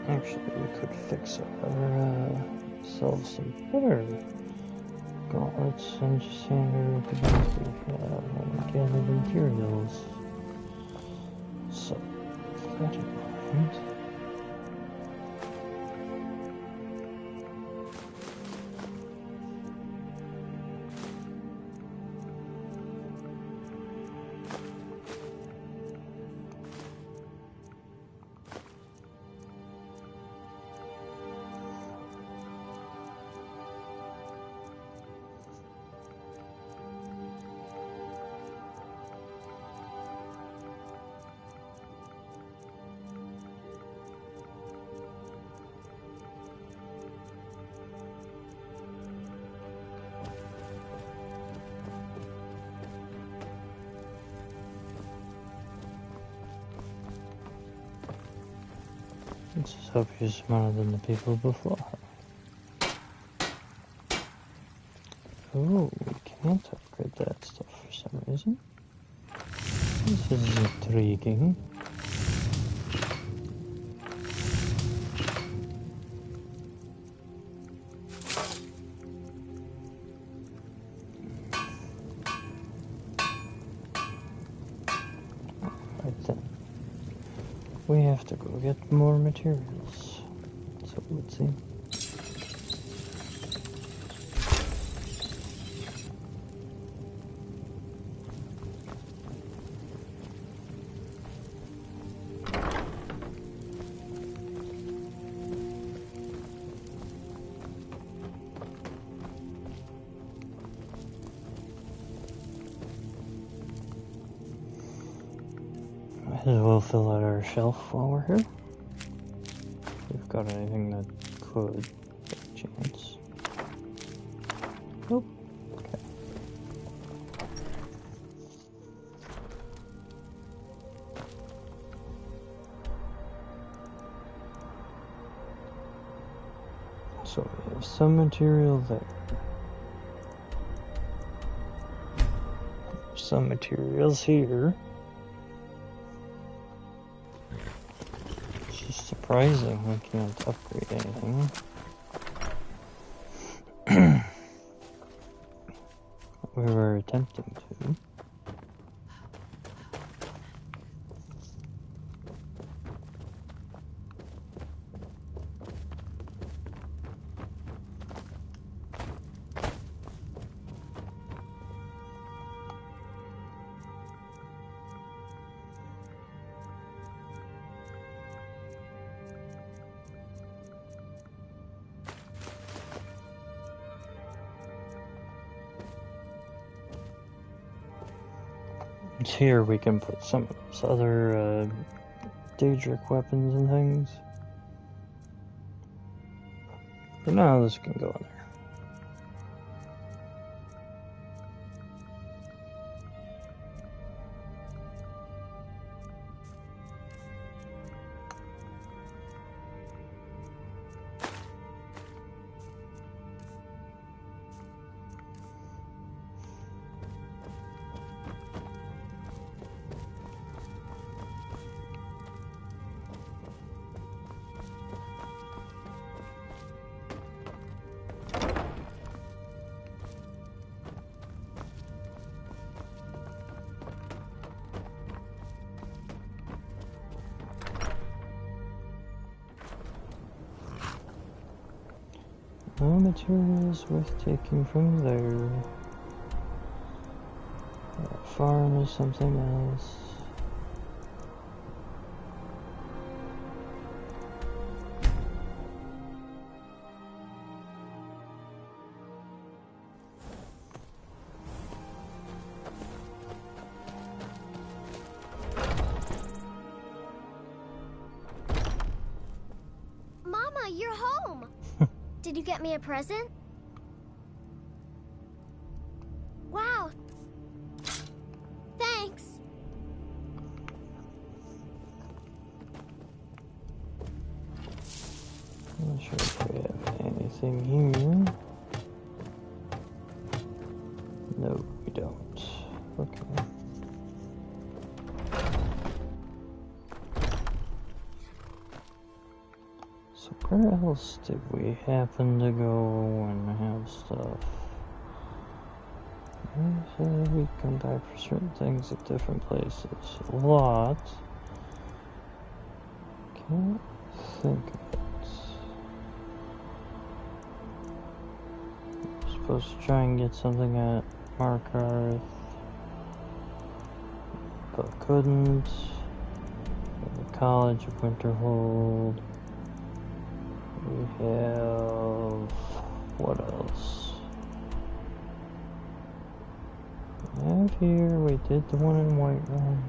Actually, we could fix ourselves some better gauntlets and just hand her the ones we have and gathered materials. So, with that in mind. Let's just hope you're smarter than the people before her. Oh, we can't upgrade that stuff for some reason. This is intriguing. Right then. We have to go get more materials. So it would seem. Might as well fill out our shelf while we're here. If we've got anything that could, by chance. Nope. Okay. So we have some material there. Some materials here. It's just surprising we can't upgrade anything. We were attempting to. Here we can put some of those other Daedric weapons and things. For now, this can go in there. No materials worth taking from there. That farm is something else. Mama, you're home! Did you get me a present? Wow. Thanks. I'm not sure if we have anything here. No, we don't. Okay. So where else did we happen to go and have stuff? We come back for certain things at different places. A lot. Can't think of it. I'm supposed to try and get something at Markarth, but couldn't. The College of Winterhold. We have... what else? Out here, we did the one in Whiterun.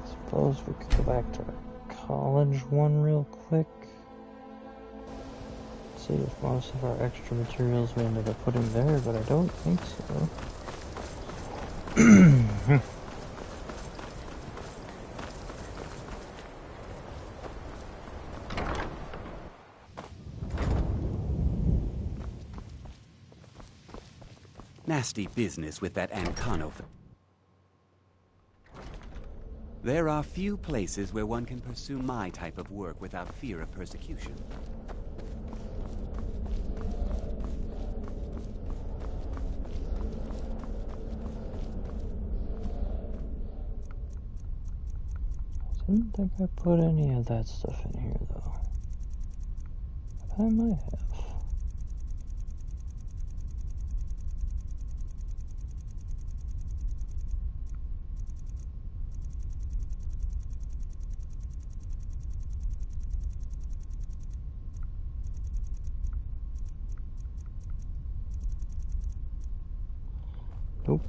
Suppose we could go back to the college one real quick. See if most of our extra materials we ended up putting there, but I don't think so. nasty business with that Ancano. There are few places where one can pursue my type of work without fear of persecution. I didn't think I put any of that stuff in here, though. But I might have. Nope.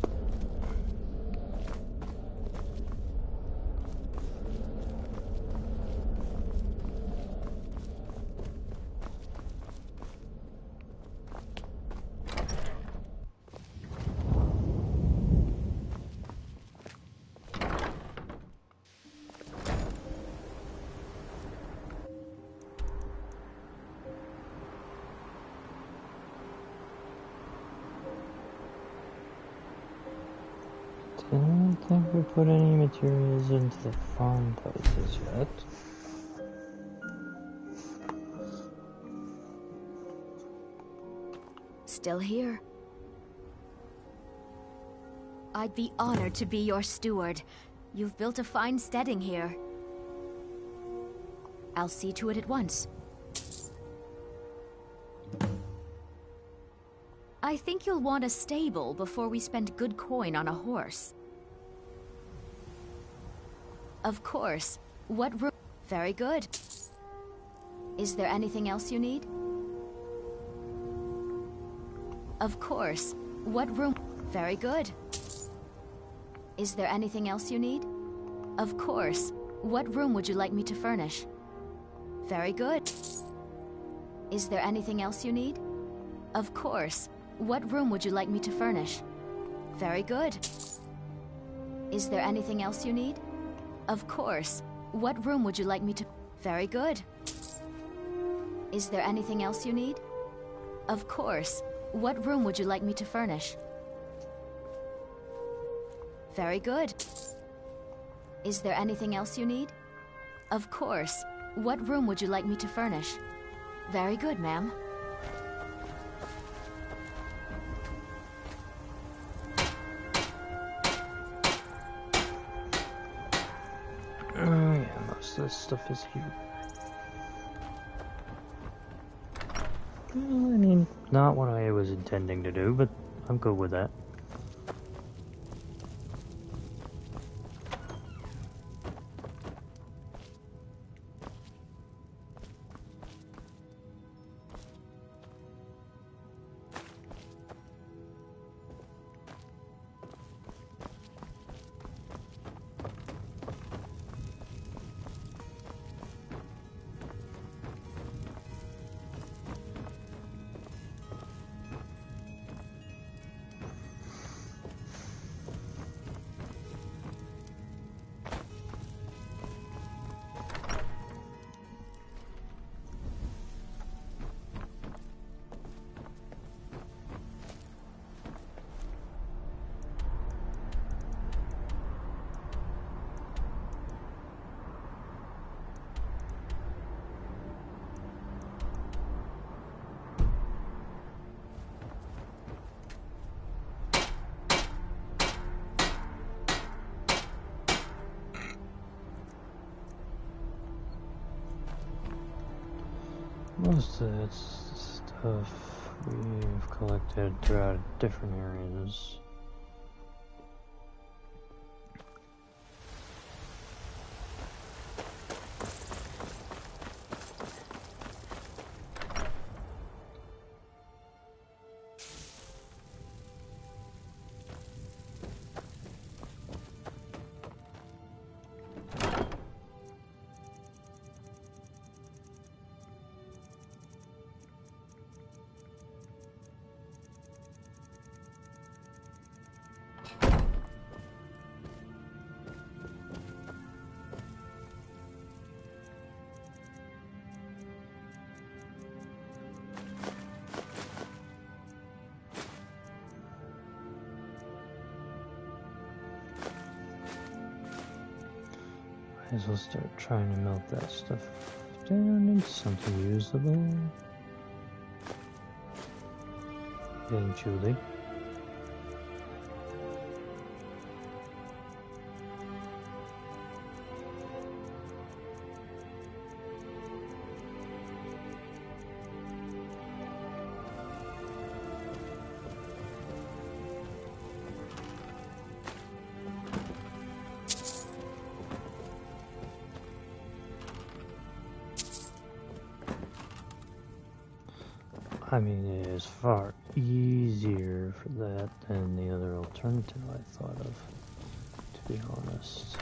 I don't think we put any materials into the farm places yet. Still here. I'd be honored to be your steward. You've built a fine steading here. I'll see to it at once. I think you'll want a stable before we spend good coin on a horse. Of course. What room? Very good. Is there anything else you need? Of course. What room? Very good. Is there anything else you need? Of course. What room would you like me to furnish? Very good. Is there anything else you need? Of course. What room would you like me to furnish? Very good. Is there anything else you need? Of course. What room would you like me to... Very good. Is there anything else you need? Of course. What room would you like me to furnish? Very good. Is there anything else you need? Of course. What room would you like me to furnish? Very good, ma'am. Oh yeah, most of this stuff is here. Well, I mean, not what I was intending to do, but I'm good with that. Most of that stuff we've collected throughout different areas. Might as well start trying to melt that stuff down into something usable. Eventually. I mean, it is far easier for that than the other alternative I thought of, to be honest.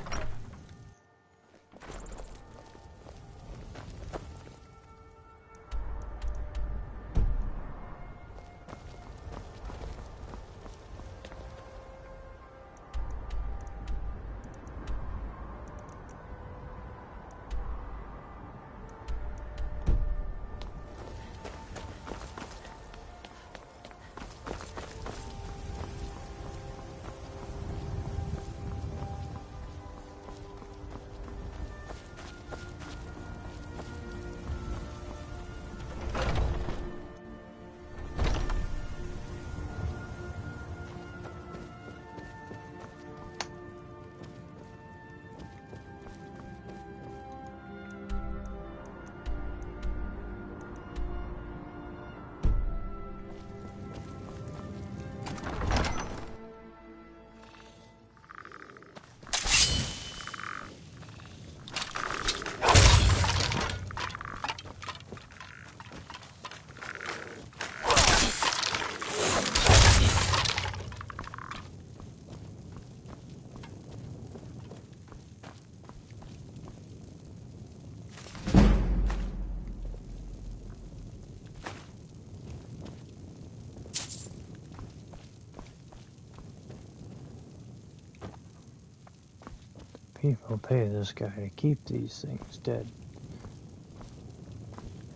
People pay this guy to keep these things dead.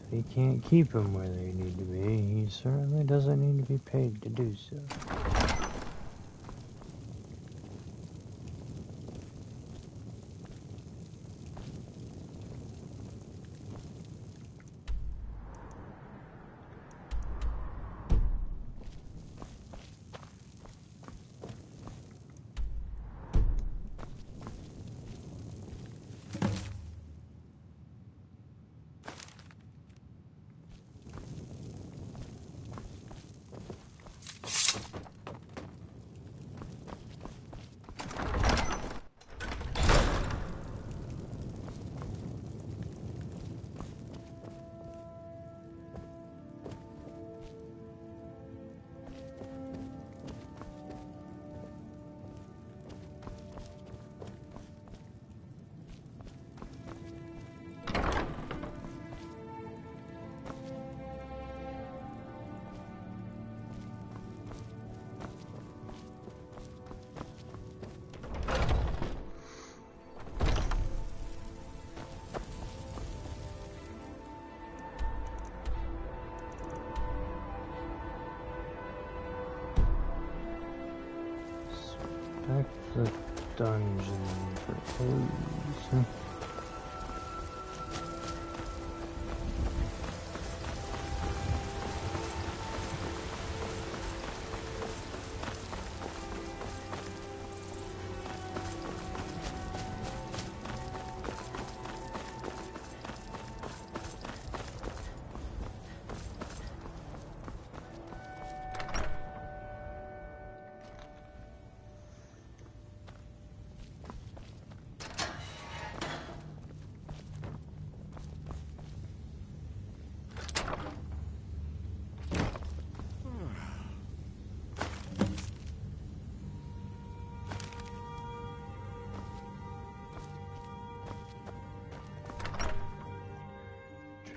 If he can't keep them where they need to be, he certainly doesn't need to be paid to do so. Back to the dungeon for clues.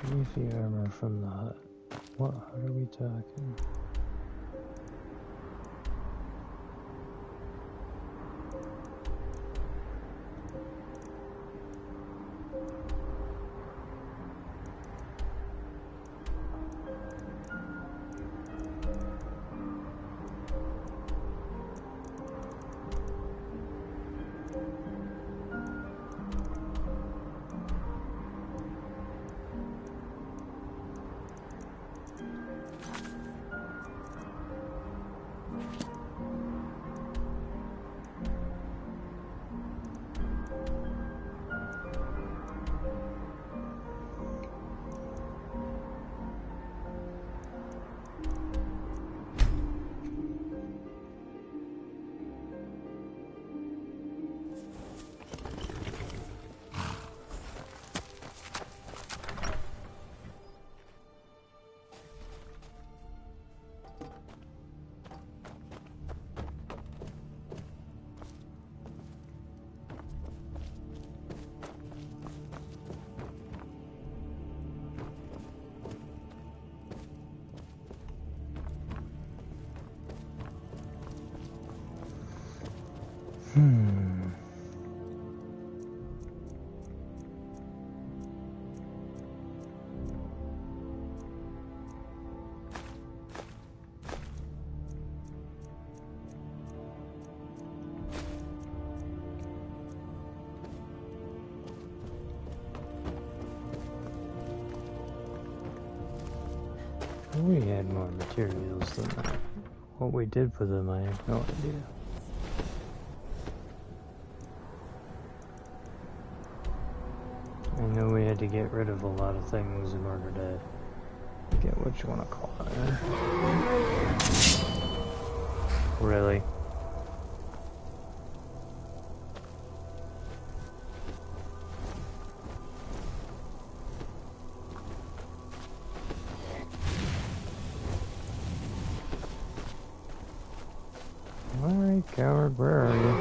Trophy armor from the hut. What hut are we talking? We had more materials than that. What we did with them, I have no idea. I know we had to get rid of a lot of things in order to get what you want to call it. Really? Alright, coward, where are you?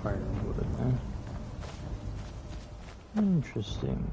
Firewood, huh? Interesting.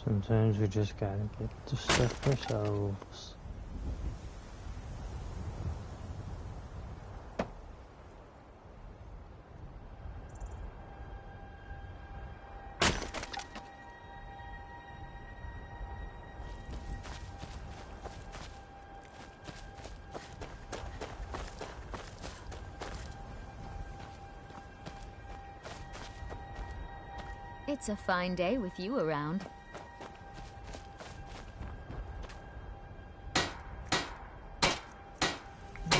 Sometimes we just gotta get the stuff ourselves. It's a fine day with you around.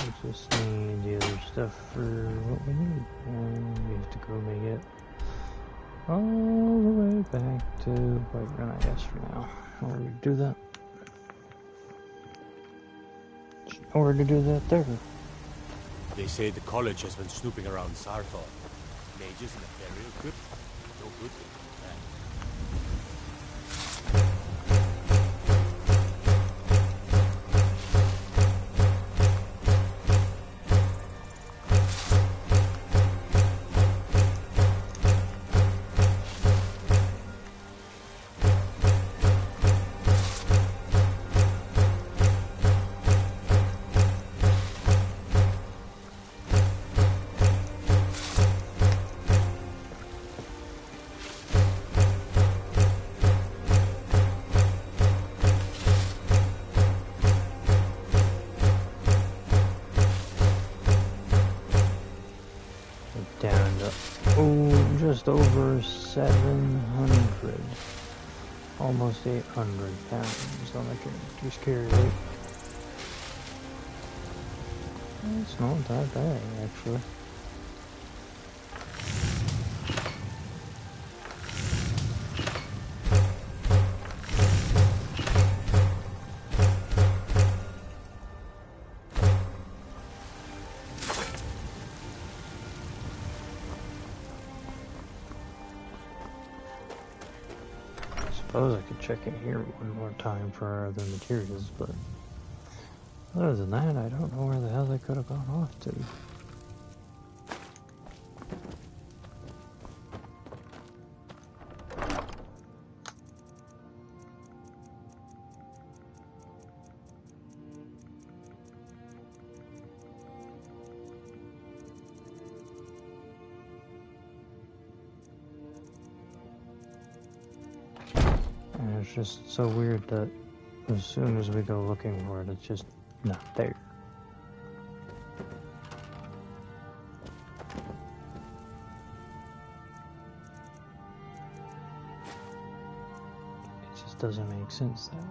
We just need the other stuff for what we need, and we have to go make it all the way back to Whiterun, I guess, for now. In order to do that. In order to do that there. They say the college has been snooping around Sarthor. Mages in the burial crypt? No good thing like that. Just over 700, almost 800 pounds on the character's carry weight. It's not that bad, actually. I suppose I could check in here one more time for other materials, but other than that, I don't know where the hell they could have gone off to. And it's just so weird that as soon as we go looking for it, it's just not there. It just doesn't make sense that way.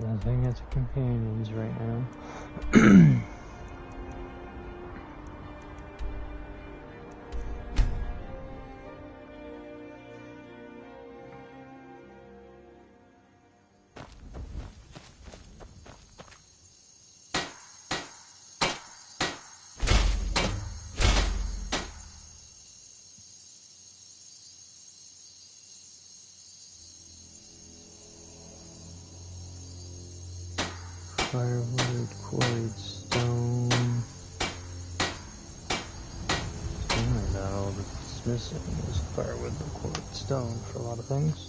Nothing at the companions right now. Firewood, quarried stone. Something about all that's missing is firewood and quarried stone for a lot of things.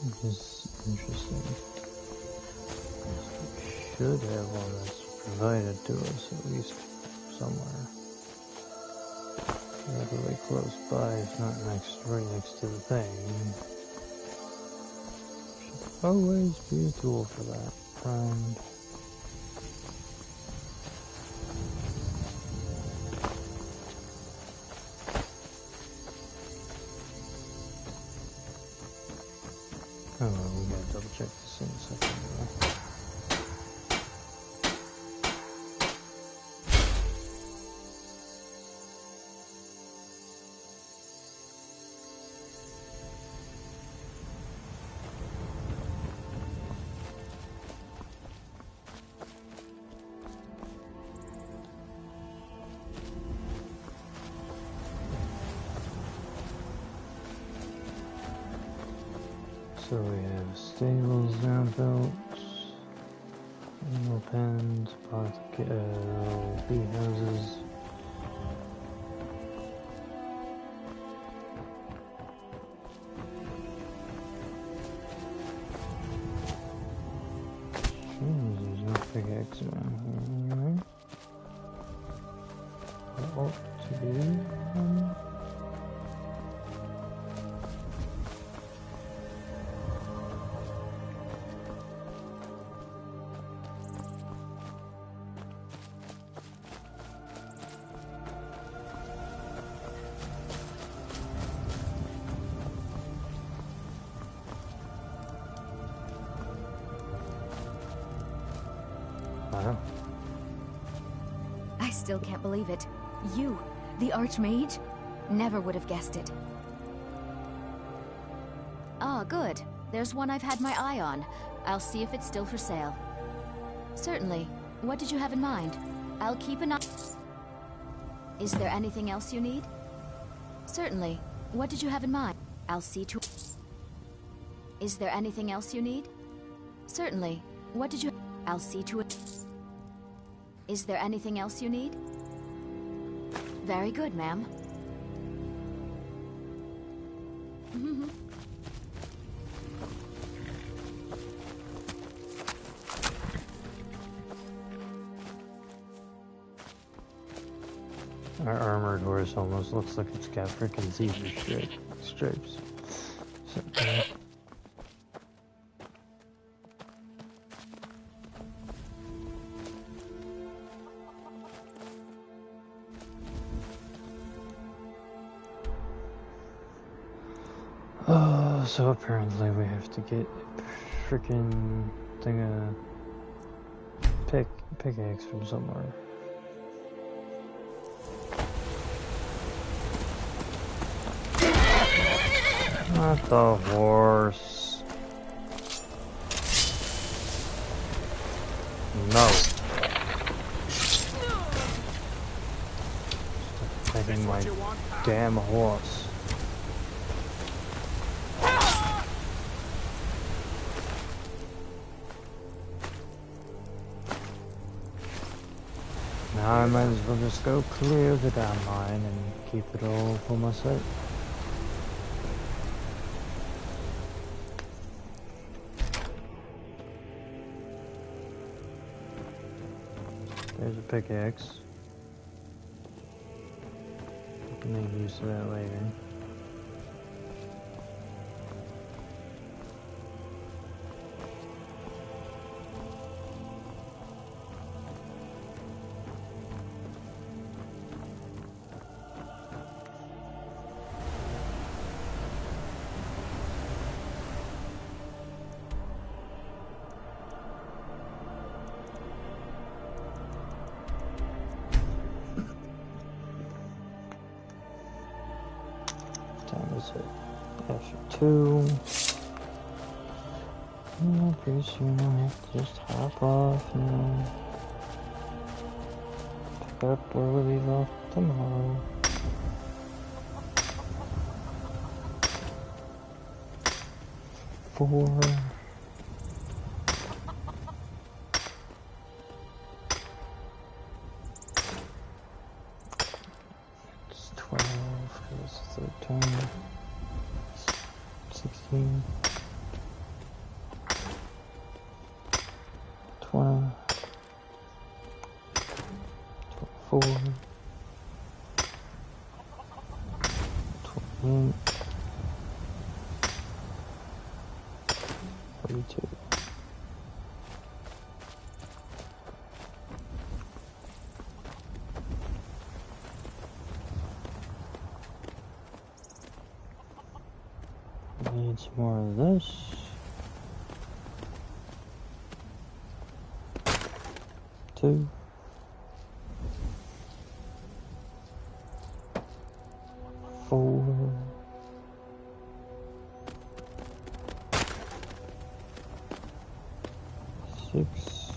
That is interesting. We should have one that's provided to us, at least somewhere. Really close by, if not right next to the thing. Should always be a tool for that, friend. Oh, well, we gotta double check this in a second. So we have stables now built, animal pens, bee houses. There's no pickaxe around here anyway. There ought to be one. Wow. I still can't believe it. You, the Archmage? Never would have guessed it. Ah, good. There's one I've had my eye on. I'll see if it's still for sale. Certainly. What did you have in mind? I'll keep an eye... Is there anything else you need? Certainly. What did you have in mind? I'll see to... Is there anything else you need? Certainly. What did you... I'll see to it. Is there anything else you need? Very good, ma'am. Our armored horse almost looks like it's got freaking zebra stripes. So, so apparently we have to get a freaking pickaxe from somewhere. Not the horse. No. Stop taking my damn horse. Now I might as well just go clear the damn line and keep it all for myself. There's a pickaxe. I can make use of that later. After 2. Pretty soon I'll have to just hop off and pick up where we leave off tomorrow. Four. It's 12 because it's the third time. 16, 20, 24, 28, 42. Need some more of this. 2. 4. 6.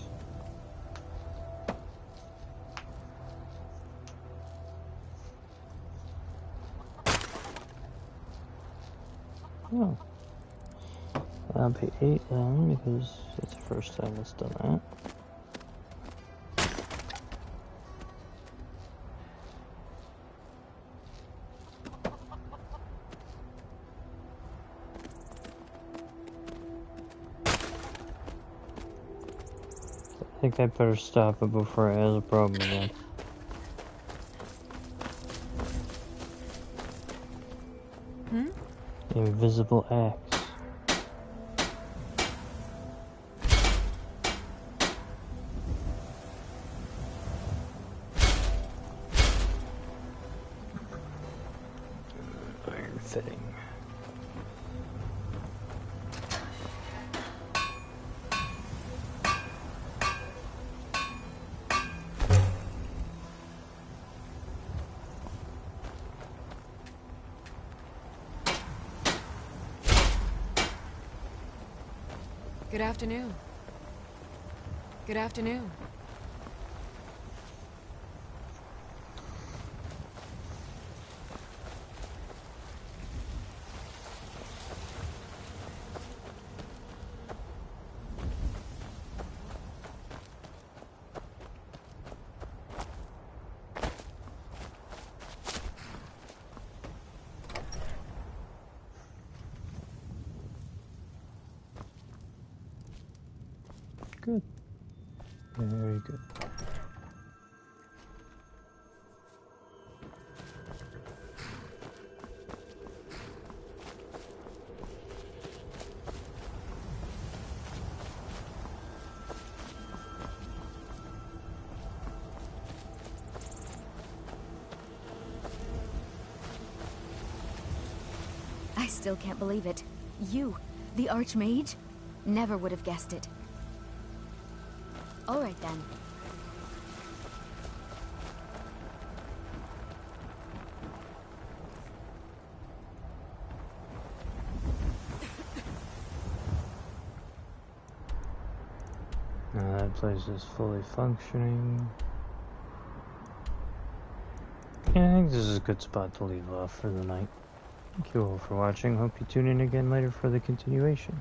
Oh. That'll be 8 then, because it's the first time it's done that. I think I better stop it before it has a problem again. Invisible axe. Iron fitting. Good afternoon. Good afternoon. Good. Very good. I still can't believe it. You, the Archmage? Never would have guessed it. All right then. Now that place is fully functioning. Yeah, I think this is a good spot to leave off for the night. Thank you all for watching. Hope you tune in again later for the continuation.